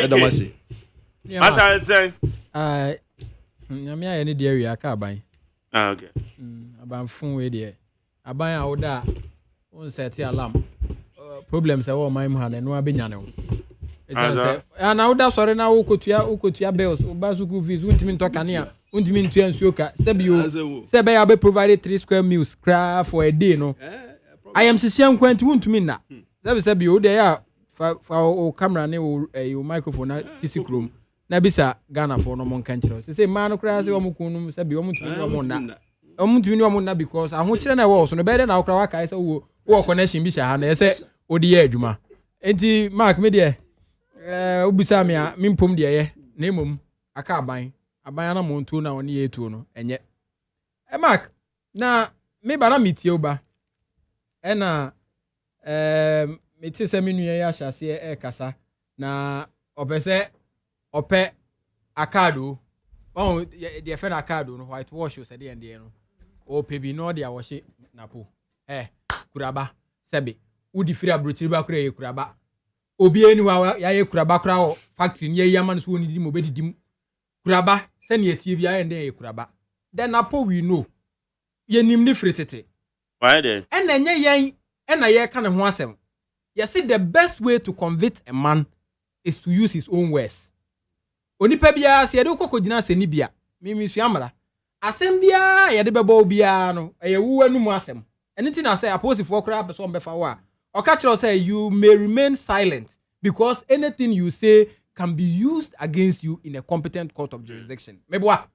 Edamase. Masa say nyame aye ne de wi aka aban. Ah okay. Aban fun we de. Aban a woda on set alarm. Problems e wo man mu ha na no abenya ne wo. Na woda sore na wo kotua bills, wo ba school fees, untimi ntoka ne a, untimi ntua nsuoka. Sebe ya be provide 3 square meals cra for a day no. I am sisian kwanti untimi na. Sebe wo de ya fa o camera ne o microphone na tisi chrome. Na bisa Ghana for no monka nchiro. Say man no cra say wo mukunu sebe wo mutumi no na. Omutumi no na because aho kire na wo so no be de na wo cra wa kai say wo connection bi sha ha na say odi ye adwuma. Enti Mark me de ubisa me a mimpom de ye na emom aka aban na montu na oni ye tu no enye. Mark na me ba na metie oba. Na meti se me nua ya hyase kasa na opese ope akado on de fe na akado no white wash o se de ende no o pebi no de awoshe napo kuraba sebe udi firi abrochiri ba kura ye kuraba obi eni wa ya ye kuraba kura o factory ni ye yaman so oni di mo bedidim kuraba se ne etie bia ende ye kuraba then napo we know ye nim ni firi tete why then enye yen na ye ka ne ho asem you see the best way to convict a man is to use his own words onipa bia se ye de kokogina se ni bia mimi su amara asem bia ye de bebo bia no ye wu anu mu asem anything I say oppose for crap person be fa wa or catch us say you may remain silent because anything you say can be used against you in a competent court of jurisdiction meboa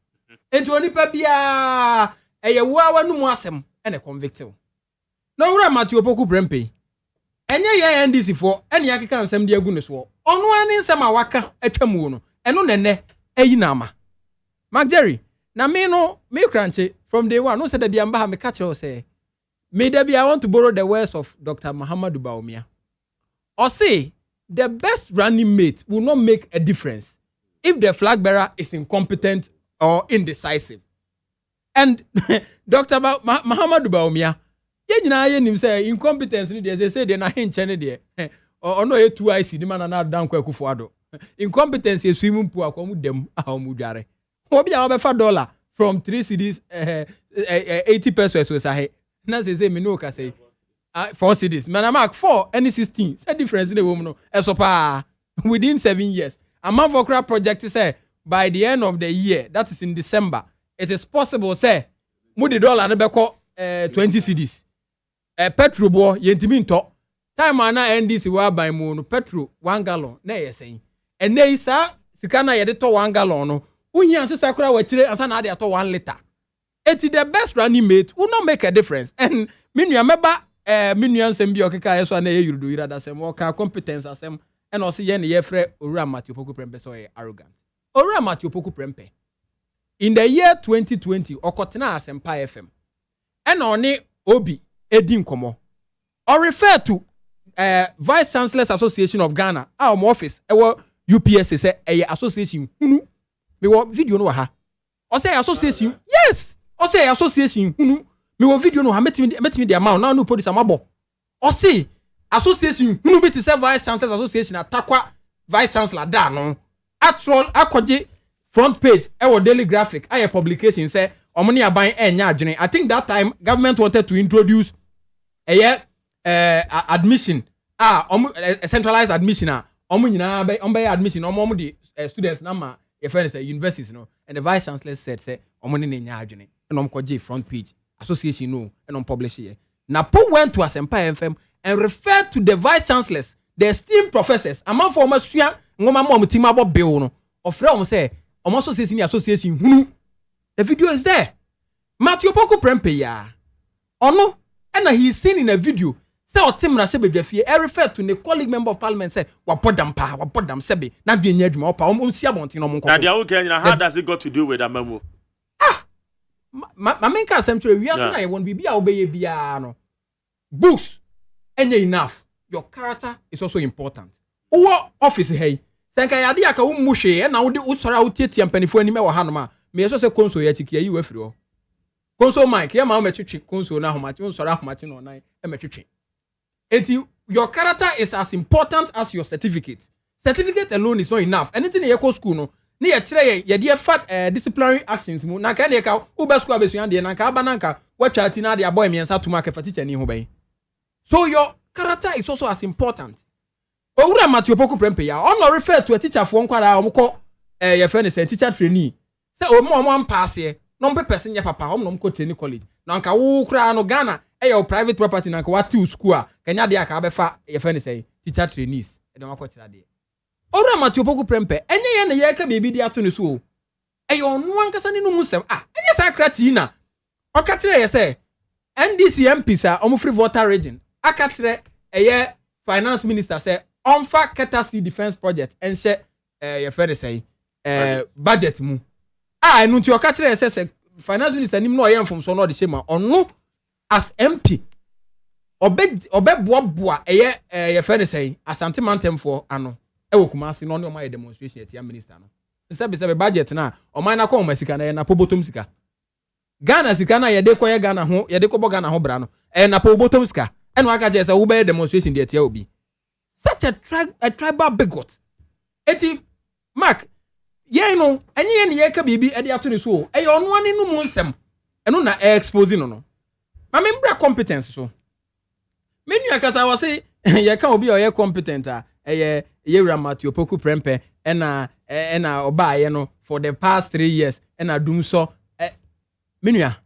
enti onipa bia ye wu anu mu asem and a convict no wura Matthew Opoku Brempe enye ye NDC for ene akeka nsem de agu ne so ono ani nsem a waka atwamu no eno nene ayi na ama Mark Jerry na me no me kranche from day one no said that amba ha me catch us say maybe I want to borrow the words of Dr. Muhammadu Bawumia. Or say, the best running mate will not make a difference if the flag bearer is incompetent or indecisive. And Dr. Muhammadu Bawumia, you say incompetence, they say they're not in China there. Or no, a 2IC, the man are down Kwekufuado. Incompetence is swimming pool, come them, how mudare. What be our $5 from 3 cities, 80 pesos was a na say me no ka say 4 cities man mark 4 any 16 say difference in the woman no esopa within 7 years a man for crap project say by the end of the year that is in December it is possible say mo the dollar na be ko 20 cities petrol bo yentimi nto time ana NDC wa ban mu no petrol 1 gallon na yesen ene isa sika na ye de to 1 gallon no unhia sesa kura wa kire asa na de to 1 liter. It's the best running mate will not make a difference. And minua meba minua nsem bi okeka yeso na ye yurudo irada sem o ka competence asem and also ye ne ye frɛ Owura Matthew Opoku Prempeh so arrogant. Owura Matthew Opoku Prempeh in the year 2020 okotena Asempa FM and oni obi edi nkomo or refer to Vice Chancellors Association of Ghana our office UPS say association hunu me wo video no ha o say association yes o say association hunu me wo video no ha metimi the amount now no produce amabo o say association hunu be to say Vice Chancellors Association atakwa Vice Chancellor da no actual akwaje front page Daily Graphic aye publication say omoni aban enya adwene. I think that time government wanted to introduce admission a centralized admission omo nyina be admission omo the students na ma your friends universities no and the vice chancellor said say omo ne nya adwene and omkoje front page association no and publish here. Napo went to Asempa FM and referred to the vice chancellors, the esteemed professors, among former Sua, Ngoma Mom Timabo Bill, no, of Realm say, almost association, the video is there. Matthew Poko Prempe, ya. Or no, and he's seen in a video. Say, or Tim Rasebe Jeffy, I referred to the colleague member of parliament, say, Wapodam Pa, Wapodam Sebi, not being near Juma, Siabontin. How does it got to do with a memo? My main century, we are saying I won't be obey biano. Books, and enough. Your character is also important. What office hey? Sanka yadia ka umushe and now the utsara utiti and penny for any more hanoma. May also say console yachiki you efro. Console Mike, yeah, my metric console now much on Sarah Martin on night and metric. Your character is as important as your certificate. Certificate alone is not enough. Anything in your school no. Ni yɛkyerɛ yɛ de fat disciplinary actions mu na ka ne ka uba school abesua de na ka abananka watcha ati na de aboy miensa to market teacher ni ho bɛn. So your character is also as important. Owura Matthew Poku Prempe ya on refer to a teacher for nkwara omko your friend is a teacher trainee. Say omo pass here no person ya papa omno mko training college. Na nka wo kura no Ghana your private property na nka wati school a kanya de aka abefa your friend say teacher trainees. E don akɔkyerɛ de. Ora Matthew Poku Prempe enye ye na ye ka bebi di ato ne so o eyo onu ankasa ne no musem enye sa krati na o ka kire ye say NDC MPs a omo free voter region aka kire eye finance minister say onfa Ketasi defense project enhye ye fere say budget mu enu nti o ka kire say finance minister nim no ye mfom so no de shema onu as MP obeboa eye ye fere say asante mantem for ano ewo Kumasi no no my demonstration at minister no nse budget na o man na ko masika na pobotom sika Ghana sika na ye de koye Ghana ho ye de ko bo Ghana ho bra no na pobotom sika e no aka je say wo be demonstration de atia obi such a tribal bigot eti Mark ye no enye ne ye ka bibi e de ato ne so e ye ono ani no mu nsem eno na expose no ma me mbra competence so menu akasa wo say ye ka obi o ye competent a Yewura Matthew Poku Prempe ena oba no for the past 3 years ena dum so menua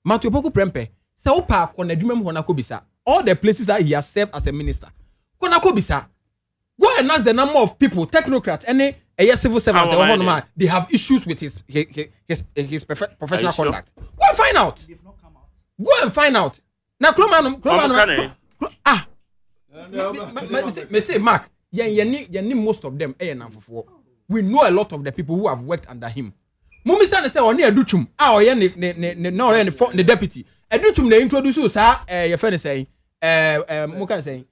Matthew Poku Prempe se opa akọ na adwuma mu hona kobisa all the places that he has served as a minister kona kobisa go and ask the number of people technocrats any civil servant they have issues with his professional conduct go and find out na Kromano me say Mark yeah, most of them we know a lot of the people who have worked under him. Mumisa say oni adutum oye ne deputy adutum na introduce sa your friend say mo can say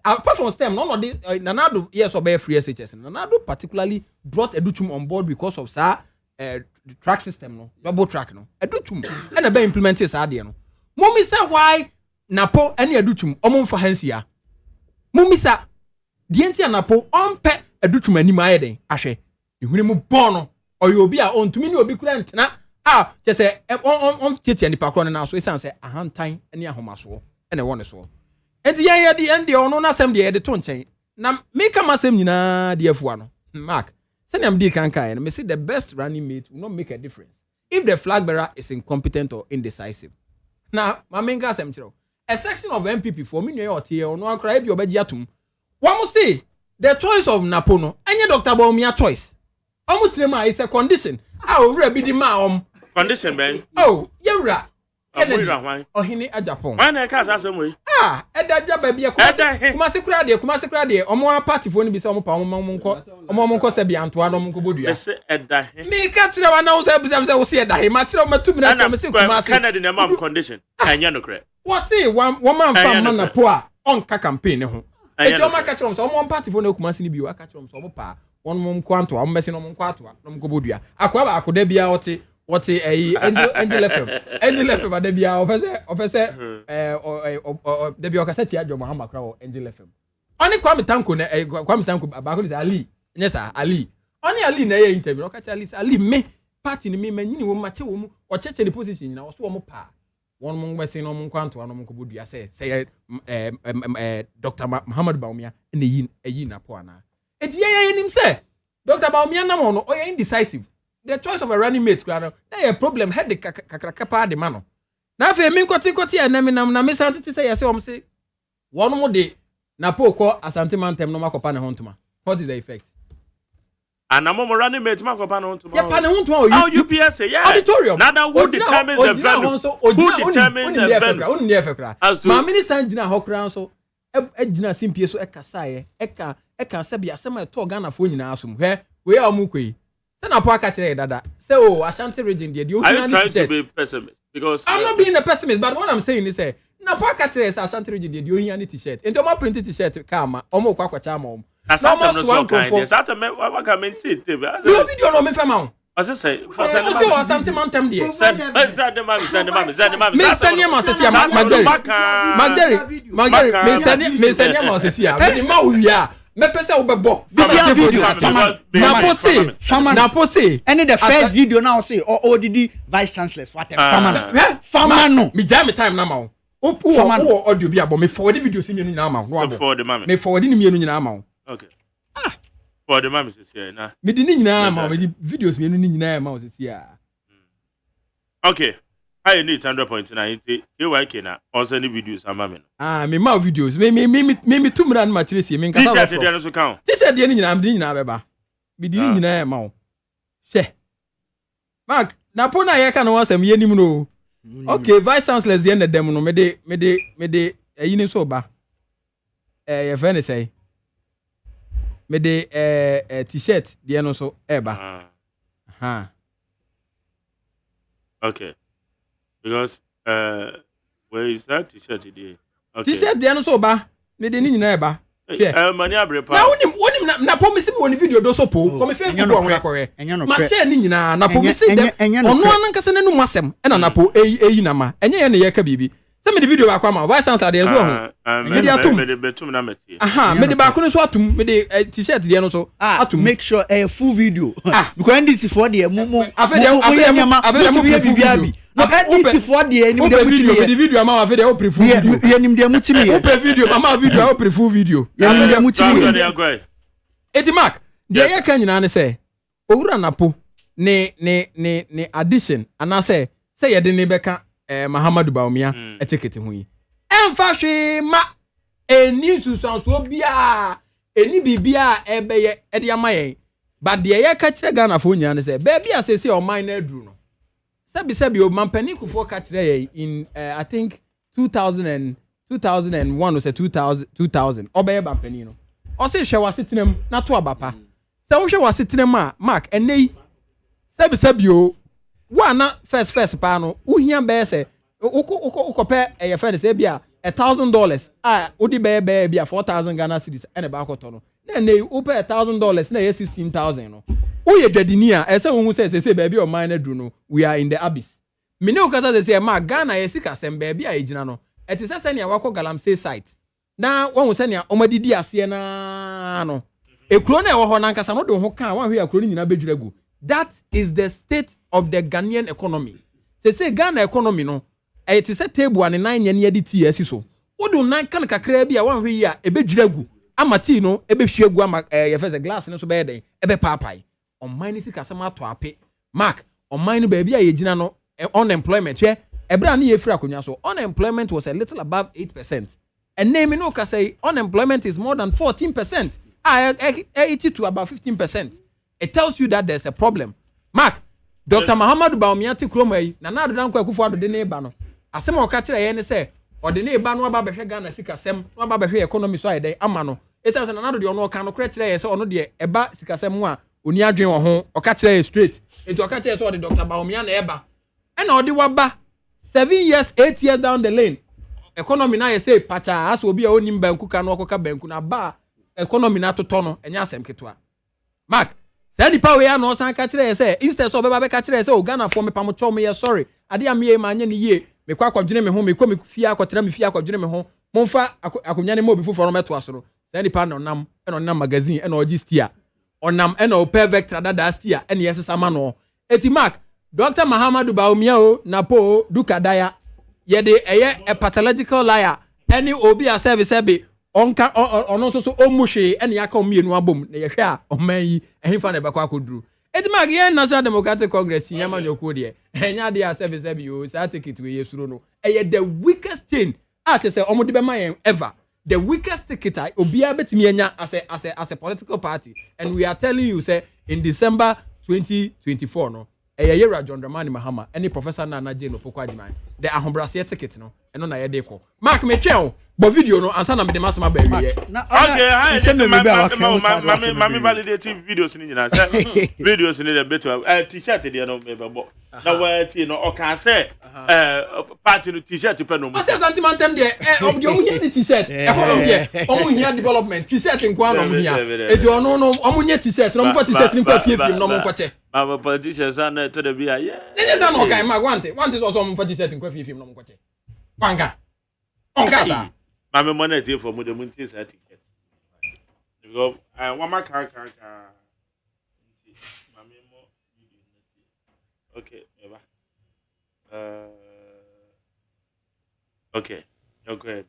apart from STEM none of this Nanado yes obey free SHS Nanado particularly brought adutum on board because of sa the track system no double track no adutum and be implemented sa de no mumisa why napo any adutum omomfa hansia mumisa dienti anapo ompe adutum anim ayeden ahwe ehune mu bono oyobi a ontumi ni obi kura ntena che se on tieti nipa kro na so isan se ahantan ne ahomaso ene wone so enti ye de ende ono na sem de ye de to nchen na me kama sem nyina de afua no Mark send am di kankai no me say the best running mate will not make a difference if the flag bearer is incompetent or indecisive. Now mamenga sem chiro a section of MPP for me no otie ono akra bi obaji atum one must say the choice of Napono any Dr. Baumia choice omutrema is a condition over be the ma condition ben yewra ohini ajapon why na ka asem we edadwa ba bia kumase kura de omo party fo ni bi se omo pa omo nko se bia antoa no nko bodua se edahe me ka tire wa na wo se wo se edahe ma tire o matumi na tire me se kumase Canada na mam condition anya no kre wo se wo man fa man na po a on ka campaign ne ho ejo ma ka tire so omo party fo na kumase ni bi wa ka tire so omo pa won mum kwanto am mesi no mum kwato no mko bodua akwa ba akoda bia what Angel FM ba da bia ofese da bia okasati ajo Muhammad kra Angel FM oni Kwame Tanko na Kwame Tanko ba ko Ali nyesa Ali oni Ali na ye interview okacha Ali me party ni me manyini wo mache wo mu o cheche the position na wo so wo mu pa won mum mesi no mum kwanto no mko bodua say Dr. Muhammad Baumia na yi na po ana eti ye nim say Dr. Baumia na mo no o ye indecisive the choice of a running mate kura no a problem head the kakrakapa de ma no na fe me nkoti na me nam na me sante say yes om say one mo de na po ko Asante Mantem no makopa ne hontuma. What is the effect? And I'm running mate makopa ne hontuma. Yeah, pa ne hontuma. How UPS yeah. Auditorium. Now who determines the venue? Who determines the venue? Who near fekra. Ma mini sanjina hokra so ejina simpie so ekasa eka se bia se ma to Ghana fo nyina asum. Hwe we amukoi. Se na po aka kire dada. Say oh Ashanti region there. Are you trying to be pessimist? Because I'm not being a pessimist, but what I'm saying is na po aka kire say Ashanti region there. You hear any t-shirt. Ento ma print t-shirt kama. Omo kwa kwa chama omo. Asante no kind. Asante me what can maintain. You video no me fema. As I say, for Asante Mantem there. Send the mami. Me send him asesia Magderi. Me send him asesia. Me ma uria. Me pese obebo. Na pose. Any the first video now say ODD vice chancellors for Fama no. Me jam time na ma. O audio bi abo me forward video si me no nyina ma. So forward the mami. Me forward ni me no nyina ma. Okay. For the mami says here na. Me di ni nyina ma, me di videos me no ni nyina ma says here. Okay. I need 100.9. You work na also any videos ama me. Me ma videos. Me tumra na material si me nkasa. T-shirt dey no so count. T-shirt dey ni nyina me di nyina beba. Me di ni nyina ma o. She. Mark, na po na ye ka no wasem ye nim no. Okay, vice chancellors dey na dem no me de eyini so ba. Ye friend say me de t-shirt dey no so eba. Okay. Because where is that t-shirt today? Okay. T-shirt dey no so ba. Me de ni nyina eba. Mani abrepa. Na wonim na po me se woni video do so po. Ko me Facebook wo akore. Ma share ni nyina na po me se dem. Ono anankasa nanu masem. E na po eyi na ma. Enye ye ne ye ka bibi. Se me de video ba kwa ma. Why sounds like there so ho. Me de atum. Me de betum na meti. Me de ba ko no so atum. Me de t-shirt dey no so atum. Make sure a full video. Because NDC for there mo afede no NDC for there ni de video ama afede o prefu video. Ye nim de mutimi. O pre video ama video o prefu video. Ye nim de mutimi. Eti Mark, de ye ka nyina ne se owura napo ne addition ana se ye de ne beka Mahamadu Baumia etikete hu yi. Emfa hwe ma eni susanso bia eni bibia ebeye e de amaye. But de ye ka kire Ghana fo nyina ne se be bia se o man na aduru no. Sabi o mampani kufo ka kire ye in I think 2001 or say 2000 obeye mampani no. O se hwe wasetenam na to abapa. Se wo hwe wasetenam a Mark enei sabi o wa na first pa no uhia be se ukope e friend say bia $1,000 odi be bia 4,000 Ghana cedis ene ba akoto no na nei upe $1,000 na ye 16,000 no uye dadini a ese wo hu say baabi o man na dru no we are in the abyss me ne ukata say ma Ghana ye sika sem baabi a ejina no etise se ne wakọ Galamsey site na won se ne omadidi ase na no ekuro na e wo ho na nkasa no de ho kan wan hwe akuro ni nyina bedwiragu. That is the state of the Ghanaian economy. Say Ghana economy no it is a table and 9 yen de tea so wodo nan kan kakra bia wan hwe ya ebedwiragu amati no ebehwiagu ama ye first glass no so be den ebe papai on mine sika sama to ape Mark on mine ba bia ye gina no unemployment ye ebra na ye fira akonya so unemployment was a little above 8%. And name no ka say unemployment is more than 14%. 80 to about 15%. It tells you that there's a problem. Mark, Dr. Mahamadu Baumia ti kromai na na do kwa kufu ado de ne ba no. Asem o ka kire ye ne se o de ne ba no aba behwe Ghana sika sem, no aba behwe economy so ayede ama no. Esa se na na do de ono ka no kire kire ye se ono de eba sika sem ho a oni adwen wo ho o ka kire ye straight. Enti o ka kire se o de Dr. Baumia na eba. E na o de waba 7 years 8 years down the lane. Economy na ye say pacha aso obi a onim banku ka no okoka banku na ba economy na toto no enya asem ketwa. Mark say the power ya no san ka kire say instead so beba be ka kire say o Ghana for me pamocho me sorry ade am ye ma anye ne ye me kwa akwadwene me ho me ko me fia akwotera me fia akwadwene me ho momfa akonya ne mo bi foforo meto asoro say the power no nam magazine e na ogi stia onam e na o perfect dada stia e na yesesa ma no eti Mark Dr. Mahamadu Baumia o na po dukadaya ye de eye a pathological liar any obi a service ebe onka ono so omuhwe ene aka omienu abom na ye hwe a oman yi ehimfa na bekwa akoduru Eti ma again National Democratic Congress yama nyoko de. Enya de a you say ticket we yesuro no. The weakest thing at say omode be ma ever. The weakest ticket obia betimi enya as a political party, and we are telling you say in December 2024 no yera John Dramani Mahama any Professor Nana Jane Opoku Agyeman the ahobrase ticket no eno na ye de ko mark me twen bo video no ansa na me de masema ba wi ye okay hi mami validate videos ni nyina say videos ni the better t-shirt de no me be bo na wa ti no o kan say party no t-shirt pe no mo say sentimentum de om de o hia ni t-shirt e ho no de om hia development t-shirt nkwa no mo hia eti ono no om nya t-shirt no mo fa t-shirt ni kwa fiefie no mo nkwache my politicians are not to the BIA. Yes, I'm okay. My want it also on 47 in coffee film. No more. Wanga. On casa. My money for the Monties at ticket. Because I want my car. Okay, okay, you're good.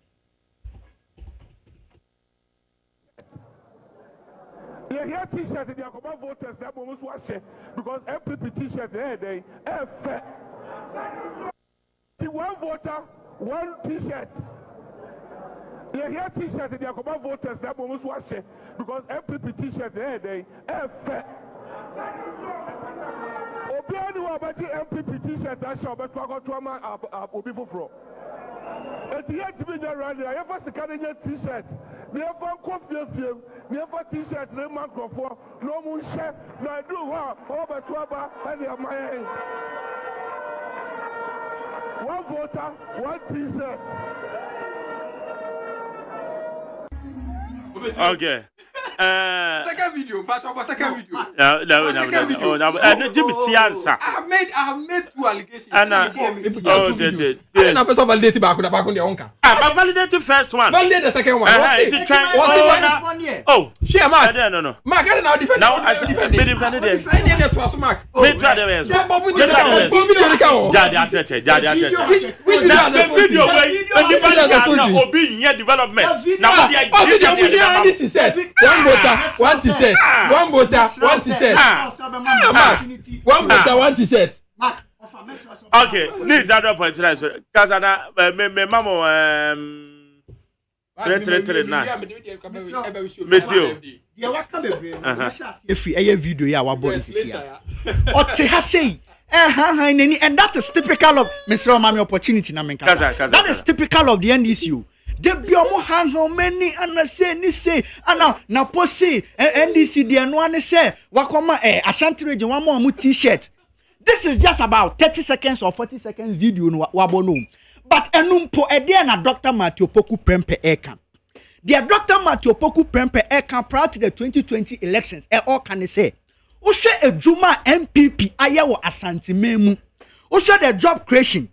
You hear t-shirt in the Akoma voters that almost wash it because MPP t-shirt they one voter, one t-shirt. You hear t-shirt in the Akoma voters that almost wash it because MPP t-shirt they Obiani wabati MPP t-shirt that shall be to Obi Fufro. At the end of the rally, I ever second t-shirt. Never confuse never t-shirt, no microphone, no moon chef, no do over Twaba and your mind. One voter, one t-shirt. Okay. Second video, but second video. No, Jimmy Tiansa. I have made 2 allegations. And person validate back on the onka. I validated first one. Validate the second one. Oh, share Mark. No. Mark, I don't know defend. Now I defend it. Defend it to us, Mark. Me try the way. Video way. Obi in development. Now one t-shirt. One voter, one t-shirt. One voter, one t-shirt. Okay, need that point tonight. Cause me mama 339. Meteo. Yeah, what come if we video ya wa boy this year. Ote ha say and that is typical of Mr. Omami opportunity na menka. That is typical of the NDCU. They be omo hang how many and say na posse NDC the no one say wakoma Ashanti region one more t-shirt. This is just about 30 seconds or 40 seconds video no wabono. But enumpo ede na Dr. Matthew Poku Prempe Eka. The Dr. Matthew Poku Prempe Eka prior to the 2020 elections all can say Ushe ejuma MPP ayawo Asante memu. Ushe the job creation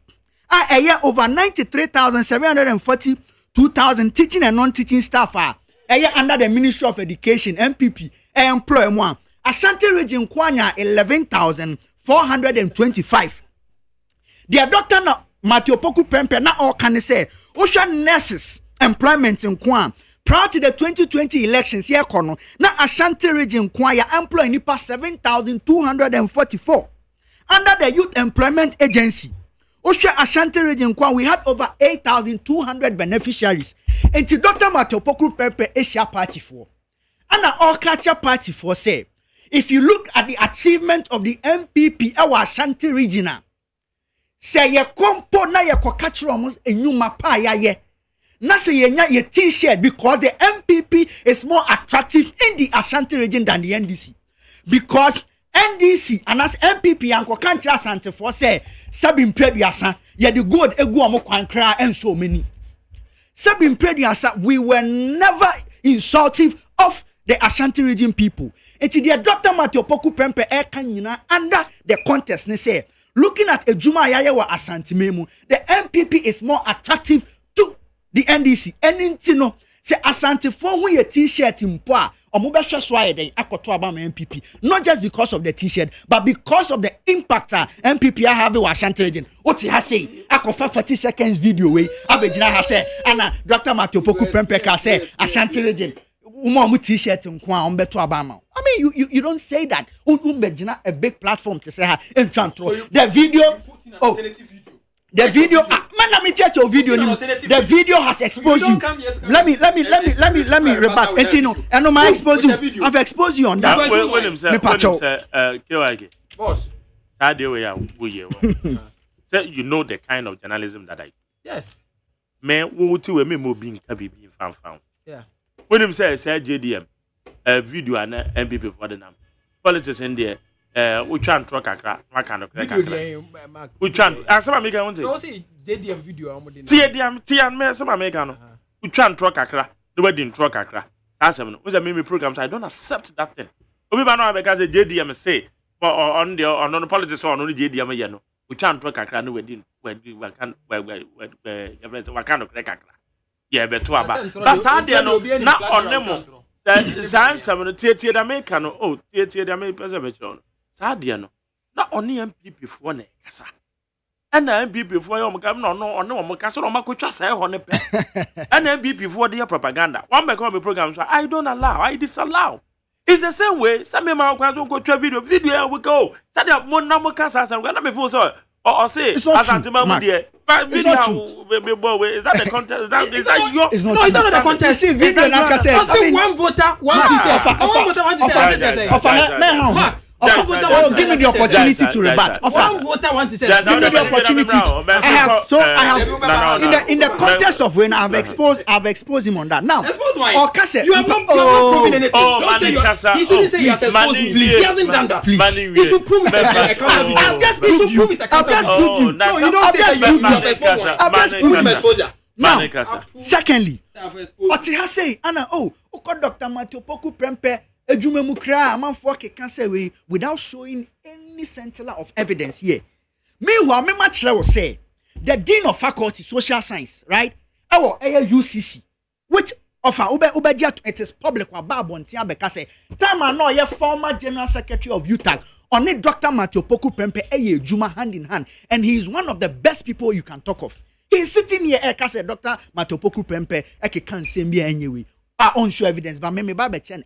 over 93,742,000 teaching and non-teaching staff under the Ministry of Education MPP employ one Ashanti region kwanya 11,425. The Dr. Matthew Poku Prempe na all can say Ushe nurses employment in Kwan prior to the 2020 elections here kono na Ashanti region kwaya employ nipa 7,244 under the Youth Employment Agency. Osha Ashanti region Kwan we had over 8,200 beneficiaries. And to Dr. Matthew Poku Prempe Asia Party for and all culture party for say if you look at the achievement of the MPP our Ashanti region say ye kompo na ye kokachiro almost enyuma pa ya ye na say ye t-shirt because the MPP is more attractive in the Ashanti region than the NDC because NDC and as MPP anko kantra Asante for say sabin preduasa ye the gold egu omo kwankra and so many sabin preduasa we were never insultive of the Ashanti region people. It's the Dr. Matthew Poku Prempe Kanyina under the contest. They say, looking at Ejuma Yayawa Asante Memu, the MPP is more attractive to the NDC. And you say Asante for who your t-shirt in poa or mobile swire then akoto abama MPP. Not just because of the t-shirt, but because of the impact MPP have with Ashanti region. What he has say, akofa 40 seconds video way. Abejina has say, Anna Dr. Matthew Poku Prempe say Ashanti region. Umo mu t-shirt nkwa ombeto abama. mean you don't say that. A big platform to say the video. Oh. The video, man, let me check your video. The video has exposed you. Let me rebut. And no, my expose you. I've exposed you on that. Boss, that day we say you know the kind of journalism that I do. Yes. Man, who to me more being found. Yeah. When him say JDM, video and MPP for the name. Politics in there. We try and talk a kind of we try and some American no see JDM video TDM me some American we try and talk a the wedding talk a that's me programs I don't accept that thing we know because JDM say on the politics on only JDM you know we try and talk a no wedding we can yeah better but sad no not on them San some tie American oh tie the person Sadia no. Na only MPP for ne kasa. And MPP for you come no kasa no makotwa say ho ne pe. And MPP for their propaganda. One make come program so I don't allow, I disallow. It's the same way. Some me ma kwa so go video we go. Sadia mo na mo kasa say na me feel so or say asantima mu there. But video is that the contest? Is that your? No, it's not the contest. See video na kasa. I mean one voter, one say. Give me the opportunity to rebut. One voter wants to say. Give me the opportunity. I have in the context of when I've exposed him on that. Now, you have not proven anything. Don't say he shouldn't say he has exposed me. He hasn't done that. He should prove it. I've just proved you. No, you don't say that you have exposed one. I've just proved exposure. Now, secondly, what he has said, Anna, Dr. Matthew Poku Prempe. Without showing any central of evidence here. Meanwhile, me much will say the Dean of Faculty Social Science, right? UCC, which offer it is public or Babontia because time I know your former General Secretary of UTAG on it Dr. Matthew Poku Prempe Juma hand in hand, and he is one of the best people you can talk of. He's sitting here Dr. Matthew Poku Prempe can't say me anyway. On show evidence, but me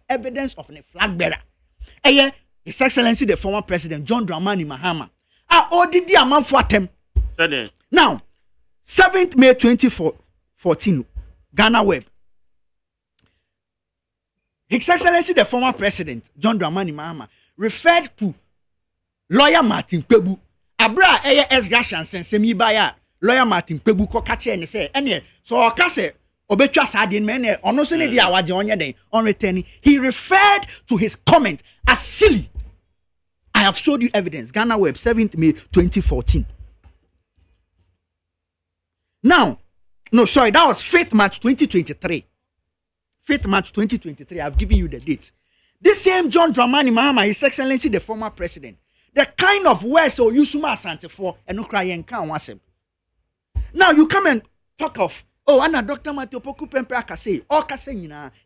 evidence of a flag bearer. His Excellency the former President John Dramani Mahama. Did the amount for them. Now, 7th May 2014, Ghana Web. His Excellency the former President John Dramani Mahama referred to lawyer Martin Kpebu. Abra Gashan semi baya lawyer Martin Kpebu ko kache and say, so okase Obetwa sadin men ono so ne dia waje onye den on returning he referred to his comment as silly. I have showed you evidence. Ghana Web 7th May 2014. Now, no sorry, that was 5th March 2023. 5th March 2023. I've given you the date. This same John Dramani Mahama, His Excellency the former president, the kind of words or Yusuma Asante for and no crying can wasem. Now you come and talk of Anna Dr. Matthew Poku Prempe akase,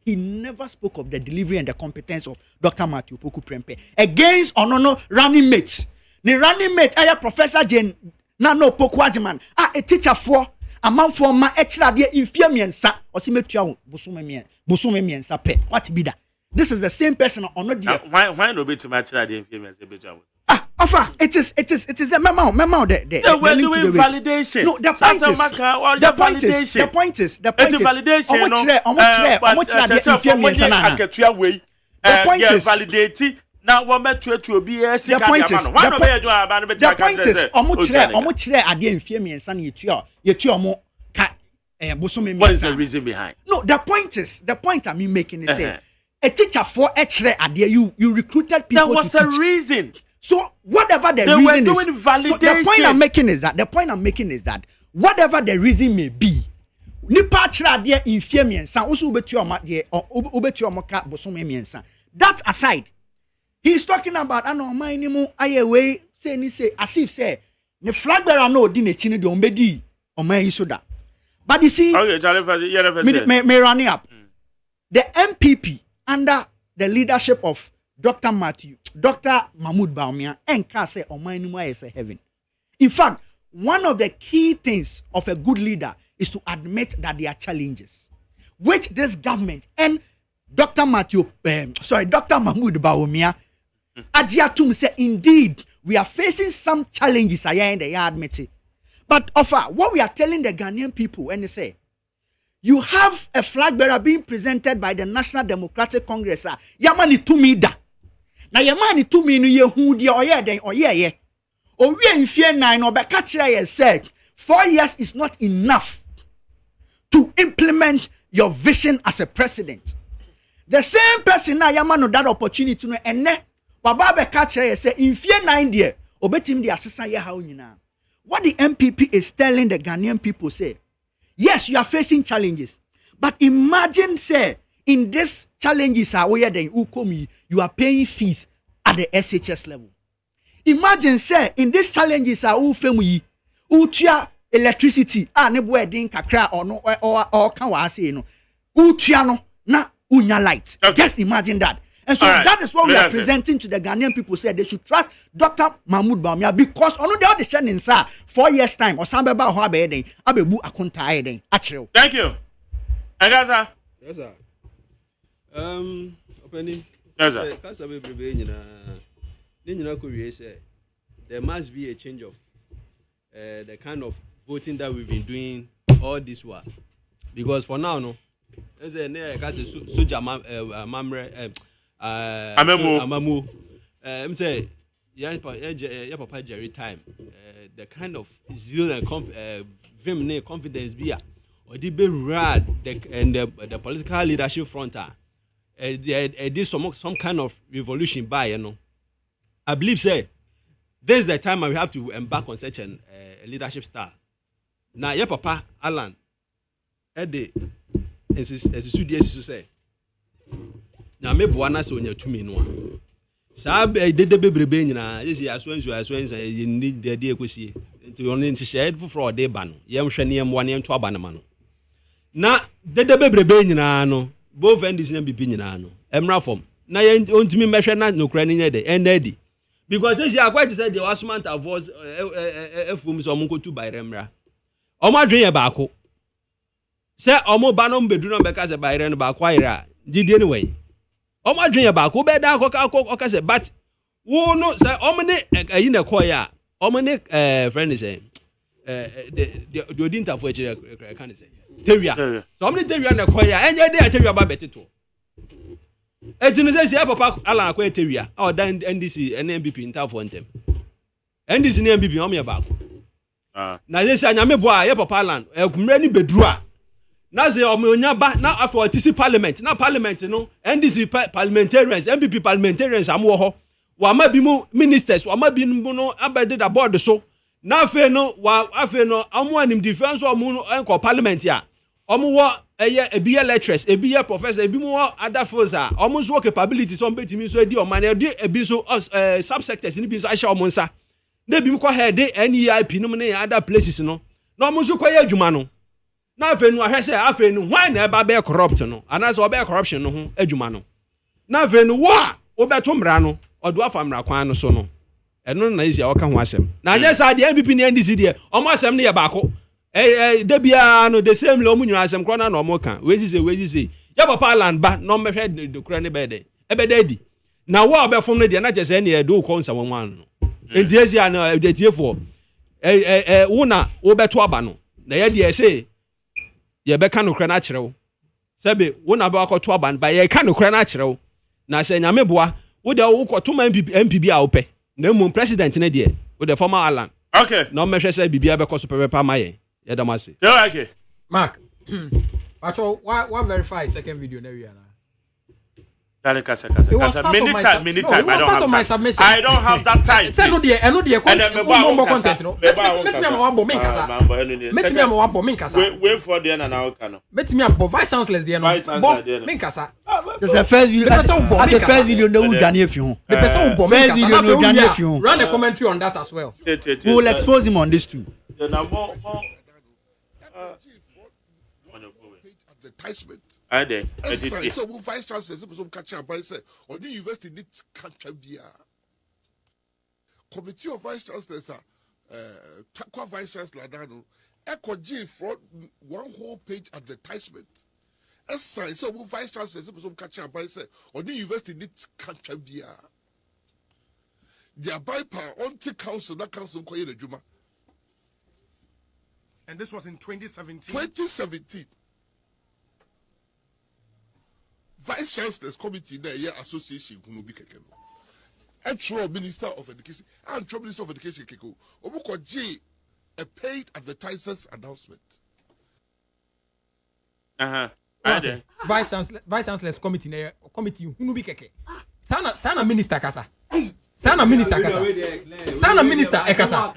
he never spoke of the delivery and the competence of Dr. Matthew Poku Prempe against Onono running mate. The running mate, Professor Jane Nano Poku AGYEMAN, a teacher for a man for my extra dear infirmiansa or simetua busumemiansa pe. What be that? This is the same person or not dear. Why no be too much the infirmiansa? It is the memo the we're doing validation. No, the point is validation. Validate now one met to be a the point is what is the reason behind? No, the point I'm making is say a teacher for you recruited people. There was a reason. So whatever the they reason were doing is, validation. So the point I'm making is that whatever the reason may be, that aside, he's talking about as if say the flag bearer no dine chini de ombedi oman isoda. But you see, may running up the MPP under the leadership of Dr. Mahmoud Baumia and can say Omanimwa is a heaven. In fact, one of the key things of a good leader is to admit that there are challenges, which this government and Dr. Dr. Mahmoud Bawumia, Ajiatum said, indeed, we are facing some challenges in the yard meeting. But offer what we are telling the Ghanaian people when they say, you have a flag bearer being presented by the National Democratic Congress. Yamani tumida. Na yamani tumi no ye hu dia oye den oye ye. Owie mfie 9 no be catch said 4 years is not enough to implement your vision as a president. The same person na yamano that opportunity no ene baba be catch say mfie 9 there obetim the assistant ye how nyina. What the MPP is telling the Ghanaian people say, yes, you are facing challenges, but imagine say in these challenges you are paying fees at the SHS level. Imagine say in these challenges utia electricity nebo din kakra or kan wa say no utia no na unya light. Just imagine that. And so that is what we are presenting to the Ghanaian people. Say they should trust Dr. Mahmoud Bawumia because ono the audition in 4 years time or some beba ho abeden abebu akonta eden achrew. Thank you. Agaza. Yes sir. Opening. Yes sir. Kasa bebrebe nyina ko wie say there must be a change of the kind of voting that we've been doing all this while. Because for now no soja mamre Amamu. Say, Papa Jerry time. The kind of zeal and confidence be or the be rad and the political leadership front did some kind of revolution by I believe say this is the time we have to embark on such a leadership style. Now, Papa Alan, as say. Na me buana so nya tumi no sa de bebrebe nyina yesi aswensu ni de ekosie nti ono nti shed fufro de ba no yem hwe ne yem wane nto aba ne ma no na de bebrebe nyina no both ends na bibi nyina no emra form na ye ontimi mehwe na nokura ne nya de endedi because yesi akwa ti say the wasmant avoid efum so omo nkotu by remra omo adwen ye ba ko se omo ba no mbedu no beka se by ren ba kwa ira didi anyway omo adwen ba ko be da ko say but wo no say omo ne ayi na ko ya omo ne friend is the odinta for eche kan say teria so omo ne teria na ko ya enye dey teria ba beteto etinu say papa ala akwa teria o dan NDC NMPP nta for ntem NDC ne MPP omo ya ba ko na say anyame bo a ye papa land ekumre ni bedru a na say omonya ba na afọ TC parliament na parliament no NDC parliamentarians MPP parliamentarians amwo ho wa ma bi mu ministers wa ma bi mu no abede da board so na afe no amu anim defense omu no enko parliament ya omu wo eye ebiye lecturers ebiye professor ebi mu other fields a omu so capabilities on betimi so edi o man edi ebi so subsectors ni bi so ahia omu nsa na ebi mu ko head NEIP no ne other places no na omu so koye adwuma no na afenu ahwese afenu why na eba be corrupt no anaso obe corruption no ho adwuma no na afenu wo a obeto mra no odo afa mra kwan no so no eno na isi oka ho asem na anya sa de MPP ne NDC de omo asem ne ye baako de bia no the same lo mu nyina asem kro na no omo ka wezi say ya papa land ba no mehwe de kura ne bede ebede di na wo obefom no de na jese ne ye do ko nsa wanwan no enti esi ana de tiefo wo na wo beto aba no na ye de say ye be kan okra na kirewo sebe wo na be akoto aban ba ye kan okra na kirewo na se nyame boa wo de wo koto MPP a wo pe na mu president ne de wo de former Alan okay na me hwe se bibia be koso pepe pa maye ye da mase okay Mark Pacho why verify second video na we na Kasa. Many time. I don't have that time. Say no dey content no. Met me am wabo men kasa. Wait for the na now can. Met me am vice chancellors dey no. Men kasa. The first video no we Dani if you. The person who first video no Dani if you. Run a commentary on that as well. We will expose him on this too. The number advertisement. So vice chancellor some catch up by say on the university needs catch up there. Committee of vice chancellors vice chancellor Dano ECOG for one whole page advertisement a sign so vice chancellor some catch up by say or the university need catch bia their bypass on the council that council koye the juma. And this was in 2017. 2017. Vice Chancellor's Committee there year association who be keke no. Actual Minister of Education and Minister of Education keko. Obuko J a paid advertisers announcement. Vice Chancellor's Committee there committee who be keke. Sana Minister kasa. Sana minister ekasa.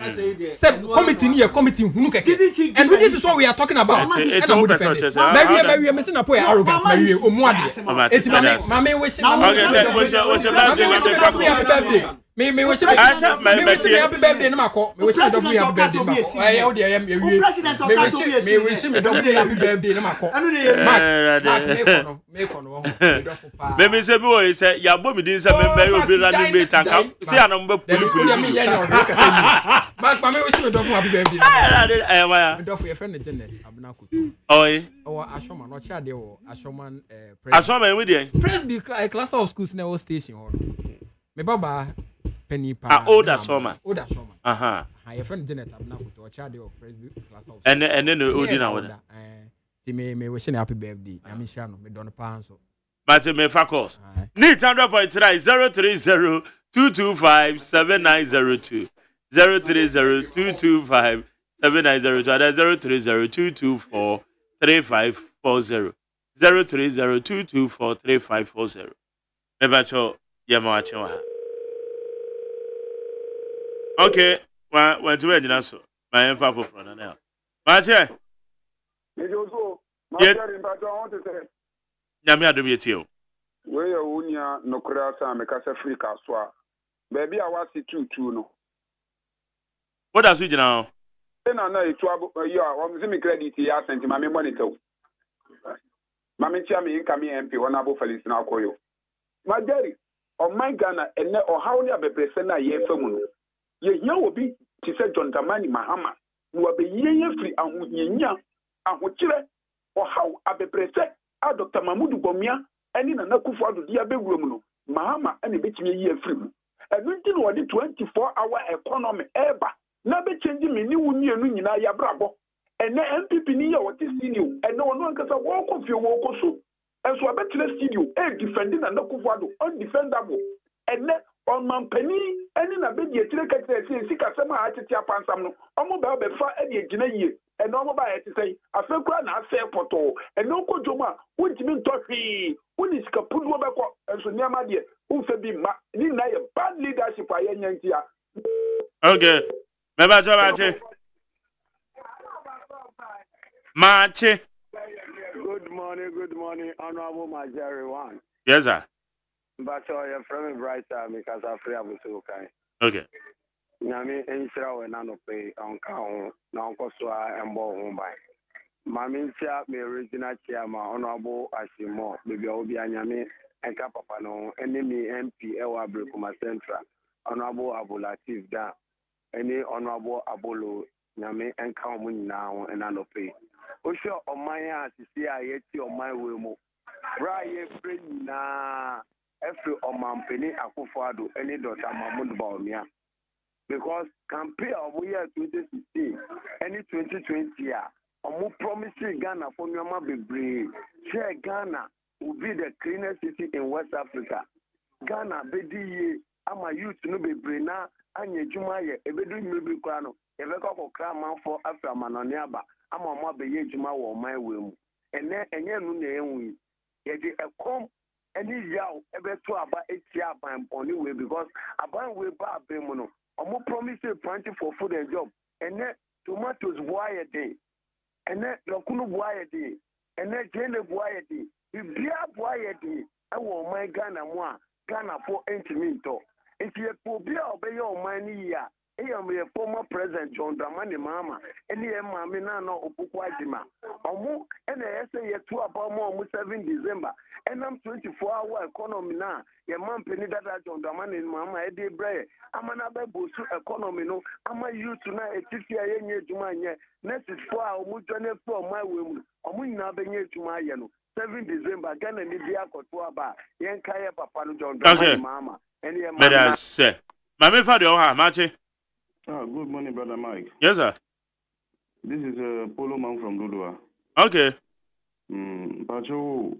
Say committee near committee hunu keke. And this is what we are talking about. It's all Maybe missing a point arrogant. Maybe omuade. It's mame wish. Me wish me happy birthday na mako. Me wish me happy birthday na mako. Eh o dey me wish me happy birthday na mako. Me kono. Baby say boy say ya bo me din say me obi running mate aka. See ana mbe puli. Me yen no But me wish me happy birthday. Me do for your friend Janet Abunakutu. Oi. Oh Ashoma no chia dey o Ashoman Ashoma we dey. Press be cluster of schools na station hall. Me baba Penny pa. Older Shoma. Your friend Janet Abunakutu or child of Presby cluster of. And then the Odina order. Me wishing happy birthday. I'm Shano, me don't pan so. But me facos. Need 100.3 030-225-7902. 030-225-7902. And 030-224-3540. 030-224-3540. Mebacho Yamawachiwa. Okay, when to end so. My info for front now. Mache. Yet, I want to say, Yamia do me too. Where you unya no kurasa mekasa free kaswa. Baby, I was 2 no. What does you now? Then I know it's you are me credit here sent my monitor. Mammy Chami incoming MP one abo Felis now koyo. My daddy, on my Ghana and or how near be present a year for moon. Ye here will be to say John Tamani Mahama, who will be ye free and with ye and with chile, or how I be present out Dr. Mamudu Bomia and in a Nakufa to the Abegumuno, Mahama and a bit year free. And within what the 24-hour economy ever, never changing me new Nina Bravo. And then MPP near what is in you, and no one can walk of your walk so. And so I bet you, defending a Nakufa undefendable. And then on Mampeni, and in a bit, you take a Sikasama Atitia Pansam, Omo Befa, and the Gene, and Omo by to say, I feel grand, I say Poto, and no Kojoma, which mean Toshi, who is Kapun Wabako, and so near my dear, who said be Nina, a bad leadership by Yantia. Okay, Mache. Mache. Good morning, Honorable Majari One. Yes, sir. But you're from a bright time because I'm free of so kind. Okay. Nami Ensra when I pay on count, now Coswa and Bo home by. Mammy Chia, me original chairman, Honorable Ashimo, maybe Obi Anyame, and Capapano, enemy MP, Ewa Brukuma Central, Honorable Abu Latif Da, any Honorable Abolo, Nami, and Kamun now, and I pay. Osho on my ass, see, I yet on my will. Brian Spring na. Every Omampeni Akufado, any daughter Mahmoud Baumia. Because campaign of year 2016, any 2020 year, Omu promising Ghana for Mama Bebre. Share Ghana will be the cleanest city in West Africa. Ghana, Bedi, Ama youth no Bebre na, Anya Jumaye, Ebedu Mubi Krano, Eveko Kraman for Afra Manoniaba, Ama Mabeye Juma or my will. And then, and then, yet a come. Any yow ever to about 8 years anyway because about way back bemono. Omo promise plenty for food and job. And then tomatoes boy a day. And then Lokunu boy a day. And then Jane boy a day. If beer boy a day, I want my Ghana moi. Ghana for minto. If you have beer obey your money ya. I am a former president John Dramani Mama. Any mammy no Opukwajima. Omo and I say a 2 about more 7 December. And I'm 24-hour economy now. Your mom penny that John Dramani Mama Eddie Bray. I'm another boost economy no. I'm a youth tonight a 6 year Jumanya. Next is 4 hours, Mujane for my women. Omuna Benye Jumayano. 7 December Ghana ni bia koto aba yen kaye papa no John mama ene ye mama say mama fa de o ha machi. Good morning, Brother Mike. Yes, sir. This is Polo Man from Dodua. Okay. Pacho,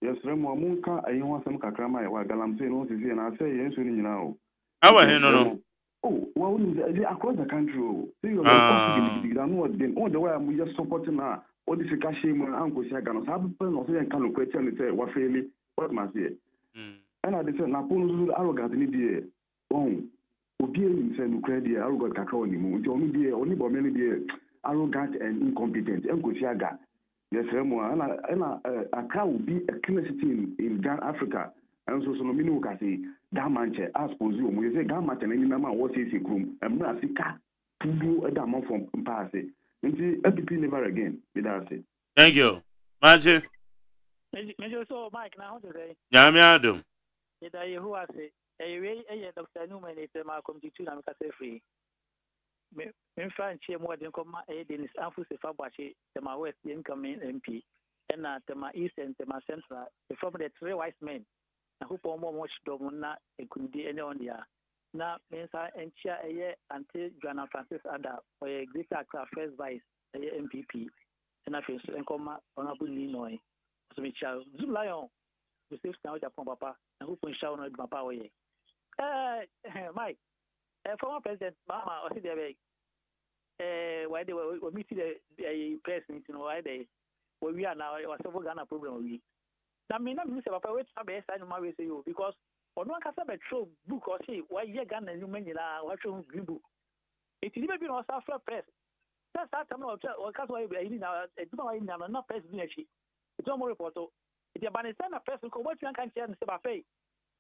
yes, Remo Munka, I want some Kakrama, Galamse, no, and I say, yes, you know. Our no. Oh, well, across the country. I know what then. All the way I'm just supporting her. All this Kashim and Uncle Shaganos. I've been also in kind of question and say, what fairly, what must say? And I said, Napol's arrogant in the oh. Obieli say no credit arrogant kakra ni mu nti onu die oni bo many die arrogant and incompetent enkosiaga yes remo na Accra will be a clean city in Ghana Africa and so no minu ka say that man che as pose o mu say Ghana man ni na man what say krum emna Africa tudu e da man from passe nti FPP never again be that say thank you Maji Major so Mike na what say Nyame adom ida yehu ase Dr. Newman is my committee to Namika free. In France, more than come Dennis Anfus Fabachi, the my West incoming MP, and the my East and the my Central, the former the 3 wise men, and who form more much domina and could be any on the air. Now, Mensa and Chia a year until Joanna Francis Ada or a greater first vice a MPP, and I feel and come on a bully noise. So, Michel Zulayon, who saves now Japan Papa, and who can shout on my power. Mike, former President Mama, or why they were meeting the press meeting, why they where we are now, it was a Ghana problem. Now, me not miss about which I best I know my way to you because on one can have a true book or see why you Ghana you mean what you green book. It is even also after press. That's that time or because why we now not press leadership. It's no more report. It's a banana press because what you can share and say about pay.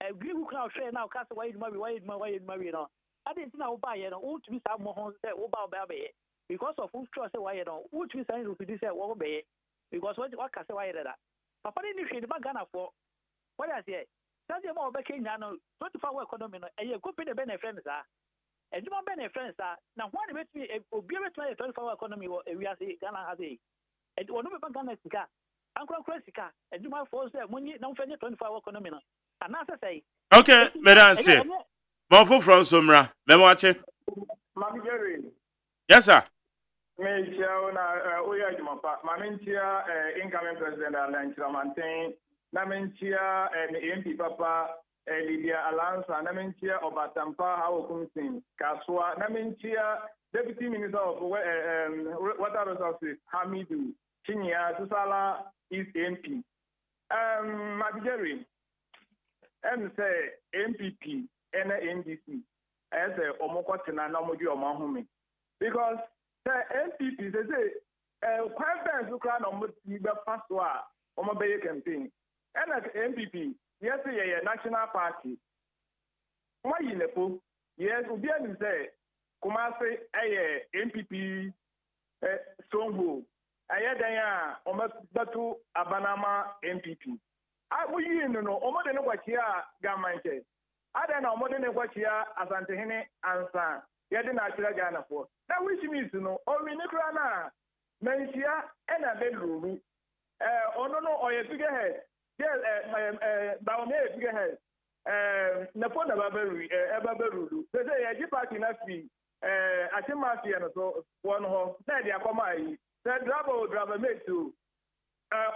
Agree who can share now, cast away marry, why marry now. I didn't know buy it, who to be some more say, about baby. Because of who trust away, who to be saying to this, what be because what can say why that. Papa didn't shade the Ghana for what I say. That's the more back in 24 economy, and you could be the benefits are. And you want benefits are now one makes me a beer 24 economy or we are saying Ghana has a. And one of the Ghana Sika, Uncle Cressica, and you might force them when you don't find 24 economy. Okay, madam say. More from Sumra. Me watch it. Yes, sir. Me chair na oya jumapa. Mami chair incoming president Alan Chilamantin. Na me chair MP Papa Lydia Alansa. Na me chair Obatampa Hawokumsin Kaswa. Na me chair Deputy Minister of Water Resources Hamidu Chinya Susala East MP. Mabijeri. And say MPP and NDC as a Omokotina Namudi or Mahumi. Because the MPP, they say, quite bad to crown on the Paswa, Omabay campaign. And at MPP, yes, a national party. Why in the pool? Yes, we didn't say, Kumasi, a MPP stronghold. I had a Omabatu Abanama MPP. I will know more than what here, Gamanche. I don't know more than what here as Antehene and San. Yet in Ashira Ghana for. That which means to know, or we Nikrana, Mensia, and a bedroom. Oh no, or a figurehead. Yes, Baumé figurehead. Napona Baberu, Ebaberu. They say a Jipak in Aspi, Achimasi and so one home. Said Yakomai, said Drabo made to.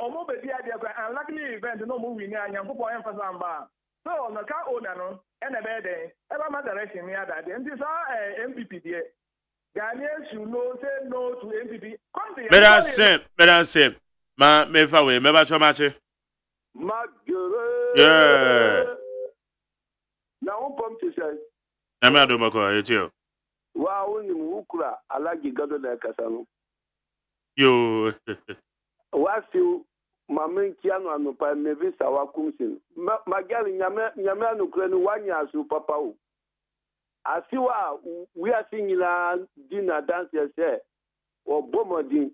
Omo be dia and luckily event no movie near Yankupo emphasis ba. So no car owner no and a bed ever my direction near that. And this are MPP there. Ghanaians should know say no to MPP. Madam Sim. Ma me fa we me ba cho machi. Yeah. Now pom to say. Na me ado mako etio. Wa woni mu ukura alagi gado da kasano. Yo. Wasi mamen kiano anopa mevisa wakumsin magali nyame anukure ni wanya asu papa o asiwa we are singing dinner dance say obomodin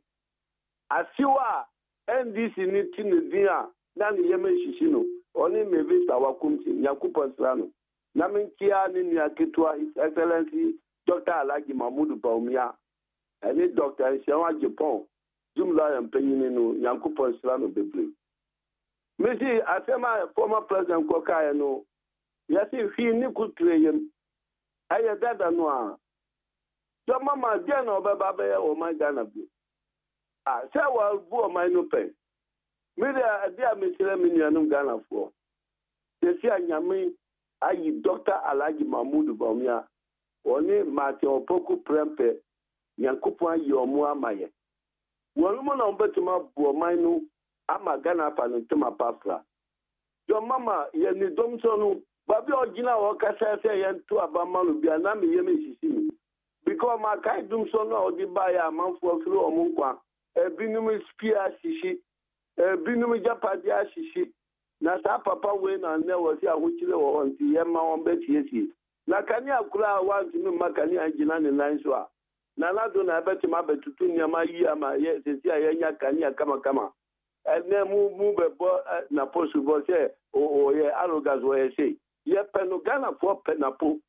asiwa NDC ni tindia na ni yeme shishino oni mevisa wakumsin yakupo srano namen kia ni akitwa His Excellency Dr. Alhaji Mahmoud Baumia and Dr. Nshawa Japan Jumla and Penny no Yankupon Slano Beble. Missy, I say my former president Kokai, no. Yes, if he could train him, I had that and one. So, Mamma, Jan or Baba or my Ghana. I say, well, boy, my no pay. Maybe I dear Mr. Minianum Ghana for. They say, Yami, I Dr. Alaji Mahmoud Baumia, only Martin Opoku Prempe, Yankupa Yomua Maye. One woman on Betuma Buomino, I'm a Ghana fan and Toma Pasra. Your mamma, Yenny Domson, Babi Ogina or Cassasa and two Abamalu Bianami Yemi. Because my kind Domson or the buyer a month for through Omunkwa, a binumi spear shishi, a binumi japadia shishi. Nasa papa win and there was here which they were on the Yama on Betty. Nakania Kula wants to Makani and Jinan and Lanswa. Nana don't have better matter to Tunyama Yama, yes, it's Yaya Kania Kama. And then move a boy na possible say, oh, yeah, Arogas where I say, yeah, Penogana for Penapo.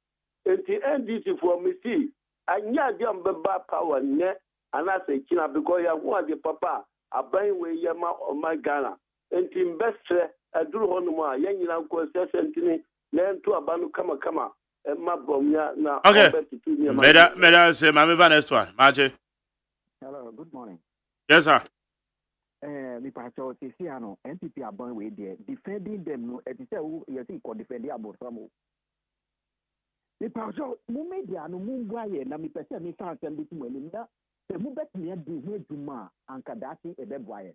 And the NDC for me see, and ya jam baba power net, and I say, China, because you want the papa, a brain way Yama on my Ghana. And the best, I drew on more, young uncle, Sentini, then to a banu kama. Okay. Meda say, Mammy Van next one. Margie. Hello, good morning. Yes, sir. Me pastor Tisiano, NPP are born with there, defending them. No, it is who you see called defending about some. Me pastor, Mumedia, no Mumbai, na me person, me can't send it to me. The Mubet near the head to Ma, and Kadasi, a bed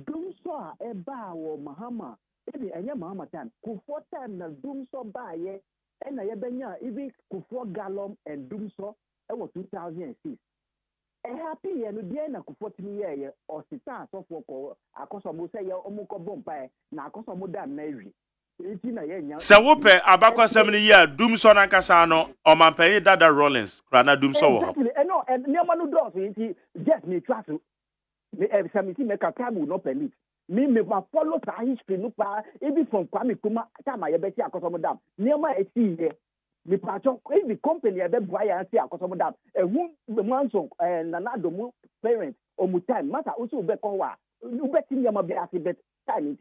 Doom saw a bar or Mahama, any Mahama time, who 4 times the Doom saw by ye, and I benya, even Kufor Gallum and Doom saw, it was 2006. A happy and again, I could 40 years or sit down so for a cosomo say, Omoko Bompire, Nacosomo Dam Mary. Sawope abakwa 70 year Doomson and Casano or my pay Dada Rollins, Crana Doomso. Exactly, no, and no one who does just me try to make a time will not permit. Me follow the history, no power, even from Kwame Kuma, time I bet you a Cosomo Dam. Near my see me patron, every company I bet why I see a Cosomo Dam, a woman, the manso, and another parent or Mutan, Mata also bet Kowa. You bet him, Yamabi, bet time.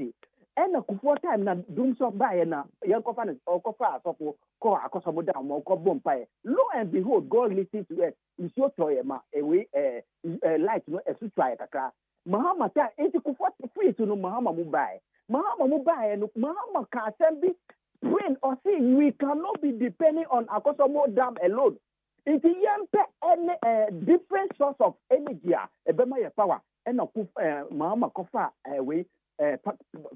And a couple time na doom so by na young coffin or coffin so for a Cosomo Dam or Cobompire. Lo and behold, God listens to it. Is your toy away light no a try a crack. Mahama ta 80 to no Mahama Mubai. Mahama Mubai and Mahama can be print or see we cannot be depending on a Cosomo Dam alone. It's a different source of energy, a Bema power, and a Mahama Kofa away.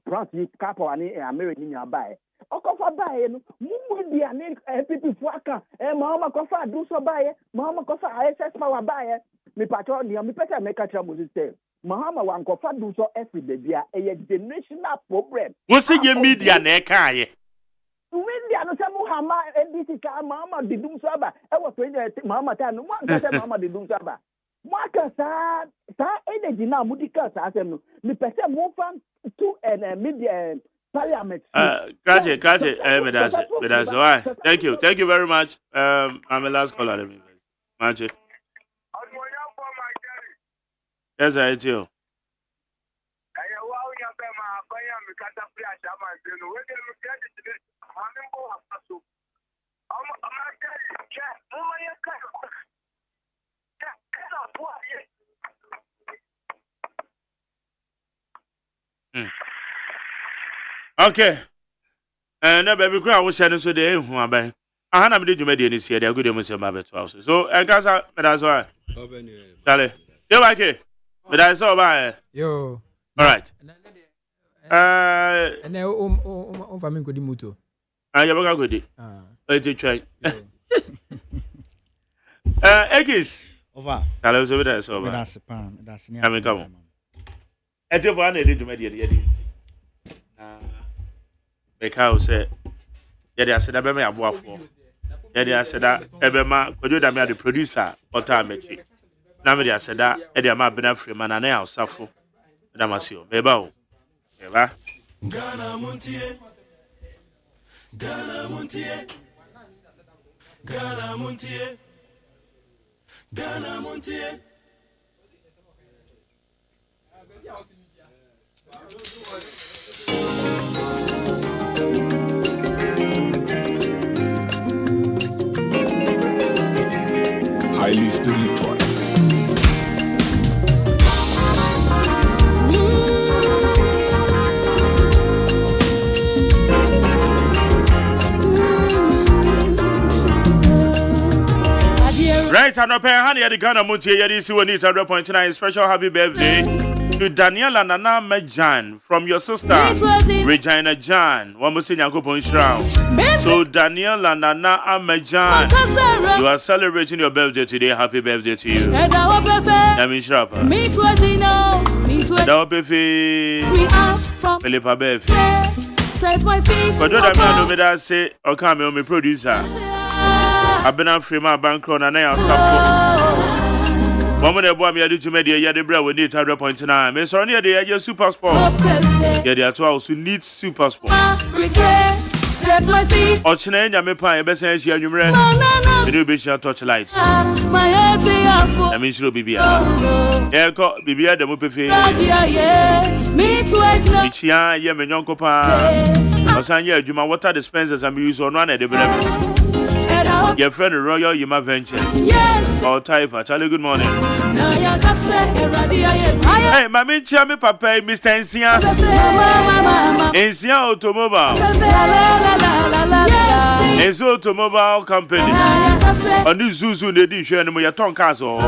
France Capo and American nearby. Okofa buy Mumudi and people Fuaka and Mama Kofa do so buy Mama Kofa ISS power buy me patron near me better make a trouble say. Mahama wan Kofa do so every day a generational problem. What's your media nekaye? Media no say Muhammad and this is Mama did do so ba. I was saying Mama time one say Mama did do so ba. Maka sa energy na mudika sa asem me pese mo fan to and media parliament. Grazie, Medas. Why? Thank you very much. I'm the last caller. Let me Margie. Yes, I do. Okay. And baby cry was sharing so they who are by. I had a bit of media this year. They are good at my house. So I guess that's why. Charlie, you like it? But I saw by yo. All right. And now, family could muto. I have a good day. Try. Eggs. Over. Tell us over there. So that's a pan. That's near. I mean, come on. I just want to media. Because say, I said, I am a for. I said that Ebema, could you the producer or time? Now, I said that Eddie ma been free man and I suffer. Damasio, Beba. Eva Ghana Montie. Ghana Montie. Ghana Montie. Ghana Montie. Right, and open honey at the Ghana Montie, yet is 100.9 special happy birthday to Daniela Nana Mejan from your sister Regina Jan. One more thing, so Daniela Nana Mejan, you are celebrating your birthday today. Happy birthday to you. I'm in Shrapa. Meet what you know. Meet what we are from Philippa Beff. Set my feet. But don't I know say or come on me producer. I've been on free my bank run and I have some. One of the boy me to media ya the bread we need 100.9. Me so near the edge super sport. Yeah, they are 12 who need super sport. Set my feet. Ochine nya me pan e be san hia nwumre. Me do be share touch lights. My heart I mean sure bibia. E ko bibia de mo pefe. Me to edge. Ichia ye me nyonko pa. Osan ye adwuma water dispensers am use on one e de brem. Your friend Royal Yuma Venture. Yes. All Taifa. Charlie, good morning. Hey, Mammy Chami Papa, Mr. Ensia. Ensia Automobile. Ensia Automobile Company. On this Zuzu, the dish, and we are Tom Castle.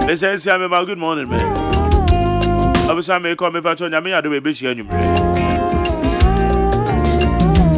Mr. Ensia, good morning, man. I was going to call me Patron. I mean, I do a bit.